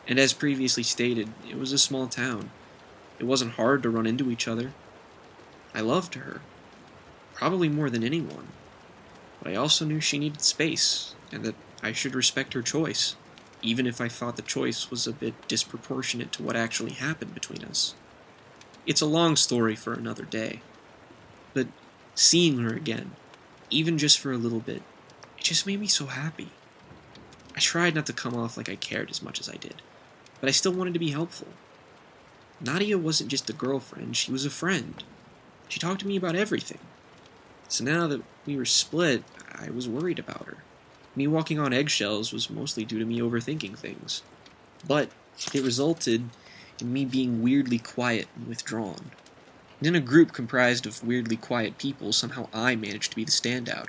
And as previously stated, it was a small town. It wasn't hard to run into each other. I loved her. Probably more than anyone. But I also knew she needed space, and that I should respect her choice, even if I thought the choice was a bit disproportionate to what actually happened between us. It's a long story for another day. But seeing her again, even just for a little bit, it just made me so happy. I tried not to come off like I cared as much as I did, but I still wanted to be helpful. Nadia wasn't just a girlfriend, she was a friend. She talked to me about everything. So now that we were split, I was worried about her. Me walking on eggshells was mostly due to me overthinking things. But it resulted in me being weirdly quiet and withdrawn. And in a group comprised of weirdly quiet people, somehow I managed to be the standout.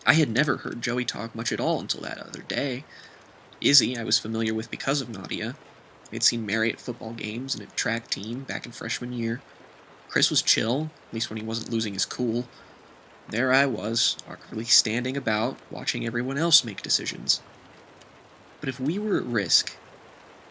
I had never heard Joey talk much at all until that other day. Izzy I was familiar with because of Nadia. I had seen Mary at football games and at track team back in freshman year. Chris was chill, at least when he wasn't losing his cool. There I was, awkwardly standing about, watching everyone else make decisions. But if we were at risk,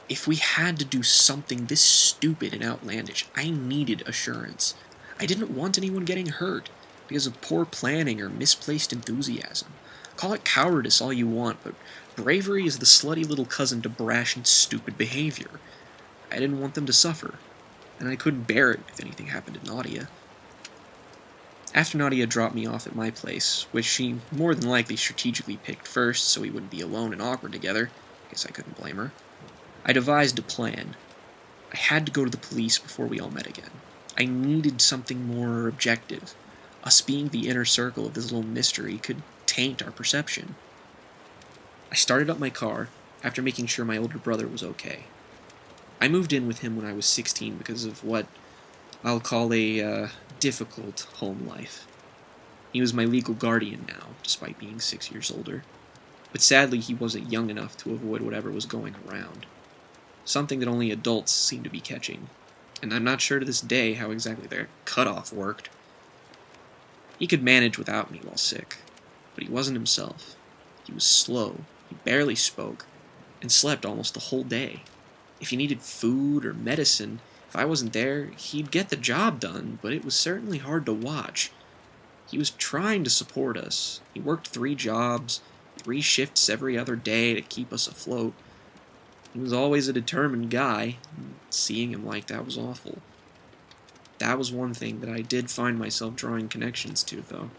if we had to do something this stupid and outlandish, I needed assurance. I didn't want anyone getting hurt because of poor planning or misplaced enthusiasm. Call it cowardice all you want, but bravery is the slutty little cousin to brash and stupid behavior. I didn't want them to suffer, and I couldn't bear it if anything happened to Nadia. After Nadia dropped me off at my place, which she more than likely strategically picked first so we wouldn't be alone and awkward together, guess I couldn't blame her, I devised a plan. I had to go to the police before we all met again. I needed something more objective. Us being the inner circle of this little mystery could taint our perception. I started up my car after making sure my older brother was okay. I moved in with him when I was 16 because of what I'll call a difficult home life. He was my legal guardian now, despite being 6 years older. But sadly, he wasn't young enough to avoid whatever was going around. Something that only adults seem to be catching. And I'm not sure to this day how exactly their cutoff worked. He could manage without me while sick, but he wasn't himself. He was slow, he barely spoke, and slept almost the whole day. If he needed food or medicine, if I wasn't there, he'd get the job done, but it was certainly hard to watch. He was trying to support us. He worked 3 jobs, 3 shifts every other day to keep us afloat. He was always a determined guy, and seeing him like that was awful. That was one thing that I did find myself drawing connections to, though.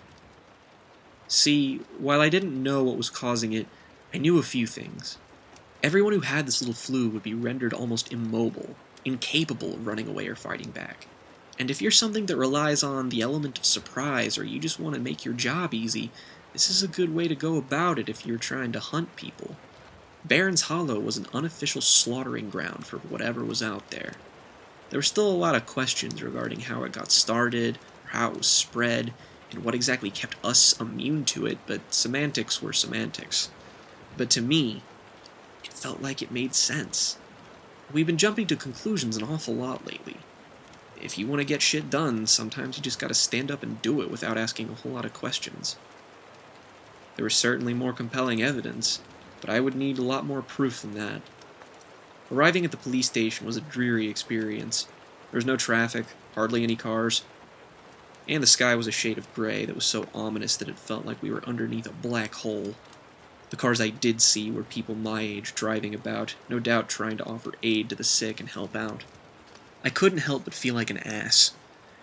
See, while I didn't know what was causing it, I knew a few things. Everyone who had this little flu would be rendered almost immobile, incapable of running away or fighting back. And if you're something that relies on the element of surprise, or you just want to make your job easy, this is a good way to go about it if you're trying to hunt people. Barron's Hollow was an unofficial slaughtering ground for whatever was out there. There were still a lot of questions regarding how it got started, or how it was spread, and what exactly kept us immune to it, but semantics were semantics. But to me, it felt like it made sense. We've been jumping to conclusions an awful lot lately. If you want to get shit done, sometimes you just gotta stand up and do it without asking a whole lot of questions. There was certainly more compelling evidence, but I would need a lot more proof than that. Arriving at the police station was a dreary experience. There was no traffic, hardly any cars, and the sky was a shade of gray that was so ominous that it felt like we were underneath a black hole. The cars I did see were people my age driving about, no doubt trying to offer aid to the sick and help out. I couldn't help but feel like an ass.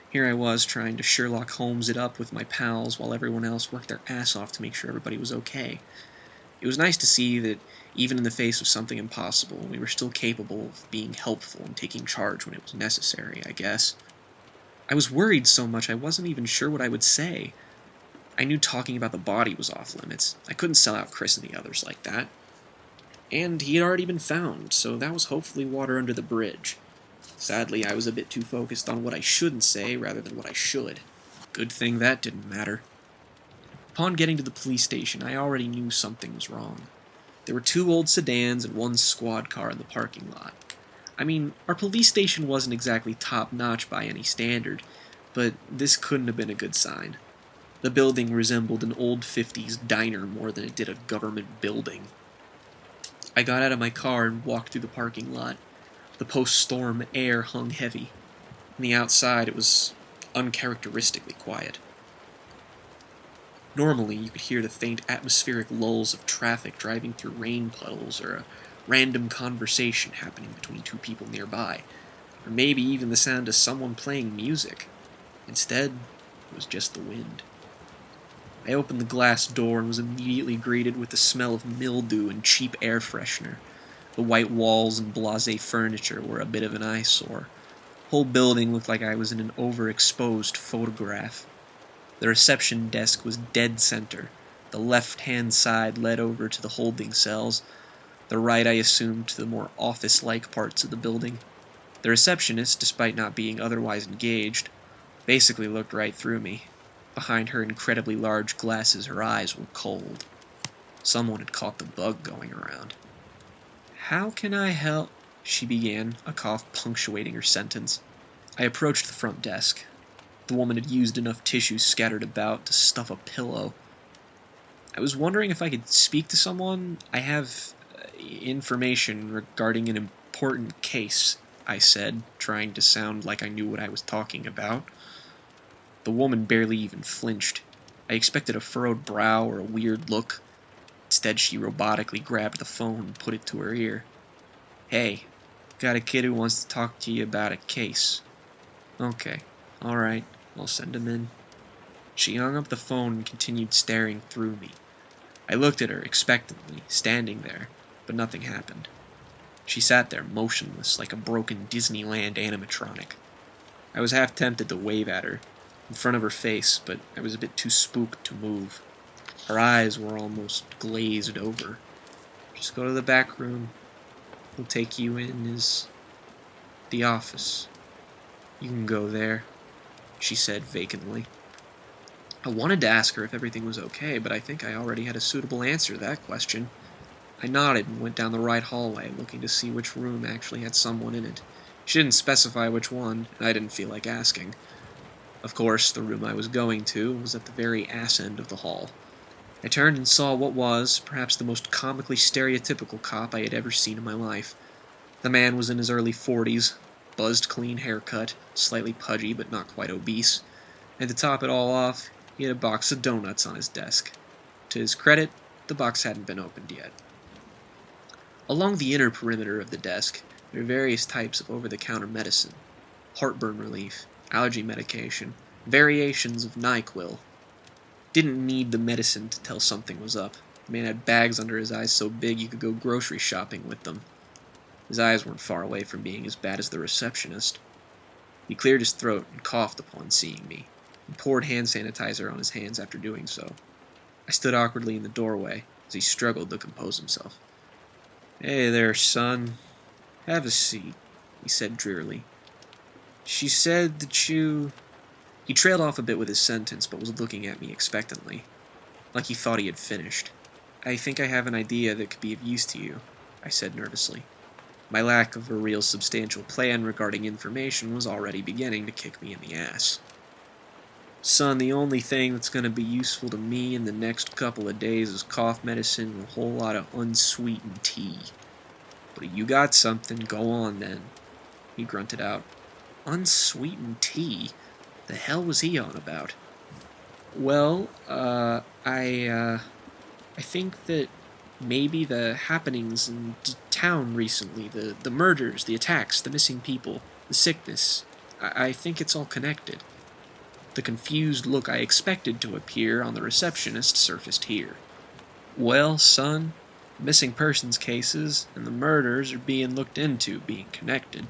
Here I was trying to Sherlock Holmes it up with my pals while everyone else worked their ass off to make sure everybody was okay. It was nice to see that even in the face of something impossible, we were still capable of being helpful and taking charge when it was necessary, I guess. I was worried so much I wasn't even sure what I would say. I knew talking about the body was off limits. I couldn't sell out Chris and the others like that. And he had already been found, so that was hopefully water under the bridge. Sadly, I was a bit too focused on what I shouldn't say rather than what I should. Good thing that didn't matter. Upon getting to the police station, I already knew something was wrong. There were 2 old sedans and 1 squad car in the parking lot. I mean, our police station wasn't exactly top-notch by any standard, but this couldn't have been a good sign. The building resembled an old 50s diner more than it did a government building. I got out of my car and walked through the parking lot. The post-storm air hung heavy. On the outside, it was uncharacteristically quiet. Normally, you could hear the faint atmospheric lulls of traffic driving through rain puddles, or a random conversation happening between 2 people nearby, or maybe even the sound of someone playing music. Instead, it was just the wind. I opened the glass door and was immediately greeted with the smell of mildew and cheap air freshener. The white walls and blasé furniture were a bit of an eyesore. The whole building looked like I was in an overexposed photograph. The reception desk was dead center. The left-hand side led over to the holding cells. The right, I assumed, to the more office-like parts of the building. The receptionist, despite not being otherwise engaged, basically looked right through me. Behind her incredibly large glasses, her eyes were cold. Someone had caught the bug going around. "How can I help?" she began, a cough punctuating her sentence. I approached the front desk. The woman had used enough tissues scattered about to stuff a pillow. "I was wondering if I could speak to someone. I have information regarding an important case," I said, trying to sound like I knew what I was talking about. The woman barely even flinched. I expected a furrowed brow or a weird look. Instead, she robotically grabbed the phone and put it to her ear. "Hey, got a kid who wants to talk to you about a case." "Okay, alright, I'll send him in." She hung up the phone and continued staring through me. I looked at her expectantly, standing there, but nothing happened. She sat there motionless like a broken Disneyland animatronic. I was half tempted to wave at her, in front of her face, but I was a bit too spooked to move. Her eyes were almost glazed over. "Just go to the back room. We'll take you in is the office. You can go there," she said vacantly. I wanted to ask her if everything was okay, but I think I already had a suitable answer to that question. I nodded and went down the right hallway, looking to see which room actually had someone in it. She didn't specify which one, and I didn't feel like asking. Of course, the room I was going to was at the very ass end of the hall. I turned and saw what was, perhaps, the most comically stereotypical cop I had ever seen in my life. The man was in his early 40s, buzzed clean haircut, slightly pudgy but not quite obese, and to top it all off, he had a box of donuts on his desk. To his credit, the box hadn't been opened yet. Along the inner perimeter of the desk, there were various types of over-the-counter medicine: heartburn relief, allergy medication, variations of NyQuil. Didn't need the medicine to tell something was up. The man had bags under his eyes so big you could go grocery shopping with them. His eyes weren't far away from being as bad as the receptionist. He cleared his throat and coughed upon seeing me, and poured hand sanitizer on his hands after doing so. I stood awkwardly in the doorway as he struggled to compose himself. "Hey there, son. Have a seat," he said drearily. "She said that you—" He trailed off a bit with his sentence, but was looking at me expectantly, like he thought he had finished. "I think I have an idea that could be of use to you," I said nervously. My lack of a real substantial plan regarding information was already beginning to kick me in the ass. "Son, the only thing that's going to be useful to me in the next couple of days is cough medicine and a whole lot of unsweetened tea. But if you got something, go on then," he grunted out. "Unsweetened tea? The hell was he on about?" "Well, I think that maybe the happenings in town recently, the murders, the attacks, the missing people, the sickness, I think it's all connected." The confused look I expected to appear on the receptionist surfaced here. "Well, son, missing persons cases and the murders are being looked into, being connected.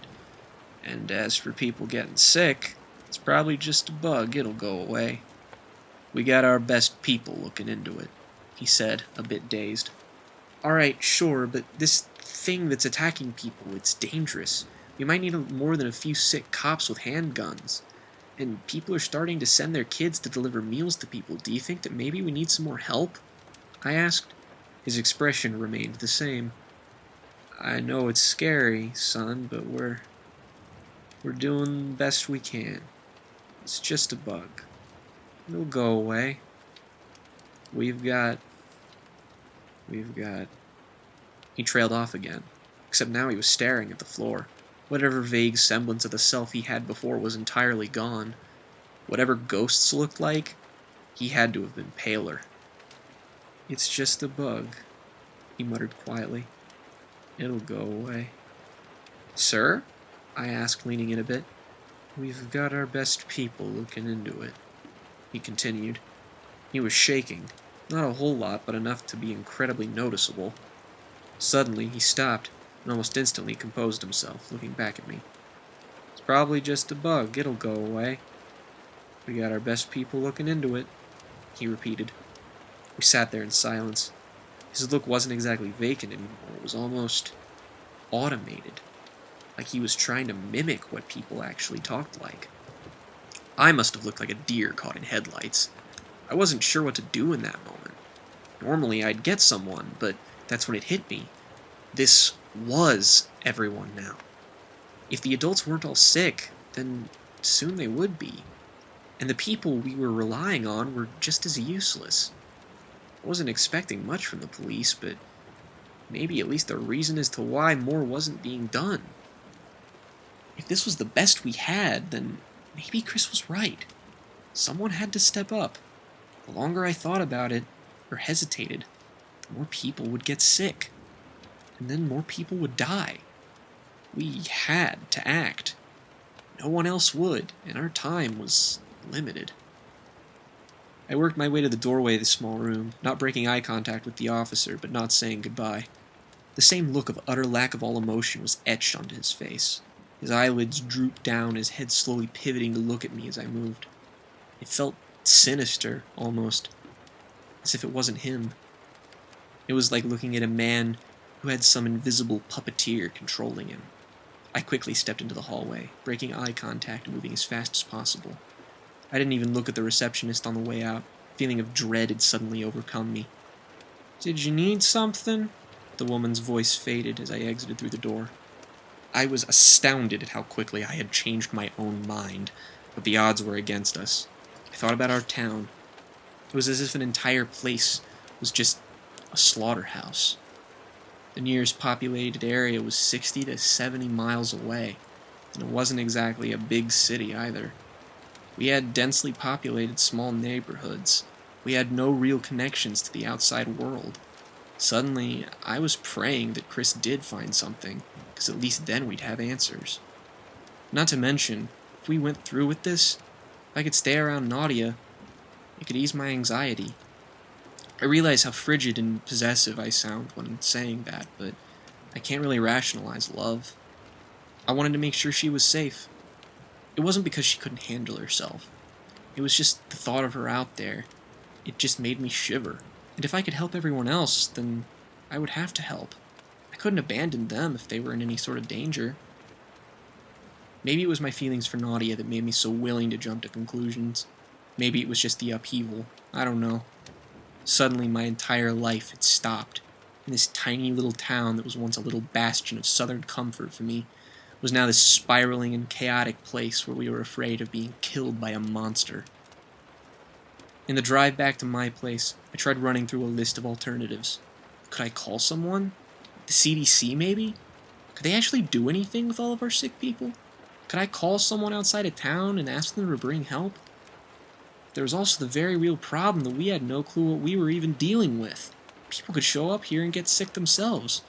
And as for people getting sick, it's probably just a bug, it'll go away. We got our best people looking into it," he said, a bit dazed. "Alright, sure, but this thing that's attacking people, it's dangerous. We might need more than a few sick cops with handguns. And people are starting to send their kids to deliver meals to people. Do you think that maybe we need some more help?" I asked. His expression remained the same. "I know it's scary, son, but we're doing the best we can. It's just a bug. It'll go away. We've got... He trailed off again, except now he was staring at the floor. Whatever vague semblance of the self he had before was entirely gone. Whatever ghosts looked like, he had to have been paler. "It's just a bug," he muttered quietly. "It'll go away." "Sir?" I asked, leaning in a bit. "We've got our best people looking into it," he continued. He was shaking, not a whole lot, but enough to be incredibly noticeable. Suddenly, he stopped, and almost instantly composed himself, looking back at me. "It's probably just a bug. It'll go away. We got our best people looking into it," he repeated. We sat there in silence. His look wasn't exactly vacant anymore. It was almost automated, like he was trying to mimic what people actually talked like. I must have looked like a deer caught in headlights. I wasn't sure what to do in that moment. Normally I'd get someone, but that's when it hit me. This was everyone now. If the adults weren't all sick, then soon they would be. And the people we were relying on were just as useless. I wasn't expecting much from the police, but maybe at least a reason as to why more wasn't being done. If this was the best we had, then maybe Chris was right. Someone had to step up. The longer I thought about it, or hesitated, the more people would get sick. And then more people would die. We had to act. No one else would, and our time was limited. I worked my way to the doorway of the small room, not breaking eye contact with the officer, but not saying goodbye. The same look of utter lack of all emotion was etched onto his face. His eyelids drooped down, his head slowly pivoting to look at me as I moved. It felt sinister, almost, as if it wasn't him. It was like looking at a man who had some invisible puppeteer controlling him. I quickly stepped into the hallway, breaking eye contact and moving as fast as possible. I didn't even look at the receptionist on the way out. A feeling of dread had suddenly overcome me. "Did you need something?" The woman's voice faded as I exited through the door. I was astounded at how quickly I had changed my own mind, but the odds were against us. I thought about our town. It was as if an entire place was just a slaughterhouse. The nearest populated area was 60 to 70 miles away, and it wasn't exactly a big city either. We had densely populated small neighborhoods. We had no real connections to the outside world. Suddenly, I was praying that Chris did find something, because at least then we'd have answers. Not to mention, if we went through with this, if I could stay around Nadia, it could ease my anxiety. I realize how frigid and possessive I sound when saying that, but I can't really rationalize love. I wanted to make sure she was safe. It wasn't because she couldn't handle herself. It was just the thought of her out there. It just made me shiver. And if I could help everyone else, then I would have to help. I couldn't abandon them if they were in any sort of danger. Maybe it was my feelings for Nadia that made me so willing to jump to conclusions. Maybe it was just the upheaval. I don't know. Suddenly, my entire life had stopped. And this tiny little town that was once a little bastion of southern comfort for me was now this spiraling and chaotic place where we were afraid of being killed by a monster. In the drive back to my place, I tried running through a list of alternatives. Could I call someone? The CDC, maybe? Could they actually do anything with all of our sick people? Could I call someone outside of town and ask them to bring help? There was also the very real problem that we had no clue what we were even dealing with. People could show up here and get sick themselves.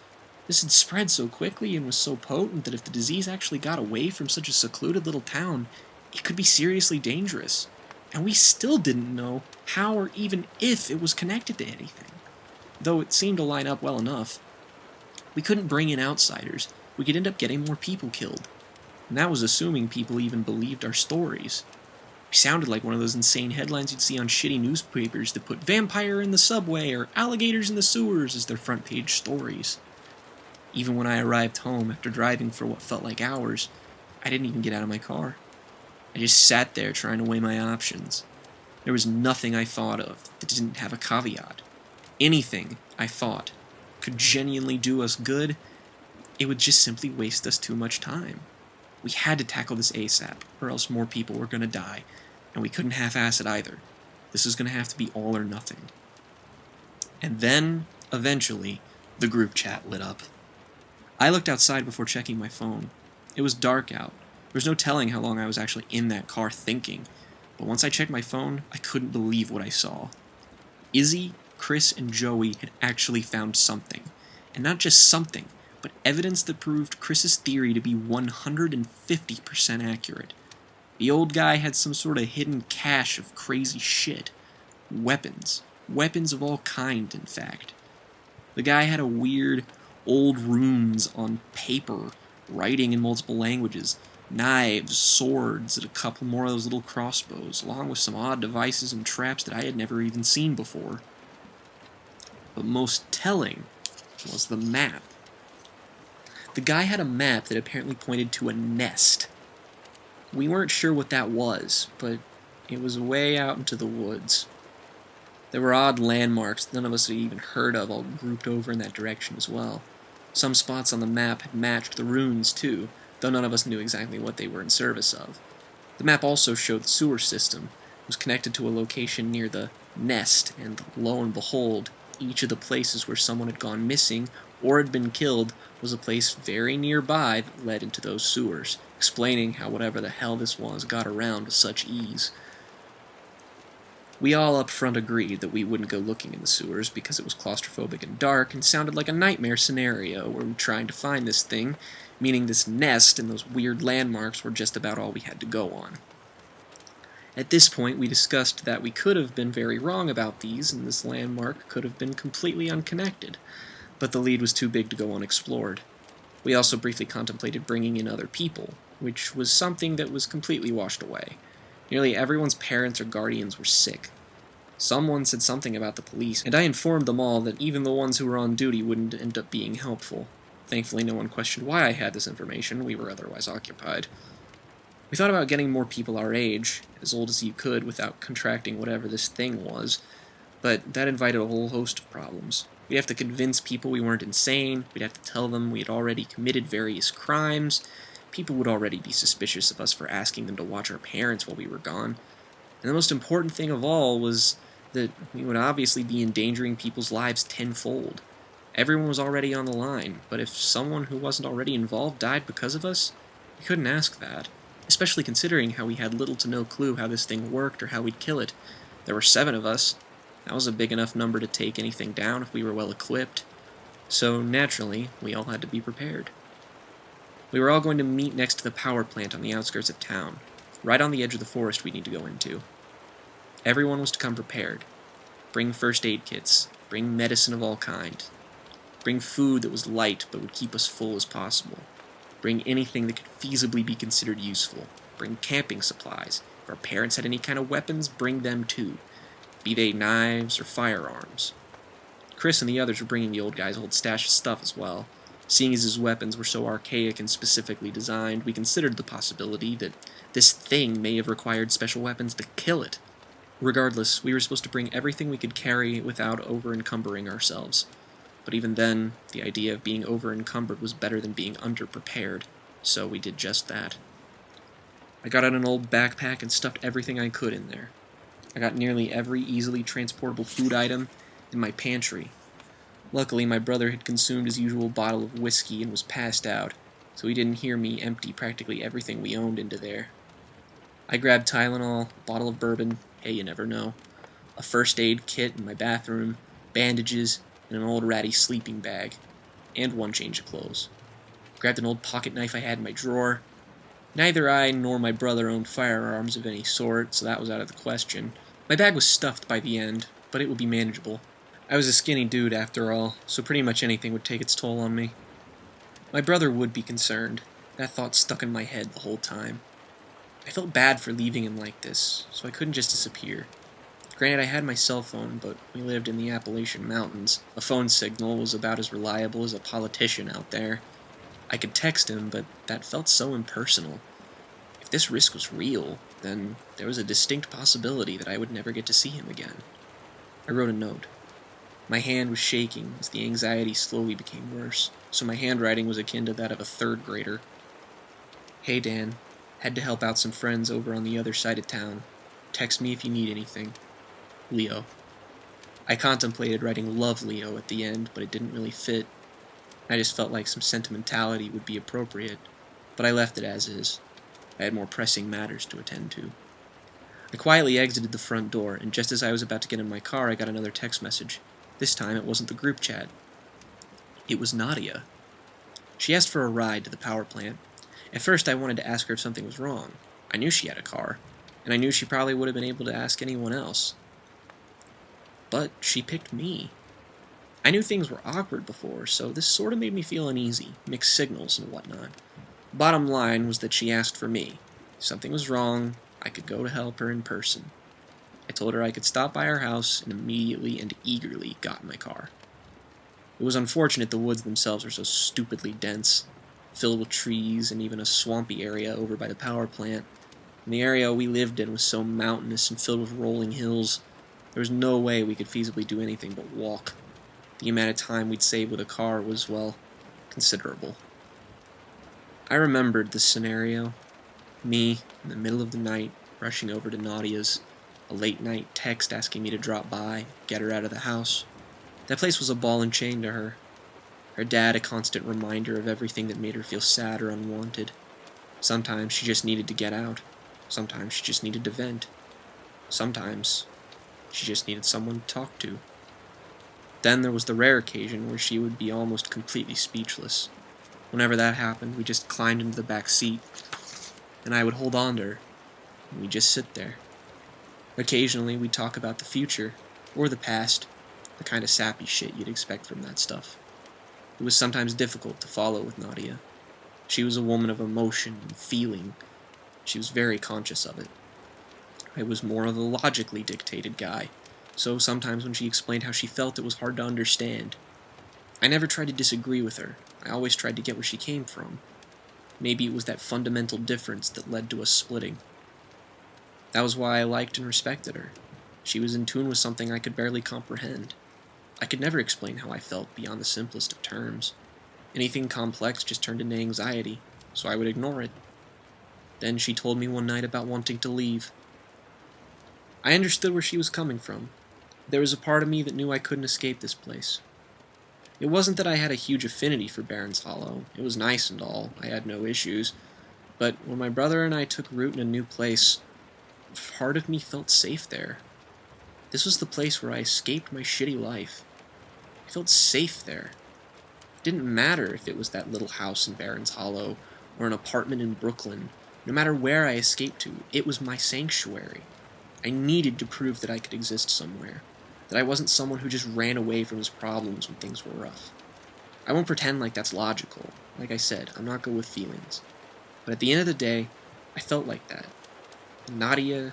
This had spread so quickly and was so potent that if the disease actually got away from such a secluded little town, it could be seriously dangerous. And we still didn't know how or even if it was connected to anything, though it seemed to line up well enough. We couldn't bring in outsiders. We could end up getting more people killed. And that was assuming people even believed our stories. We sounded like one of those insane headlines you'd see on shitty newspapers that put "vampire in the subway" or "alligators in the sewers" as their front page stories. Even when I arrived home after driving for what felt like hours, I didn't even get out of my car. I just sat there trying to weigh my options. There was nothing I thought of that didn't have a caveat. anything, I thought, could genuinely do us good, it would just simply waste us too much time. We had to tackle this ASAP, or else more people were going to die, and we couldn't half-ass it either. This was going to have to be all or nothing. And then, eventually, the group chat lit up. I looked outside before checking my phone. It was dark out. There was no telling how long I was actually in that car thinking, but once I checked my phone, I couldn't believe what I saw. Izzy, Chris, and Joey had actually found something. And not just something, but evidence that proved Chris's theory to be 150% accurate. The old guy had some sort of hidden cache of crazy shit. Weapons. Weapons of all kind, in fact. The guy had a weird, old runes on paper, writing in multiple languages, knives, swords, and a couple more of those little crossbows, along with some odd devices and traps that I had never even seen before. But most telling was the map. The guy had a map that apparently pointed to a nest. We weren't sure what that was, but it was way out into the woods. There were odd landmarks none of us had even heard of all grouped over in that direction as well. Some spots on the map had matched the runes too, though none of us knew exactly what they were in service of. The map also showed the sewer system. It was connected to a location near the nest, and lo and behold, each of the places where someone had gone missing or had been killed was a place very nearby that led into those sewers, explaining how whatever the hell this was got around with such ease. We all up front agreed that we wouldn't go looking in the sewers because it was claustrophobic and dark and sounded like a nightmare scenario where we were trying to find this thing, meaning this nest and those weird landmarks were just about all we had to go on. At this point, we discussed that we could have been very wrong about these, and this landmark could have been completely unconnected, but the lead was too big to go unexplored. We also briefly contemplated bringing in other people, which was something that was completely washed away. Nearly everyone's parents or guardians were sick. Someone said something about the police, and I informed them all that even the ones who were on duty wouldn't end up being helpful. Thankfully, no one questioned why I had this information. We were otherwise occupied. We thought about getting more people our age, as old as you could, without contracting whatever this thing was, but that invited a whole host of problems. We'd have to convince people we weren't insane, we'd have to tell them we had already committed various crimes, people would already be suspicious of us for asking them to watch our parents while we were gone, and the most important thing of all was that we would obviously be endangering people's lives tenfold. Everyone was already on the line, but if someone who wasn't already involved died because of us, we couldn't ask that. Especially considering how we had little to no clue how this thing worked or how we'd kill it. There were 7 of us. That was a big enough number to take anything down if we were well equipped. So, naturally, we all had to be prepared. We were all going to meet next to the power plant on the outskirts of town, right on the edge of the forest we need to go into. Everyone was to come prepared. Bring first aid kits. Bring medicine of all kinds. Bring food that was light but would keep us full as possible. Bring anything that could feasibly be considered useful. Bring camping supplies. If our parents had any kind of weapons, bring them too. Be they knives or firearms. Chris and the others were bringing the old guy's old stash of stuff as well. Seeing as his weapons were so archaic and specifically designed, we considered the possibility that this thing may have required special weapons to kill it. Regardless, we were supposed to bring everything we could carry without over-encumbering ourselves. But even then, the idea of being over-encumbered was better than being under-prepared, so we did just that. I got out an old backpack and stuffed everything I could in there. I got nearly every easily transportable food item in my pantry. Luckily, my brother had consumed his usual bottle of whiskey and was passed out, so he didn't hear me empty practically everything we owned into there. I grabbed Tylenol, a bottle of bourbon, hey, you never know, a first aid kit in my bathroom, bandages, and an old ratty sleeping bag, and 1 change of clothes. Grabbed an old pocket knife I had in my drawer. Neither I nor my brother owned firearms of any sort, so that was out of the question. My bag was stuffed by the end, but it would be manageable. I was a skinny dude after all, so pretty much anything would take its toll on me. My brother would be concerned. That thought stuck in my head the whole time. I felt bad for leaving him like this, so I couldn't just disappear. Granted, I had my cell phone, but we lived in the Appalachian Mountains. A phone signal was about as reliable as a politician out there. I could text him, but that felt so impersonal. If this risk was real, then there was a distinct possibility that I would never get to see him again. I wrote a note. My hand was shaking as the anxiety slowly became worse, so my handwriting was akin to that of a third grader. Hey Dan, had to help out some friends over on the other side of town. Text me if you need anything. Leo. I contemplated writing Love Leo at the end, but it didn't really fit. I just felt like some sentimentality would be appropriate, but I left it as is. I had more pressing matters to attend to. I quietly exited the front door, and just as I was about to get in my car, I got another text message. This time it wasn't the group chat. It was Nadia. She asked for a ride to the power plant. At first I wanted to ask her if something was wrong. I knew she had a car, and I knew she probably would have been able to ask anyone else. But she picked me. I knew things were awkward before, so this sort of made me feel uneasy, mixed signals and whatnot. Bottom line was that she asked for me. If something was wrong, I could go to help her in person. I told her I could stop by her house, and immediately and eagerly got in my car. It was unfortunate the woods themselves were so stupidly dense, filled with trees and even a swampy area over by the power plant. And the area we lived in was so mountainous and filled with rolling hills, there was no way we could feasibly do anything but walk. The amount of time we'd save with a car was, well, considerable. I remembered this scenario. Me, in the middle of the night, rushing over to Nadia's, a late-night text asking me to drop by, get her out of the house. That place was a ball and chain to her. Her dad a constant reminder of everything that made her feel sad or unwanted. Sometimes she just needed to get out. Sometimes she just needed to vent. Sometimes she just needed someone to talk to. Then there was the rare occasion where she would be almost completely speechless. Whenever that happened, we just climbed into the back seat, and I would hold on to her, and we'd just sit there. Occasionally, we'd talk about the future, or the past, the kind of sappy shit you'd expect from that stuff. It was sometimes difficult to follow with Nadia. She was a woman of emotion and feeling. She was very conscious of it. I was more of a logically dictated guy, so sometimes when she explained how she felt, it was hard to understand. I never tried to disagree with her. I always tried to get where she came from. Maybe it was that fundamental difference that led to us splitting. That was why I liked and respected her. She was in tune with something I could barely comprehend. I could never explain how I felt beyond the simplest of terms. Anything complex just turned into anxiety, so I would ignore it. Then she told me one night about wanting to leave. I understood where she was coming from. There was a part of me that knew I couldn't escape this place. It wasn't that I had a huge affinity for Barron's Hollow. It was nice and all. I had no issues. But when my brother and I took root in a new place, part of me felt safe there. This was the place where I escaped my shitty life. I felt safe there. It didn't matter if it was that little house in Barron's Hollow or an apartment in Brooklyn. No matter where I escaped to, it was my sanctuary. I needed to prove that I could exist somewhere, that I wasn't someone who just ran away from his problems when things were rough. I won't pretend like that's logical. Like I said, I'm not good with feelings. But at the end of the day, I felt like that. And Nadia,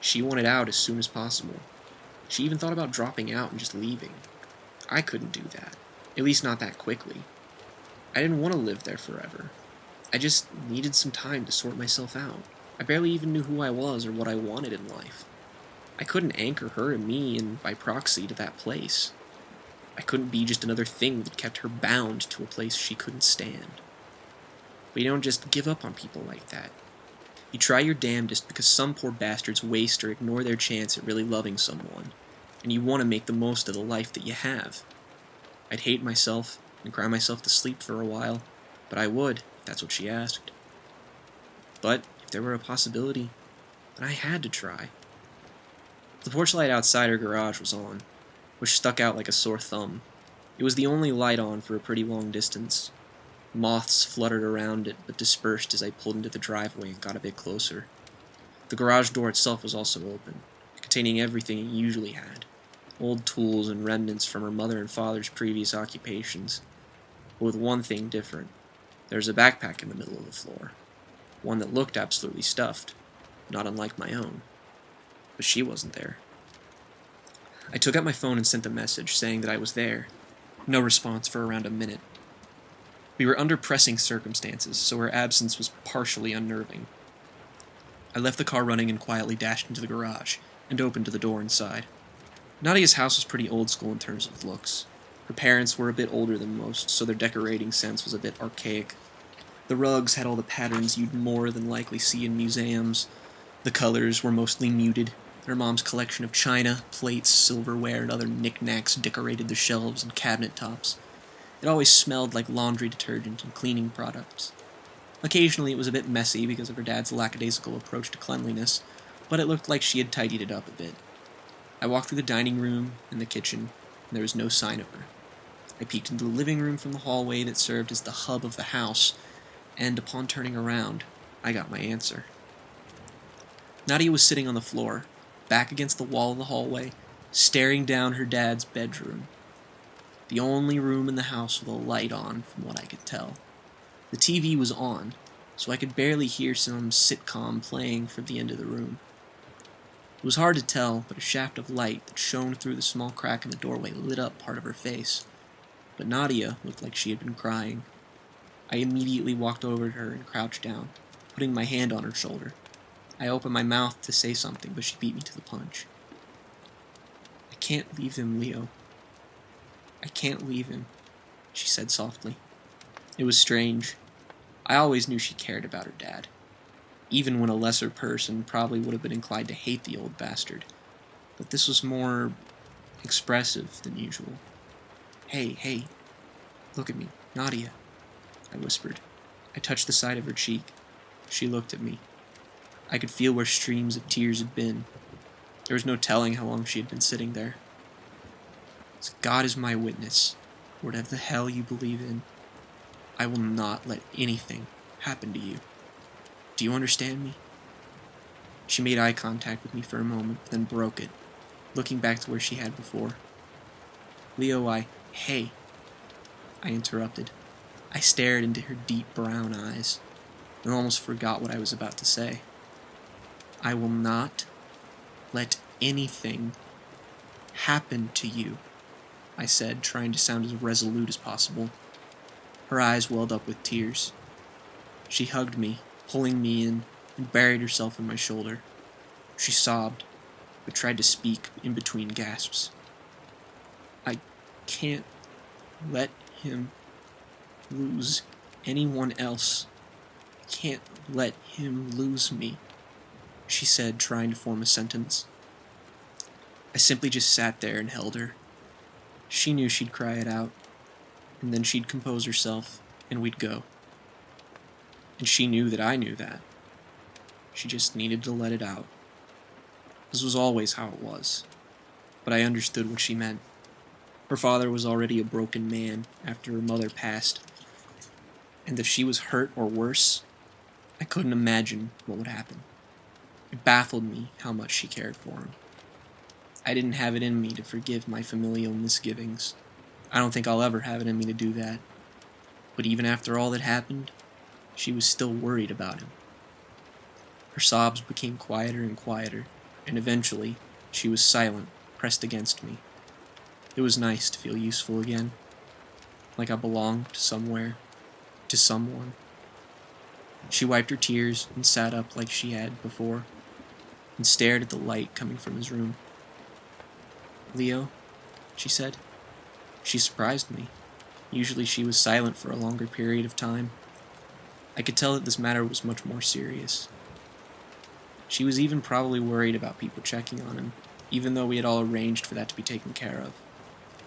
she wanted out as soon as possible. She even thought about dropping out and just leaving. I couldn't do that. At least not that quickly. I didn't want to live there forever. I just needed some time to sort myself out. I barely even knew who I was or what I wanted in life. I couldn't anchor her and me, and by proxy, to that place. I couldn't be just another thing that kept her bound to a place she couldn't stand. But you don't just give up on people like that. You try your damnedest because some poor bastards waste or ignore their chance at really loving someone, and you want to make the most of the life that you have. I'd hate myself and cry myself to sleep for a while, but I would, if that's what she asked. But if there were a possibility, then I had to try. The porch light outside her garage was on, which stuck out like a sore thumb. It was the only light on for a pretty long distance. Moths fluttered around it, but dispersed as I pulled into the driveway and got a bit closer. The garage door itself was also open, containing everything it usually had. Old tools and remnants from her mother and father's previous occupations. But with one thing different. There was a backpack in the middle of the floor. One that looked absolutely stuffed, not unlike my own. But she wasn't there. I took out my phone and sent a message saying that I was there. No response for around a minute. We were under pressing circumstances, so her absence was partially unnerving. I left the car running and quietly dashed into the garage, and opened the door inside. Nadia's house was pretty old school in terms of looks. Her parents were a bit older than most, so their decorating sense was a bit archaic. The rugs had all the patterns you'd more than likely see in museums. The colors were mostly muted. Her mom's collection of china, plates, silverware, and other knickknacks decorated the shelves and cabinet tops. It always smelled like laundry detergent and cleaning products. Occasionally it was a bit messy because of her dad's lackadaisical approach to cleanliness, but it looked like she had tidied it up a bit. I walked through the dining room and the kitchen, and there was no sign of her. I peeked into the living room from the hallway that served as the hub of the house, and upon turning around, I got my answer. Nadia was sitting on the floor, back against the wall of the hallway, staring down her dad's bedroom. The only room in the house with a light on, from what I could tell. The TV was on, so I could barely hear some sitcom playing from the end of the room. It was hard to tell, but a shaft of light that shone through the small crack in the doorway lit up part of her face. But Nadia looked like she had been crying. I immediately walked over to her and crouched down, putting my hand on her shoulder. I opened my mouth to say something, but she beat me to the punch. "I can't leave him, Leo. I can't leave him," she said softly. It was strange. I always knew she cared about her dad, even when a lesser person probably would have been inclined to hate the old bastard. But this was more expressive than usual. Hey, look at me, Nadia," I whispered. I touched the side of her cheek. She looked at me. I could feel where streams of tears had been. There was no telling how long she had been sitting there. "As God is my witness, whatever the hell you believe in, I will not let anything happen to you. Do you understand me?" She made eye contact with me for a moment, then broke it, looking back to where she had before. "Leo, Hey," I interrupted. I stared into her deep brown eyes and almost forgot what I was about to say. "I will not let anything happen to you," I said, trying to sound as resolute as possible. Her eyes welled up with tears. She hugged me, pulling me in, and buried herself in my shoulder. She sobbed, but tried to speak in between gasps. "I can't let him lose anyone else. Can't let him lose me," she said, trying to form a sentence. I simply just sat there and held her. She knew she'd cry it out, and then she'd compose herself, and we'd go. And she knew that I knew that. She just needed to let it out. This was always how it was, but I understood what she meant. Her father was already a broken man after her mother passed, and if she was hurt or worse, I couldn't imagine what would happen. It baffled me how much she cared for him. I didn't have it in me to forgive my familial misgivings. I don't think I'll ever have it in me to do that. But even after all that happened, she was still worried about him. Her sobs became quieter and quieter, and eventually she was silent, pressed against me. It was nice to feel useful again, like I belonged somewhere, to someone. She wiped her tears and sat up like she had before, and stared at the light coming from his room. "Leo," she said. She surprised me. Usually she was silent for a longer period of time. I could tell that this matter was much more serious. She was even probably worried about people checking on him, even though we had all arranged for that to be taken care of.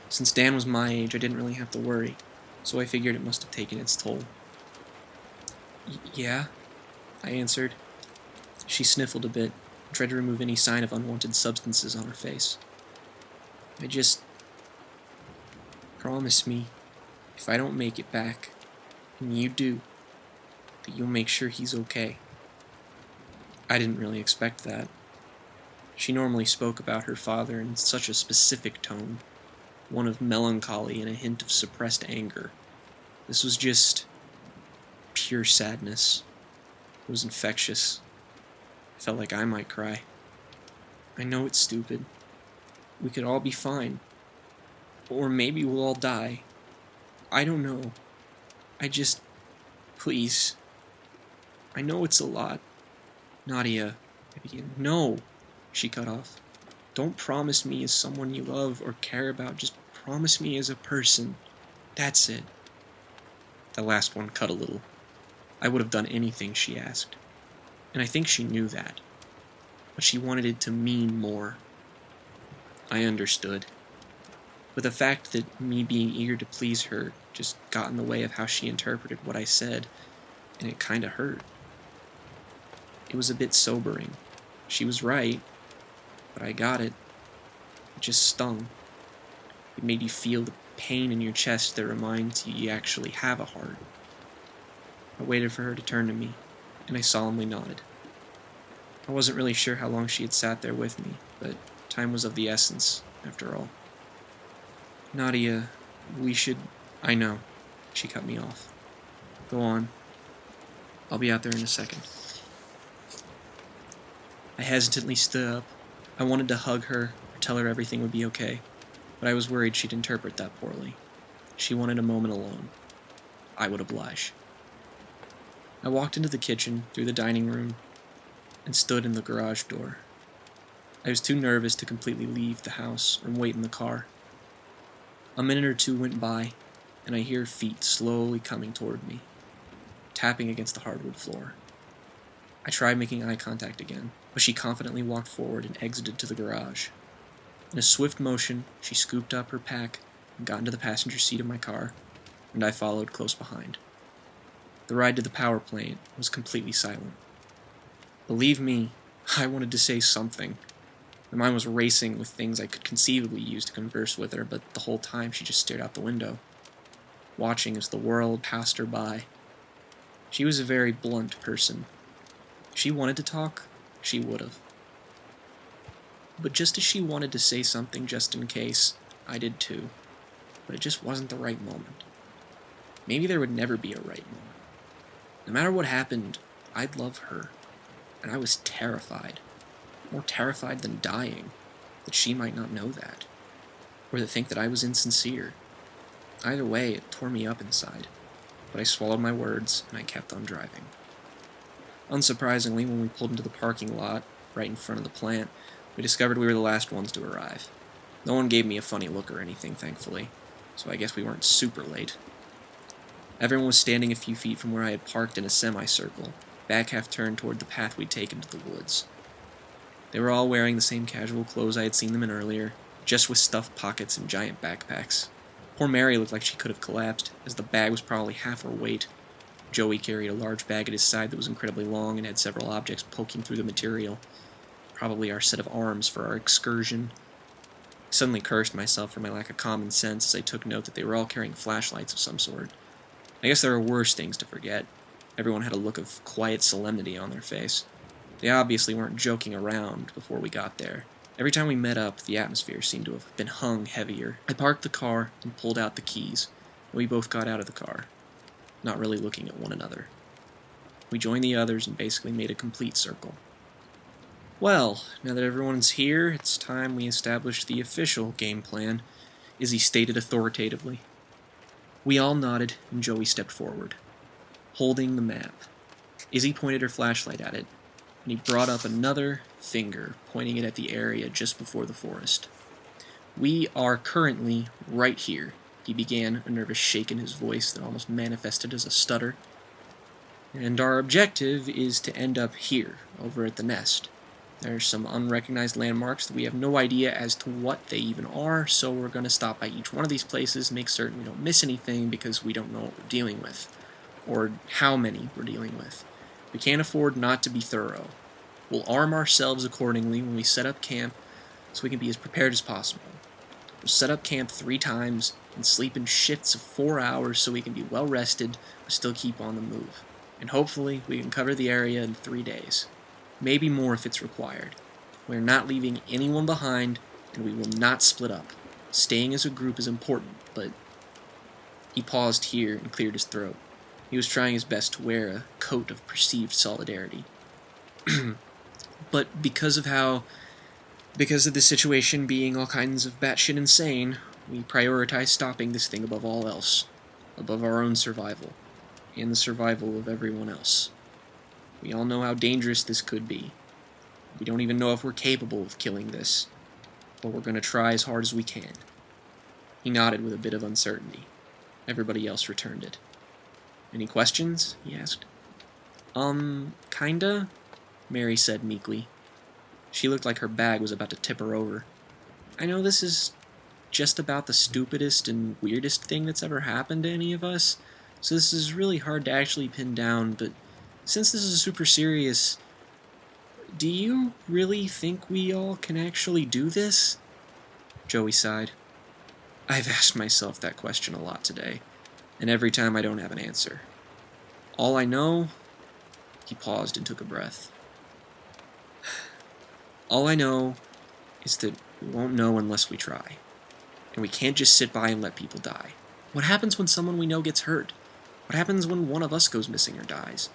Since Dan was my age, I didn't really have to worry, so I figured it must have taken its toll. Yeah, I answered. She sniffled a bit and tried to remove any sign of unwanted substances on her face. Promise me, if I don't make it back, and you do, that you'll make sure he's okay." I didn't really expect that. She normally spoke about her father in such a specific tone, one of melancholy and a hint of suppressed anger. This was just pure sadness. It was infectious. I felt like I might cry. "I know it's stupid. We could all be fine. Or maybe we'll all die. I don't know. Please. I know it's a lot." "Nadia," I began. "No," she cut off. Don't promise me as someone you love or care about. Just promise me as a person. That's it. The last one cut a little. I would have done anything she asked. And I think she knew that. But she wanted it to mean more. I understood. But the fact that me being eager to please her just got in the way of how she interpreted what I said, and it kinda hurt. It was a bit sobering. She was right, but I got it. It just stung. It made you feel the pain in your chest that reminds you actually have a heart. I waited for her to turn to me, and I solemnly nodded. I wasn't really sure how long she had sat there with me, but time was of the essence, after all. Nadia, we should... I know. She cut me off. Go on. I'll be out there in a second. I hesitantly stood up. I wanted to hug her or tell her everything would be okay, but I was worried she'd interpret that poorly. She wanted a moment alone. I would oblige. I walked into the kitchen, through the dining room, and stood in the garage door. I was too nervous to completely leave the house or wait in the car. A minute or two went by, and I hear feet slowly coming toward me, tapping against the hardwood floor. I tried making eye contact again, but she confidently walked forward and exited to the garage. In a swift motion, she scooped up her pack and got into the passenger seat of my car, and I followed close behind. The ride to the power plant was completely silent. Believe me, I wanted to say something. My mind was racing with things I could conceivably use to converse with her, but the whole time she just stared out the window, watching as the world passed her by. She was a very blunt person. If she wanted to talk, she would have. But just as she wanted to say something just in case, I did too. But it just wasn't the right moment. Maybe there would never be a right moment. No matter what happened, I'd love her. And I was terrified. More terrified than dying, that she might not know that. Or to think that I was insincere. Either way, it tore me up inside. But I swallowed my words, and I kept on driving. Unsurprisingly, when we pulled into the parking lot, right in front of the plant, we discovered we were the last ones to arrive. No one gave me a funny look or anything, thankfully, so I guess we weren't super late. Everyone was standing a few feet from where I had parked in a semicircle, back half turned toward the path we'd taken to the woods. They were all wearing the same casual clothes I had seen them in earlier, just with stuffed pockets and giant backpacks. Poor Mary looked like she could have collapsed, as the bag was probably half her weight. Joey carried a large bag at his side that was incredibly long and had several objects poking through the material. Probably our set of arms for our excursion. I suddenly cursed myself for my lack of common sense as I took note that they were all carrying flashlights of some sort. I guess there are worse things to forget. Everyone had a look of quiet solemnity on their face. They obviously weren't joking around before we got there. Every time we met up, the atmosphere seemed to have been hung heavier. I parked the car and pulled out the keys, and we both got out of the car, not really looking at one another. We joined the others and basically made a complete circle. Well, now that everyone's here, it's time we establish the official game plan, Izzy stated authoritatively. We all nodded, and Joey stepped forward, holding the map. Izzy pointed her flashlight at it, and he brought up another finger, pointing it at the area just before the forest. We are currently right here, he began, a nervous shake in his voice that almost manifested as a stutter. And our objective is to end up here, over at the nest. There are some unrecognized landmarks that we have no idea as to what they even are, so we're going to stop by each one of these places, make certain we don't miss anything because we don't know what we're dealing with, or how many we're dealing with. We can't afford not to be thorough. We'll arm ourselves accordingly when we set up camp so we can be as prepared as possible. We'll set up camp 3 times and sleep in shifts of 4 hours so we can be well rested but still keep on the move. And hopefully we can cover the area in 3 days. Maybe more if it's required. We're not leaving anyone behind, and we will not split up. Staying as a group is important, but... He paused here and cleared his throat. He was trying his best to wear a coat of perceived solidarity. But because of the situation being all kinds of batshit insane, we prioritize stopping this thing above all else. Above our own survival. And the survival of everyone else. We all know how dangerous this could be. We don't even know if we're capable of killing this. but we're going to try as hard as we can." He nodded with a bit of uncertainty. Everybody else returned it. "Any questions?" he asked. Kinda," Mary said meekly. She looked like her bag was about to tip her over. "I know this is just about the stupidest and weirdest thing that's ever happened to any of us, so this is really hard to actually pin down, but since this is super serious, do you really think we all can actually do this?" Joey sighed. "I've asked myself that question a lot today, and every time I don't have an answer. All I know..." He paused and took a breath. "All I know is that we won't know unless we try. And we can't just sit by and let people die. What happens when someone we know gets hurt? What happens when one of us goes missing or dies?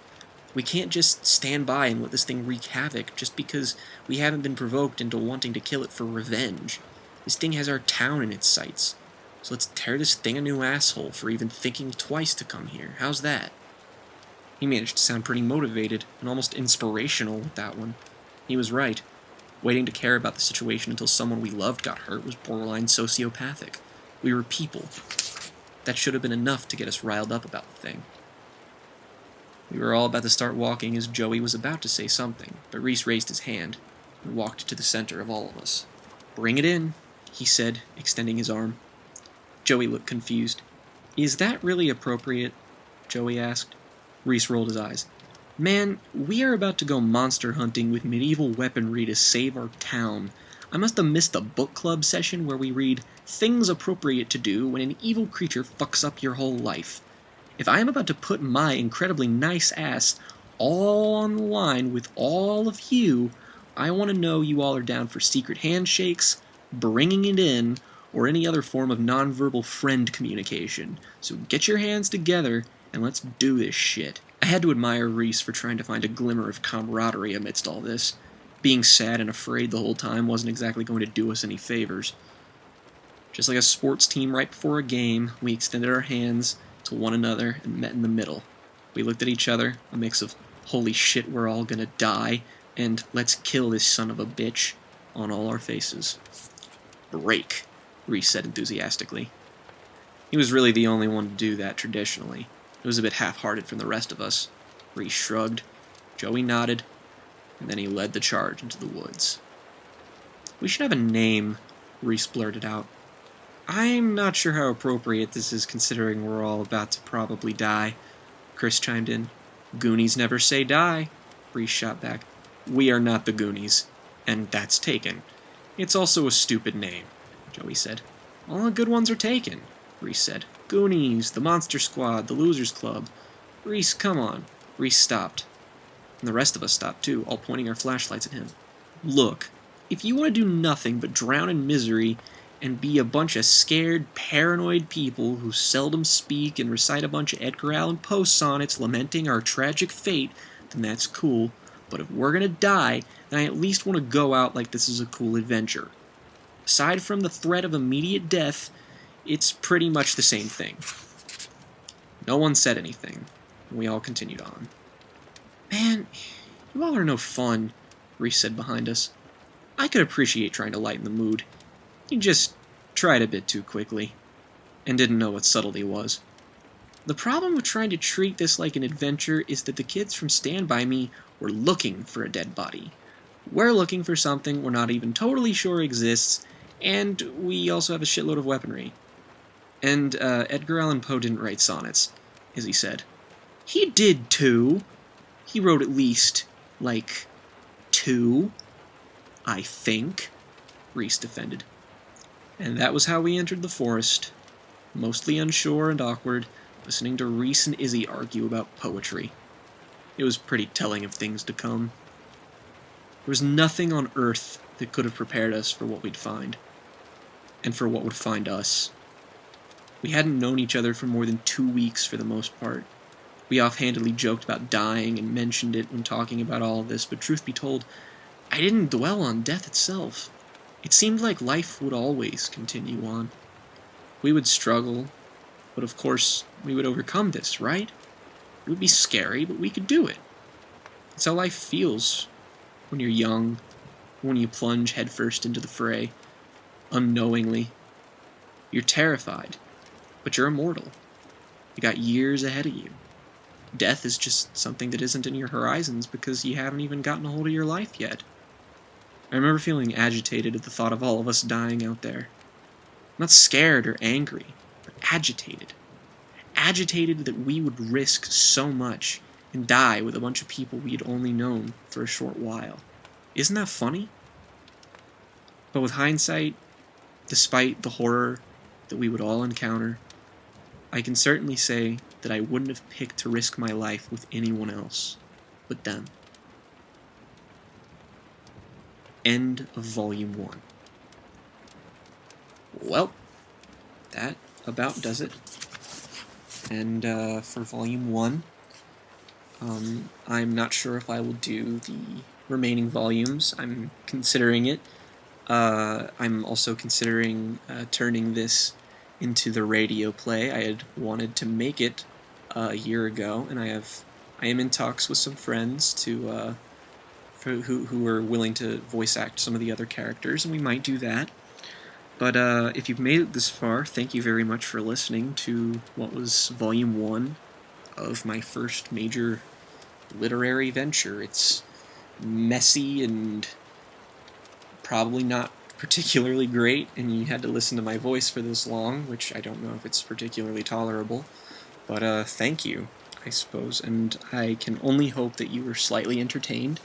We can't just stand by and let this thing wreak havoc just because we haven't been provoked into wanting to kill it for revenge. This thing has our town in its sights. So let's tear this thing a new asshole for even thinking twice to come here. How's that?" He managed to sound pretty motivated and almost inspirational with that one. He was right. Waiting to care about the situation until someone we loved got hurt was borderline sociopathic. We were people. That should have been enough to get us riled up about the thing. We were all about to start walking as Joey was about to say something, but Reese raised his hand and walked to the center of all of us. "Bring it in," he said, extending his arm. Joey looked confused. "Is that really appropriate?" Joey asked. Reese rolled his eyes. "Man, we are about to go monster hunting with medieval weaponry to save our town. I must have missed the book club session where we read things appropriate to do when an evil creature fucks up your whole life. If I am about to put my incredibly nice ass all on the line with all of you, I want to know you all are down for secret handshakes, bringing it in, or any other form of nonverbal friend communication. So get your hands together and let's do this shit." I had to admire Reese for trying to find a glimmer of camaraderie amidst all this. Being sad and afraid the whole time wasn't exactly going to do us any favors. Just like a sports team right before a game, we extended our hands to one another and met in the middle. We looked at each other, a mix of "holy shit, we're all gonna die," and "let's kill this son of a bitch," on all our faces. "Break," Reese said enthusiastically. He was really the only one to do that traditionally. It was a bit half-hearted from the rest of us. Reese shrugged, Joey nodded, and then he led the charge into the woods. "We should have a name," Reese blurted out. "I'm not sure how appropriate this is considering we're all about to probably die," Chris chimed in. "Goonies never say die," Reese shot back. "We are not the Goonies, and that's taken. It's also a stupid name," Joey said. "All the good ones are taken," Reese said. "Goonies, the Monster Squad, the Losers Club." "Reese, come on." Reese stopped. And the rest of us stopped too, all pointing our flashlights at him. "Look, if you want to do nothing but drown in misery and be a bunch of scared, paranoid people who seldom speak and recite a bunch of Edgar Allan Poe sonnets lamenting our tragic fate, then that's cool. But if we're gonna die, then I at least want to go out like this is a cool adventure. Aside from the threat of immediate death, it's pretty much the same thing." No one said anything, and we all continued on. "Man, you all are no fun," Reese said behind us. "I could appreciate trying to lighten the mood. You just tried a bit too quickly, and didn't know what subtlety was. The problem with trying to treat this like an adventure is that the kids from Stand By Me were looking for a dead body. We're looking for something we're not even totally sure exists, and we also have a shitload of weaponry. And Edgar Allan Poe didn't write sonnets," Izzy said. "He did too. He wrote at least, 2, I think," Reese defended. And that was how we entered the forest, mostly unsure and awkward, listening to Reese and Izzy argue about poetry. It was pretty telling of things to come. There was nothing on Earth that could have prepared us for what we'd find, and for what would find us. We hadn't known each other for more than 2 weeks for the most part. We offhandedly joked about dying and mentioned it when talking about all of this, but truth be told, I didn't dwell on death itself. It seemed like life would always continue on. We would struggle, but of course we would overcome this, right? It would be scary, but we could do it. It's how life feels when you're young, when you plunge headfirst into the fray. unknowingly. You're terrified, but you're immortal. You got years ahead of you. Death is just something that isn't in your horizons because you haven't even gotten a hold of your life yet. I remember feeling agitated at the thought of all of us dying out there. Not scared or angry, but agitated. Agitated that we would risk so much and die with a bunch of people we had only known for a short while. Isn't that funny? But with hindsight, despite the horror that we would all encounter, I can certainly say that I wouldn't have picked to risk my life with anyone else but them. End of Volume 1. Well, that about does it. And for Volume 1, I'm not sure if I will do the remaining volumes. I'm considering it. I'm also considering turning this into the radio play. I had wanted to make it a year ago, and I am in talks with some friends to who are willing to voice act some of the other characters, and we might do that. But if you've made it this far, thank you very much for listening to what was Volume 1 of my first major literary venture. It's messy and probably not particularly great, and you had to listen to my voice for this long, which I don't know if it's particularly tolerable. But thank you, I suppose, and I can only hope that you were slightly entertained.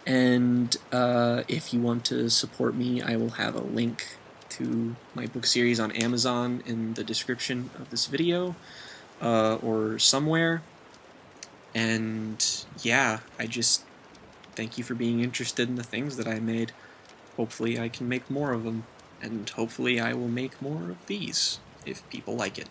And if you want to support me, I will have a link to my book series on Amazon in the description of this video, or somewhere. And yeah, I just thank you for being interested in the things that I made. Hopefully I can make more of them, and hopefully I will make more of these, if people like it.